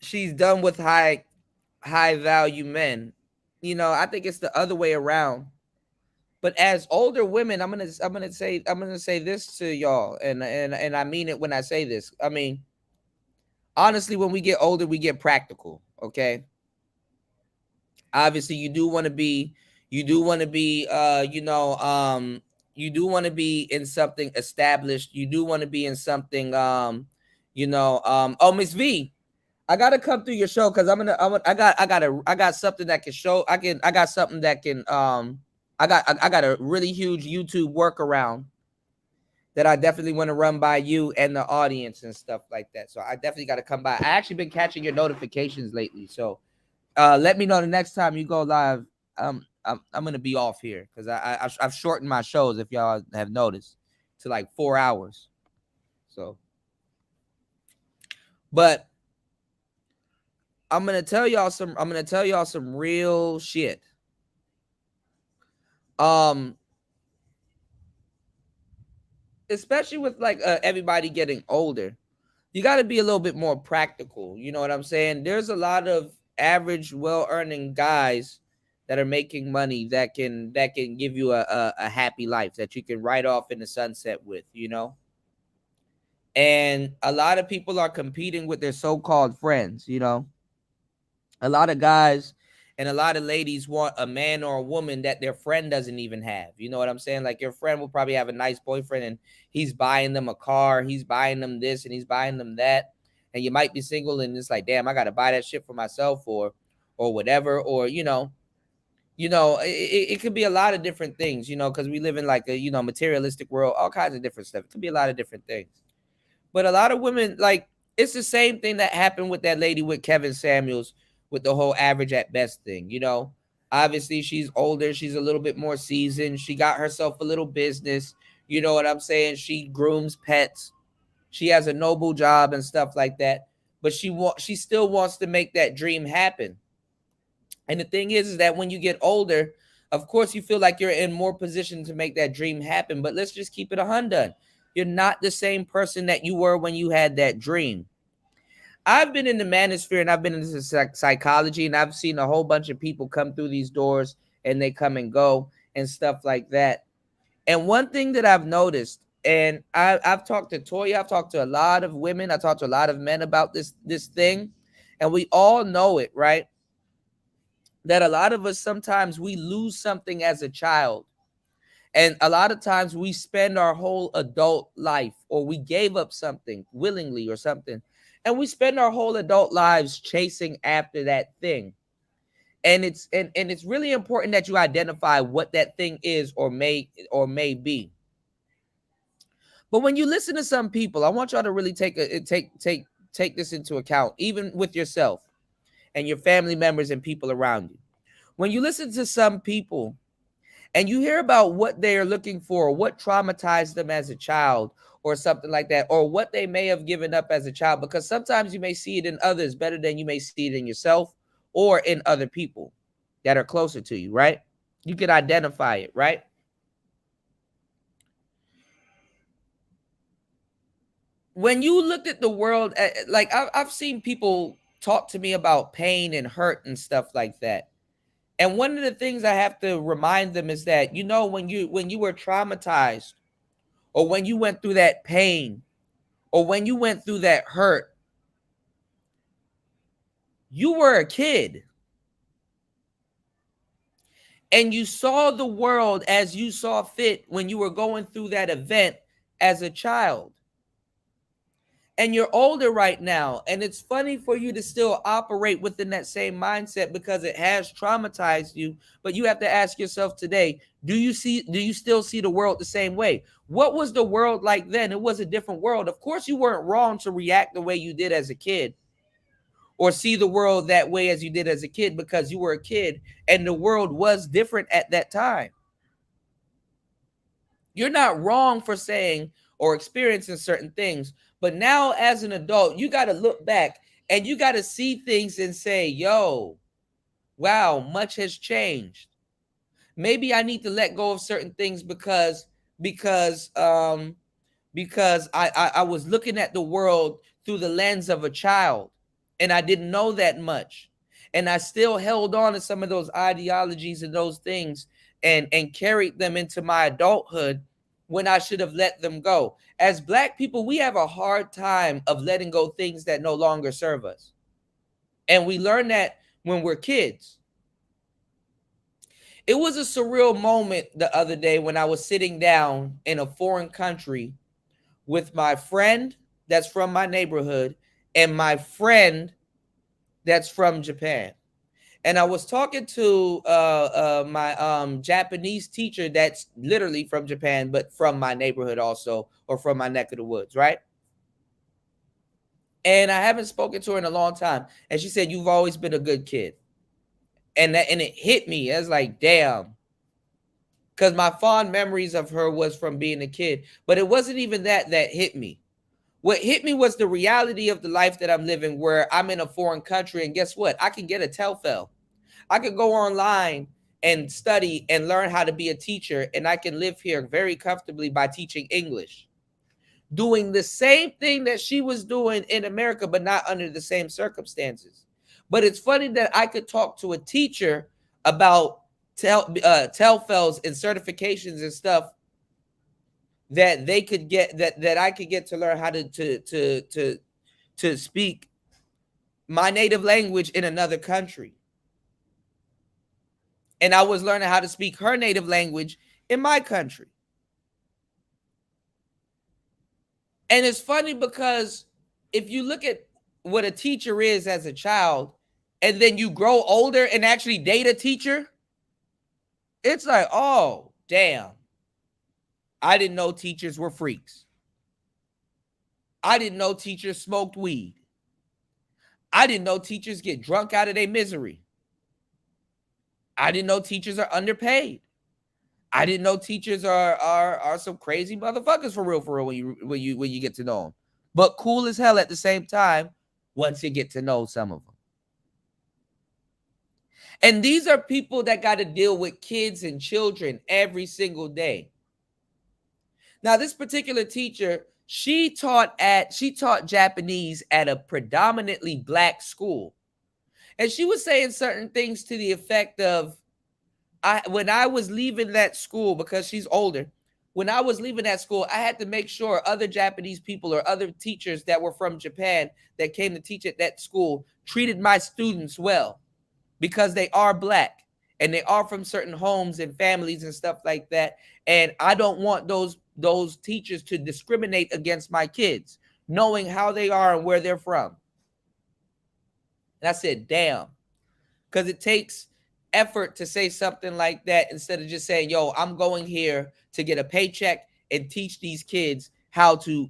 she's done with high value men. You know, I think it's the other way around. But as older women, I'm gonna say this to y'all, and I mean it when I say this. I mean, honestly, when we get older, we get practical. Okay. Obviously, you do want to be you do want to be in something established. You do want to be in something oh, Miss V, I gotta come through your show because I got something that can show. I got something that can I got a really huge YouTube workaround that I definitely want to run by you and the audience and stuff like that. So I definitely got to come by. I actually been catching your notifications lately, so let me know the next time you go live. I'm gonna be off here because I've shortened my shows, if y'all have noticed, to like 4 hours. So, but I'm gonna tell y'all some real shit. Especially with like everybody getting older, you got to be a little bit more practical. You know what I'm saying? There's a lot of average, well-earning guys that are making money that can give you a happy life that you can ride off in the sunset with, you know? And a lot of people are competing with their so-called friends, you know? A lot of guys and a lot of ladies want a man or a woman that their friend doesn't even have. You know what I'm saying? Like your friend will probably have a nice boyfriend and he's buying them a car, he's buying them this and he's buying them that. And you might be single and it's like, damn, I got to buy that shit for myself or whatever. Or, it could be a lot of different things, you know, because we live in like a, materialistic world, all kinds of different stuff. It could be a lot of different things. But a lot of women, like, it's the same thing that happened with that lady with Kevin Samuels with the whole average at best thing, you know. Obviously, she's older. She's a little bit more seasoned. She got herself a little business. You know what I'm saying? She grooms pets. She has a noble job and stuff like that. But she still wants to make that dream happen. And the thing is that when you get older, of course, you feel like you're in more position to make that dream happen. But let's just keep it 100. You're not the same person that you were when you had that dream. I've been in the manosphere and I've been into psychology and I've seen a whole bunch of people come through these doors and they come and go and stuff like that. And one thing that I've noticed, and I've talked to Toya, I've talked to a lot of women, I talked to a lot of men about this thing, and we all know it, right? That a lot of us, sometimes we lose something as a child. And a lot of times we spend our whole adult life, or we gave up something willingly or something, and we spend our whole adult lives chasing after that thing. And it's really important that you identify what that thing is or may be. But when you listen to some people, I want y'all to really take this into account, even with yourself and your family members and people around you. When you listen to some people and you hear about what they're looking for, what traumatized them as a child or something like that, or what they may have given up as a child, because sometimes you may see it in others better than you may see it in yourself or in other people that are closer to you, right? You can identify it, right? When you looked at the world, like I've seen people talk to me about pain and hurt and stuff like that. And one of the things I have to remind them is that, you know, when you were traumatized, or when you went through that pain, or when you went through that hurt, you were a kid. And you saw the world as you saw fit when you were going through that event as a child. And you're older right now. And it's funny for you to still operate within that same mindset because it has traumatized you. But you have to ask yourself today, do you still see the world the same way? What was the world like then? It was a different world. Of course, you weren't wrong to react the way you did as a kid or see the world that way as you did as a kid, because you were a kid and the world was different at that time. You're not wrong for saying or experiencing certain things. But now as an adult, you got to look back And you got to see things and say, yo, wow, much has changed. Maybe I need to let go of certain things because I was looking at the world through the lens of a child, and I didn't know that much. And I still held on to some of those ideologies and those things and carried them into my adulthood when I should have let them go. As Black people, we have a hard time of letting go things that no longer serve us. And we learn that when we're kids. It was a surreal moment the other day when I was sitting down in a foreign country with my friend that's from my neighborhood and my friend that's from Japan. And I was talking to my Japanese teacher that's literally from Japan, but from my neighborhood also, or from my neck of the woods, right? And I haven't spoken to her in a long time. And she said, you've always been a good kid. And it hit me. I was like, damn. Because my fond memories of her was from being a kid. But it wasn't even that hit me. What hit me was the reality of the life that I'm living, where I'm in a foreign country. And guess what? I can get a TEFL. I could go online and study and learn how to be a teacher. And I can live here very comfortably by teaching English. Doing the same thing that she was doing in America, but not under the same circumstances. But it's funny that I could talk to a teacher about TEFLs and certifications and stuff that they could get, that I could get to learn how to speak my native language in another country. And I was learning how to speak her native language in my country. And it's funny because if you look at what a teacher is as a child, and then you grow older and actually date a teacher, it's like, oh, damn. I didn't know teachers were freaks. I didn't know teachers smoked weed. I didn't know teachers get drunk out of their misery. I didn't know teachers are underpaid. I didn't know teachers are some crazy motherfuckers for real when you get to know them. But cool as hell at the same time once you get to know some of them. And these are people that got to deal with kids and children every single day. Now, this particular teacher, she taught Japanese at a predominantly Black school. And she was saying certain things to the effect of, when I was leaving that school, because she's older, when I was leaving that school, I had to make sure other Japanese people or other teachers that were from Japan that came to teach at that school treated my students well, because they are Black and they are from certain homes and families and stuff like that. And I don't want those teachers to discriminate against my kids, knowing how they are and where they're from. And I said, damn, because it takes effort to say something like that instead of just saying, yo, I'm going here to get a paycheck and teach these kids how to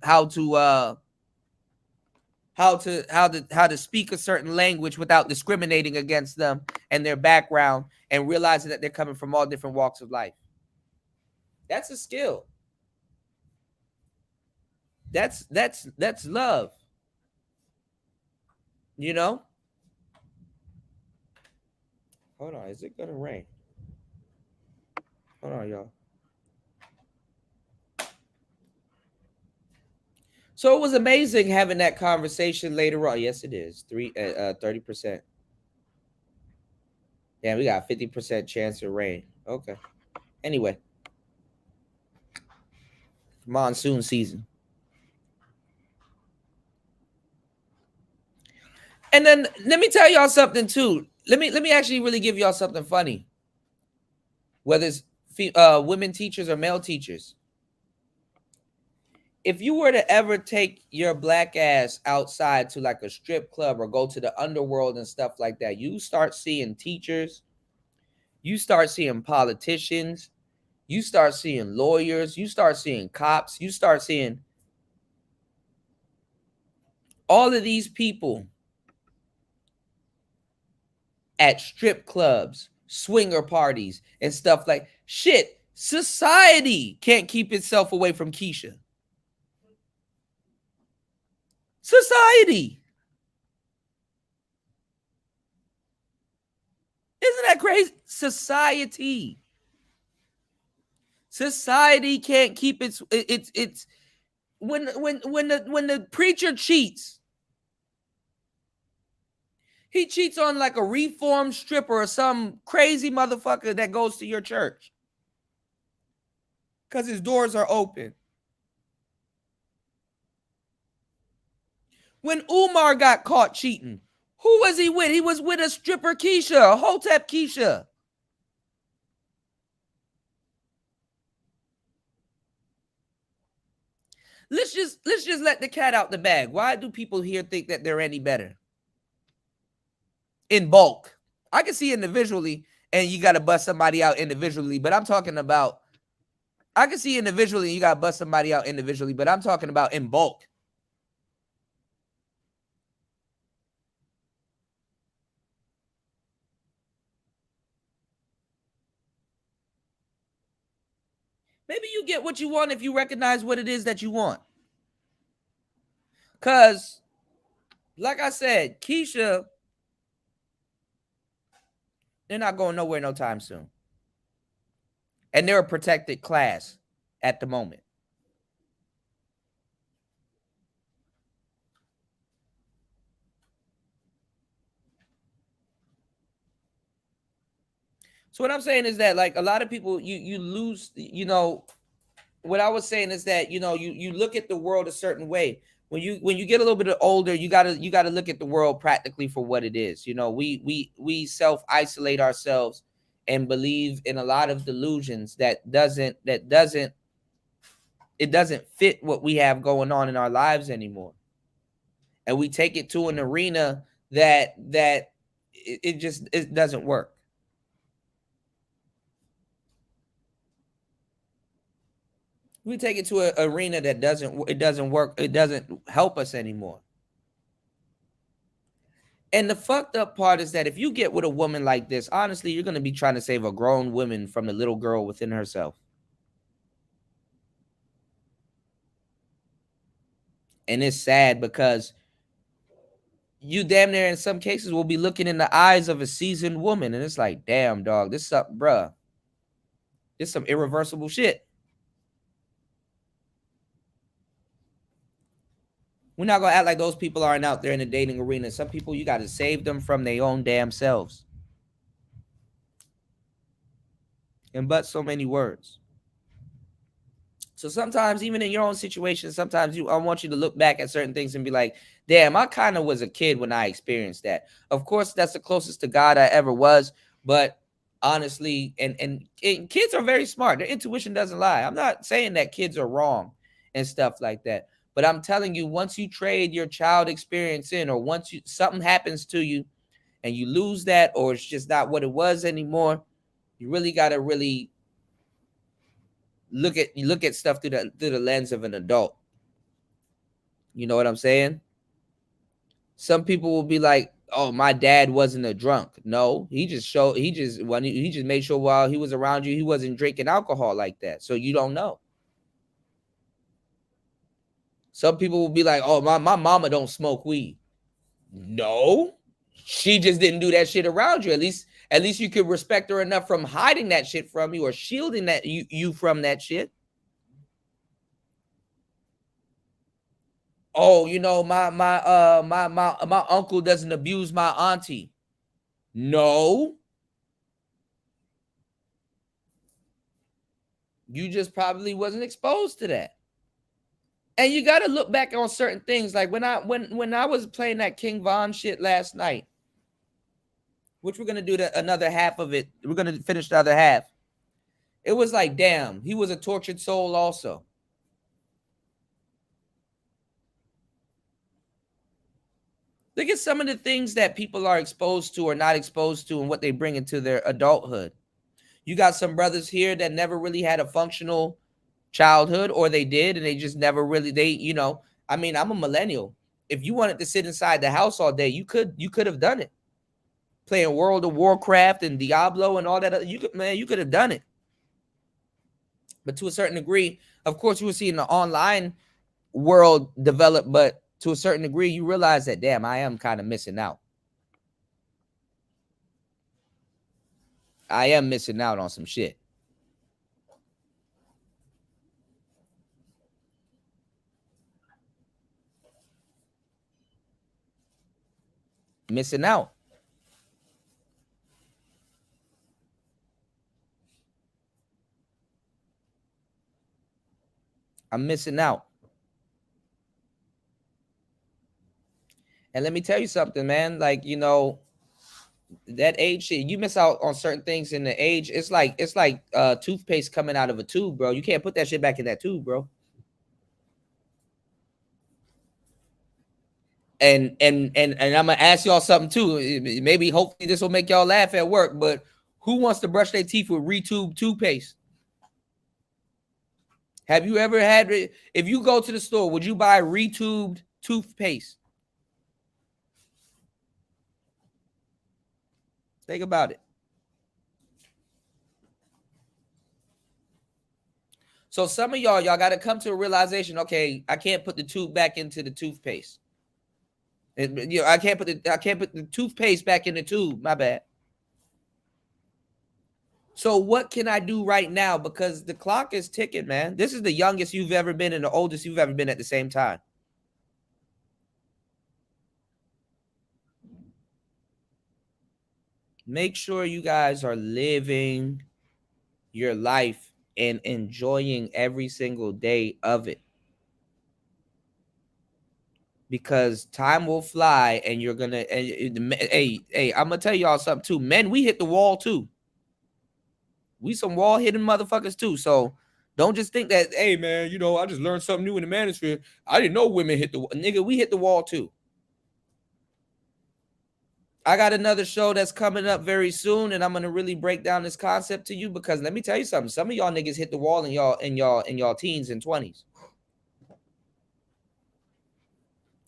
speak a certain language without discriminating against them and their background, and realizing that they're coming from all different walks of life. That's a skill. That's love. You know? Hold on, is it gonna rain? Hold on, y'all. So it was amazing having that conversation later on. Yes, it is. 30%. Yeah, we got 50% chance of rain. Okay. Anyway. Monsoon season. And then let me tell y'all something too. Let me actually really give y'all something funny. Whether it's women teachers or male teachers. If you were to ever take your Black ass outside to like a strip club or go to the underworld and stuff like that, you start seeing teachers, you start seeing politicians, you start seeing lawyers, you start seeing cops, you start seeing all of these people at strip clubs, swinger parties, and stuff like shit. Society can't keep itself away from Keisha. Society. Isn't that crazy? Society can't keep its when the preacher cheats, he cheats on like a reformed stripper or some crazy motherfucker that goes to your church because his doors are open. When Umar got caught cheating, who was he with? He was with a stripper Keisha, Hotep Keisha. Let's just let the cat out the bag. Why do people here think that they're any better? In bulk. I can see individually, and you got to bust somebody out individually, but I'm talking about, I can see individually, and you got to bust somebody out individually, but I'm talking about in bulk. Maybe you get what you want if you recognize what it is that you want. Because, like I said, Keisha, they're not going nowhere no time soon. And they're a protected class at the moment. So what I'm saying is that, like, a lot of people, you lose, you know, what I was saying is that, you know, you look at the world a certain way. When you get a little bit older, you gotta look at the world practically for what it is. You know, we self-isolate ourselves and believe in a lot of delusions that doesn't fit what we have going on in our lives anymore. And we take it to an arena that it doesn't work. We take it to an arena that doesn't work. It doesn't help us anymore. And the fucked up part is that if you get with a woman like this, honestly, you're going to be trying to save a grown woman from the little girl within herself. And it's sad because you damn near in some cases will be looking in the eyes of a seasoned woman. And it's like, damn, dog, this up, bruh. This some irreversible shit. We're not going to act like those people aren't out there in the dating arena. Some people, you got to save them from their own damn selves. And but so many words. So sometimes, even in your own situation, sometimes I want you to look back at certain things and be like, damn, I kind of was a kid when I experienced that. Of course, that's the closest to God I ever was. But honestly, and kids are very smart. Their intuition doesn't lie. I'm not saying that kids are wrong and stuff like that. But I'm telling you, once you trade your child experience in, or once something happens to you and you lose that, or it's just not what it was anymore, you really got to really look at stuff through the lens of an adult. You know what I'm saying? Some people will be like, "Oh, my dad wasn't a drunk." No, he just made sure while he was around you, he wasn't drinking alcohol like that. So you don't know. Some people will be like, "Oh, my mama don't smoke weed." No, she just didn't do that shit around you. At least you could respect her enough from hiding that shit from you or shielding that you from that shit. Oh, you know, my uncle doesn't abuse my auntie. No. You just probably wasn't exposed to that. And you got to look back on certain things. Like when I was playing that King Von shit last night, which we're going to do another half of it. We're going to finish the other half. It was like, damn, he was a tortured soul also. Look at some of the things that people are exposed to or not exposed to and what they bring into their adulthood. You got some brothers here that never really had a functional childhood, or they did, and they just never really, I mean, I'm a millennial. If you wanted to sit inside the house all day, you could have done it. Playing World of Warcraft and Diablo and all that, you could have done it. But to a certain degree, of course, you were seeing the online world develop, but to a certain degree, you realize that, damn, I am kind of missing out. I am missing out on some shit. Missing out. I'm missing out. And let me tell you something, man. Like, you know, that age shit, you miss out on certain things in the age. It's like toothpaste coming out of a tube, bro. You can't put that shit back in that tube, bro. And I'm gonna ask y'all something too. Maybe hopefully this will make y'all laugh at work, but who wants to brush their teeth with retube toothpaste? Have you ever had, if you go to the store, would you buy retubed toothpaste? Think about it. So some of y'all got to come to a realization, okay, I can't put the tube back into the toothpaste. You know, I can't put the toothpaste back in the tube. My bad. So what can I do right now? Because the clock is ticking, man. This is the youngest you've ever been and the oldest you've ever been at the same time. Make sure you guys are living your life and enjoying every single day of it. Because time will fly and you're gonna, hey, I'm gonna tell y'all something too. Men, we hit the wall too. We some wall hitting motherfuckers too. So don't just think that, hey man, you know, I just learned something new in the manosphere. I didn't know women hit the wall. Nigga, we hit the wall too. I got another show that's coming up very soon, and I'm gonna really break down this concept to you because let me tell you something. Some of y'all niggas hit the wall in y'all teens and 20s.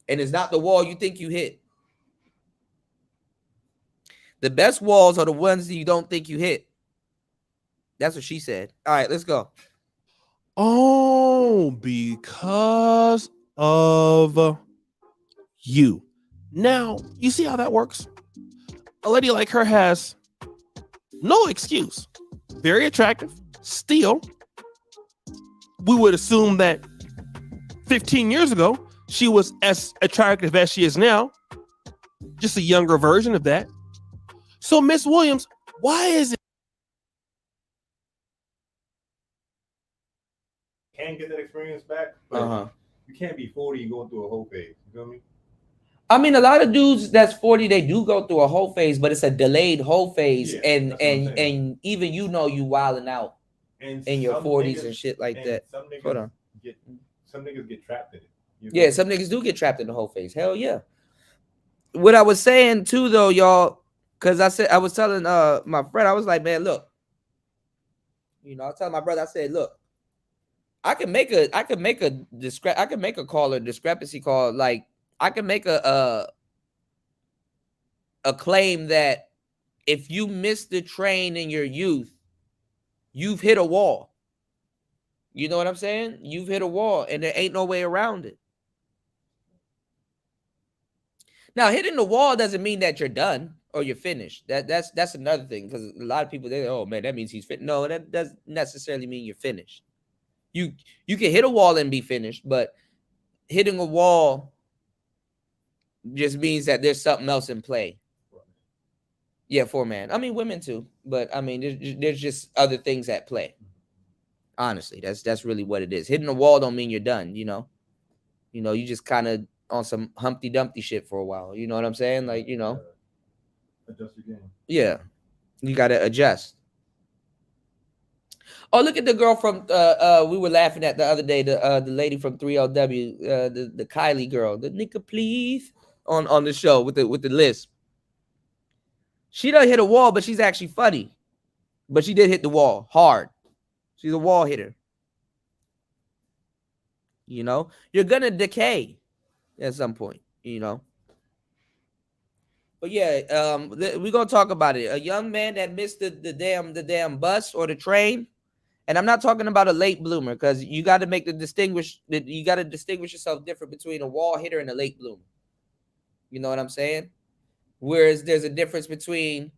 And it's not the wall you think you hit. The best walls are the ones that you don't think you hit. That's what she said. All right, let's go. Oh, because of you. Now, you see how that works? A lady like her has no excuse. Very attractive. Still, we would assume that 15 years ago, she was as attractive as she is now. Just a younger version of that. So, Miss Williams, why is it? Can get that experience back, but you can't be 40 and going through a whole phase. You feel me? I mean, a lot of dudes that's 40, they do go through a whole phase, but it's a delayed whole phase. Yeah, and even you know you wilding out in your 40s and shit like that. Hold on. Some niggas get trapped in it. Yeah, some niggas do get trapped in the whole phase. Hell yeah. What I was saying too, though, y'all, because I was telling my friend, I was like, man, look, you know, I was telling my brother, I said, look, I can make a call or discrepancy call. Like I can make a claim that if you miss the train in your youth, you've hit a wall. You know what I'm saying? You've hit a wall and there ain't no way around it. Now, hitting the wall doesn't mean that you're done or you're finished. That's another thing, because a lot of people, they oh man, that means he's fit. No, that doesn't necessarily mean you're finished. You can hit a wall and be finished, but hitting a wall just means that there's something else in play. Yeah, for man. I mean, women too, but I mean, there's just other things at play. Honestly, that's really what it is. Hitting a wall don't mean you're done. You know, you just kind of on some Humpty Dumpty shit for a while. You know what I'm saying? Like, you know, adjust your game. Yeah, you got to adjust. Oh, look at the girl from we were laughing at the other day, the lady from 3LW, the Kylie girl, the nigga please on the show with the lisp. She done hit a wall, but she's actually funny. But she did hit the wall hard. She's a wall hitter. You know, you're gonna decay at some point, you know. But yeah, we're gonna talk about it. A young man that missed the damn bus or the train. And I'm not talking about a late bloomer, because you got to distinguish yourself different between a wall hitter and a late bloomer. You know what I'm saying? Whereas there's a difference between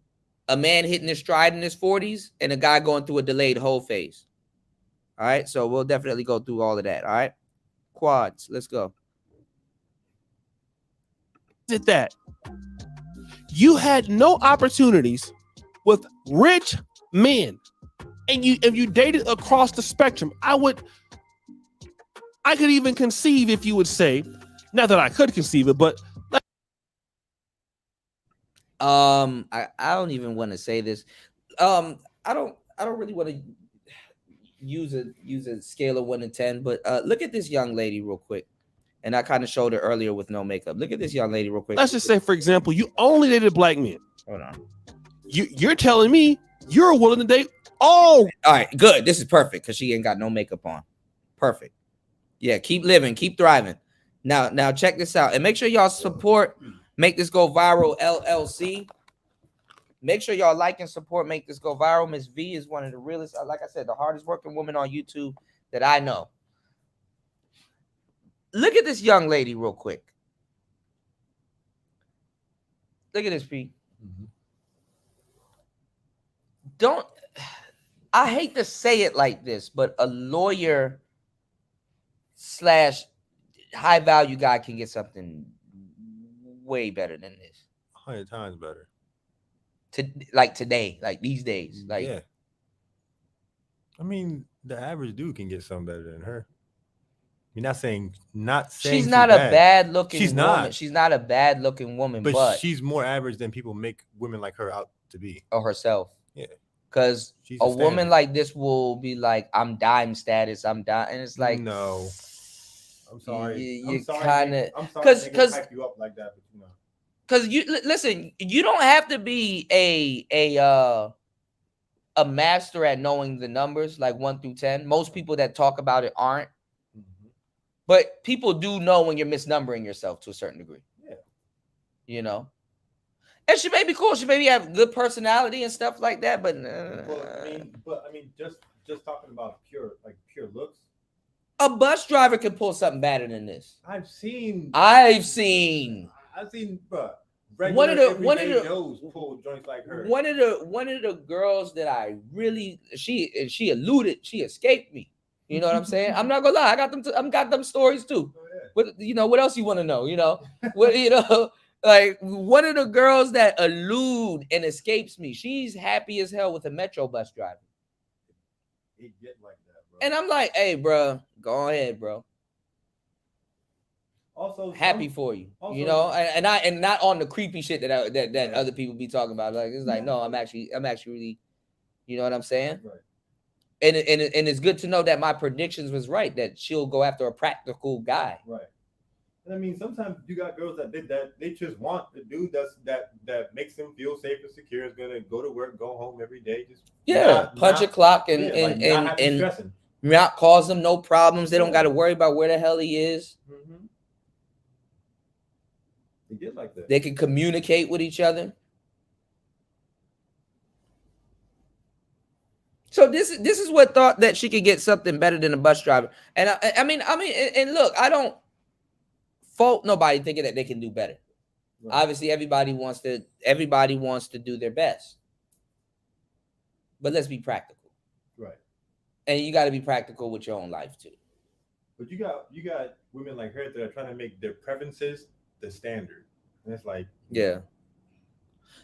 a man hitting his stride in his 40s, and a guy going through a delayed whole phase. All right, so we'll definitely go through all of that. All right, quads, let's go. Is it that you had no opportunities with rich men, and you dated across the spectrum? I could even conceive, if you would say, not that I could conceive it, but I don't even want to say this. I don't really want to use a scale of 1 to 10, but look at this young lady real quick. And I kind of showed it earlier with no makeup. Look at this young lady real quick. Let's just say, for example, you only dated black men. Hold on. You're telling me you're willing to date all right, good. This is perfect because she ain't got no makeup on. Perfect. Yeah, keep living, keep thriving. Now check this out. And make sure y'all support Make This Go Viral LLC. Make sure y'all like and support Make This Go Viral. Miss V is one of the realest, like I said, the hardest working woman on YouTube that I know. Look at this young lady real quick. Look at this, P. I hate to say it like this, but a lawyer / high value guy can get something way better than this. 100 times better. Like today, like these days. Like, yeah. I mean, the average dude can get something better than her. You're not saying she's not a bad looking woman. Not. She's not a bad looking woman, but she's more average than people make women like her out to be. Or herself. Yeah. Because a woman like this will be like, I'm dime status, I'm dime, and it's like, no. I'm sorry. You kind of because hype you up like that, but you know. Because you listen, you don't have to be a master at knowing the numbers like 1 through 10. Most people that talk about it aren't. But people do know when you're misnumbering yourself to a certain degree. Yeah. You know? And she may be cool. She maybe have good personality and stuff like that, but I mean, just talking about pure looks. A bus driver can pull something better than this. I've seen but one of the pull joints like her. One of the girls that I really she escaped me. You know what I'm saying? I'm not gonna lie. I got them stories too. Oh, yeah. But you know what else you want to know? You know what like one of the girls that elude and escapes me. She's happy as hell with a metro bus driver. It get like that, bro. And I'm like, hey, bro, go ahead, bro. Also, happy for you, you know, and not on the creepy shit that other people be talking about. Like it's like, no, I'm actually really, you know what I'm saying? Right. And it's good to know that my predictions was right, that she'll go after a practical guy. Right. And I mean, sometimes you got girls that they just want the dude that makes them feel safe and secure, is gonna go to work, go home every day, just punch a clock and not cause them no problems. They don't got to worry about where the hell he is. Mm-hmm. They get like that. They can communicate with each other. So this is what thought that she could get something better than a bus driver. And I mean, and look, I don't fault nobody thinking that they can do better. Right. Obviously, everybody wants to do their best. But let's be practical. Right. And you got to be practical with your own life too. But you got women like her that are trying to make their preferences the standard. And it's like, yeah.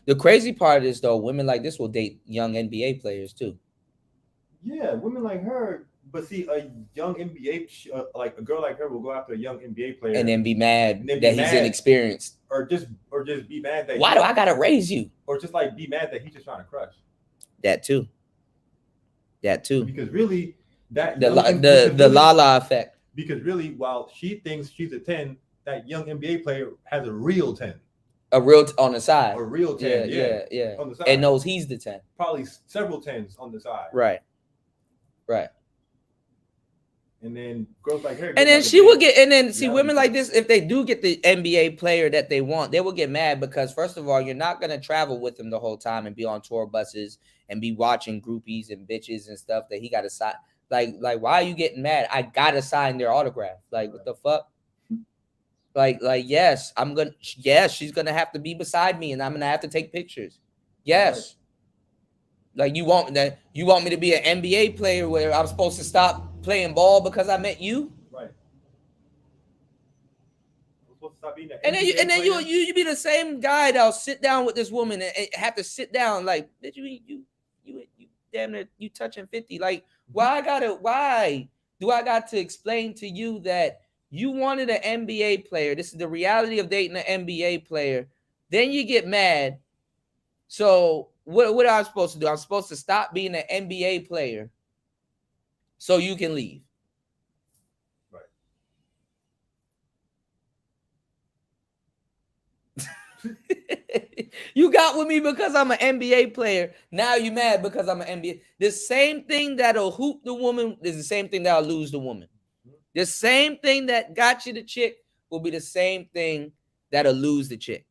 The crazy part is though, women like this will date young NBA players too. Yeah, women like her, but see, a young NBA, like a girl like her, will go after a young NBA player and then be mad that he's inexperienced, or just be mad that why do I gotta raise you, or just like be mad that he's just trying to crush. That too. Because really, the Lala effect. Because really, while she thinks she's a 10, that young NBA player has a real 10. A real on the side. A real 10, yeah. On the side. And knows he's the 10. Probably several 10s on the side. Right. And then girls like her. And then she will get, and then see women like this, if they do get the NBA player that they want, they will get mad because first of all, you're not going to travel with them the whole time and be on tour buses and be watching groupies and bitches and stuff that he got to sign. Like, why are you getting mad? I got to sign their autograph. Like, what the fuck? Like, yes, she's going to have to be beside me and I'm going to have to take pictures. Yes. Like you want me to be an NBA player where I'm supposed to stop playing ball because I met you? Right. I'm supposed to stop being an And then NBA player? you be the same guy that'll sit down with this woman and have to sit down like, bitch, you damn near you touching 50. Like, why do I got to explain to you that you wanted an NBA player? This is the reality of dating an NBA player. Then you get mad. So what am I supposed to do? I'm supposed to stop being an NBA player so you can leave. Right. You got with me because I'm an NBA player. Now you mad because I'm an NBA. The same thing that'll hoop the woman is the same thing that'll lose the woman. The same thing that got you the chick will be the same thing that'll lose the chick.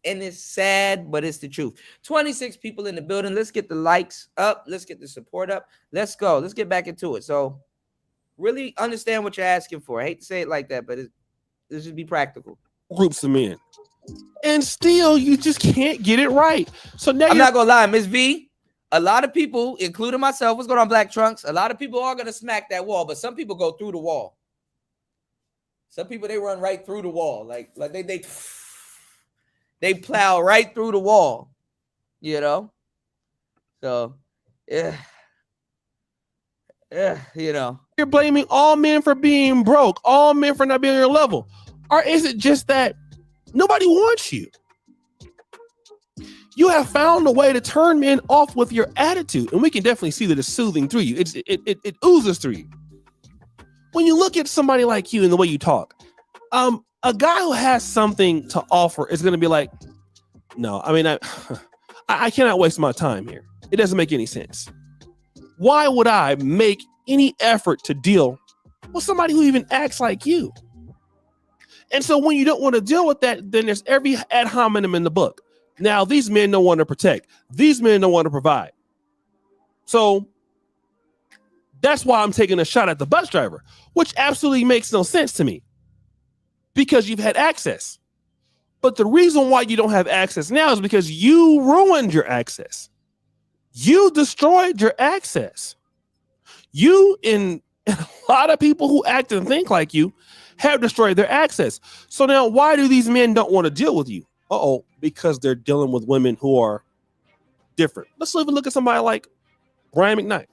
And it's sad, but it's the truth. 26 people in the building. Let's get the likes up. Let's get the support up. Let's go. Let's get back into it. So really understand what you're asking for. I hate to say it like that, but let's just be practical. Groups of men. And still, you just can't get it right. So now I'm not gonna lie, Miss V. A lot of people, including myself, what's going on, Black Trunks? A lot of people are gonna smack that wall, but some people go through the wall. Some people they run right through the wall, like they plow right through the wall, you know. So, yeah, you know. You're blaming all men for being broke, all men for not being on your level, or is it just that nobody wants you? You have found a way to turn men off with your attitude, and we can definitely see that it's soothing through you. It oozes through you. When you look at somebody like you and the way you talk, a guy who has something to offer is going to be like, no, I mean, I cannot waste my time here. It doesn't make any sense. Why would I make any effort to deal with somebody who even acts like you? And so when you don't want to deal with that, then there's every ad hominem in the book. Now, these men don't want to protect. These men don't want to provide. So that's why I'm taking a shot at the bus driver, which absolutely makes no sense to me because you've had access. But the reason why you don't have access now is because you ruined your access. You destroyed your access. You and a lot of people who act and think like you have destroyed their access. So now why do these men don't want to deal with you? Because they're dealing with women who are different. Let's even look at somebody like Brian McKnight.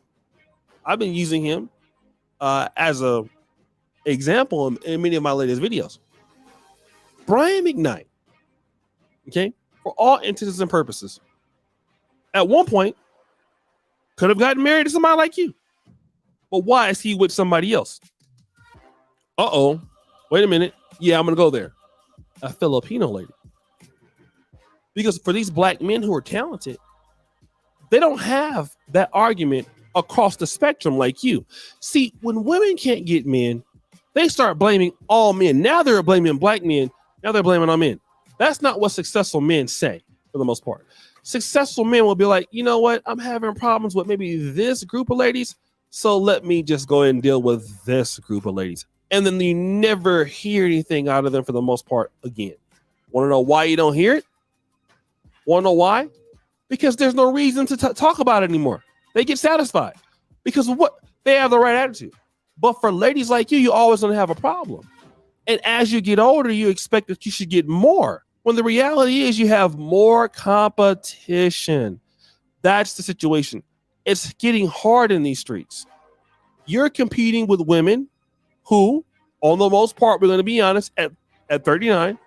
I've been using him as a example in many of my latest videos. Brian McKnight, okay, for all intents and purposes, at one point could have gotten married to somebody like you. But why is he with somebody else? Wait a minute. Yeah, I'm going to go there. A Filipino lady. Because for these black men who are talented, they don't have that argument across the spectrum like you. See, when women can't get men, they start blaming all men. Now they're blaming black men. Now they're blaming all men. That's not what successful men say for the most part. Successful men will be like, you know what? I'm having problems with maybe this group of ladies. So let me just go ahead and deal with this group of ladies. And then you never hear anything out of them for the most part again. Want to know why you don't hear it? Want to know why? Because there's no reason to talk about it anymore. They get satisfied because of what they have the right attitude. But for ladies like you, you're always going to have a problem. And as you get older, you expect that you should get more. When the reality is you have more competition. That's the situation. It's getting hard in these streets. You're competing with women who, on the most part, we're going to be honest, at 39,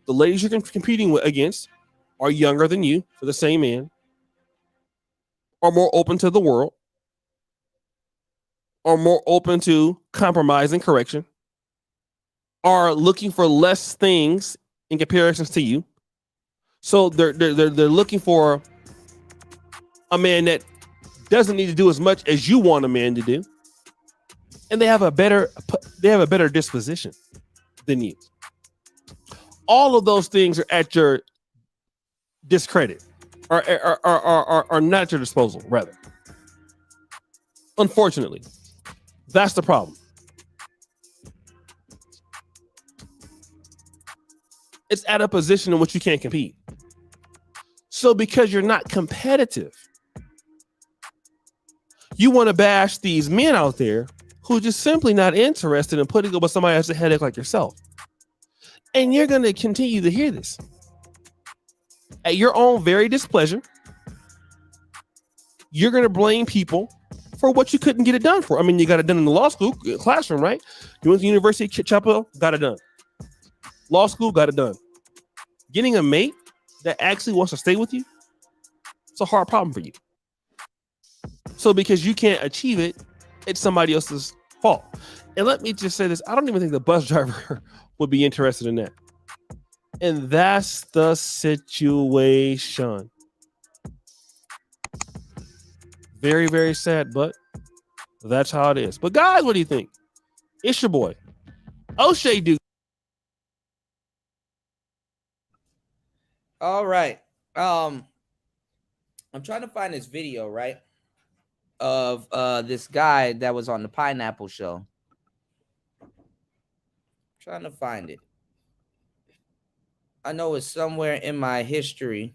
the ladies you're competing against are younger than you for the same man, are more open to the world, are more open to compromise and correction, are looking for less things in comparisons to you. So they're looking for a man that doesn't need to do as much as you want a man to do, and they have a better disposition than you. All of those things are at your discredit, or not at your disposal, rather. Unfortunately, that's the problem. It's at a position in which you can't compete. So because you're not competitive, You want to bash these men out there who are just simply not interested in putting up with somebody else's headache like yourself. And you're going to continue to hear this at your own very displeasure. You're going to blame people for what you couldn't get it done for. I mean, you got it done in the law school classroom, right? You went to the University of Chapel, got it done. Law school, got it done. Getting a mate that actually wants to stay with you, it's a hard problem for you. So because you can't achieve it, it's somebody else's fault. And let me just say this, I don't even think the bus driver would be interested in that. And that's the situation. Very, very sad, but that's how it is. But guys, what do you think? It's your boy, O'Shea Duke. All right. I'm trying to find this video, right? Of this guy that was on the Pineapple Show. Trying to find it. I know it's somewhere in my history.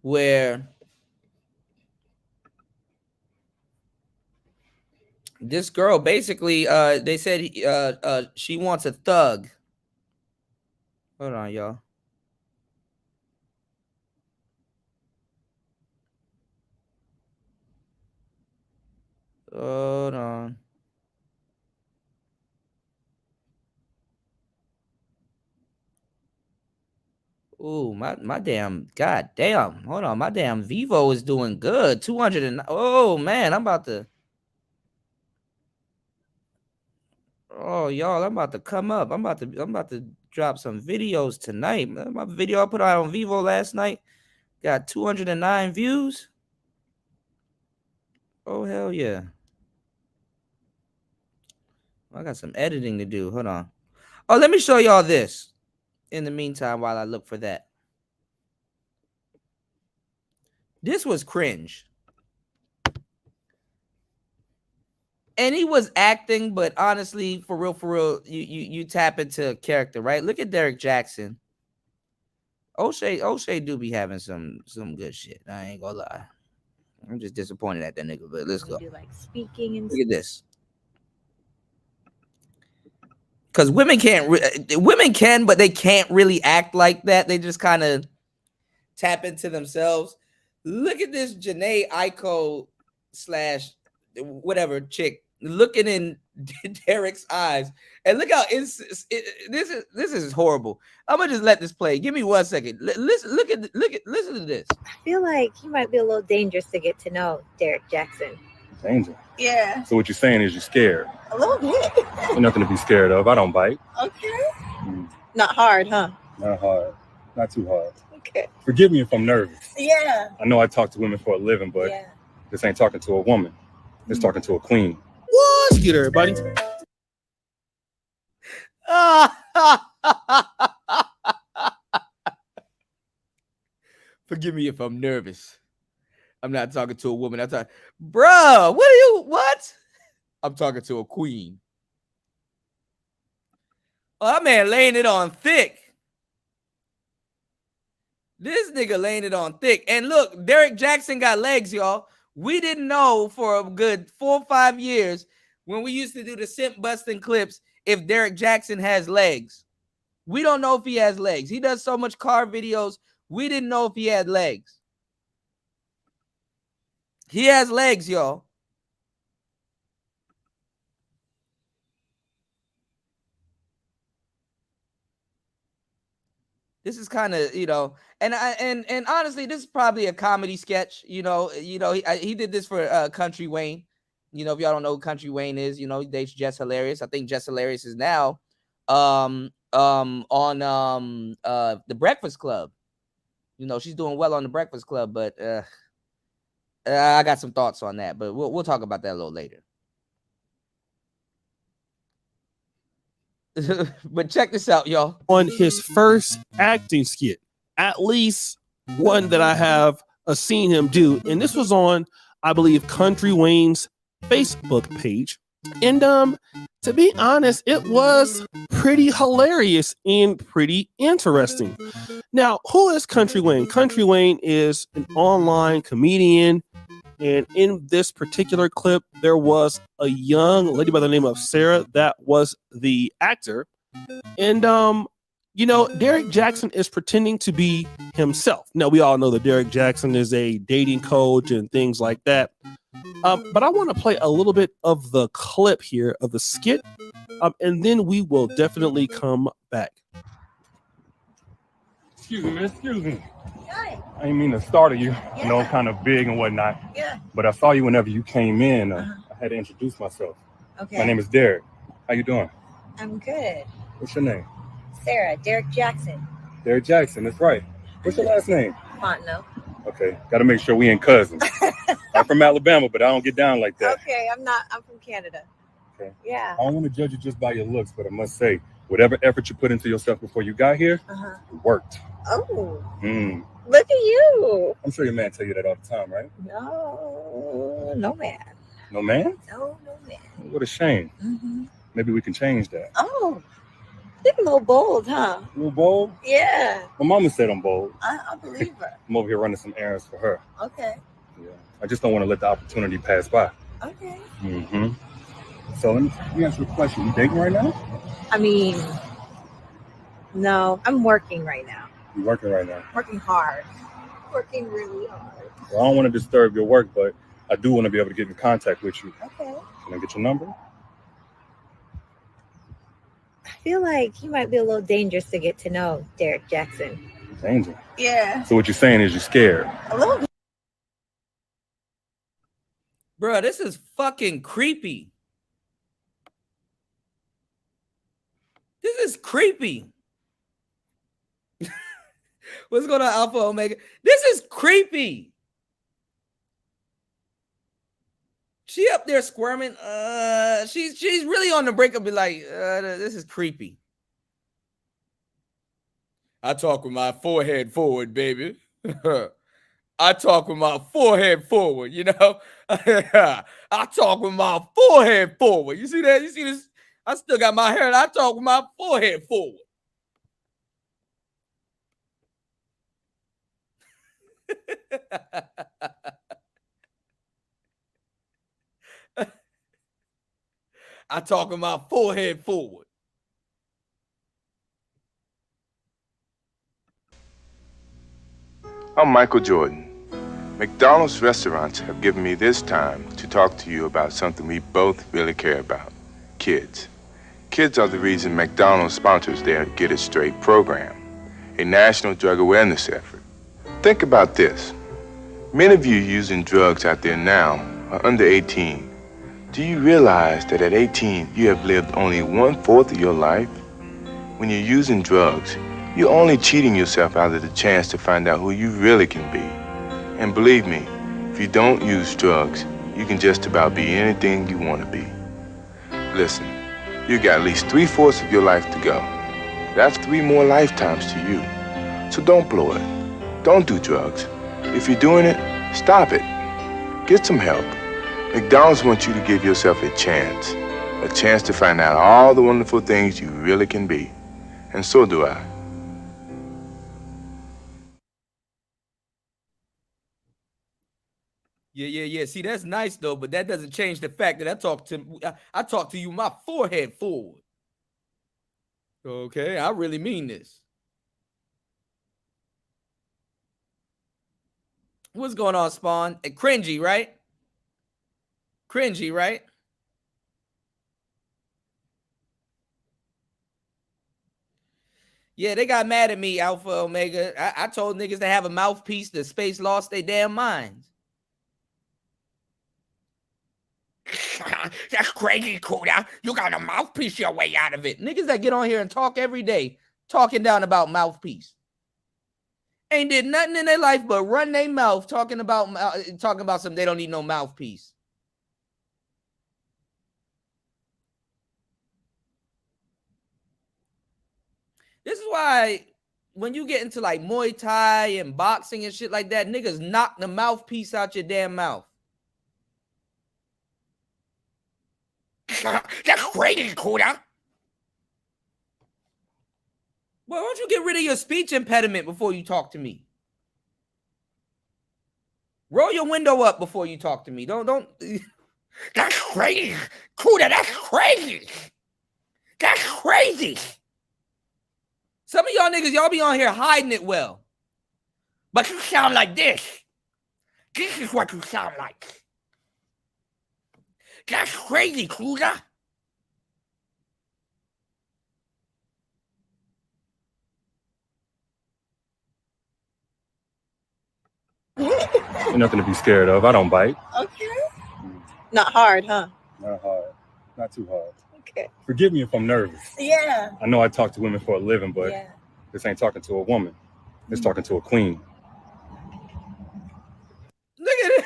Where this girl basically they said she wants a thug. Hold on, y'all. Hold on. Ooh, my damn, god damn. Hold on, my damn Vivo is doing good. 200 and oh man, I'm about to. Oh y'all, I'm about to come up. I'm about to drop some videos tonight. My video I put out on Vivo last night got 209 views. Oh hell yeah. I got some editing to do. Hold on. Oh, let me show y'all this. In the meantime, while I look for that. This was cringe. And he was acting, but honestly, for real, you tap into character, right? Look at Derek Jackson. O'Shea do be having some good shit. I ain't gonna lie. I'm just disappointed at that nigga, but let's go. Do like speaking and look at this. Because women can, but they can't really act like that. They just kind of tap into themselves. Look at this Janae Aiko / whatever chick looking in Derek's eyes, and look how this is horrible. I'm gonna just let this play. Give me 1 second. Listen to this. I feel like he might be a little dangerous to get to know, Derek Jackson. Danger. Yeah. So what you're saying is you're scared. A little bit. There's nothing to be scared of. I don't bite. Okay. Not hard, huh? Not hard. Not too hard. Okay. Forgive me if I'm nervous. Yeah. I know I talk to women for a living, but this ain't talking to a woman. It's talking to a queen. What's good, everybody? Forgive me if I'm nervous. I'm not talking to a woman. I'm talking, bro. What? I'm talking to a queen. Oh, that man laying it on thick. This nigga laying it on thick. And look, Derek Jackson got legs, y'all. We didn't know for a good 4 or 5 years when we used to do the simp busting clips if Derek Jackson has legs. We don't know if he has legs. He does so much car videos. We didn't know if he had legs. He has legs, y'all. This is kind of, and honestly, this is probably a comedy sketch. He did this for Country Wayne. If y'all don't know who Country Wayne is, he dates Jess Hilarious. I think Jess Hilarious is now on The Breakfast Club. She's doing well on The Breakfast Club, but I got some thoughts on that, but we'll talk about that a little later. But check this out, y'all. On his first acting skit, at least one that I have seen him do, and this was on, I believe, Country Wayne's Facebook page. And to be honest, it was pretty hilarious and pretty interesting. Now, who is Country Wayne? Country Wayne is an online comedian. And in this particular clip, there was a young lady by the name of Sarah that was the actor. And Derek Jackson is pretending to be himself. Now, we all know that Derek Jackson is a dating coach and things like that. But I want to play a little bit of the clip here of the skit, and then we will definitely come back. Excuse me, miss. Excuse me. I didn't mean to startle you. Yeah. I know I'm kind of big and whatnot. Yeah. But I saw you whenever you came in. I had to introduce myself. Okay. My name is Derek. How you doing? I'm good. What's your name? Sarah. Derek Jackson. Derek Jackson. That's right. What's your last name? Fontenot. Okay. Got to make sure we ain't cousins. I'm from Alabama, but I don't get down like that. Okay. I'm not. I'm from Canada. Okay. Yeah. I don't want to judge you just by your looks, but I must say, whatever effort you put into yourself before you got here, it worked. Oh. Mm. Look at you. I'm sure your man tell you that all the time, right? No man. No man? No man. What a shame. Maybe we can change that. Oh, you're a little bold, huh? A little bold? Yeah. My mama said I'm bold. I believe her. I'm over here running some errands for her. Okay. Yeah. I just don't want to let the opportunity pass by. Okay. So let me ask you a question. You dating right now? I mean, no, I'm working right now. You working right now? Working hard. Working really hard. Well, I don't want to disturb your work, but I do want to be able to get in contact with you. Okay. Can I get your number? I feel like he might be a little dangerous to get to know, Derek Jackson. Danger. Yeah. So what you're saying is you're scared. A little bit. Bro, this is fucking creepy. This is creepy. What's going on, Alpha Omega? This is creepy. She up there squirming. She's really on the brink of be like, this is creepy. I talk with my forehead forward, baby. I talk with my forehead forward, you know? I talk with my forehead forward. You see that? You see this? I still got my hair and I talk with my forehead forward. I talk with my forehead forward. I'm Michael Jordan. McDonald's restaurants have given me this time to talk to you about something we both really care about, kids. Kids are the reason McDonald's sponsors their Get It Straight program, a national drug awareness effort. Think about this. Many of you using drugs out there now are under 18. Do you realize that at 18, you have lived only 1/4 of your life? When you're using drugs, you're only cheating yourself out of the chance to find out who you really can be. And believe me, if you don't use drugs, you can just about be anything you want to be. Listen, you got at least 3/4 of your life to go. That's 3 more lifetimes to you. So don't blow it. Don't do drugs. If you're doing it, stop it. Get some help. McDonald's wants you to give yourself a chance to find out all the wonderful things you really can be. And so do I. Yeah. See, that's nice though, but that doesn't change the fact that I talk to you my forehead forward. Okay, I really mean this. What's going on, Spawn? Cringy, right? Cringy, right? Yeah, they got mad at me, Alpha Omega. I told niggas to have a mouthpiece. The space lost their damn minds. That's crazy, Kuda. You got a mouthpiece your way out of it. Niggas that get on here and talk every day, talking down about mouthpiece. Ain't did nothing in their life but run their mouth talking about something they don't need no mouthpiece. This is why when you get into like Muay Thai and boxing and shit like that, niggas knock the mouthpiece out your damn mouth. That's crazy, Kuda. Well, why don't you get rid of your speech impediment before you talk to me? Roll your window up before you talk to me. Don't. That's crazy, Kuda. That's crazy. That's crazy. Some of y'all niggas, y'all be on here hiding it well. But you sound like this. This is what you sound like. That's crazy, Kuda. Ain't nothing to be scared of. I don't bite. Okay. Not hard, huh? Not hard. Not too hard. Okay. Forgive me if I'm nervous. Yeah. I know I talk to women for a living, but Yeah. this ain't talking to a woman. It's talking to a queen. Look at it.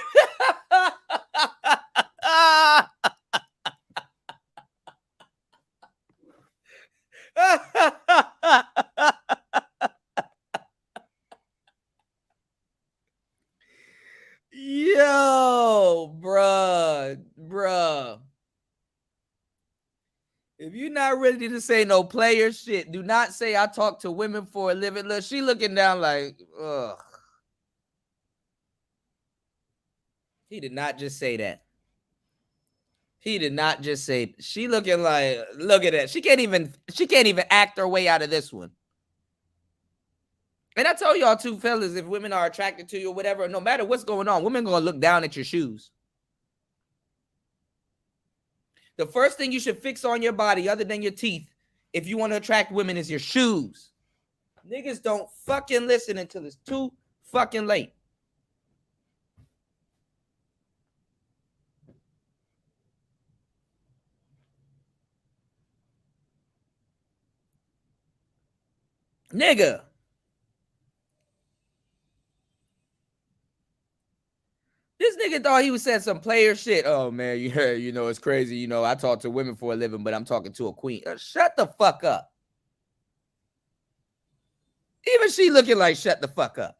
Yo, bruh. If you're not ready to say no player shit, do not say I talk to women for a living. Look, she looking down like, ugh. He did not just say that. He did not just say. She looking like, look at that. She can't even act her way out of this one. And I told y'all too, fellas, if women are attracted to you or whatever, no matter what's going on, women gonna look down at your shoes. The first thing you should fix on your body, other than your teeth, if you want to attract women, is your shoes. Niggas don't fucking listen until it's too fucking late. Nigga. This nigga thought he was saying some player shit. Oh, man, yeah, you know, it's crazy. You know, I talk to women for a living, but I'm talking to a queen. Shut the fuck up. Even she looking like shut the fuck up.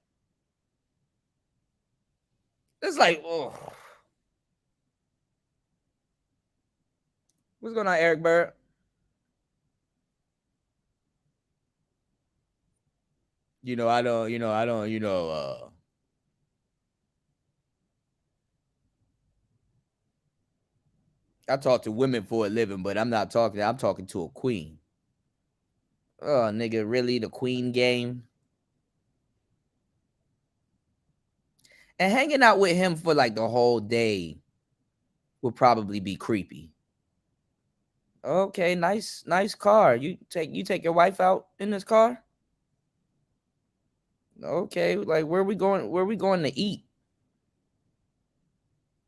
It's like, oh. What's going on, Eric Bird? I talk to women for a living, but I'm talking to a queen. Oh, nigga, really? The queen game? And hanging out with him for like the whole day would probably be creepy. Okay, nice car. You take your wife out in this car? Okay, like where we going to eat?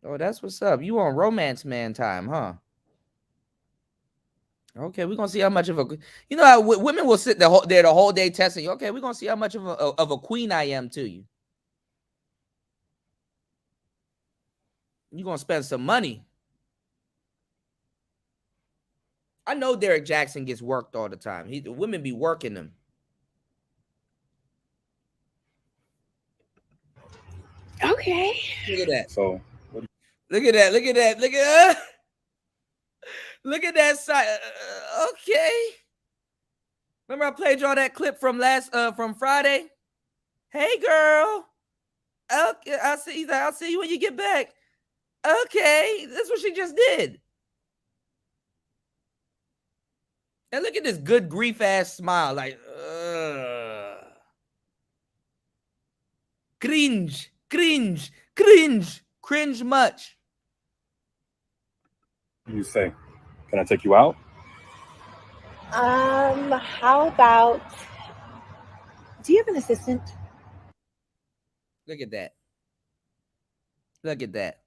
Oh, that's what's up. You on romance man time, huh? Okay, we're gonna see how much of a, you know how women will sit there the whole day testing you. Okay, we're gonna see how much of a queen I am to you. You're gonna spend some money. I know Derek Jackson gets worked all the time. The women be working him. Okay. Look at that. So look at that. Look at that. Look at that. Look at that side. Okay. Remember I played y'all that clip from from Friday? Hey girl. Okay, I'll see you when you get back. Okay, that's what she just did. And look at this good grief ass smile, like cringe much. you say, can I take you out? How about, do you have an assistant? Look at that. Look at that.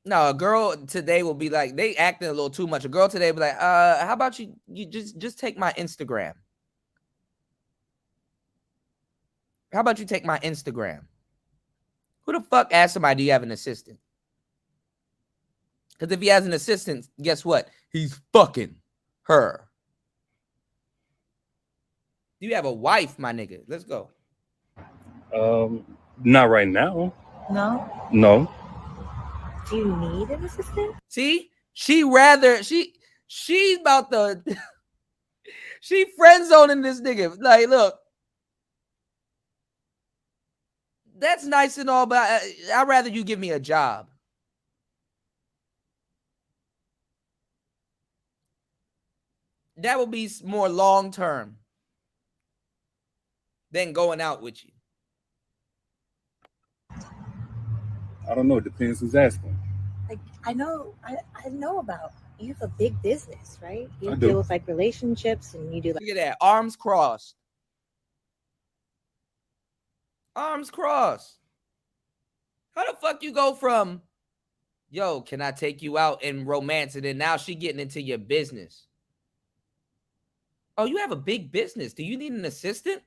No, a girl today will be like, they acting a little too much. A girl today will be like, how about you just take my Instagram? How about you take my Instagram? Who the fuck asked somebody, do you have an assistant? Because if he has an assistant, guess what? He's fucking her. Do you have a wife, my nigga? Let's go. Not right now. No? No. Do you need an assistant? See, she's about to she friend zoning this nigga. Like, look, that's nice and all, but I'd rather you give me a job. That would be more long term than going out with you. I don't know. It depends who's asking. Like, I know about, you have a big business, right? You I do. deal with like relationships and you do like. Look at that. Arms crossed. Arms crossed. How the fuck you go from, yo, can I take you out and romance it, and now she getting into your business? Oh, you have a big business. Do you need an assistant?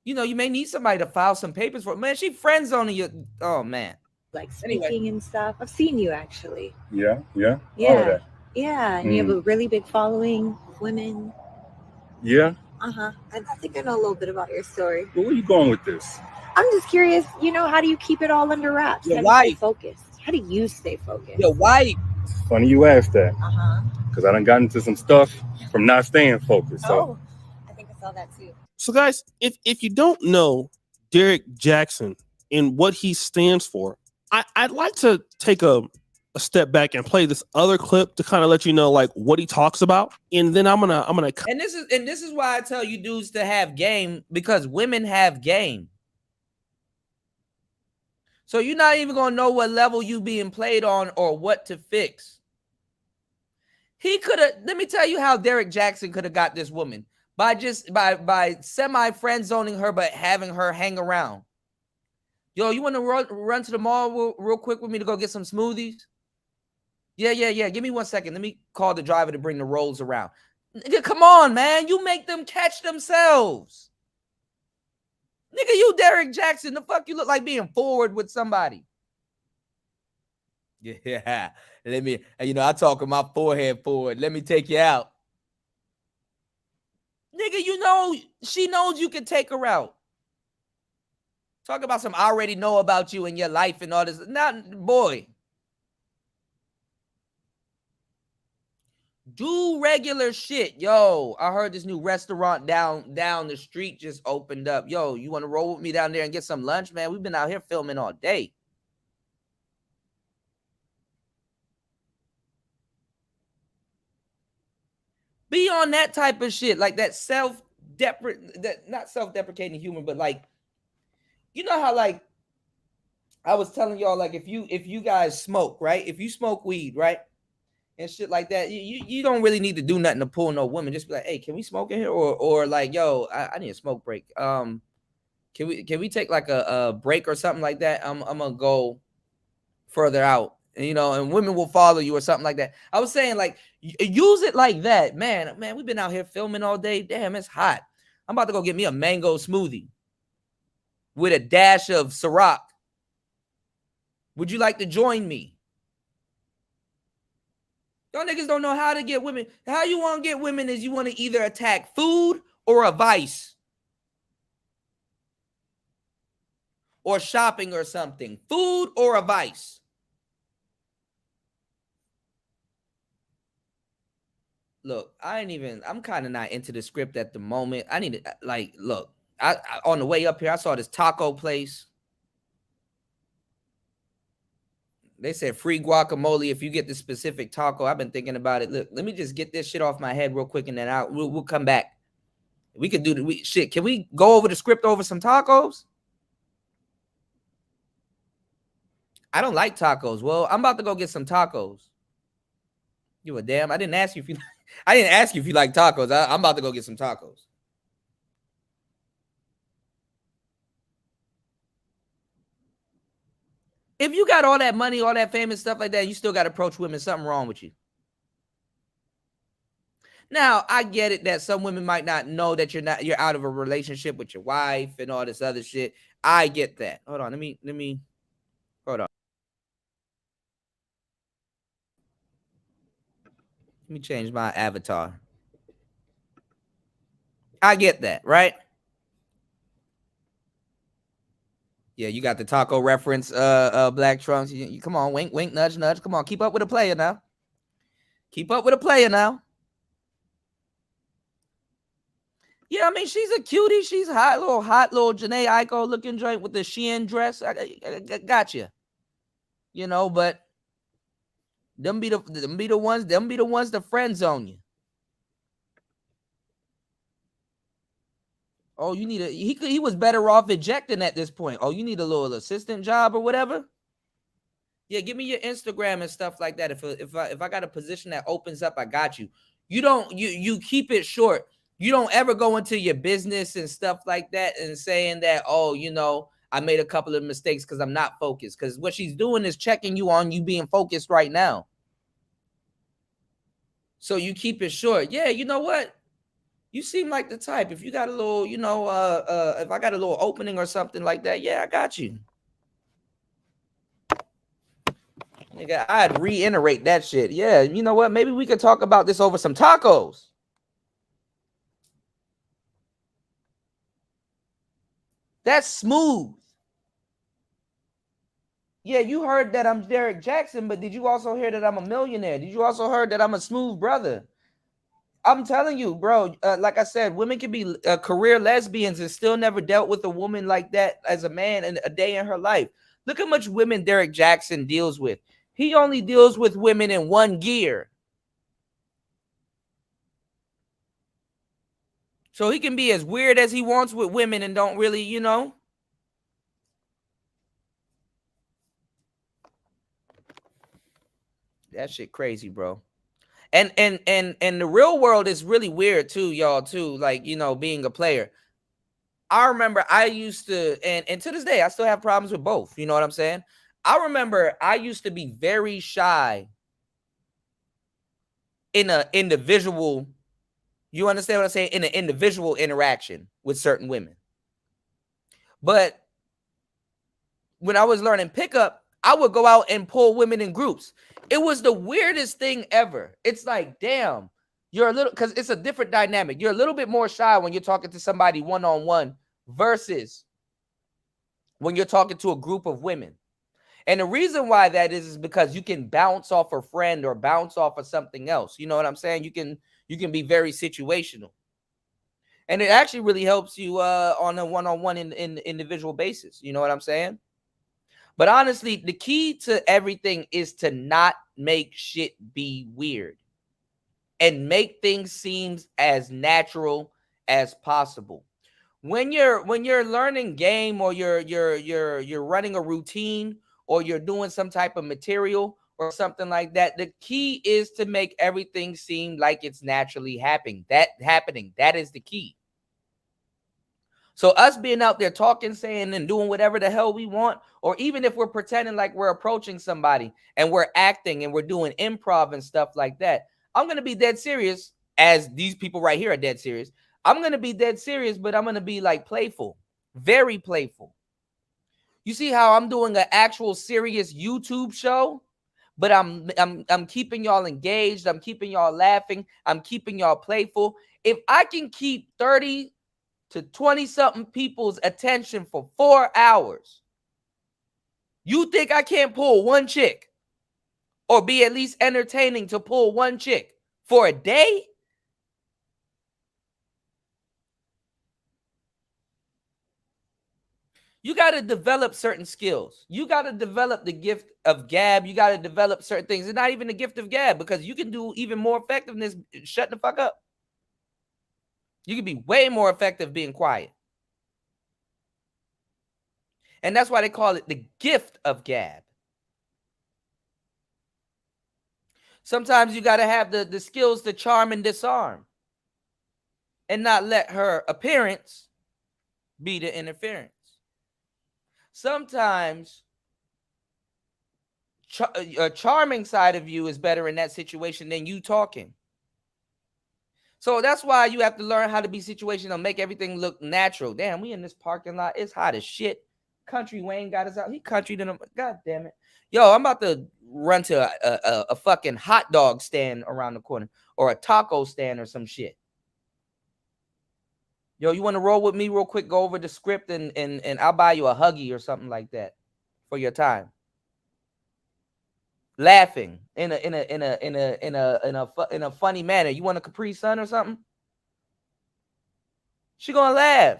You know, you may need somebody to file some papers for. Man, she friend zoning you. Oh, man. Like speaking and stuff. I've seen you actually. Yeah. All of Yeah. that. Yeah. And you have a really big following of women. Yeah. I think I know a little bit about your story. Well, where are you going with this? I'm just curious, how do you keep it all under wraps? Your How do you stay focused? How do you stay focused? Your wife. It's funny you asked that. Because I done got into some stuff from not staying focused. So. I think I saw that too. So, guys, if you don't know Derek Jackson and what he stands for, I'd like to take a step back and play this other clip to kind of let you know like what he talks about, and then I'm gonna. And this is why I tell you dudes to have game, because women have game. So you're not even gonna know what level you being played on or what to fix. He could have. Let me tell you how Derek Jackson could have got this woman by semi friend zoning her, but having her hang around. Yo, you want to run to the mall real quick with me to go get some smoothies? Yeah. Give me 1 second. Let me call the driver to bring the rolls around. Nigga, come on, man. You make them catch themselves. Nigga, you Derek Jackson. The fuck you look like being forward with somebody? Yeah. Let me, I talk with my forehead forward. Let me take you out. Nigga, she knows you can take her out. Talk about some I already know about you and your life and all this. Not, boy. Do regular shit. Yo, I heard this new restaurant down the street just opened up. Yo, you want to roll with me down there and get some lunch, man? We've been out here filming all day. Be on that type of shit, like that not self-deprecating humor, but like, you know how like I was telling y'all, like if you guys smoke, right? If you smoke weed, right? And shit like that, you don't really need to do nothing to pull no women. Just be like, hey, can we smoke in here? Or like, yo, I need a smoke break. Can we take like a break or something like that? I'm gonna go further out, and women will follow you or something like that. I was saying like use it like that, man. We've been out here filming all day. Damn, it's hot. I'm about to go get me a mango smoothie with a dash of Cigar. Would you like to join me? Y'all niggas don't know how to get women. How you want to get women is you want to either attack food or a vice. Or shopping or something. Food or a vice. Look, I'm kind of not into the script at the moment. I need to, like, look, I on the way up here, I saw this taco place. They said free guacamole if you get the specific taco. I've been thinking about it. Look, let me just get this shit off my head real quick, and then we'll come back. We could do shit. Can we go over the script over some tacos? I don't like tacos. Well, I'm about to go get some tacos. You a damn? I didn't ask you if you like tacos. I'm about to go get some tacos. If you got all that money, all that fame and stuff like that, you still got to approach women, something wrong with you. Now, I get it that some women might not know that you're out of a relationship with your wife and all this other shit. I get that. Hold on, let me hold on. Let me change my avatar. I get that, right? Yeah, you got the taco reference, Black Trunks. You come on, wink, wink, nudge, nudge. Come on, keep up with a player now. Keep up with a player now. Yeah, I mean, she's a cutie. She's hot little Janae Aiko looking joint with the Shein dress. I got you. You know, but them be the ones the friend zone you. Oh, you need he was better off ejecting at this point. Oh, you need a little assistant job or whatever. Yeah, give me your Instagram and stuff like that. If I got a position that opens up, I got you. You keep it short. You don't ever go into your business and stuff like that and saying that, oh, you know, I made a couple of mistakes because I'm not focused. Because what she's doing is checking you on you being focused right now. So you keep it short. Yeah, you know what? You seem like the type. If you got a little, you know, if I got a little opening or something like that, yeah, I got you. Nigga, I'd reiterate that shit. Yeah, you know what? Maybe we could talk about this over some tacos. That's smooth. Yeah, you heard that I'm Derek Jackson, but did you also hear that I'm a millionaire? Did you also heard that I'm a smooth brother? I'm telling you, bro, like I said, women can be career lesbians and still never dealt with a woman like that as a man in a day in her life. Look how much women Derek Jackson deals with. He only deals with women in one gear. So he can be as weird as he wants with women and don't really, you know. That shit crazy, bro. And the real world is really weird too, y'all, too. Like, you know, being a player. I remember I used to, and to this day, I still have problems with both. You know what I'm saying? I remember I used to be very shy in an individual, you understand what I'm saying? In an individual interaction with certain women. But when I was learning pickup, I would go out and pull women in groups. It was the weirdest thing ever. It's like, damn, you're a little, because it's a different dynamic. You're a little bit more shy when you're talking to somebody one-on-one versus when you're talking to a group of women. And the reason why that is because you can bounce off a friend or bounce off of something else. You know what I'm saying? You can be very situational. And it actually really helps you on a one-on-one in individual basis. You know what I'm saying? But honestly, the key to everything is to not make shit be weird and make things seem as natural as possible. When you're learning game or you're running a routine or you're doing some type of material or something like that, the key is to make everything seem like it's naturally happening. That is the key. So us being out there talking, saying, and doing whatever the hell we want, or even if we're pretending like we're approaching somebody and we're acting and we're doing improv and stuff like that, I'm going to be dead serious, as these people right here are dead serious. I'm going to be dead serious, but I'm going to be like playful, very playful. You see how I'm doing an actual serious YouTube show, but I'm keeping y'all engaged. I'm keeping y'all laughing. I'm keeping y'all playful. If I can keep 30 to 20-something people's attention for 4 hours, you think I can't pull one chick or be at least entertaining to pull one chick for a day? You got to develop certain skills. You got to develop the gift of gab. You got to develop certain things. It's not even the gift of gab, because you can do even more effectiveness. Shut the fuck up. You can be way more effective being quiet. And that's why they call it the gift of gab. Sometimes you got to have the skills to charm and disarm and not let her appearance be the interference. Sometimes a charming side of you is better in that situation than you talking. So that's why you have to learn how to be situational, make everything look natural. Damn, we in this parking lot. It's hot as shit. Country Wayne got us out. He countryed in him. God damn it. Yo, I'm about to run to a fucking hot dog stand around the corner or a taco stand or some shit. Yo, you want to roll with me real quick? Go over the script and I'll buy you a Huggy or something like that for your time. Laughing in a funny manner. You want a Capri Sun or something? She gonna laugh.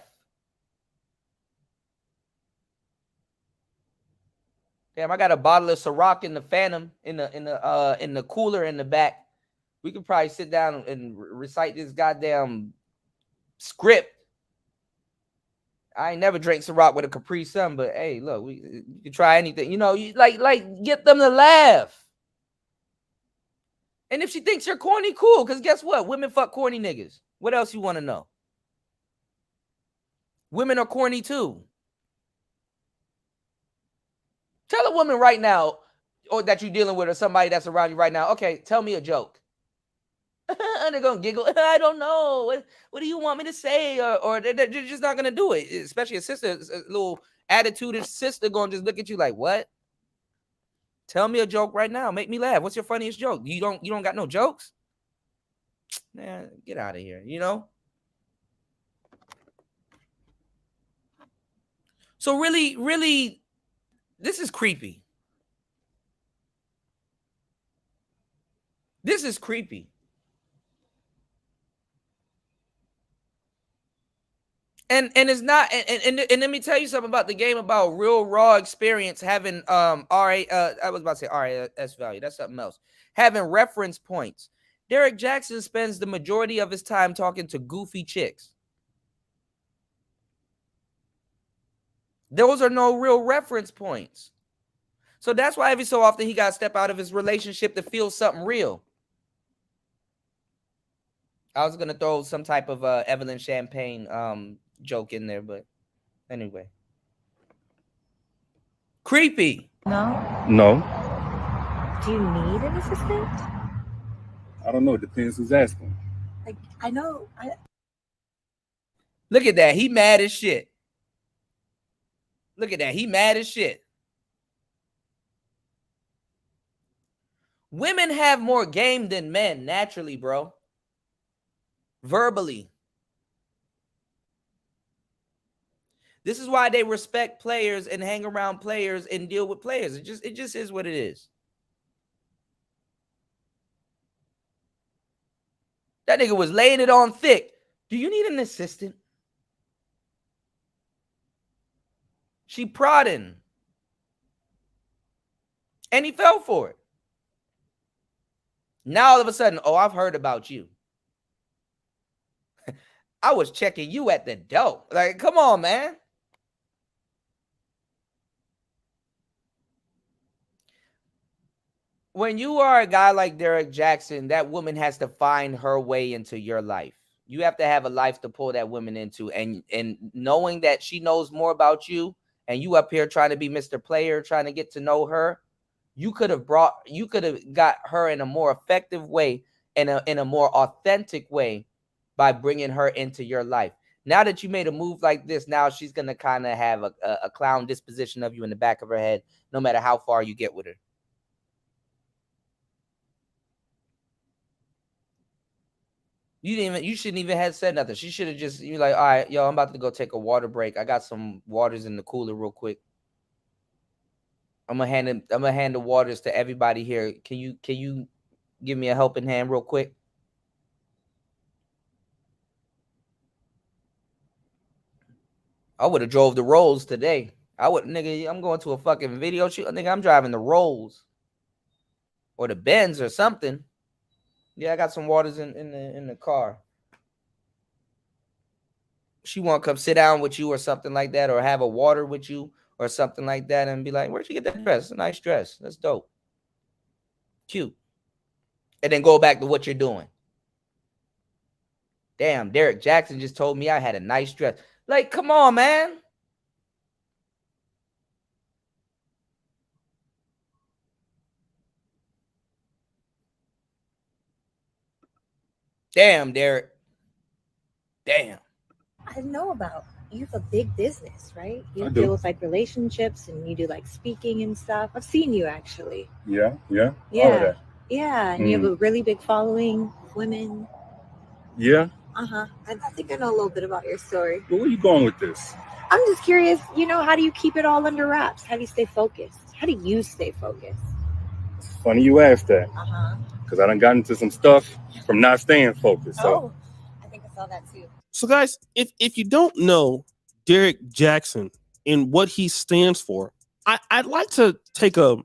Damn, I got a bottle of Ciroc in the Phantom in the cooler in the back. We could probably sit down and recite this goddamn script. I ain't never drank Ciroc with a Capri Sun, but hey, look, you can try anything. You know, you like get them to laugh. And if she thinks you're corny, cool. Because guess what? Women fuck corny niggas. What else you want to know? Women are corny too. Tell a woman right now, or that you're dealing with, or somebody that's around you right now, okay, tell me a joke. And they're gonna giggle. I don't know. What do you want me to say? Or they're just not gonna do it. Especially a sister, a little attitude sister gonna just look at you like, what? Tell me a joke right now. Make me laugh. What's your funniest joke? You don't got no jokes? Man, get out of here, you know? So really, this is creepy. This is creepy. And it's not, and let me tell you something about the game, about real raw experience, having I was about to say RAS value. That's something else. Having reference points. Derek Jackson spends the majority of his time talking to goofy chicks. Those are no real reference points. So that's why every so often he got to step out of his relationship to feel something real. I was going to throw some type of Evelyn Champagne joke in there, but anyway. Creepy. No. Do you need an assistant? I don't know. It depends who's asking. Like, I know. Look at that. He mad as shit. Look at that. He mad as shit. Women have more game than men naturally, bro. Verbally. This is why they respect players and hang around players and deal with players. It just is what it is. That nigga was laying it on thick. Do you need an assistant? She prodding. And he fell for it. Now all of a sudden, oh, I've heard about you. I was checking you at the door. Like, come on, man. When you are a guy like Derek Jackson, that woman has to find her way into your life. You have to have a life to pull that woman into. And knowing that she knows more about you, and you up here trying to be Mr. Player, trying to get to know her, you could have got her in a more effective way and in a more authentic way by bringing her into your life. Now that you made a move like this, now she's going to kind of have a clown disposition of you in the back of her head, no matter how far you get with her. You shouldn't even have said nothing. She should have just, you're like, all right, yo, I'm about to go take a water break. I got some waters in the cooler real quick. I'm gonna hand the waters to everybody here. Can you give me a helping hand real quick? I would have drove the Rolls today. Nigga, I'm going to a fucking video shoot. Nigga, I'm driving the Rolls or the Benz or something. Yeah, I got some waters in the car. She want to come sit down with you or something like that, or have a water with you or something like that, and be like, where'd you get that dress? It's a nice dress. That's dope. Cute. And then go back to what you're doing. Damn, Derek Jackson just told me I had a nice dress. Like, come on, man. Damn, Derek. Damn. I know about you have a big business, right? You I deal do. with like relationships and you do like speaking and stuff. I've seen you actually. Yeah. All of Yeah. that. Yeah. And you have a really big following of women. Yeah. I think I know a little bit about your story. But where are you going with this? I'm just curious, how do you keep it all under wraps? How do you stay focused? How do you stay focused? It's funny you asked that. Because I done got into some stuff from not staying focused. So I think I saw that too. So, guys, if you don't know Derek Jackson and what he stands for, I'd like to take a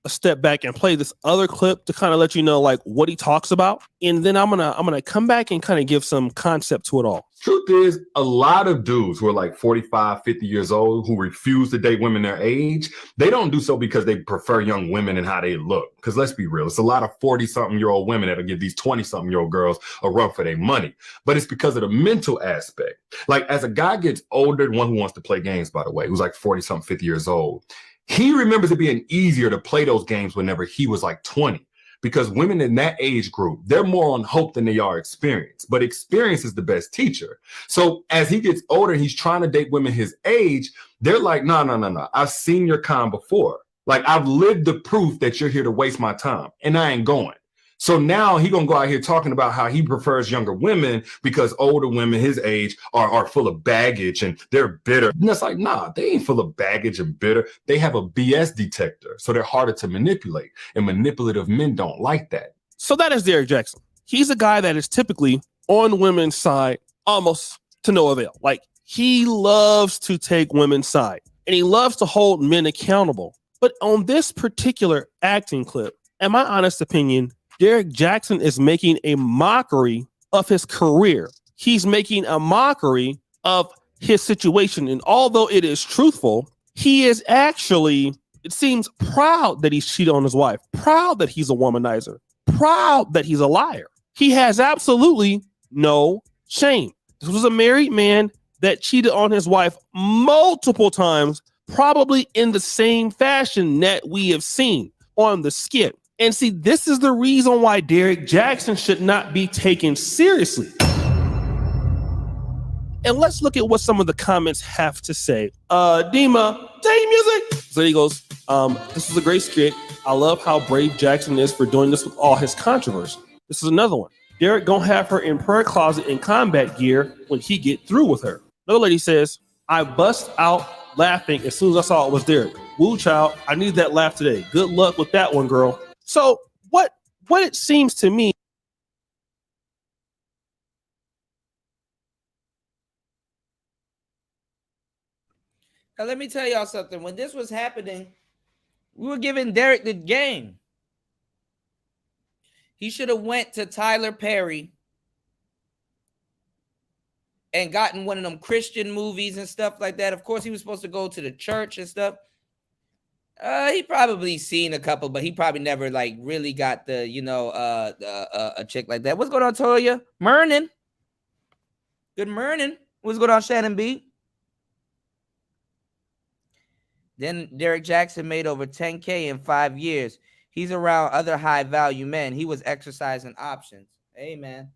step back and play this other clip to kind of let you know like what he talks about, and then I'm gonna come back and kind of give some concept to it all. Truth is, a lot of dudes who are like 45, 50 years old who refuse to date women their age, they don't do so because they prefer young women and how they look. Because let's be real, it's a lot of 40-something-year-old women that'll give these 20-something-year-old girls a run for their money. But it's because of the mental aspect. Like as a guy gets older, the one who wants to play games, by the way, who's like 40-something, 50 years old, he remembers it being easier to play those games whenever he was like 20. Because women in that age group, they're more on hope than they are experience. But experience is the best teacher. So as he gets older, he's trying to date women his age. They're like, no. I've seen your kind before. Like I've lived the proof that you're here to waste my time and I ain't going. So now he gonna go out here talking about how he prefers younger women because older women his age are full of baggage and they're bitter. And it's like, nah, they ain't full of baggage and bitter. They have a BS detector, so they're harder to manipulate. And manipulative men don't like that. So that is Derek Jackson. He's a guy that is typically on women's side almost to no avail. Like he loves to take women's side and he loves to hold men accountable. But on this particular acting clip, in my honest opinion, Derek Jackson is making a mockery of his career. He's making a mockery of his situation. And although it is truthful, he is actually, it seems, proud that he's cheated on his wife, proud that he's a womanizer, proud that he's a liar. He has absolutely no shame. This was a married man that cheated on his wife multiple times, probably in the same fashion that we have seen on the skit. And see, this is the reason why Derek Jackson should not be taken seriously. And let's look at what some of the comments have to say. Dima, day music. So he goes, this is a great skit. I love how brave Jackson is for doing this with all his controversy. This is another one. Derek gonna have her in prayer closet in combat gear when he get through with her. Another lady says, I bust out laughing as soon as I saw it was Derek. Woo child, I need that laugh today. Good luck with that one, girl. So what it seems to me, now let me tell y'all something. When this was happening, we were giving Derek the game. He should have went to Tyler Perry and gotten one of them Christian movies and stuff like that. Of course, he was supposed to go to the church and stuff. He probably seen a couple, but he probably never like really got the, a chick like that. What's going on, Toya? Morning. Good morning. What's going on, Shannon B? Then Derek Jackson made over 10K in 5 years. He's around other high value men. He was exercising options. Hey, man.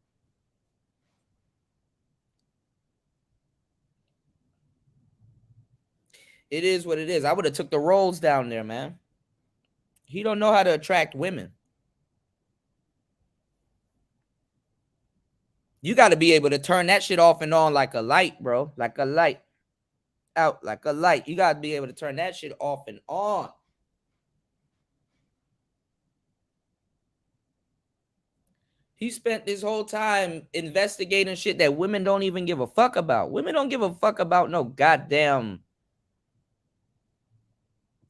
It is what it is. I would have took the roles down there, man. He don't know how to attract women. You got to be able to turn that shit off and on like a light, bro. Like a light. Out like a light. You got to be able to turn that shit off and on. He spent this whole time investigating shit that women don't even give a fuck about. Women don't give a fuck about no goddamn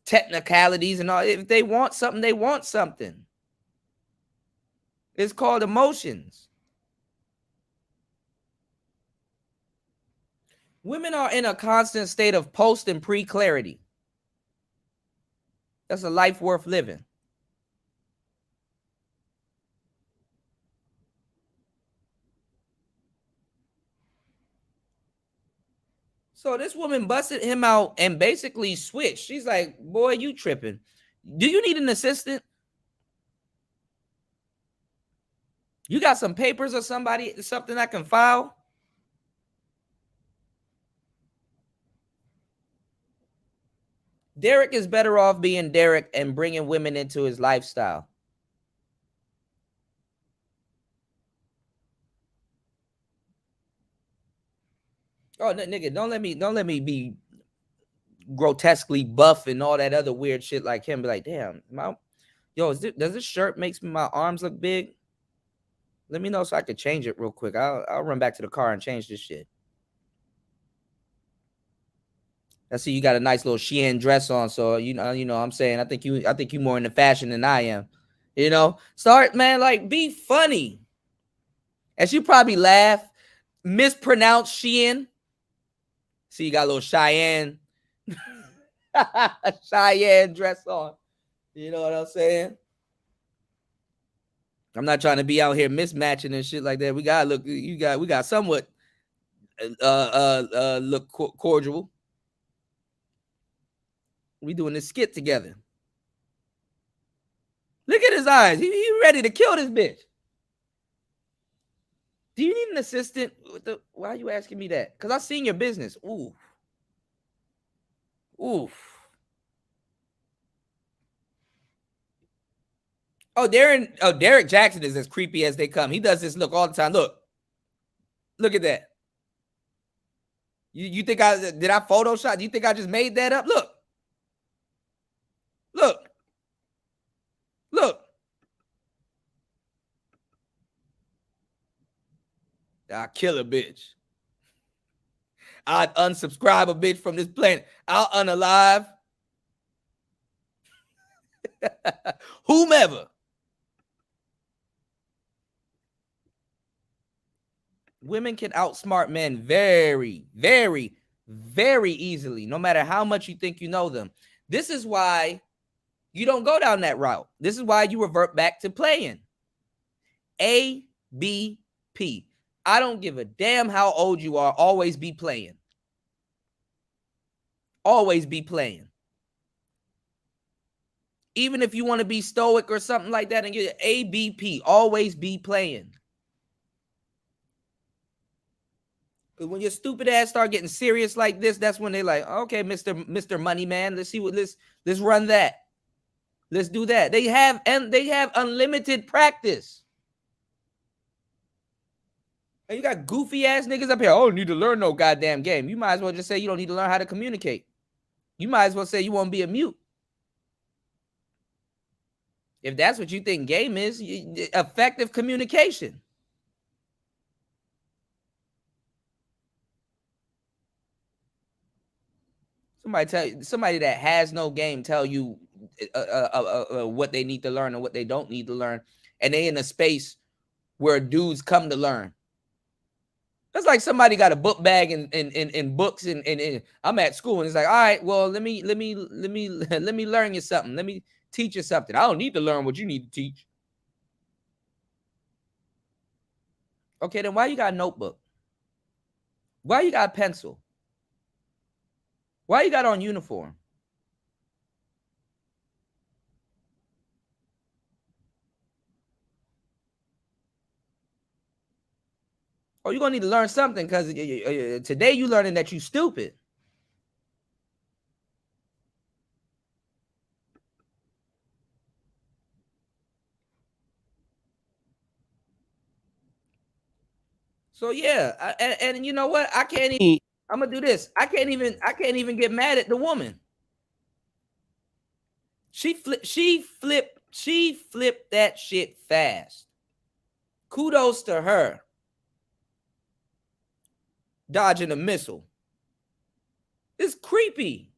technicalities and all. If they want something, they want something. It's called emotions. Women are in a constant state of post and pre-clarity. That's a life worth living. So this woman busted him out and basically switched. She's like, boy, you tripping. Do you need an assistant? You got some papers or something I can file? Derek is better off being Derek and bringing women into his lifestyle. Oh, nigga, don't let me be grotesquely buff and all that other weird shit like him. Be like, damn, does this shirt makes my arms look big? Let me know so I can change it real quick. I'll run back to the car and change this shit. I see you got a nice little Shein dress on, so you know what I'm saying. I think you more into fashion than I am. You know, start, man, like be funny. As you probably laugh, mispronounce Shein. See, you got a little Cheyenne dress on. You know what I'm saying? I'm not trying to be out here mismatching and shit like that. We got somewhat look cordial. We doing this skit together. Look at his eyes. He ready to kill this bitch. Do you need an assistant? Why are you asking me that? Because I seen your business. Ooh. Oof. Oh, Derek Jackson is as creepy as they come. He does this look all the time. Look at that. You think did I Photoshop? Do you think I just made that up? Look. I'll kill a bitch. I'd unsubscribe a bitch from this planet. I'll unalive whomever. Women can outsmart men very, very, very easily, no matter how much you think you know them. This is why you don't go down that route. This is why you revert back to playing. A, B, P. I don't give a damn how old you are. Always be playing. Always be playing. Even if you want to be stoic or something like that and get ABP, always be playing. Because when your stupid ass start getting serious like this, that's when they're like, okay, Mr. Money Man, let's run that. Let's do that. They have unlimited practice. And you got goofy ass niggas up here. Oh, need to learn no goddamn game. You might as well just say you don't need to learn how to communicate. You might as well say you won't be a mute. If that's what you think game is, effective communication. Somebody that has no game tell you what they need to learn and what they don't need to learn, and they in a space where dudes come to learn. That's like somebody got a book bag and books and I'm at school and it's like, all right, well, let me learn you something. Let me teach you something. I don't need to learn what you need to teach. Okay, then why you got a notebook? Why you got a pencil? Why you got on uniform? Oh, you're going to need to learn something because today you learning that you stupid. So yeah, and you know what? I can't even. I'm gonna do this. I can't even get mad at the woman. She flipped that shit fast. Kudos to her. Dodging a missile. It's creepy.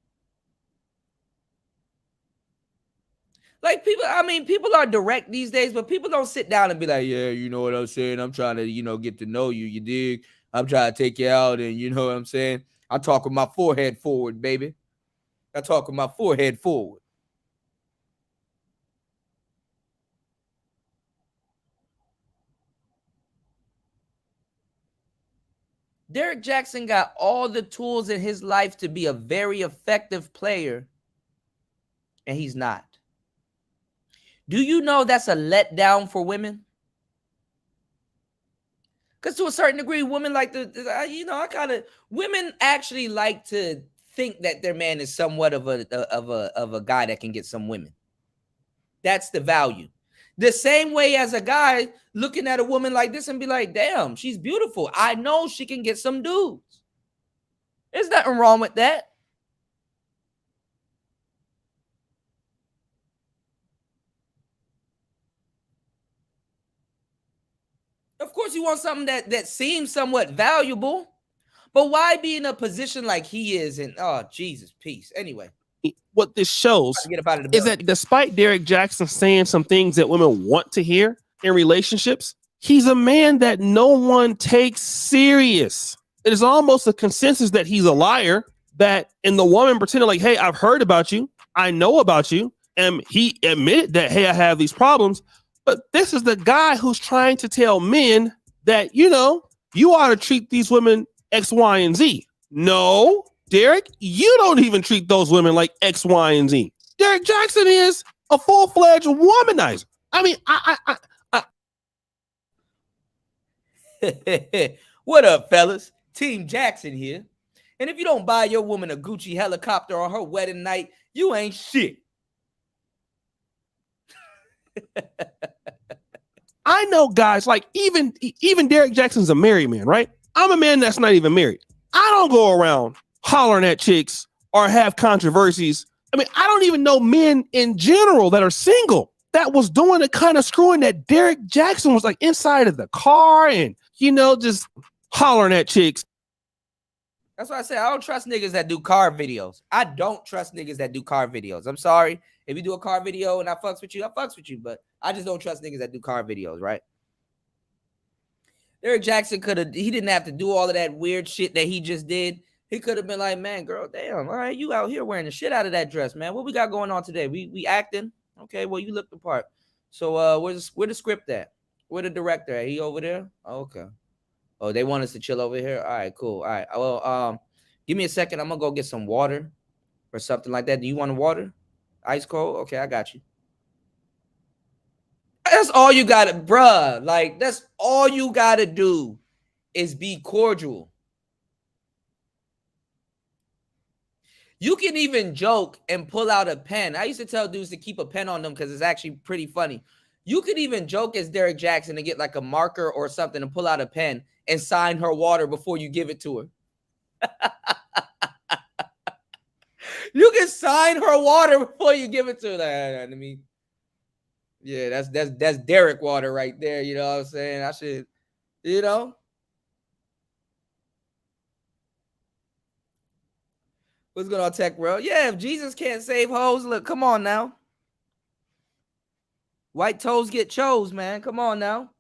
Like people are direct these days, but people don't sit down and be like, yeah, you know what I'm saying? I'm trying to, get to know you, you dig? I'm trying to take you out and you know what I'm saying? I talk with my forehead forward, baby. I talk with my forehead forward. Derek Jackson got all the tools in his life to be a very effective player, and he's not. Do you know that's a letdown for women? Because to a certain degree, women like women actually like to think that their man is somewhat of a guy that can get some women. That's the value. The same way as a guy looking at a woman like this and be like, damn, she's beautiful. I know she can get some dudes. There's nothing wrong with that. Of course, you want something that seems somewhat valuable, but why be in a position like he is? And oh, Jesus, peace. Anyway, what this shows get up out of the is that despite Derek Jackson saying some things that women want to hear in relationships, he's a man that no one takes serious. It is almost a consensus that he's a liar, that in the woman pretending like, hey, I've heard about you. I know about you. And he admitted that, hey, I have these problems. But this is the guy who's trying to tell men that, you know, you ought to treat these women X, Y, and Z. No, Derek, you don't even treat those women like X, Y, and Z. Derek Jackson is a full-fledged womanizer. I mean, What up, fellas? Team Jackson here. And if you don't buy your woman a Gucci helicopter on her wedding night, you ain't shit. I know guys like even Derek Jackson's a married man, right? I'm a man that's not even married. I don't go around hollering at chicks or have controversies. I mean, I don't even know men in general that are single that was doing the kind of screwing that Derek Jackson was like inside of the car and, you know, just hollering at chicks. That's why I say I don't trust niggas that do car videos. I don't trust niggas that do car videos. I'm sorry. If you do a car video and I fucks with you, I fucks with you. But I just don't trust niggas that do car videos, right? Derek Jackson he didn't have to do all of that weird shit that he just did. He could have been like, man, girl, damn, all right, you out here wearing the shit out of that dress, man. What we got going on today? We acting? Okay, well, you look the part. So where the script at? Where the director at? He over there? Oh, okay. Oh, they want us to chill over here? All right, cool. All right. Well, give me a second. I'm gonna go get some water or something like that. Do you want water? Ice cold? Okay, I got you. That's all you gotta, bruh. Like, that's all you gotta do is be cordial. You can even joke and pull out a pen. I used to tell dudes to keep a pen on them because it's actually pretty funny. You could even joke as Derek Jackson and get like a marker or something and pull out a pen and sign her water before you give it to her. You can sign her water before you give it to her. I mean, yeah, that's Derek water right there. You know what I'm saying? I should, you know. What's going on, Tech World? Yeah, if Jesus can't save hoes, look, come on now. White toes get chose, man. Come on now.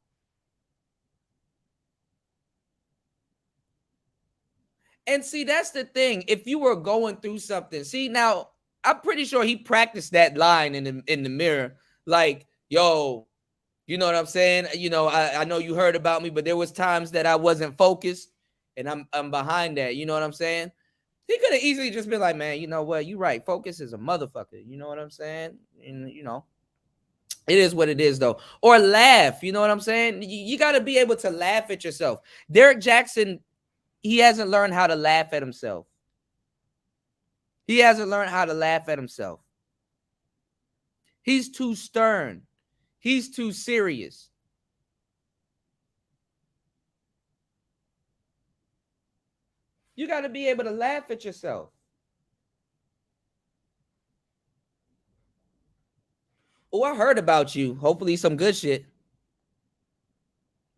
And see, that's the thing. If you were going through something, see, now I'm pretty sure he practiced that line in the mirror. Like, yo, you know what I'm saying? You know, I know you heard about me, but there was times that I wasn't focused, and I'm behind that. You know what I'm saying? He could have easily just been like, man, you know what? You're right. Focus is a motherfucker. You know what I'm saying? And, you know, it is what it is, though. Or laugh. You know what I'm saying? You got to be able to laugh at yourself. Derek Jackson, he hasn't learned how to laugh at himself. He hasn't learned how to laugh at himself. He's too stern. He's too serious. You got to be able to laugh at yourself. Oh, I heard about you. Hopefully some good shit.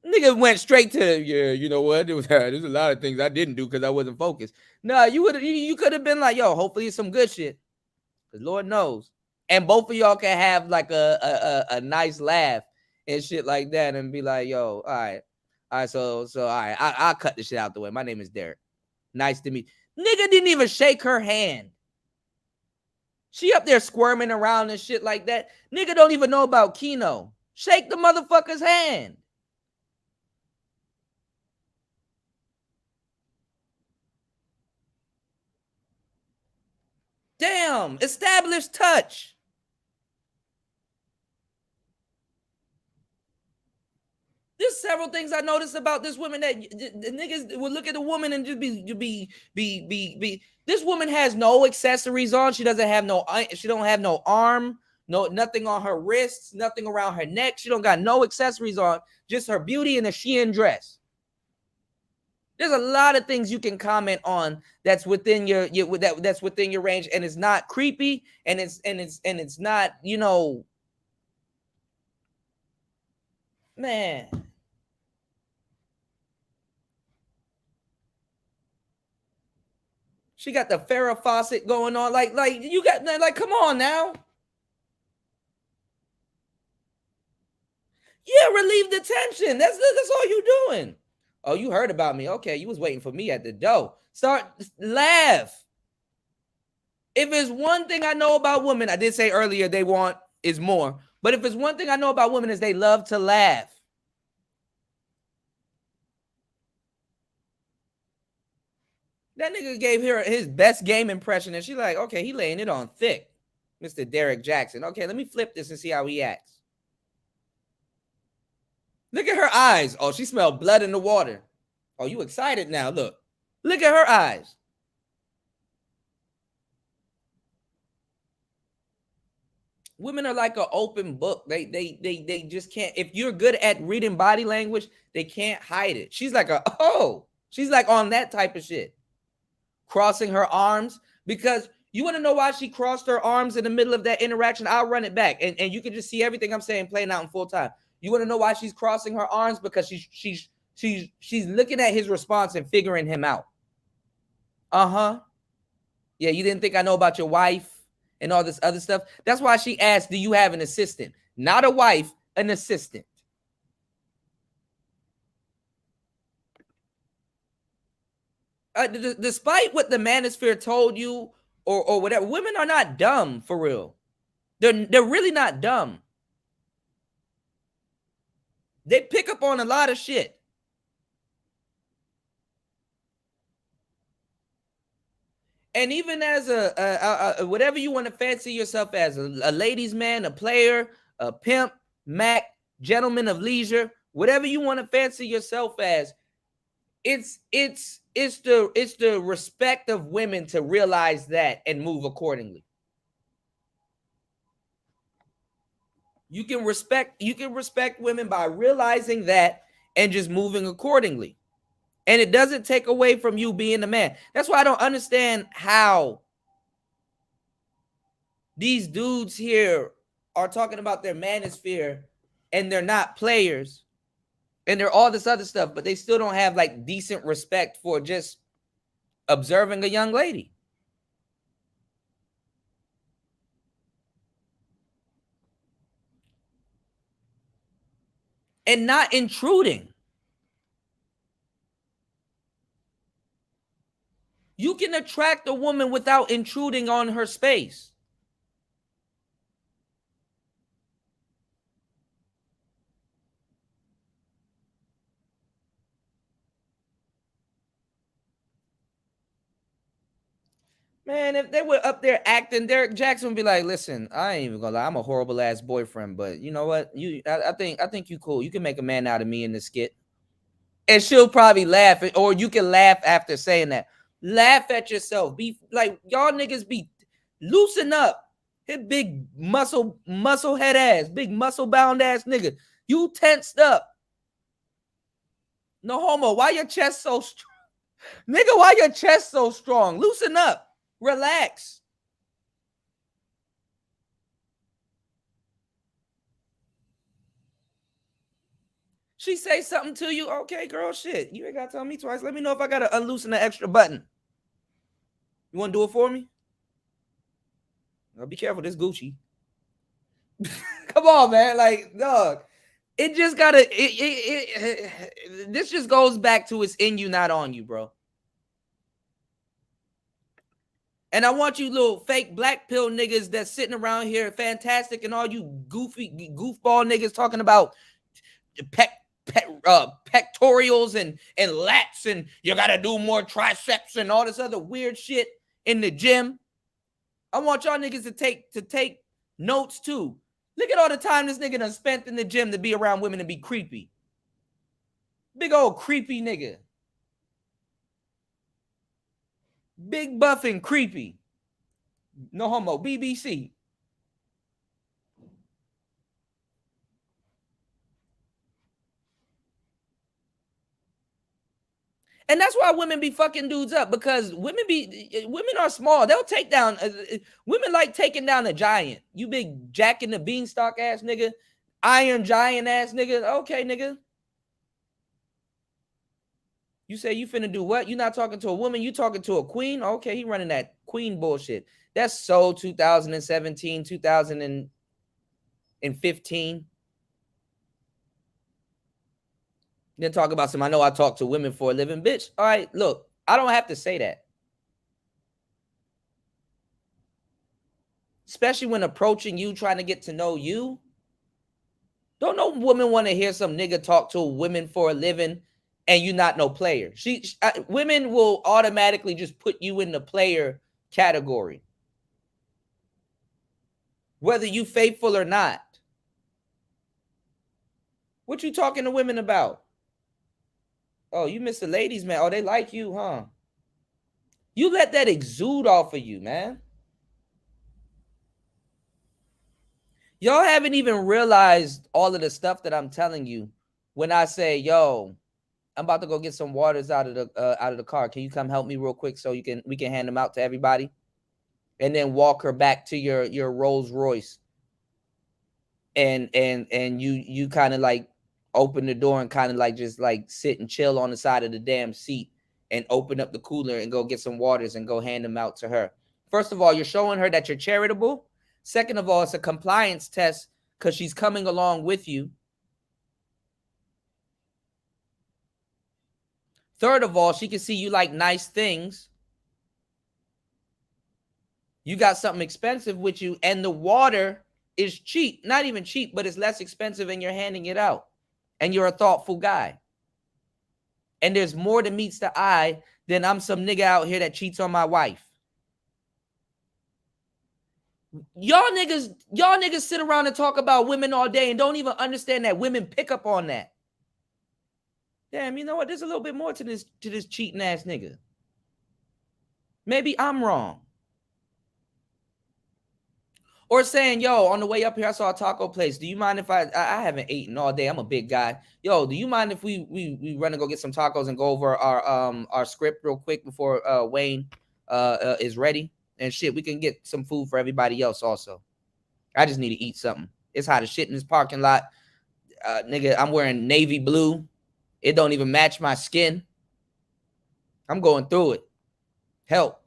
Nigga went straight to, yeah, you know what? There's a lot of things I didn't do because I wasn't focused. No, you could have been like, yo, hopefully it's some good shit. Because Lord knows. And both of y'all can have like a nice laugh and shit like that and be like, yo, all right. All right, so all right, I'll cut this shit out the way. My name is Derek. Nice to meet you. Nigga didn't even shake her hand. She up there squirming around and shit like that. Nigga don't even know about Keno. Shake the motherfucker's hand. Damn, established touch. There's several things I noticed about this woman that the niggas would look at the woman and just be. This woman has no accessories on. She doesn't have no. She don't have no arm, nothing on her wrists, nothing around her neck. She don't got no accessories on. Just her beauty and a Shein dress. There's a lot of things you can comment on that's within that's within your range, and it's not creepy, and it's not, you know, man. She got the Farrah Fawcett going on, like you got, like, come on now. Yeah, relieve the tension. That's all you doing. Oh, you heard about me. Okay, you was waiting for me at the door. Start laugh. If it's one thing I know about women, I did say earlier they want is more. But if it's one thing I know about women is they love to laugh. That nigga gave her his best game impression, and she's like, okay, he laying it on thick, Mr. Derek Jackson. Okay, let me flip this and see how he acts. Look at her eyes. Oh, she smelled blood in the water. Oh, you excited now? Look at her eyes. Women are like an open book. They just can't. If you're good at reading body language, they can't hide it. She's like she's like on that type of shit. Crossing her arms, because you want to know why she crossed her arms in the middle of that interaction? I'll run it back, and you can just see everything I'm saying playing out in full time. You want to know why she's crossing her arms? Because she's looking at his response and figuring him out. Yeah, you didn't think I know about your wife and all this other stuff? That's why she asked, do you have an assistant? Not a wife, an assistant. Despite what the manosphere told you or whatever, women are not dumb, for real. They're really not dumb. They pick up on a lot of shit. And even as a whatever you want to fancy yourself as, a ladies' man, a player, a pimp, Mac, gentleman of leisure, whatever you want to fancy yourself as, it's the respect of women to realize that and move accordingly. You can respect women by realizing that and just moving accordingly. And it doesn't take away from you being a man. That's why I don't understand how these dudes here are talking about their manosphere and they're not players and they're all this other stuff, but they still don't have like decent respect for just observing a young lady. And not intruding. You can attract a woman without intruding on her space. Man, if they were up there acting, Derek Jackson would be like, listen, I ain't even gonna lie, I'm a horrible ass boyfriend, but you know what? I think you cool. You can make a man out of me in this skit. And she'll probably laugh, or you can laugh after saying that. Laugh at yourself. Be like, y'all niggas be loosen up. Hit big muscle head ass, big muscle bound ass nigga. You tensed up. No homo. Why your chest so strong? Nigga, why your chest so strong? Loosen up. Relax. She say something to you. Okay, girl, shit. You ain't got to tell me twice. Let me know if I got to unloosen the extra button. You want to do it for me? Now be careful. This Gucci. Come on, man. Like, dog. It just got to... this just goes back to it's in you, not on you, bro. And I want you little fake black pill niggas that's sitting around here fantastic, and all you goofball niggas talking about pectorials and lats, and you got to do more triceps and all this other weird shit in the gym. I want y'all niggas to take notes too. Look at all the time this nigga done spent in the gym to be around women and be creepy. Big old creepy nigga. Big buff and creepy. No homo. BBC. And that's why women be fucking dudes up, because women are small. They'll take down women like taking down a giant. You big Jack in the Beanstalk ass nigga, Iron Giant ass nigga. Okay, nigga. You say you finna do what? You not talking to a woman, you talking to a queen? Okay, he running that queen bullshit. That's so 2017, 2015. Then talk about some, I know I talk to women for a living. Bitch, all right, look, I don't have to say that. Especially when approaching you, trying to get to know you. Don't no woman want to hear some nigga talk to women for a living and you not no player. Women will automatically just put you in the player category, whether you faithful or not. What you talking to women about? Oh, you miss the ladies, man. Oh, they like you, huh? You let that exude off of you, man. Y'all haven't even realized all of the stuff that I'm telling you when I say, yo, I'm about to go get some waters out of the car. Can you come help me real quick so we can hand them out to everybody? And then walk her back to your Rolls Royce. And you kind of like open the door and kind of like just like sit and chill on the side of the damn seat and open up the cooler and go get some waters and go hand them out to her. First of all, you're showing her that you're charitable. Second of all, it's a compliance test because she's coming along with you. Third of all, she can see you like nice things. You got something expensive with you, and the water is cheap. Not even cheap, but it's less expensive, and you're handing it out. And you're a thoughtful guy. And there's more that meets the eye than I'm some nigga out here that cheats on my wife. Y'all niggas sit around and talk about women all day and don't even understand that women pick up on that. Damn, you know what? There's a little bit more to this cheating ass nigga. Maybe I'm wrong. Or saying, yo, on the way up here, I saw a taco place. Do you mind if I haven't eaten all day? I'm a big guy. Yo, do you mind if we run and go get some tacos and go over our script real quick before Wayne is ready? And shit, we can get some food for everybody else also. I just need to eat something. It's hot as shit in this parking lot. Nigga, I'm wearing navy blue. It don't even match my skin. I'm going through it. Help.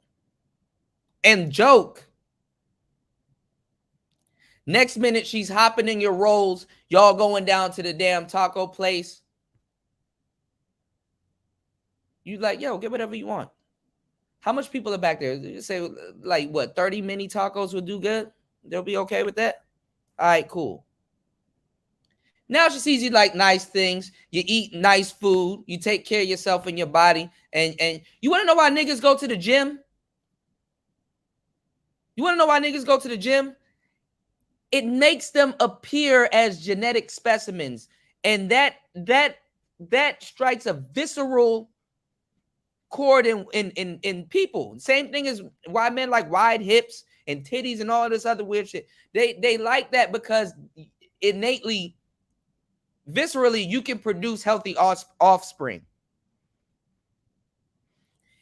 And joke. Next minute, she's hopping in your rolls. Y'all going down to the damn taco place. You like, yo, get whatever you want. How much people are back there? You say, like, what, 30 mini tacos would do good? They'll be okay with that? All right, cool. Now she sees you like nice things. You eat nice food. You take care of yourself and your body. And you want to know why niggas go to the gym? You want to know why niggas go to the gym? It makes them appear as genetic specimens. And that strikes a visceral chord in people. Same thing as why men like wide hips and titties and all this other weird shit. They like that because innately, viscerally, you can produce healthy offspring.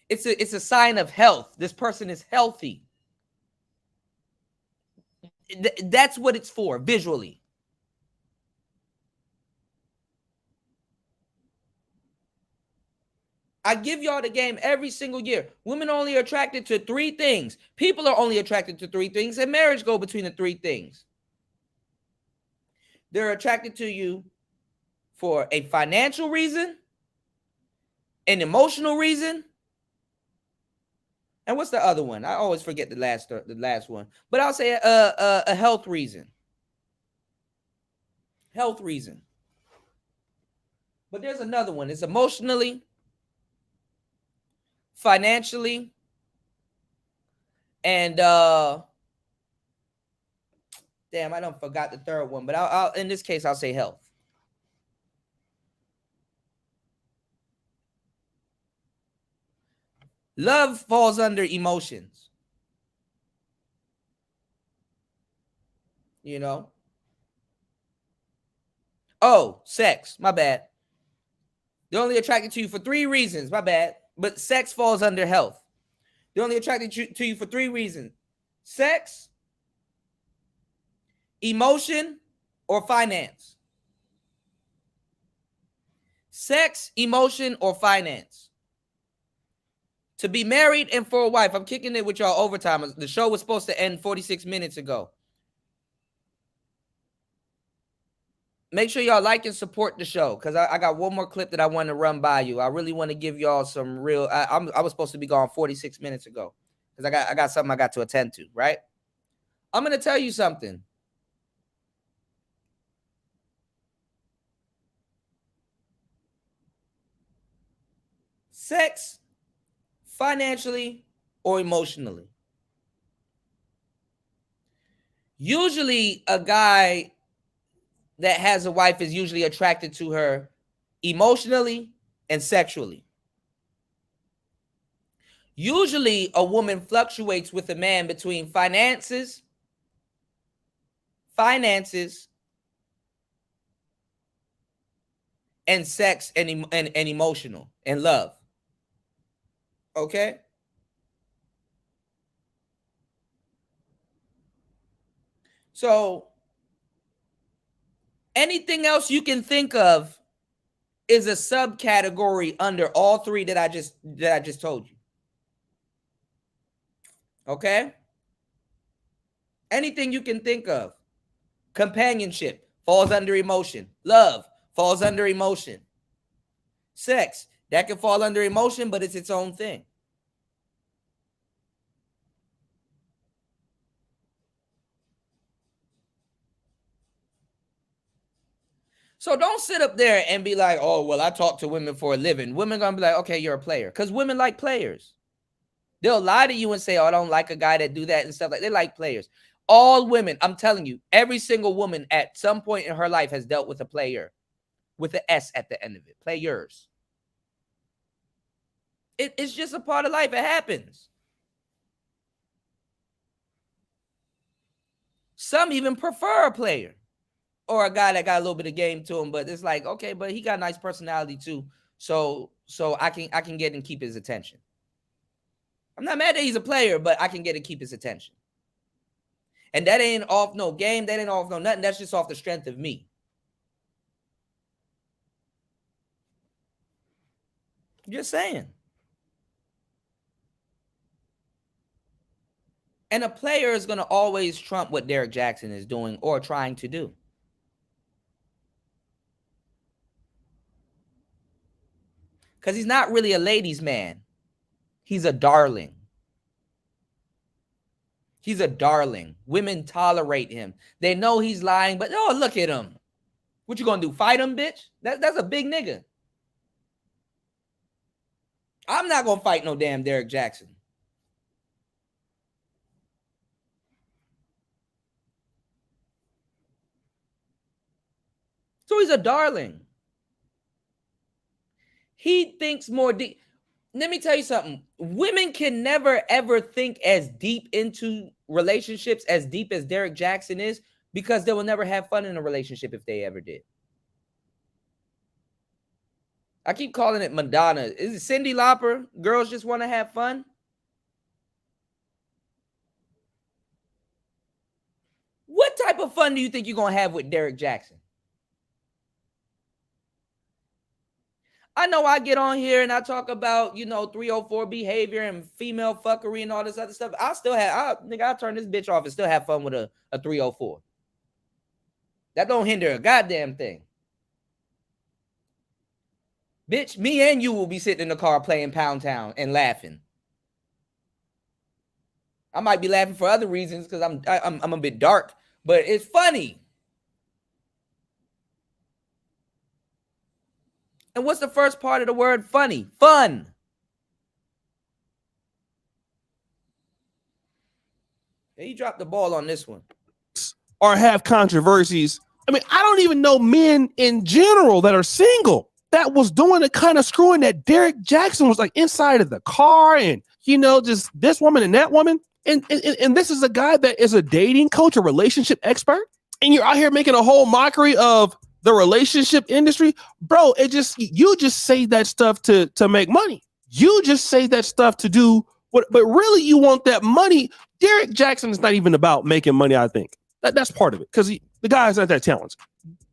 It's a sign of health. This person is healthy. That's what it's for, visually. I give y'all the game every single year. Women only are attracted to 3 things. People are only attracted to 3 things, and marriage go between the 3 things. They're attracted to you for a financial reason, an emotional reason, and what's the other one? I always forget the last one. But I'll say a health reason. Health reason. But there's another one. It's emotionally, financially, and damn, I don't forgot the third one. But I'll in this case, I'll say health. Love falls under emotions. You know? Oh, sex. My bad. They're only attracted to you for 3 reasons. My bad. But sex falls under health. They're only attracted to you for 3 reasons. Sex, emotion, or finance. Sex, emotion, or finance. To be married and for a wife. I'm kicking it with y'all overtime. The show was supposed to end 46 minutes ago. Make sure y'all like and support the show, because I got one more clip that I want to run by you. I really want to give y'all some real. I was supposed to be gone 46 minutes ago because I got something I got to attend to. Right? I'm gonna tell you something. Sex, financially or emotionally. Usually, a guy that has a wife is usually attracted to her emotionally and sexually. Usually, a woman fluctuates with a man between finances, and sex and emotional and love. Okay? So, anything else you can think of is a subcategory under all 3 that I just told you. Okay? Anything you can think of. Companionship falls under emotion. Love falls under emotion. Sex, that can fall under emotion, but it's its own thing. So don't sit up there and be like, oh, well, I talk to women for a living. Women going to be like, okay, you're a player. Because women like players. They'll lie to you and say, oh, I don't like a guy that do that and stuff like that. They like players. All women, I'm telling you, every single woman at some point in her life has dealt with a player with an S at the end of it. Players. It's just a part of life. It happens. Some even prefer a player or a guy that got a little bit of game to him, but it's like, okay, but he got a nice personality too. So I can get and keep his attention. I'm not mad that he's a player, but I can get and keep his attention. And that ain't off no game. That ain't off no nothing. That's just off the strength of me. Just saying. And a player is going to always trump what Derek Jackson is doing or trying to do. Because he's not really a ladies' man. He's a darling. He's a darling. Women tolerate him. They know he's lying, but oh, look at him. What you gonna do? Fight him, bitch? That's a big nigga. I'm not gonna fight no damn Derek Jackson. So he's a darling. He thinks more deep. Let me tell you something. Women can never, ever think as deep into relationships as deep as Derek Jackson is, because they will never have fun in a relationship if they ever did. I keep calling it Madonna. Is it Cyndi Lauper? Girls just want to have fun? What type of fun do you think you're going to have with Derek Jackson? I know I get on here and I talk about, 304 behavior and female fuckery and all this other stuff. I'll turn this bitch off and still have fun with a 304. That don't hinder a goddamn thing. Bitch, me and you will be sitting in the car playing Pound Town and laughing. I might be laughing for other reasons because I'm a bit dark, but it's funny. And what's the first part of the word funny? Fun. Yeah, you dropped the ball on this one. Or have controversies. I mean, I don't even know men in general that are single that was doing the kind of screwing that Derek Jackson was like inside of the car and, just this woman and that woman. And this is a guy that is a dating coach, a relationship expert. And you're out here making a whole mockery of the relationship industry, bro, you just say that stuff to make money. You just say that stuff to do what, but really you want that money. Derek Jackson is not even about making money, I think. That's part of it, because the guy's not that talented.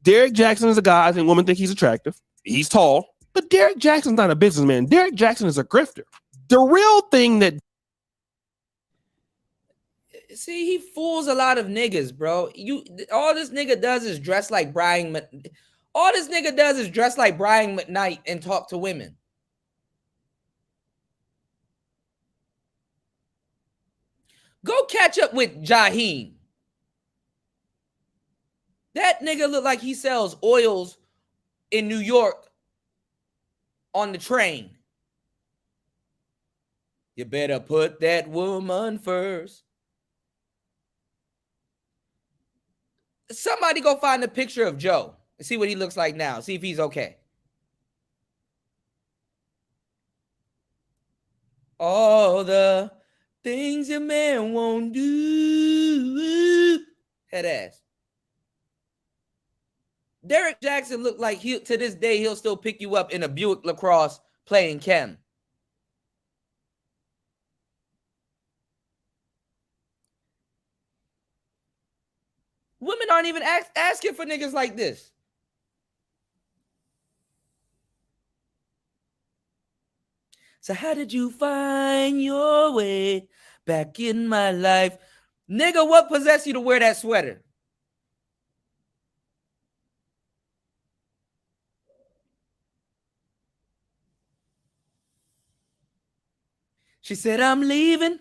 Derek Jackson is a guy, I think women think he's attractive. He's tall, but Derek Jackson's not a businessman. Derek Jackson is a grifter. The real thing that See, he fools a lot of niggas, bro. All this nigga does is dress like Brian. All this nigga does is dress like Brian McKnight and talk to women. Go catch up with Jaheim. That nigga look like he sells oils in New York on the train. You better put that woman first. Somebody go find a picture of Joe and see what he looks like now. See if he's okay. All the things a man won't do. Head ass. Derek Jackson looked like to this day he'll still pick you up in a Buick LaCrosse playing Ken. Women aren't even asking for niggas like this. So how did you find your way back in my life? Nigga, what possessed you to wear that sweater? She said, I'm leaving.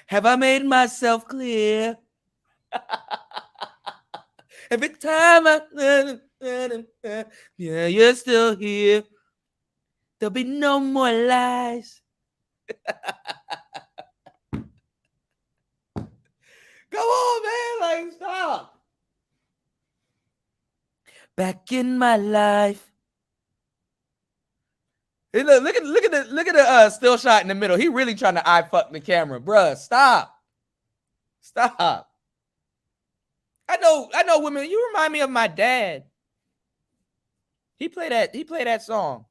Have I made myself clear? Every time yeah, you're still here. There'll be no more lies. Come on, man. Like, stop. Back in my life. Hey, look at the still shot in the middle. He really trying to eye fuck the camera. Bruh, stop. Stop. I know women. You remind me of my dad. He played that song.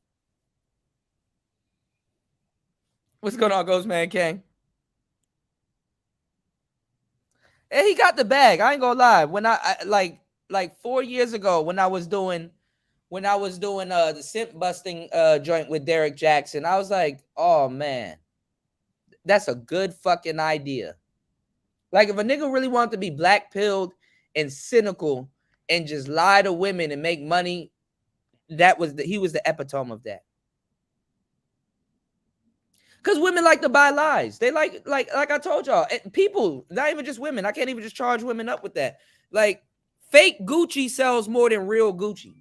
What's going on, Ghostman King? Hey, he got the bag. I ain't gonna lie. When I like 4 years ago, when I was doing the simp busting joint with Derek Jackson, I was like, oh man, that's a good fucking idea. Like, if a nigga really wanted to be black pilled and cynical and just lie to women and make money, he was the epitome of that. Because women like to buy lies. They like I told y'all, people, not even just women. I can't even just charge women up with that. Like, fake Gucci sells more than real Gucci.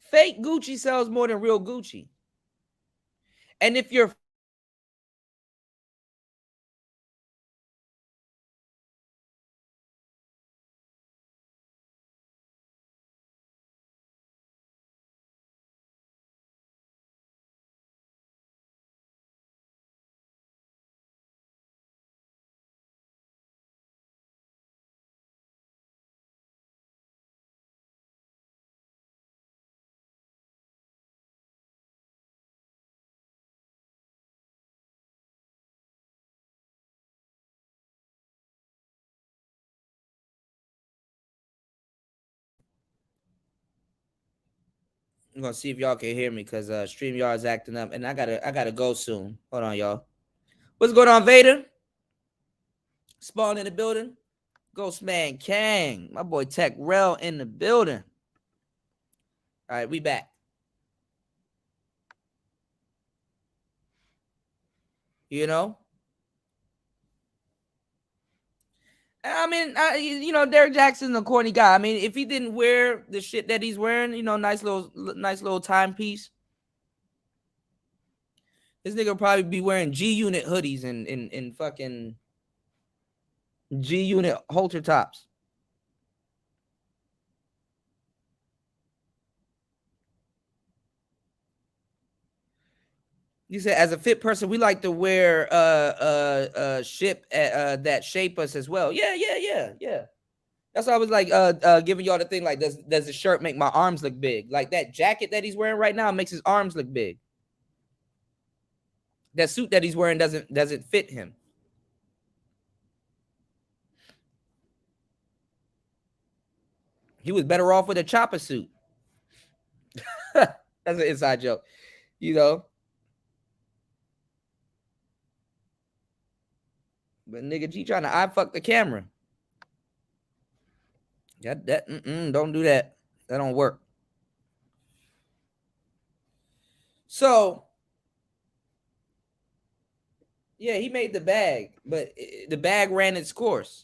Fake Gucci sells more than real Gucci. And if you're I'm gonna see if y'all can hear me because StreamYard's acting up, and I gotta go soon. Hold on, y'all. What's going on, Vader? Spawn in the building. Ghostman Kang, my boy Tech Rel in the building. All right, we back. You know, I mean, Derek Jackson's a corny guy. I mean, if he didn't wear the shit that he's wearing, nice little timepiece, this nigga would probably be wearing G-Unit hoodies and fucking G-Unit halter tops. You said as a fit person, we like to wear ship that shape us as well. Yeah. That's why I was like giving y'all the thing, like, does the shirt make my arms look big? Like that jacket that he's wearing right now makes his arms look big. That suit that he's wearing doesn't fit him. He was better off with a chopper suit. That's an inside joke, you know. But nigga G trying to eye fuck the camera. Don't do that. That don't work. So yeah, he made the bag, but the bag ran its course.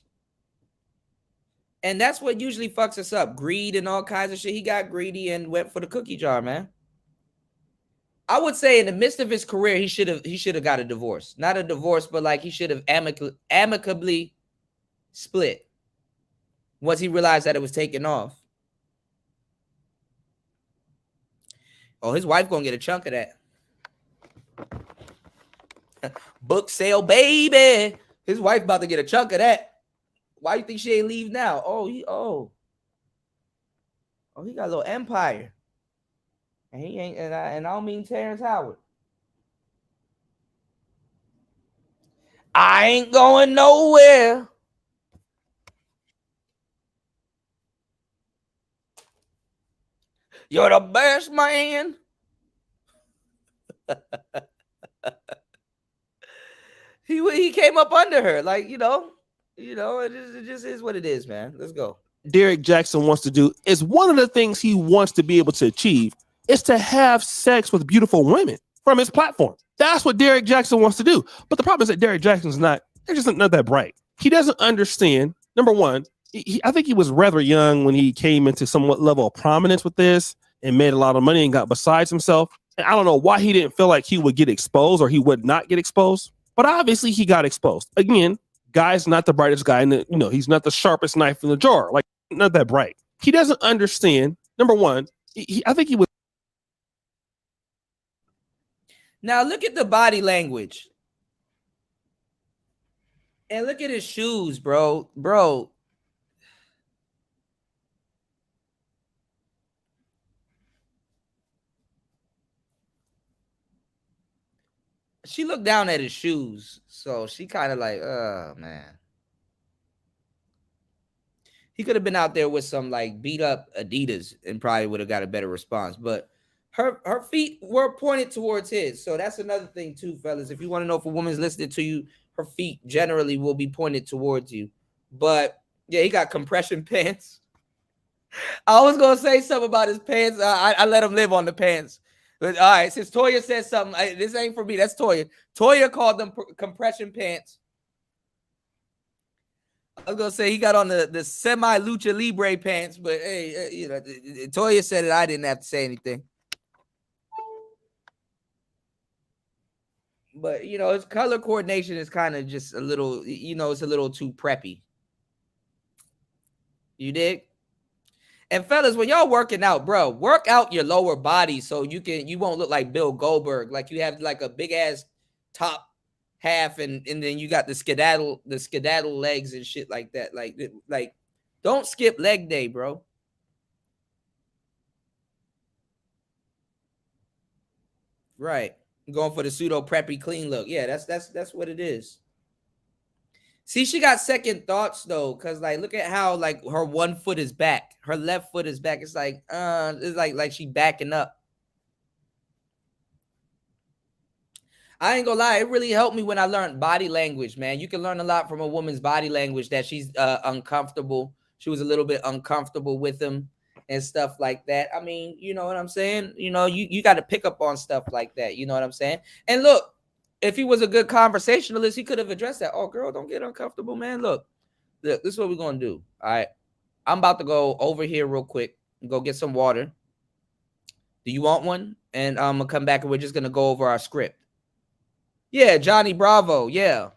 And that's what usually fucks us up. Greed and all kinds of shit. He got greedy and went for the cookie jar, man. I would say in the midst of his career, he should have got a divorce. Not a divorce, but like he should have amicably split once he realized that it was taking off. Oh, his wife gonna get a chunk of that. Book sale, baby. His wife about to get a chunk of that. Why you think she ain't leave now? He got a little empire. And he ain't, and I don't mean Terrence Howard. I ain't going nowhere. You're the best man. He came up under her, like, you know, it just is what it is, man. Let's go. Derek Jackson wants to do is one of the things he wants to be able to achieve is to have sex with beautiful women from his platform. That's what Derek Jackson wants to do. But the problem is that Derek Jackson's they're just not that bright. He doesn't understand. Number one, I think he was rather young when he came into somewhat level of prominence with this and made a lot of money and got besides himself. And I don't know why he didn't feel like he would get exposed or he would not get exposed. But obviously he got exposed. Again, guy's not the brightest guy, and he's not the sharpest knife in the drawer. Like, not that bright. He doesn't understand. Number one, I think he was. Now look at the body language. And look at his shoes, bro. She looked down at his shoes. So she kind of like, oh, man. He could have been out there with some like beat up Adidas and probably would have got a better response. But her feet were pointed towards his. So that's another thing too, fellas. If you want to know if a woman's listening to you, her feet generally will be pointed towards you. But yeah, he got compression pants. I was going to say something about his pants. I let him live on the pants. But all right, since Toya said something, this ain't for me. That's Toya. Toya called them compression pants. I was gonna say he got on the semi lucha libre pants, but hey, Toya said it. I didn't have to say anything. But his color coordination is kind of just a little, it's a little too preppy. You dig? And fellas, when y'all working out, bro, work out your lower body so you won't look like Bill Goldberg, like you have like a big ass top half and then you got the skedaddle legs and shit like that. Like don't skip leg day, bro. Right. Going for the pseudo preppy clean look. Yeah, that's what it is. See, she got second thoughts though, because like look at how like her one foot is back. Her left foot is back. It's like she backing up. I ain't gonna lie, it really helped me when I learned body language, man. You can learn a lot from a woman's body language, that she's uncomfortable. She was a little bit uncomfortable with him and stuff like that. I mean, you know what I'm saying? You got to pick up on stuff like that. You know what I'm saying? And look, if he was a good conversationalist, he could have addressed that. Oh, girl, don't get uncomfortable, man. Look, this is what we're going to do. All right. I'm about to go over here real quick and go get some water. Do you want one? And I'm going to come back and we're just going to go over our script. Yeah, Johnny Bravo. Yeah.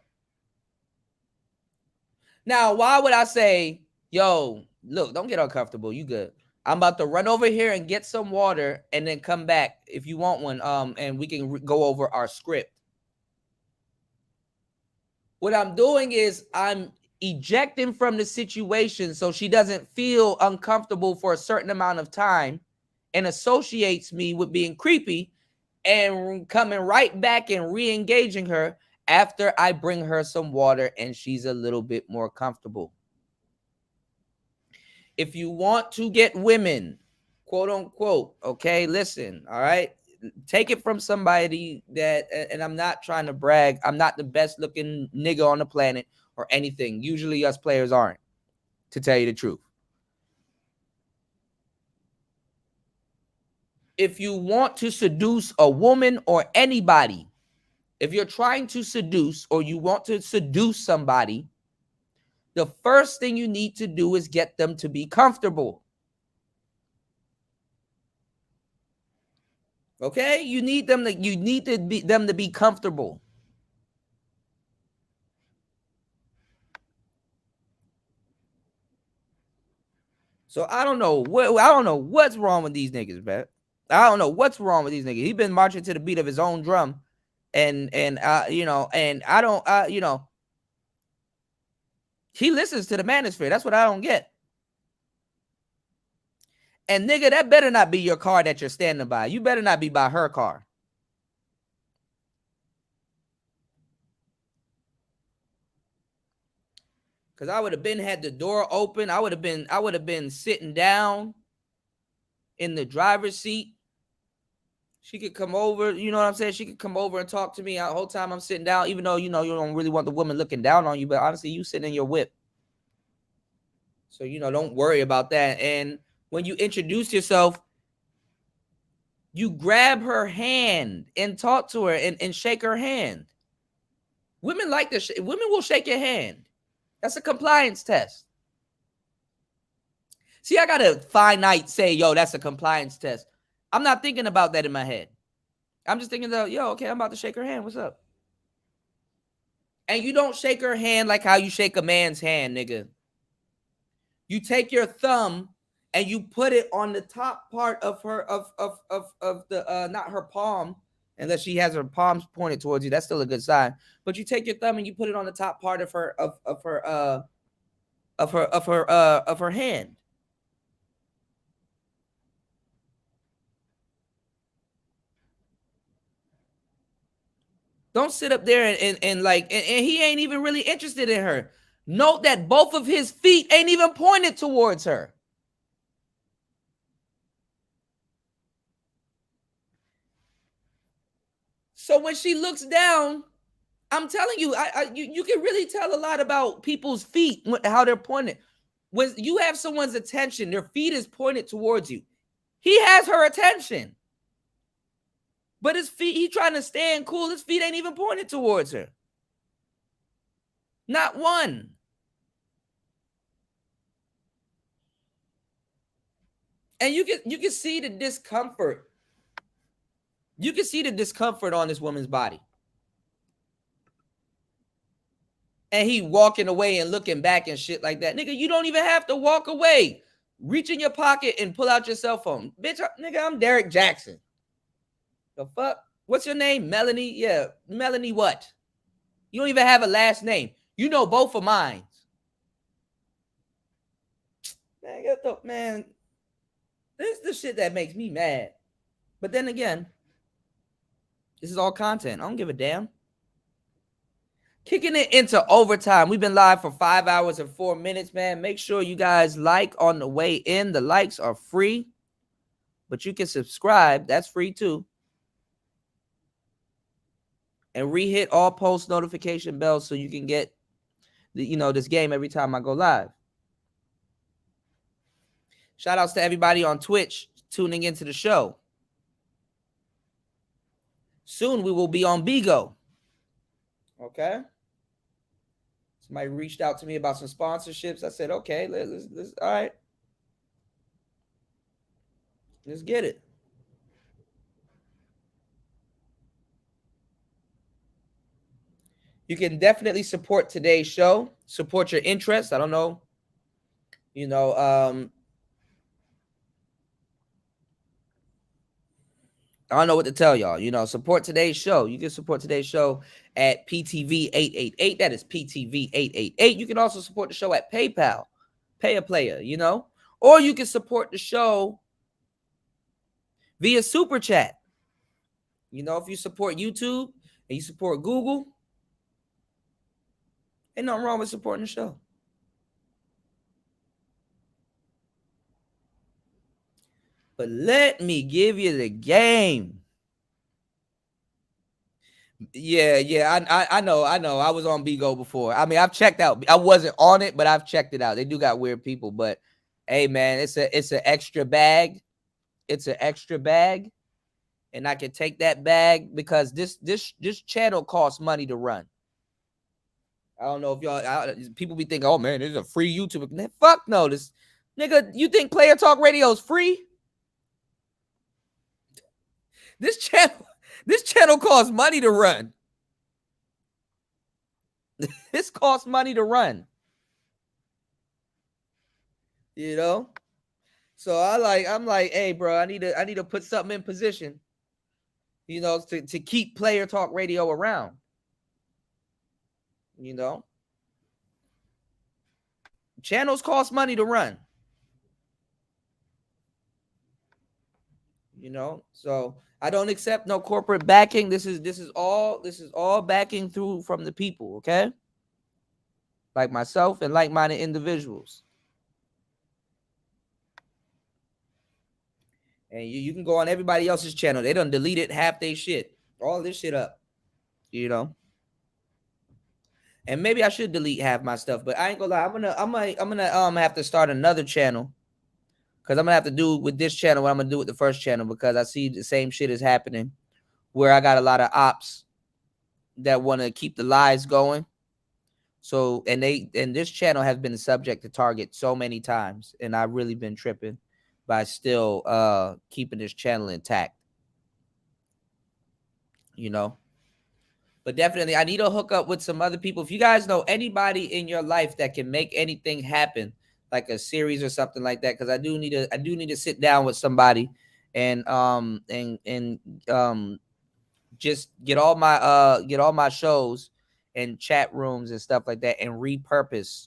Now, why would I say, yo, look, don't get uncomfortable. You good. I'm about to run over here and get some water and then come back if you want one. And we can go over our script. What I'm doing is I'm ejecting from the situation so she doesn't feel uncomfortable for a certain amount of time and associates me with being creepy and coming right back and re-engaging her after I bring her some water and she's a little bit more comfortable. If you want to get women, quote unquote, okay, listen, all right, take it from somebody that, and I'm not trying to brag, I'm not the best looking nigga on the planet or anything. Usually us players aren't, to tell you the truth. If you want to seduce a woman or anybody, if you're trying to seduce or you want to seduce somebody, the first thing you need to do is get them to be comfortable. Okay? You need them to be comfortable. So I don't know what's wrong with these niggas, man. I don't know what's wrong with these niggas. He's been marching to the beat of his own drum, and I don't he listens to the manosphere. That's what I don't get. And nigga, that better not be your car that you're standing by. You better not be by her car. Cause I would have had the door open. I would have been sitting down in the driver's seat. She could come over, you know what I'm saying? She could come over and talk to me the whole time I'm sitting down, even though you don't really want the woman looking down on you, but honestly, you sitting in your whip. So don't worry about that. And when you introduce yourself, you grab her hand and talk to her and shake her hand. Women like this. Women will shake your hand. That's a compliance test. See, I got to finite say, yo, that's a compliance test. I'm not thinking about that in my head. I'm just thinking, yo, okay, I'm about to shake her hand. What's up? And you don't shake her hand like how you shake a man's hand, nigga. You take your thumb and you put it on the top part of her of the not her palm, unless she has her palms pointed towards you. That's still a good sign. But you take your thumb and you put it on the top part of her hand. Don't sit up there and he ain't even really interested in her. Note that both of his feet ain't even pointed towards her. So when she looks down, I'm telling you, you can really tell a lot about people's feet, how they're pointed. When you have someone's attention, their feet is pointed towards you. He has her attention. But his feet, he trying to stand cool. His feet ain't even pointed towards her. Not one. And you can see the discomfort. You can see the discomfort on this woman's body. And he walking away and looking back and shit like that. Nigga, you don't even have to walk away. Reach in your pocket and pull out your cell phone. Bitch, nigga, I'm Derek Jackson. The fuck? What's your name? Melanie? Yeah, Melanie what? You don't even have a last name. You know both of mine. Man, man, this is the shit that makes me mad. But then again, this is all content. I don't give a damn. Kicking it into overtime. We've been live for 5 hours and 4 minutes, man. Make sure you guys like on the way in. The likes are free, but you can subscribe. That's free too. And re-hit all post notification bells so you can get this game every time I go live. Shout outs to everybody on Twitch tuning into the show. Soon we will be on Bigo. Okay. Somebody reached out to me about some sponsorships. I said, okay, let's all right. Let's get it. You can definitely support today's show. Support your interests. I don't know. I don't know what to tell y'all. You know, support today's show. You can support today's show at PTV 888. That is PTV 888. You can also support the show at PayPal, Pay a Player, you know, or you can support the show via Super Chat. You know, if you support YouTube and you support Google, ain't nothing wrong with supporting the show. But let me give you the game. Yeah, I know. I was on Bigo before. I mean, I've checked out. I wasn't on it, but I've checked it out. They do got weird people, but hey, man, it's an extra bag. It's an extra bag, and I can take that bag because this channel costs money to run. I don't know if y'all people be thinking, oh man, this is a free YouTube. Fuck no, this nigga. You think Player Talk Radio is free? This channel costs money to run. This costs money to run. You know? So I'm like, hey, bro, I need to put something in position, you know, to keep Player Talk Radio around. You know? Channels cost money to run. You know, so I don't accept no corporate backing. This is all backing through from the people, okay? Like myself and like-minded individuals. And you can go on everybody else's channel. They done deleted half their shit. All this shit up. You know? And maybe I should delete half my stuff, but I ain't gonna lie. I'm gonna have to start another channel. Because I'm going to have to do with this channel what I'm going to do with the first channel, because I see the same shit is happening where I got a lot of ops that want to keep the lies going. So, and this channel has been subject to target so many times, and I've really been tripping by still keeping this channel intact. You know? But definitely, I need to hook up with some other people. If you guys know anybody in your life that can make anything happen, like a series or something like that, because I do need to sit down with somebody and just get all my shows and chat rooms and stuff like that and repurpose.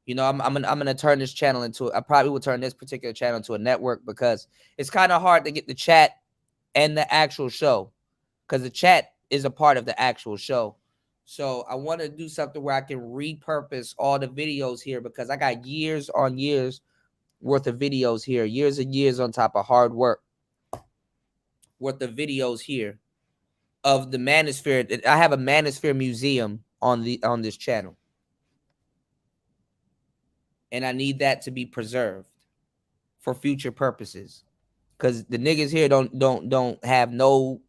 You know, I'm gonna turn this channel into, I probably will turn this particular channel into a network, because it's kind of hard to get the chat and the actual show, because the chat is a part of the actual show. So I want to do something where I can repurpose all the videos here, because I got years on years worth of videos here, years and years on top of hard work worth of videos here of the manosphere. I have a manosphere museum on this channel, and I need that to be preserved for future purposes, because the niggas here don't have no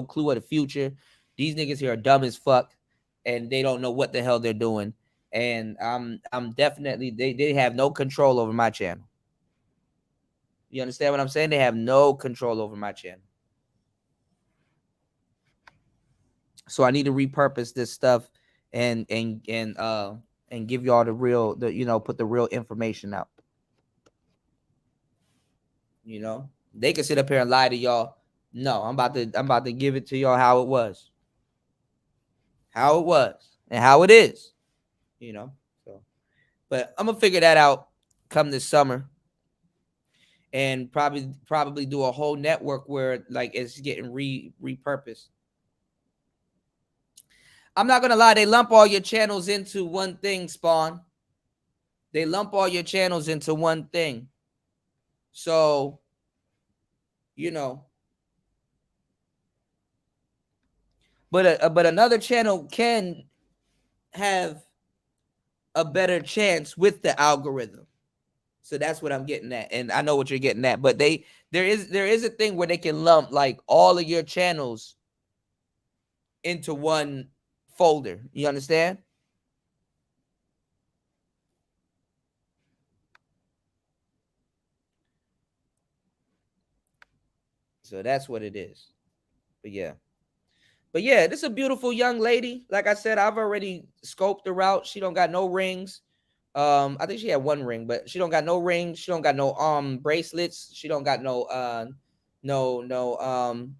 clue of the future. These niggas here are dumb as fuck, and they don't know what the hell they're doing. And I'm definitely, they have no control over my channel. You understand what I'm saying? They have no control over my channel. So I need to repurpose this stuff and give y'all put the real information out. You know, they can sit up here and lie to y'all. No, I'm about to give it to y'all how it was. How it was and how it is, you know. So, but I'm gonna figure that out come this summer, and probably do a whole network where like it's getting repurposed. I'm not gonna lie, they lump all your channels into one thing, Spawn. They lump all your channels into one thing. So, you know. But another channel can have a better chance with the algorithm. So that's what I'm getting at. And I know what you're getting at. But there is a thing where they can lump like all of your channels into one folder. You understand? So that's what it is. But yeah. But yeah, this is a beautiful young lady. Like I said, I've already scoped her out. She don't got no rings. I think she had one ring, but she don't got no rings. She don't got no bracelets. She don't got no necklace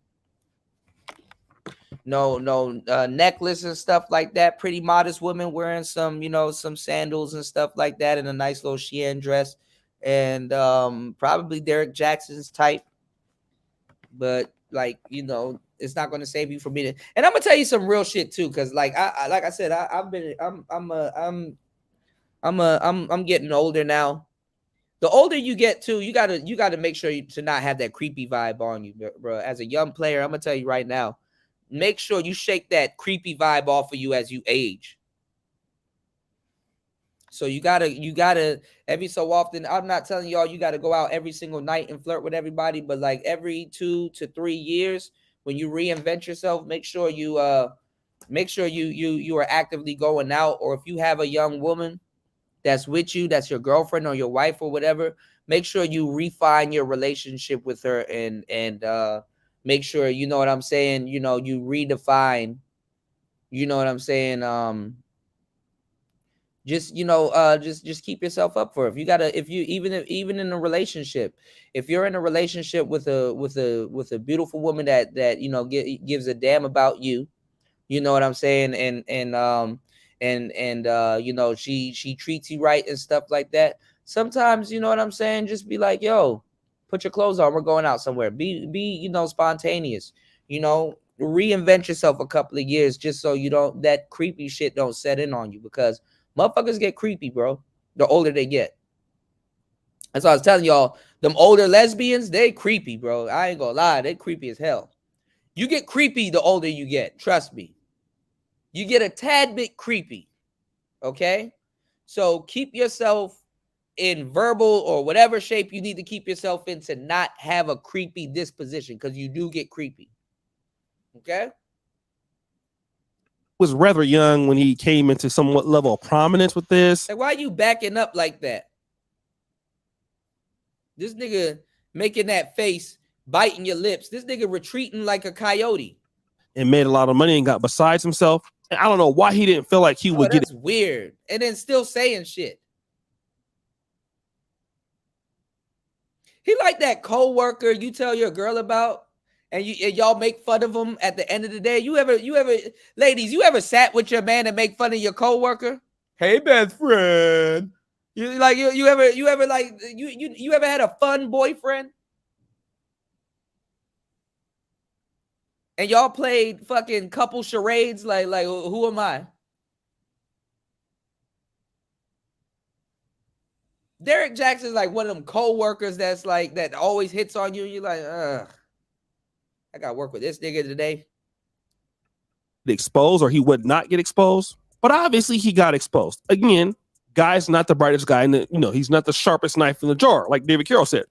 and stuff like that. Pretty modest women wearing some, some sandals and stuff like that, and a nice little Shein dress, and probably Derek Jackson's type. But like, it's not going to save you from being. And I'm gonna tell you some real shit too, because like I said, I'm getting older now. The older you get too, you gotta make sure to not have that creepy vibe on you, bro. As a young player, I'm gonna tell you right now, make sure you shake that creepy vibe off of you as you age. So you gotta every so often. I'm not telling y'all you gotta go out every single night and flirt with everybody, but like every 2 to 3 years, when you reinvent yourself, make sure you are actively going out. Or if you have a young woman that's with you, that's your girlfriend or your wife or whatever, make sure you refine your relationship with her and make sure, you know what I'm saying, you redefine, you know what I'm saying, just keep yourself up for it. Even in a relationship, if you're in a relationship with a beautiful woman that gives a damn about you, you know what I'm saying, and she treats you right and stuff like that. Sometimes, you know what I'm saying, just be like, yo, put your clothes on, we're going out somewhere. Be spontaneous, reinvent yourself a couple of years, just so that creepy shit don't set in on you, because motherfuckers get creepy, bro, the older they get. That's what I was telling y'all. Them older lesbians, they creepy, bro. I ain't gonna lie, they creepy as hell. You get creepy the older you get, trust me. You get a tad bit creepy, okay? So keep yourself in verbal or whatever shape you need to keep yourself in to not have a creepy disposition, because you do get creepy, okay? Was rather young when he came into somewhat level of prominence with this. Like, why are you backing up like that? This nigga making that face, biting your lips. This nigga retreating like a coyote. And made a lot of money and got besides himself. And I don't know why he didn't feel like he would get it. That's weird. And then still saying shit. He like that co-worker you tell your girl about, and y'all make fun of him at the end of the day. You ever, ladies, you ever sat with your man and make fun of your co-worker? Hey, best friend. You ever had a fun boyfriend? And y'all played fucking couple charades, like who am I? Derek Jackson's like one of them co-workers that's like that always hits on you. You're like, I gotta work with this nigga today. Exposed, or he would not get exposed, but obviously he got exposed. Again, guy's not the brightest guy, and he's not the sharpest knife in the drawer, like David Carroll said.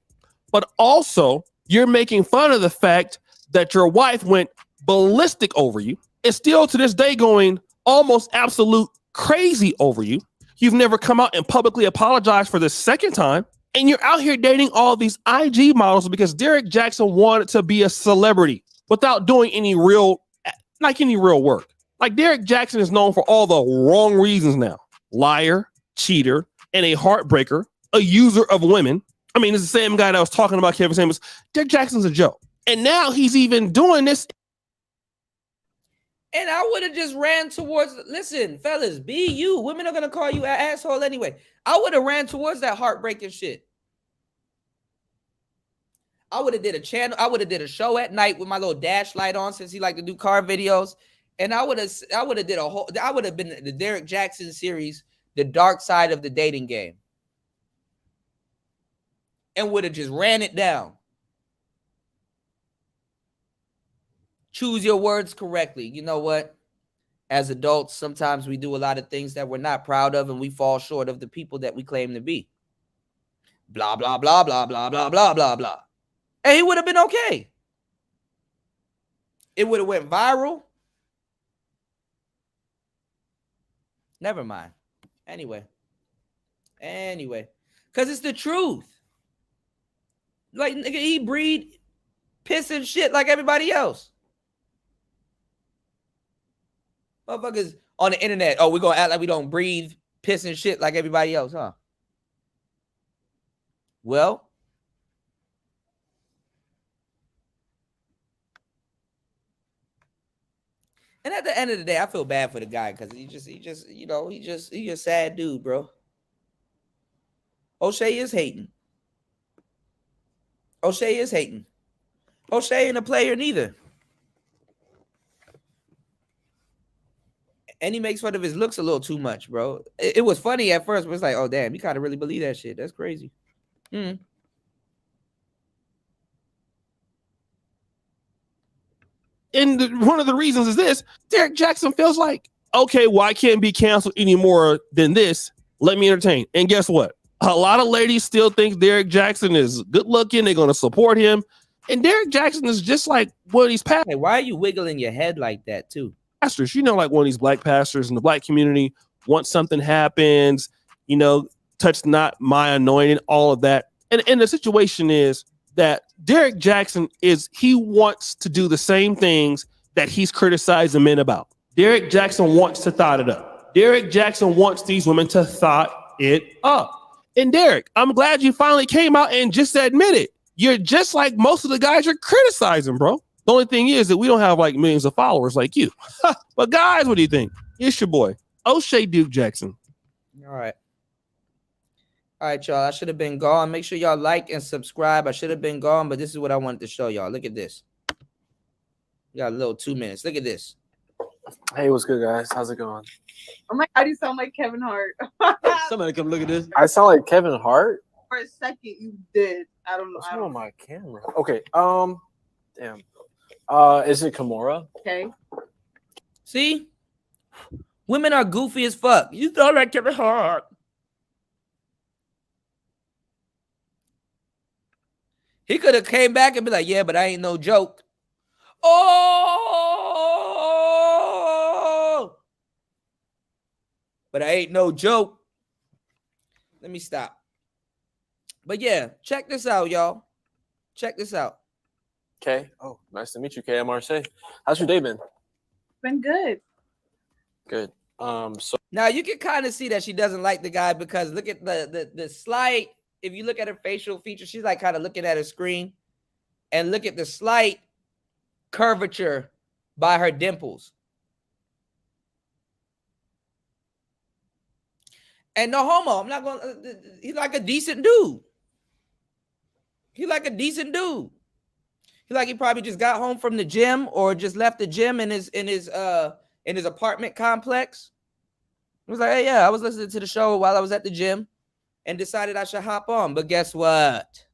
But also, you're making fun of the fact that your wife went ballistic over you, is still to this day going almost absolute crazy over you. You've never come out and publicly apologized for the second time, and you're out here dating all these IG models because Derek Jackson wanted to be a celebrity without doing any real work. Like, Derek Jackson is known for all the wrong reasons now: liar, cheater, and a heartbreaker, a user of women. I mean, it's the same guy that was talking about Kevin Samuels. Derek Jackson's a joke. And now he's even doing this. And I would have just ran towards, listen, fellas, be you. Women are going to call you an asshole anyway. I would have ran towards that heartbreaking shit. I would have did a channel. I would have did a show at night with my little dash light on, since he liked to do car videos. And I would have been the Derek Jackson series, The Dark Side of the Dating Game. And would have just ran it down. Choose your words correctly. You know what? As adults, sometimes we do a lot of things that we're not proud of, and we fall short of the people that we claim to be. Blah, blah, blah, blah, blah, blah, blah, blah, blah. And he would have been okay. It would have went viral. Never mind. Anyway. Because it's the truth. Like, nigga, he breed piss and shit like everybody else. Motherfuckers on the internet, we're going to act like we don't breathe piss and shit like everybody else, huh? Well, And at the end of the day, I feel bad for the guy because he's a sad dude, bro. O'Shea is hating. O'Shea ain't a player neither. And he makes fun of his looks a little too much, bro. It was funny at first, but it's like, oh, damn, you kind of really believe that shit. That's crazy. And one of the reasons is this. Derek Jackson feels like, okay, well, I can't be canceled any more than this. Let me entertain. And guess what? A lot of ladies still think Derek Jackson is good looking. They're going to support him. And Derek Jackson is just like one of these pastors. Hey, why are you wiggling your head like that, too? Pastors, like one of these black pastors in the black community, once something happens, touch not my anointing, all of that. And the situation is that Derek Jackson he wants to do the same things that he's criticizing men about. Derek Jackson wants to thought it up. Derek Jackson wants these women to thought it up. And Derek, I'm glad you finally came out and just admit it. You're just like most of the guys you're criticizing, bro. The only thing is that we don't have like millions of followers like you. But guys, what do you think? It's your boy, O'Shea Duke Jackson. All right, y'all. I should have been gone. Make sure y'all like and subscribe. I should have been gone, but this is what I wanted to show y'all. Look at this. We got a little 2 minutes. Look at this. Hey, what's good, guys? How's it going? Oh my God, you sound like Kevin Hart. Somebody come look at this. I sound like Kevin Hart? For a second, you did. I don't know. What's on my camera? Okay. Damn. Is it Kimura? Okay. See? Women are goofy as fuck. You sound like Kevin Hart. He could have came back and be like, yeah, but I ain't no joke. Oh! But I ain't no joke. Let me stop. But yeah, check this out, y'all. Check this out. Okay. Oh, nice to meet you, KMRC. How's your day been? Been good. Good. So now you can kind of see that she doesn't like the guy because look at the slight. If you look at her facial features, she's like kind of looking at her screen, and look at the slight curvature by her dimples. And no homo. I'm not going. He's like a decent dude. He's like a decent dude. He like he probably just got home from the gym or just left the gym in his apartment complex. He was like, hey, yeah, I was listening to the show while I was at the gym and decided I should hop on. But guess what?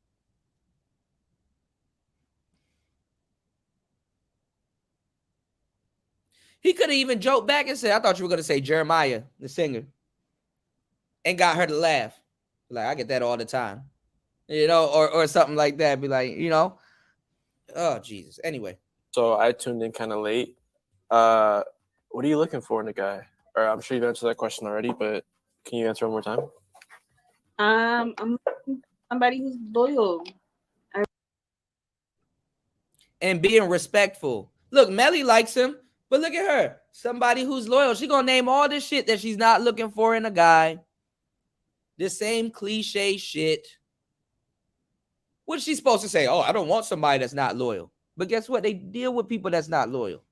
He could have even joked back and said, I thought you were going to say Jeremiah, the singer, and got her to laugh. Like, I get that all the time, or something like that. Be like, oh, Jesus. Anyway. So I tuned in kind of late. What are you looking for in a guy? Or I'm sure you've answered that question already, but can you answer one more time? I'm somebody who's loyal. And being respectful. Look, Melly likes him, but look at her. Somebody who's loyal. She's going to name all this shit that she's not looking for in a guy. The same cliche shit. What's she supposed to say? Oh, I don't want somebody that's not loyal. But guess what? They deal with people that's not loyal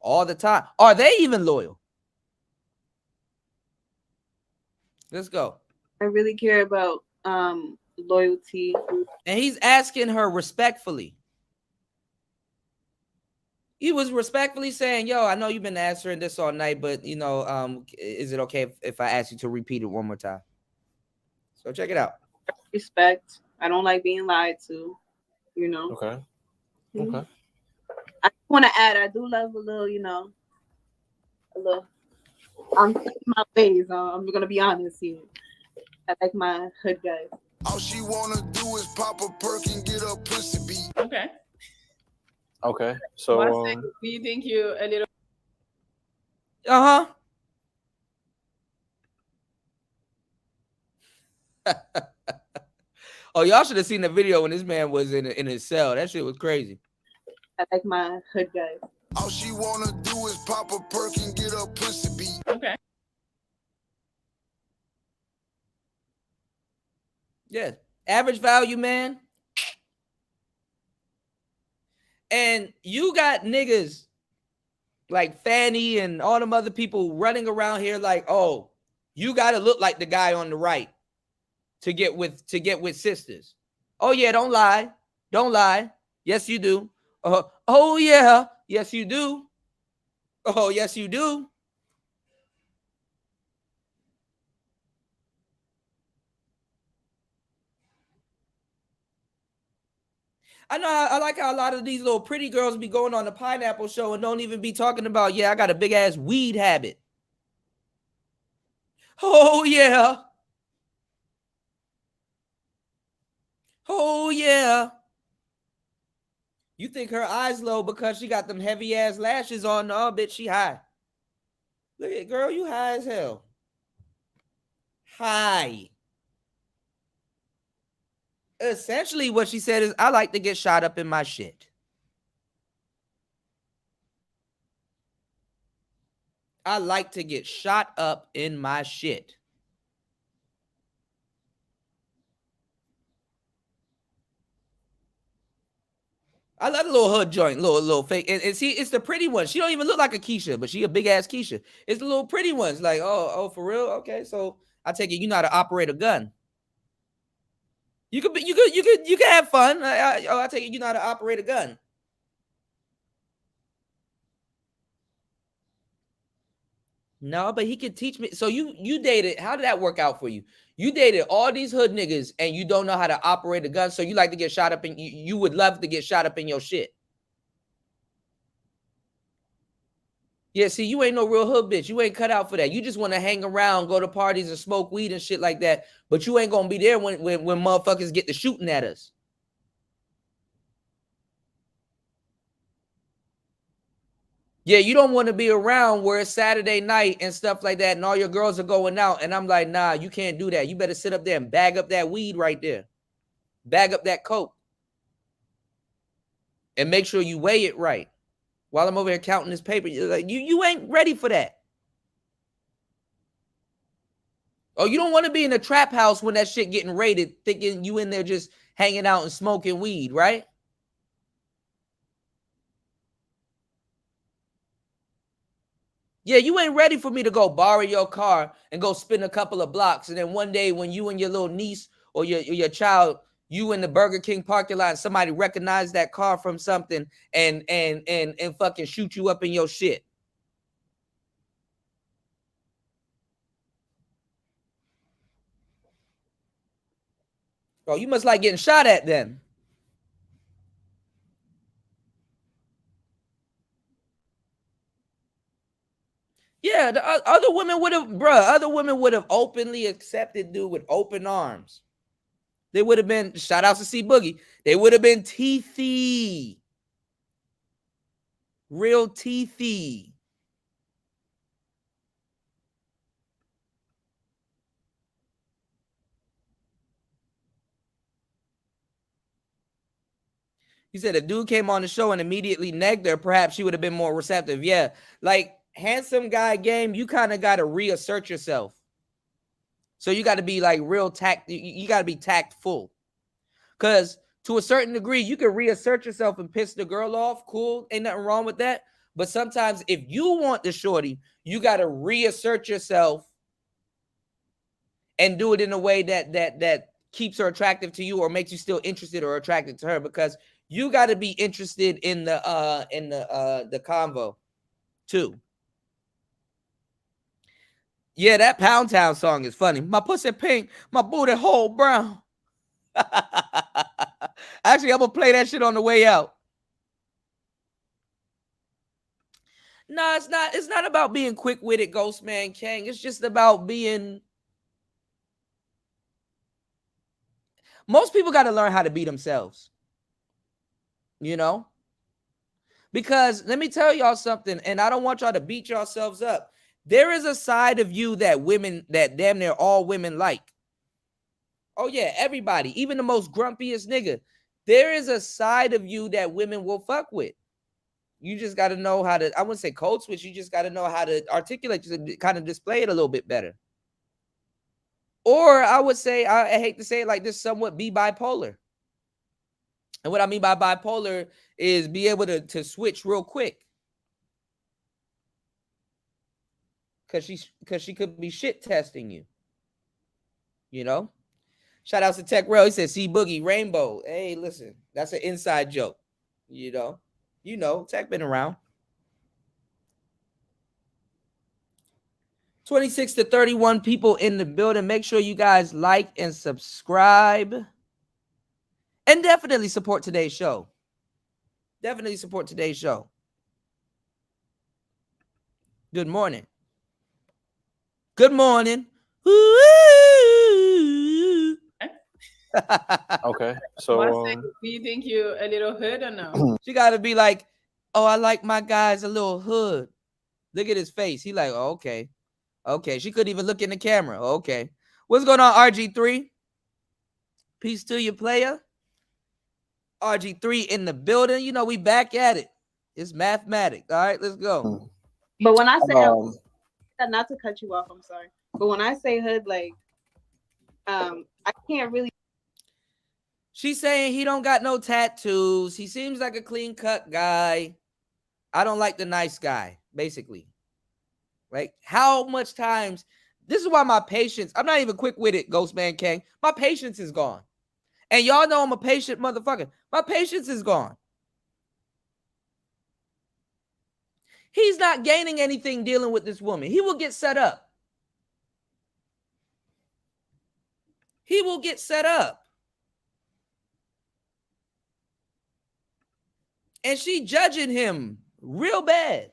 all the time. Are they even loyal? Let's go. I really care about loyalty. And he's asking her respectfully. He was respectfully saying, yo, I know you've been answering this all night, but, is it okay if I ask you to repeat it one more time? So check it out. Respect. I don't like being lied to, Okay. Okay. I want to add, I do love a little, I'm my ways. I'm going to be honest here. I like my hood guys. All she want to do is pop a perk and get a pussy beat. Okay. Okay. So, do you think you a little? Uh-huh. Oh, y'all should have seen the video when this man was in his cell. That shit was crazy. I like my hood guys. All she want to do is pop a perk and get a pussy beat. Okay. Yeah. Average value, man. And you got niggas like Fanny and all them other people running around here like, oh, you gotta look like the guy on the right to get with sisters. Oh yeah, don't lie. Don't lie. Yes, you do. Oh yeah. Yes, you do. Oh, yes, you do. I know. I like how a lot of these little pretty girls be going on the Pineapple Show and don't even be talking about, yeah, I got a big ass weed habit. Oh, yeah. Oh, yeah. You think her eyes low because she got them heavy ass lashes on? No, bitch, she high. Look at girl, you high as hell. High. Essentially, what she said is, I like to get shot up in my shit. I like to get shot up in my shit. I love the little hood joint, little fake. And see, it's the pretty one. She don't even look like a Keisha, but she a big ass Keisha. It's the little pretty ones. Like, oh, for real? Okay, so I take it you know how to operate a gun. You could have fun. I take it you know how to operate a gun. No, but he could teach me. So you dated. How did that work out for you? You dated all these hood niggas and you don't know how to operate a gun. So you like to get shot up and you would love to get shot up in your shit. Yeah, see, you ain't no real hood bitch. You ain't cut out for that. You just want to hang around, go to parties and smoke weed and shit like that. But you ain't gonna be there when motherfuckers get to shooting at us. Yeah, you don't want to be around where it's Saturday night and stuff like that, and all your girls are going out. And I'm like, nah, you can't do that. You better sit up there and bag up that weed right there. Bag up that coke. And make sure you weigh it right. While I'm over here counting this paper, you're like, you ain't ready for that. Oh, you don't want to be in a trap house when that shit getting raided, thinking you in there just hanging out and smoking weed, right? Yeah, you ain't ready for me to go borrow your car and go spin a couple of blocks. And then one day when you and your little niece or your child, you in the Burger King parking lot, somebody recognize that car from something and fucking shoot you up in your shit. Oh, you must like getting shot at then. Yeah, the other women would have openly accepted dude with open arms. They would have been, shout out to C Boogie, they would have been teethy. Real teethy. He said a dude came on the show and immediately negged her, perhaps she would have been more receptive. Yeah, like handsome guy game, you kind of got to reassert yourself. So you got to be like real tact. You got to be tactful. Because to a certain degree, you can reassert yourself and piss the girl off. Cool. Ain't nothing wrong with that. But sometimes if you want the shorty, you got to reassert yourself and do it in a way that keeps her attractive to you or makes you still interested or attracted to her, because you got to be interested in the convo too. Yeah, that Pound Town song is funny. My pussy pink, my booty hole brown. Actually, I'm gonna play that shit on the way out. No, it's not. It's not about being quick-witted, Ghost Man Kang. It's just about being. Most people got to learn how to be themselves. You know? Because let me tell y'all something, and I don't want y'all to beat yourselves up. There is a side of you that women, that damn near all women like. Oh yeah, everybody, even the most grumpiest nigga. There is a side of you that women will fuck with. You just got to know how to, I wouldn't say code switch, you just got to know how to articulate, to kind of display it a little bit better. Or I would say, I hate to say it like this, somewhat be bipolar. And what I mean by bipolar is be able to switch real quick. because she could be shit testing you. You know? Shout out to Tech Rail. He said, "See Boogie Rainbow." Hey, listen, that's an inside joke. You know, Tech been around. 26 to 31 people in the building. Make sure you guys like and subscribe. And definitely support today's show. Definitely support today's show. Good morning. Good morning. Okay, so Marcel, do you think you're a little hood or no? She got to be like, "Oh, I like my guys a little hood." Look at his face. He like, "Oh, okay. Okay." She couldn't even look in the camera. Okay. What's going on, RG3? Peace to you, player. RG3 in the building. You know, we back at it. It's mathematics. All right, let's go. But when I say, not to cut you off, I'm sorry. But when I say hood, like, I can't really. She's saying he don't got no tattoos. He seems like a clean-cut guy. I don't like the nice guy, basically. Like, how much times? This is why my patience, I'm not even quick with it, Ghostman King. My patience is gone. And y'all know I'm a patient motherfucker. My patience is gone. He's not gaining anything dealing with this woman. He will get set up. He will get set up. And she judging him real bad.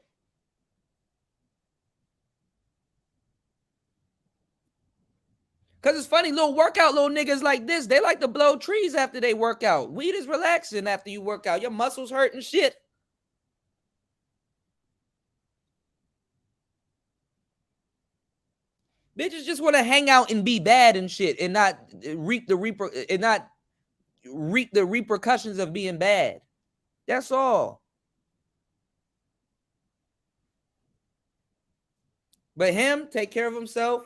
Because it's funny, little niggas like this, they like to blow trees after they work out. Weed is relaxing after you work out. Your muscles hurt and shit. Bitches just want to hang out and be bad and shit and not reap the repercussions of being bad. That's all. But him, take care of himself,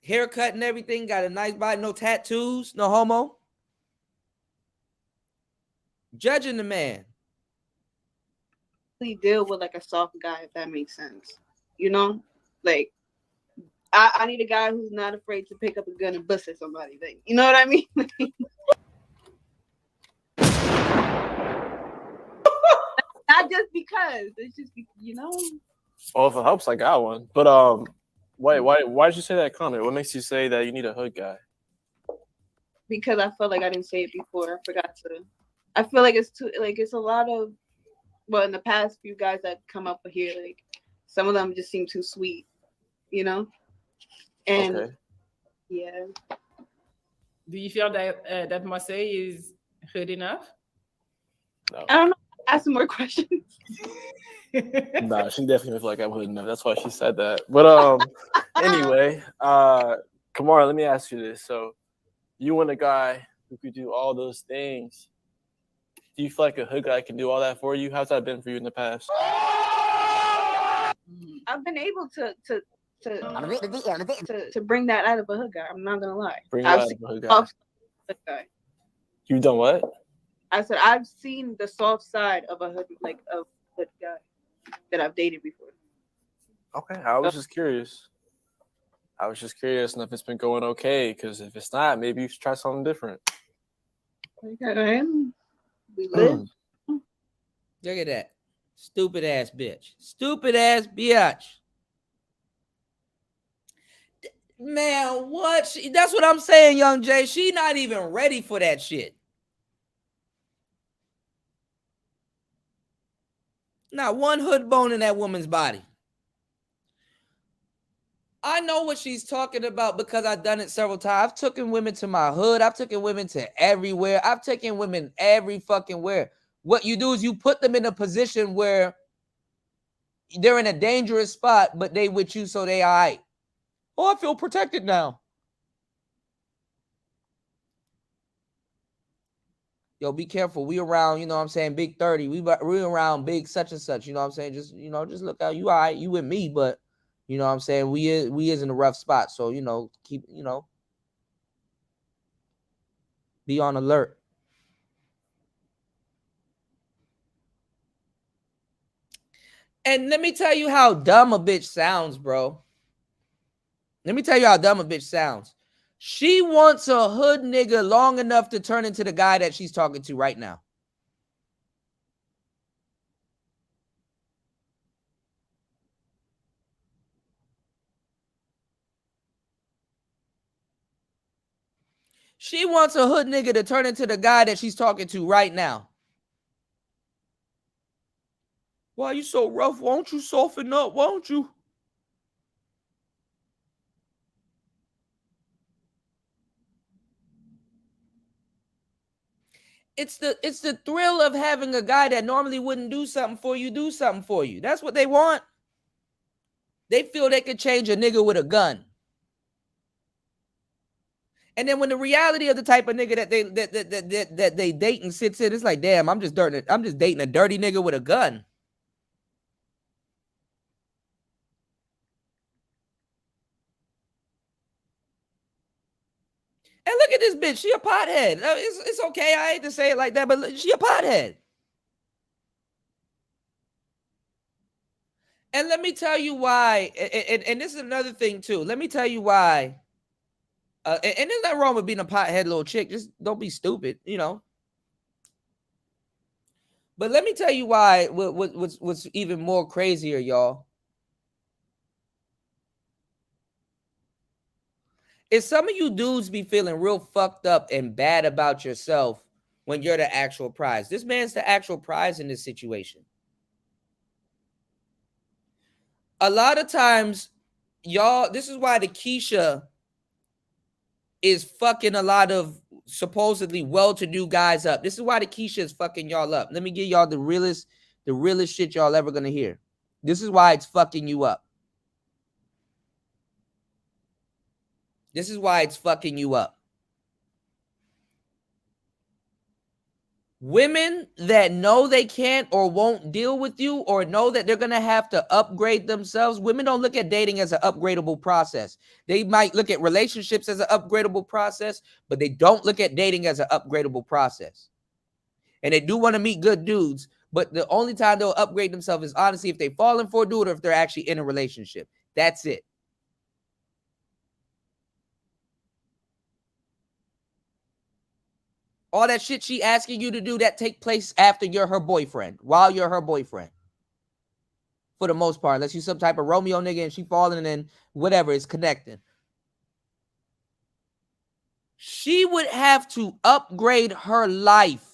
haircut and everything, got a nice body, no tattoos, no homo. Judging the man. Deal with like a soft guy, if that makes sense. You know, like I need a guy who's not afraid to pick up a gun and bust at somebody. Like, you know what I mean? Not just because it's just, you know. Well, if it helps, I got one. But why did you say that comment? What makes you say that you need a hood guy? Because I felt like I didn't say it before. I forgot to. I feel like it's a lot of, well, in the past few guys that come up here, like some of them just seem too sweet, you know. And okay. Yeah. Do you feel that that Marcel is hood enough? No. I don't know. Ask some more questions. Nah, she definitely feel like I'm hood enough. That's why she said that. But anyway, Kamara, let me ask you this. So you want a guy who could do all those things. Do you feel like a hood guy can do all that for you? How's that been for you in the past? I've been able to bring that out of a hood guy. I'm not gonna lie. Bring out of a hood guy. You've done what? I said I've seen the soft side of a hood, like a hood guy that I've dated before. Okay, I was just curious. And if it's been going okay, because if it's not, maybe you should try something different. Okay. We live. Look at that. Stupid ass bitch. Stupid ass bitch. Man, what? That's what I'm saying, Young Jay. She not even ready for that shit. Not one hood bone in that woman's body. I know what she's talking about because I've done it several times. I've taken women to my hood. I've taken women to everywhere. I've taken women every fucking where. What you do is you put them in a position where they're in a dangerous spot, but they with you, so they all right. Oh, I feel protected now. Yo, be careful. We around, you know what I'm saying, big 30. We around big such and such, you know what I'm saying? Just look out. You all right, you with me, but you know what I'm saying? We is in a rough spot. So, keep, be on alert. And let me tell you how dumb a bitch sounds, bro. Let me tell you how dumb a bitch sounds. She wants a hood nigga long enough to turn into the guy that she's talking to right now. She wants a hood nigga to turn into the guy that she's talking to right now. Why you so rough? Won't you soften up? Won't you? It's the thrill of having a guy that normally wouldn't do something for you. That's what they want. They feel they could change a nigga with a gun. And then when the reality of the type of nigga that they dating sits in, it's like, damn, I'm just dating a dirty nigga with a gun. And look at this bitch. She a pothead. It's okay. I hate to say it like that, but she a pothead. And let me tell you why. And this is another thing too. Let me tell you why. And there's nothing wrong with being a pothead little chick. Just don't be stupid, you know. But let me tell you why. What's even more crazier, y'all, is some of you dudes be feeling real fucked up and bad about yourself when you're the actual prize. This man's the actual prize in this situation. A lot of times, y'all, this is why the Keisha is fucking a lot of supposedly well-to-do guys up. This is why the Keisha is fucking y'all up. Let me give y'all the realest shit y'all ever gonna hear. This is why it's fucking you up. This is why it's fucking you up. Women that know they can't or won't deal with you or know that they're going to have to upgrade themselves, women don't look at dating as an upgradable process. They might look at relationships as an upgradable process, but they don't look at dating as an upgradable process. And they do want to meet good dudes, but the only time they'll upgrade themselves is honestly if they're falling for a dude or if they're actually in a relationship. That's it. All that shit she asking you to do, that take place after you're her boyfriend, while you're her boyfriend. For the most part, unless you some type of Romeo nigga and she falling and then whatever, it's connecting. She would have to upgrade her life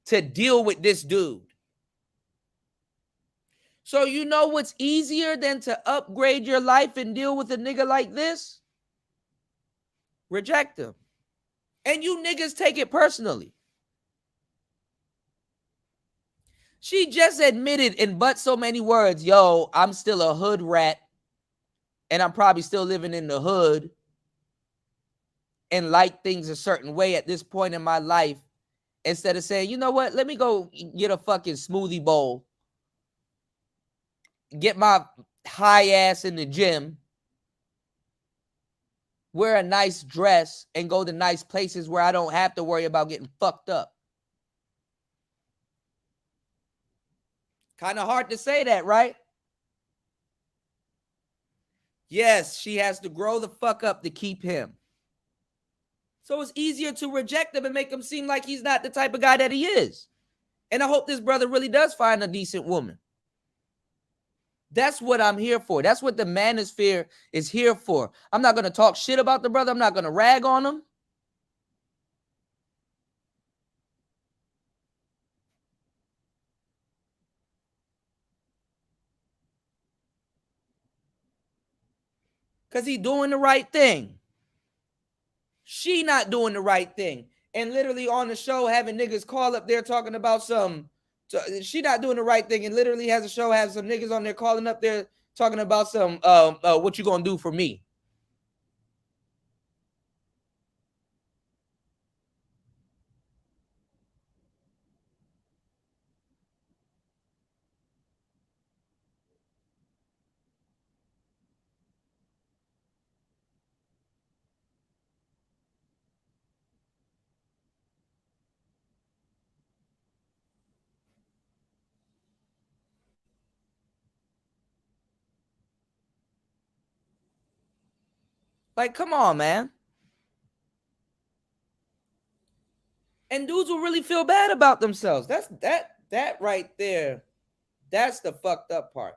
to deal with this dude. So you know what's easier than to upgrade your life and deal with a nigga like this? Reject him. And you niggas take it personally. She just admitted in but so many words, yo, I'm still a hood rat and I'm probably still living in the hood and like things a certain way at this point in my life, instead of saying, you know what, let me go get a fucking smoothie bowl, get my high ass in the gym, wear a nice dress, and go to nice places where I don't have to worry about getting fucked up. Kind of hard to say that, right? Yes, she has to grow the fuck up to keep him. So it's easier to reject him and make him seem like he's not the type of guy that he is. And I hope this brother really does find a decent woman. That's what I'm here for. That's what the manosphere is here for. I'm not going to talk shit about the brother. I'm not going to rag on him. Because he's doing the right thing. She not doing the right thing. And literally on the show having niggas call up there talking about some. She not doing the right thing and literally has a show, has some niggas on there calling up there talking about some, what you gonna do for me? Like, come on, man. And dudes will really feel bad about themselves. That's that right there. That's the fucked up part.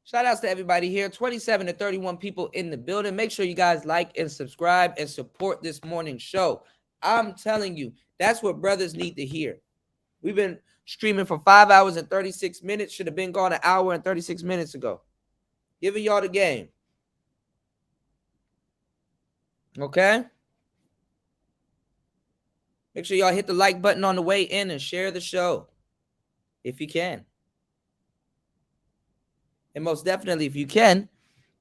Shout outs to everybody here. 27 to 31 people in the building. Make sure you guys like and subscribe and support this morning's show. I'm telling you, that's what brothers need to hear. We've been streaming for 5 hours and 36 minutes. Should have been gone an hour and 36 minutes ago. Giving y'all the game. Okay? Make sure y'all hit the like button on the way in and share the show if you can. And most definitely, if you can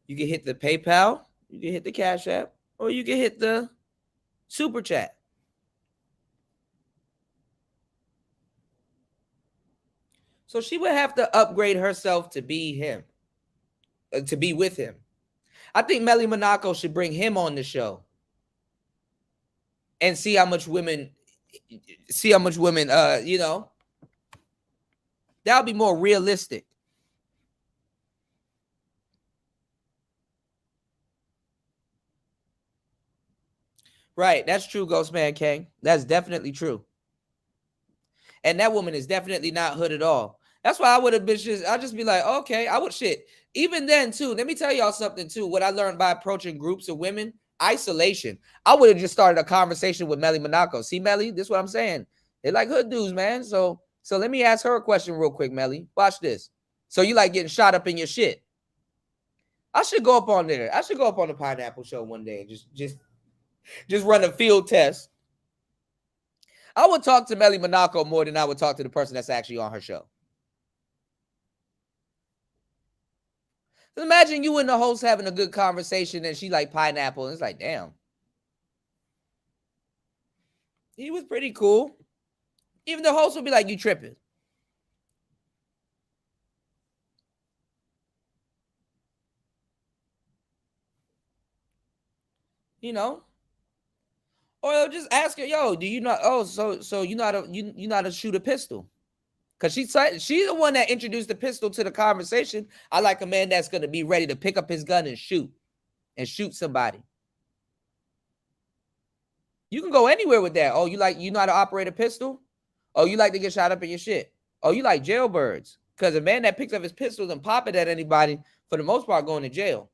hit the PayPal, you can hit the Cash App, or you can hit the Super Chat. So she would have to upgrade herself to be him, to be with him. I think Melly Monaco should bring him on the show and see how much women, that would be more realistic. Right, that's true, Ghostman King. That's definitely true. And that woman is definitely not hood at all. That's why I would have been I'd just be like, okay, I would shit. Even then, too, let me tell y'all something, too. What I learned by approaching groups of women, isolation. I would have just started a conversation with Melly Monaco. See, Melly, this is what I'm saying. They like hood dudes, man. So let me ask her a question real quick, Melly. Watch this. So you like getting shot up in your shit. I should go up on there. I should go up on the Pineapple Show one day and just run a field test. I would talk to Melly Monaco more than I would talk to the person that's actually on her show. Imagine you and the host having a good conversation and she like pineapple. And it's like, damn. He was pretty cool. Even the host would be like, you tripping. Or just ask her, yo, do you not? Oh, so you know how to shoot a pistol? Because she's the one that introduced the pistol to the conversation. I like a man that's gonna be ready to pick up his gun and shoot somebody. You can go anywhere with that. Oh, you know how to operate a pistol? Oh, you like to get shot up in your shit? Oh, you like jailbirds? Because a man that picks up his pistol and pop it at anybody, for the most part, going to jail.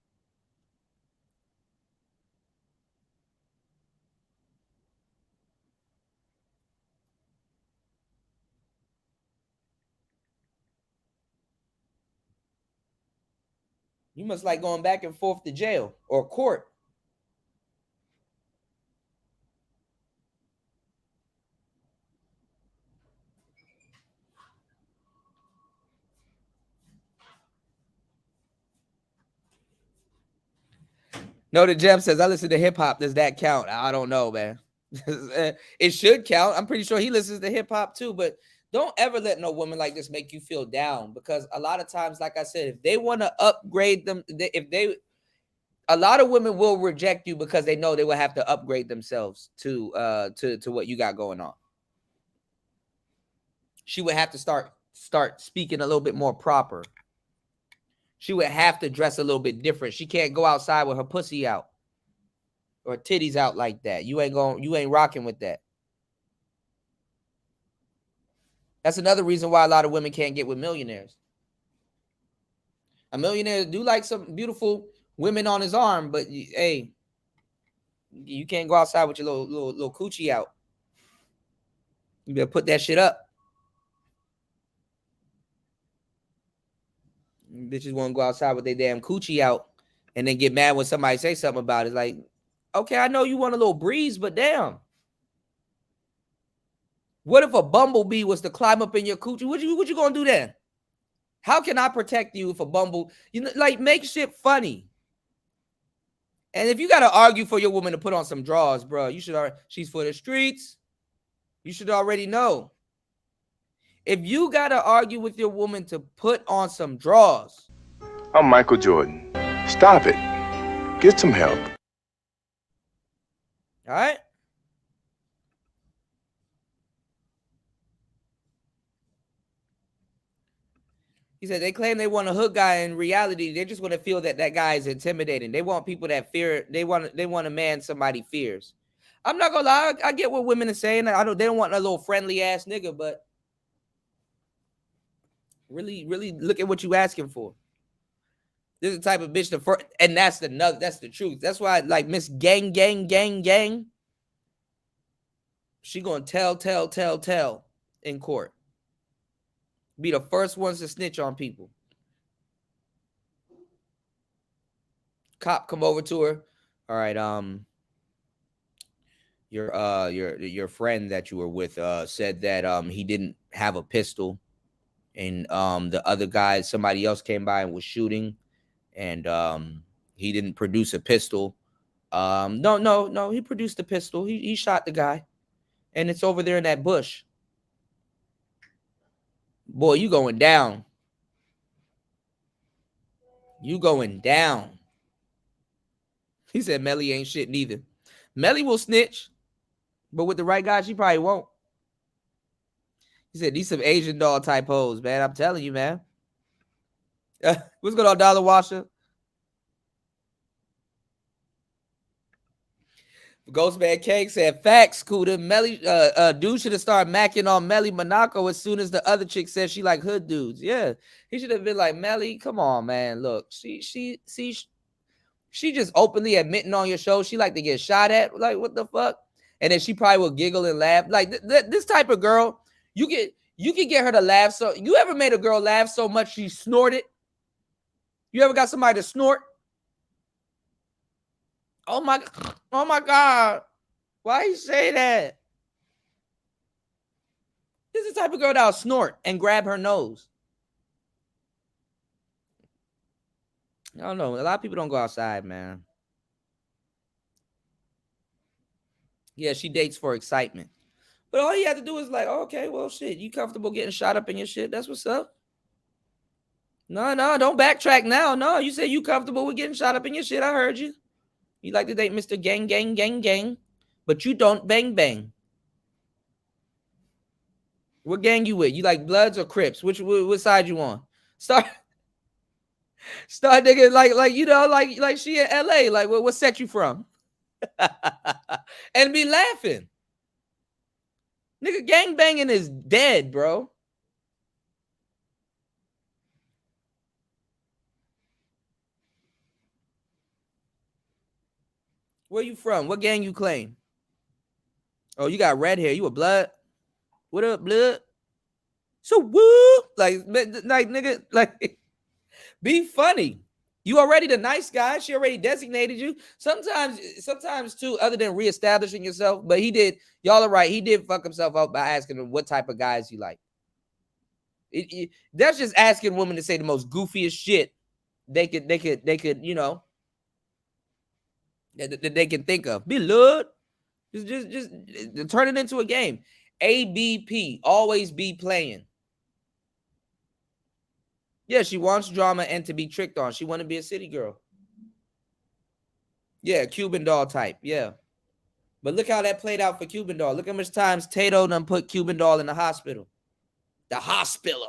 You must like going back and forth to jail or court. No, the Gem says, I listen to hip hop. Does that count? I don't know, man. It should count. I'm pretty sure he listens to hip hop too, but don't ever let no woman like this make you feel down, because a lot of times, like I said, if they want to upgrade them, a lot of women will reject you because they know they will have to upgrade themselves to what you got going on. She would have to start speaking a little bit more proper. She would have to dress a little bit different. She can't go outside with her pussy out or titties out like that. You ain't rocking with that. That's another reason why a lot of women can't get with millionaires. A millionaire do like some beautiful women on his arm, but hey, you can't go outside with your little coochie out. You better put that shit up. Bitches want to go outside with their damn coochie out and then get mad when somebody say something about it. Like, okay, I know you want a little breeze, but damn. What if a bumblebee was to climb up in your coochie? What you gonna do then? How can I protect you if a make shit funny? And if you gotta argue for your woman to put on some drawers, bro, she's for the streets. You should already know. If you gotta argue with your woman to put on some drawers, I'm Michael Jordan. Stop it. Get some help. all right? He said they claim they want a hood guy. In reality, they just want to feel that that guy is intimidating. They want people that fear. They want a man somebody fears. I'm not gonna lie. I get what women are saying. They don't want a little friendly ass nigga, but really look at what you asking for. This is the type of bitch and that's the truth. That's why like Miss Gang. She gonna tell in court. Be the first ones to snitch on people. Cop come over to her. All right, your friend that you were with said that he didn't have a pistol, and the other guy, somebody else came by and was shooting, and he didn't produce a pistol. No, he produced a pistol. He shot the guy, and it's over there in that bush. Boy, you going down. You going down. He said Melly ain't shit neither. Melly will snitch, but with the right guy, she probably won't. He said these some Asian doll type hoes, man. I'm telling you, man. What's going on, Dollar Washer? Ghostman Cake said, facts, Scooter. Melly, dude should have started macking on Melly Monaco as soon as the other chick said she like hood dudes. Yeah, he should have been like, Melly, come on, man. Look, she just openly admitting on your show she like to get shot at. Like, what the fuck? And then she probably will giggle and laugh. Like this type of girl, you can get her to laugh. So you ever made a girl laugh so much she snorted? You ever got somebody to snort? Oh my God. Why you say that? This is the type of girl that'll snort and grab her nose. I don't know. A lot of people don't go outside, man. Yeah, she dates for excitement. But all you have to do is like, okay, well, shit, you comfortable getting shot up in your shit? That's what's up. No, don't backtrack now. No, you said you comfortable with getting shot up in your shit. I heard you. You like to date Mr. Gang, but you don't bang. What gang you with? You like Bloods or Crips? Which side you on? Start nigga like you know like she in LA. Like what set you from? And be laughing. Nigga, gang banging is dead, bro. Where you from? What gang you claim? Oh, you got red hair. You a Blood? What up, Blood? So woo, like nigga, like be funny. You already the nice guy. She already designated you. Sometimes too, other than reestablishing yourself, but he did. Y'all are right. He did fuck himself up by asking him what type of guys you like. That's just asking women to say the most goofiest shit they could, you know, that they can think of. Be Lord. Just turn it into a game. ABP, always be playing. Yeah, she wants drama and to be tricked on. She want to be a city girl. Yeah, Cuban doll type. Yeah. But look how that played out for Cuban doll. Look how much times Tato done put Cuban doll in the hospital. The hospital.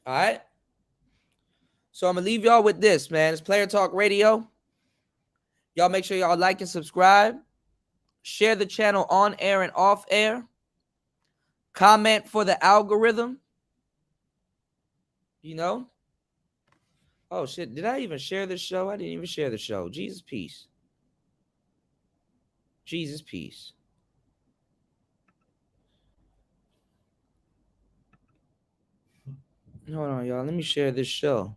All right. So I'm going to leave y'all with this, man. It's Player Talk Radio. Y'all make sure y'all like and subscribe. Share the channel on air and off air. Comment for the algorithm. You know? Oh, shit. Did I even share the show? I didn't even share the show. Jesus, peace. Jesus, peace. Hold on, y'all. Let me share this show.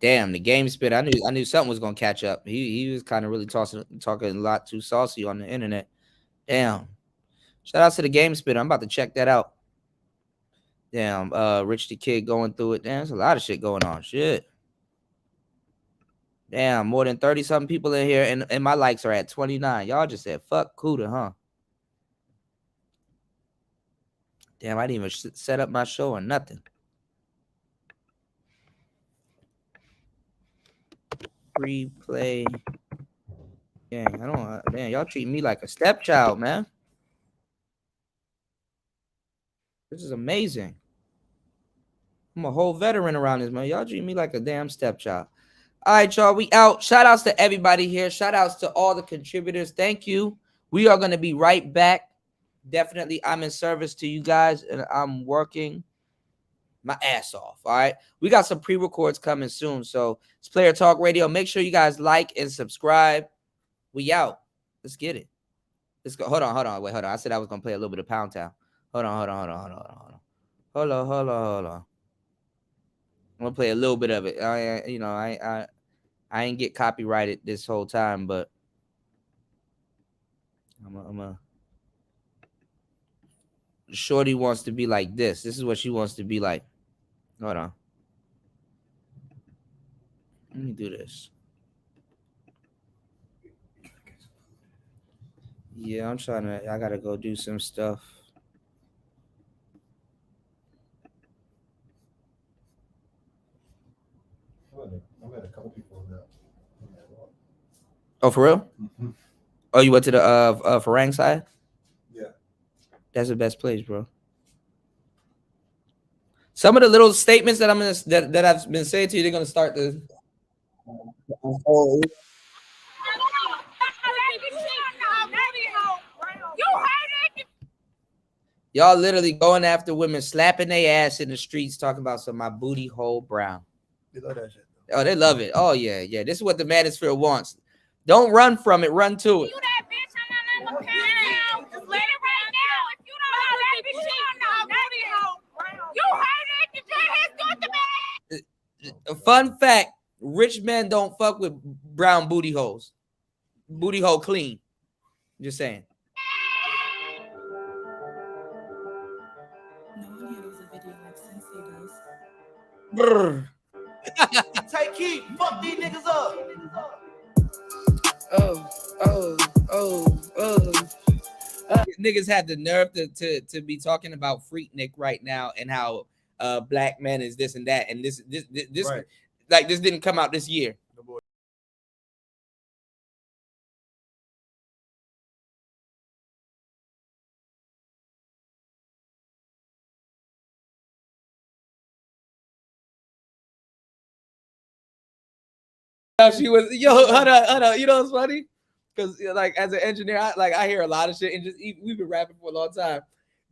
Damn, the game spit. I knew something was gonna catch up. He was kind of really talking a lot too saucy on the internet. Damn. Shout out to the game spitter. I'm about to check that out. Damn, Rich the Kid going through it. Damn, there's a lot of shit going on. Shit. Damn, more than 30-something people in here, and my likes are at 29. Y'all just said, fuck Cuda, huh? Damn, I didn't even set up my show or nothing. Replay. Dang, I don't. Man, y'all treat me like a stepchild, man. This is amazing. I'm a whole veteran around this, man. Y'all treat me like a damn stepchild. All right, y'all, we out. Shout outs to everybody here. Shout outs to all the contributors. Thank you. We are going to be right back. Definitely, I'm in service to you guys, and I'm working my ass off. All right. We got some pre-records coming soon. So it's Player Talk Radio. Make sure you guys like and subscribe. We out. Let's get it. Let's go. Hold on. Wait, hold on. I said I was gonna play a little bit of Pound Town. Hold on. I'm gonna play a little bit of it. I ain't get copyrighted this whole time, but I'm a Shorty wants to be like this. This is what she wants to be like. Hold on. Let me do this. Yeah, I gotta go do some stuff. I've had a couple people now. Oh, for real? Mm-hmm. Oh, you went to the Farang side? Yeah. That's the best place, bro. Some of the little statements that that I've been saying to you, they're gonna start to. Y'all literally going after women, slapping their ass in the streets, talking about my booty hole brown. They love that shit. Oh, they love it. Oh yeah. This is what the manosphere wants. Don't run from it. Run to it. A fun fact: rich men don't fuck with brown booty holes. Booty hole clean. Just saying. Brr. Take heat, fuck these niggas up. Niggas had the nerve to be talking about Freaknik right now and how black men is this and that, and this right. Like this didn't come out this year. She was hold on. You know what's funny? Because like as an engineer, I hear a lot of shit, and we've been rapping for a long time.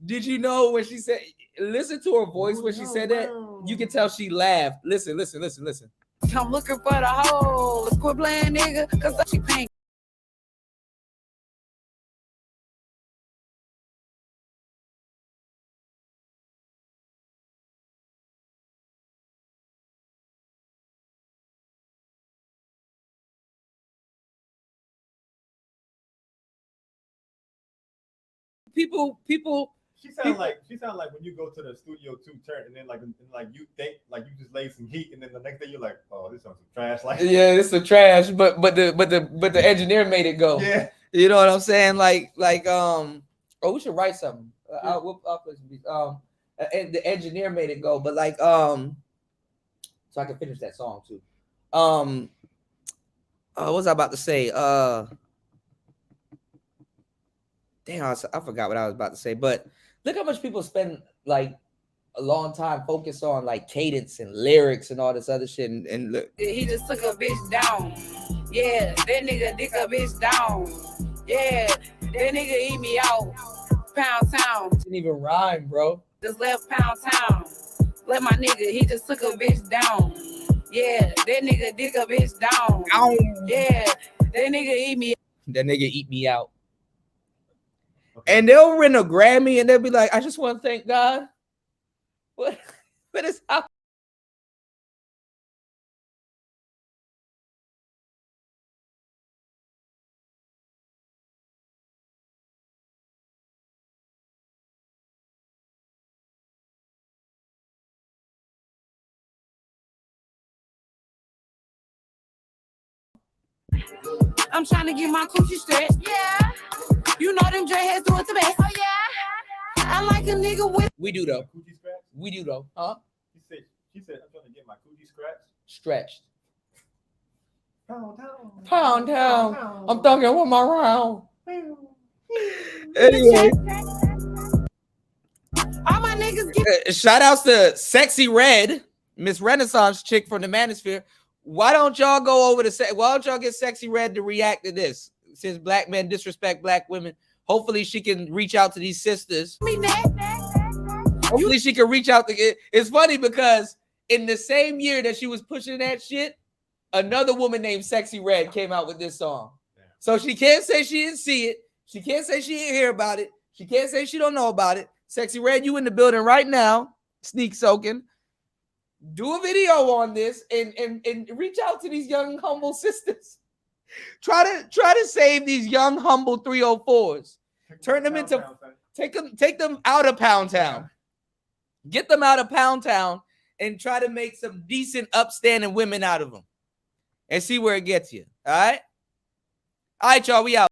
Did you know when she said, listen to her voice when she said that? You can tell she laughed. Listen. I'm looking for the hole. Quit playing, nigga, because she paying. People. She sound like when you go to the studio to turn, and then like you think like you just laid some heat, and then the next day you're like, oh, this sounds some trash. Like Yeah, it's some trash, but the engineer made it go. Yeah, you know what I'm saying? Like we should write something. I'll put some beats. And the engineer made it go, but like so I can finish that song too. What was I about to say? Damn, I forgot what I was about to say, but look how much people spend like a long time focused on like cadence and lyrics and all this other shit. And look, He just took a bitch down. Yeah, that nigga dick a bitch down. Yeah, that nigga eat me out. Pound Town. Didn't even rhyme, bro. Just left Pound Town. Let my nigga, he just took a bitch down. Yeah, that nigga dick a bitch down. Ow. Yeah, that nigga eat me. That nigga eat me out. Okay. And they'll win a Grammy and they'll be like, I just want to thank God. What is happening? I'm trying to get my coochie stretched. Yeah. You know them dreadheads do it the best. Oh yeah. I like a nigga with. We do though. We do though. Huh? She said, I'm trying to get my coochie scratched. Stretched. Pound town. I'm talking with my round. Anyway. All my niggas get. Shout outs to Sexy Red, Miss Renaissance chick from the Manosphere. Why don't y'all go over to why don't y'all get Sexy Red to react to this? Since black men disrespect black women, hopefully she can reach out to these sisters. Hopefully she can reach out to it. It's funny because in the same year that she was pushing that shit, another woman named Sexy Red came out with this song. So she can't say she didn't see it. She can't say she didn't hear about it. She can't say she don't know about it. Sexy Red, you in the building right now, sneak soaking. Do a video on this and reach out to these young humble sisters. Try to save these young humble 304s. Turn them into take them out of Pound Town. Get them out of Pound Town and try to make some decent, upstanding women out of them. And see where it gets you. All right? All right, y'all, we out.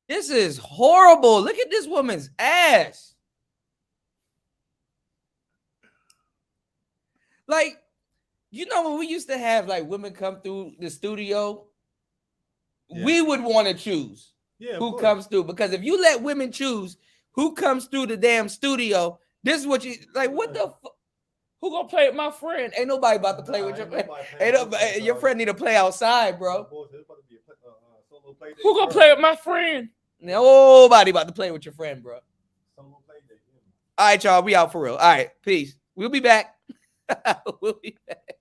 This is horrible. Look at this woman's ass. Like, you know, when we used to have like women come through the studio, we would want to choose who comes through. Because if you let women choose who comes through the damn studio, this is what you like. What the fuck? Who gonna play with my friend? Ain't nobody about to play with your friend. Your friend need to play outside, bro. Who gonna play with my friend? Nobody about to play with your friend, bro. All right, y'all. We out for real. All right. Peace. We'll be back. We'll be back.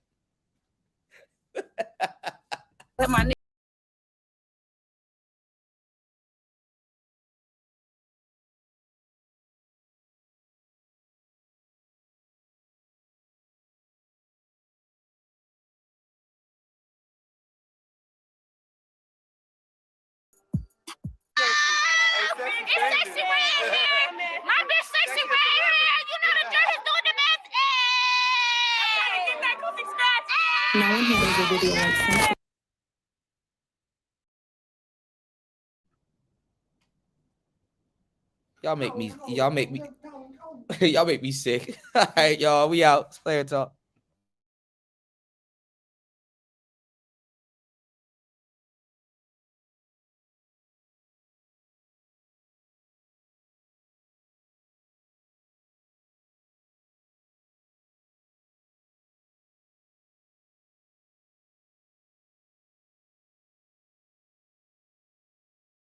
It's Sexy Red here. My bitch Sexy Red here. You know the dirt is doing the best. Hey! Get that coochie scratch. No one handles a video like Sexy. Y'all make me sick. All right, y'all. We out. It's Player Talk.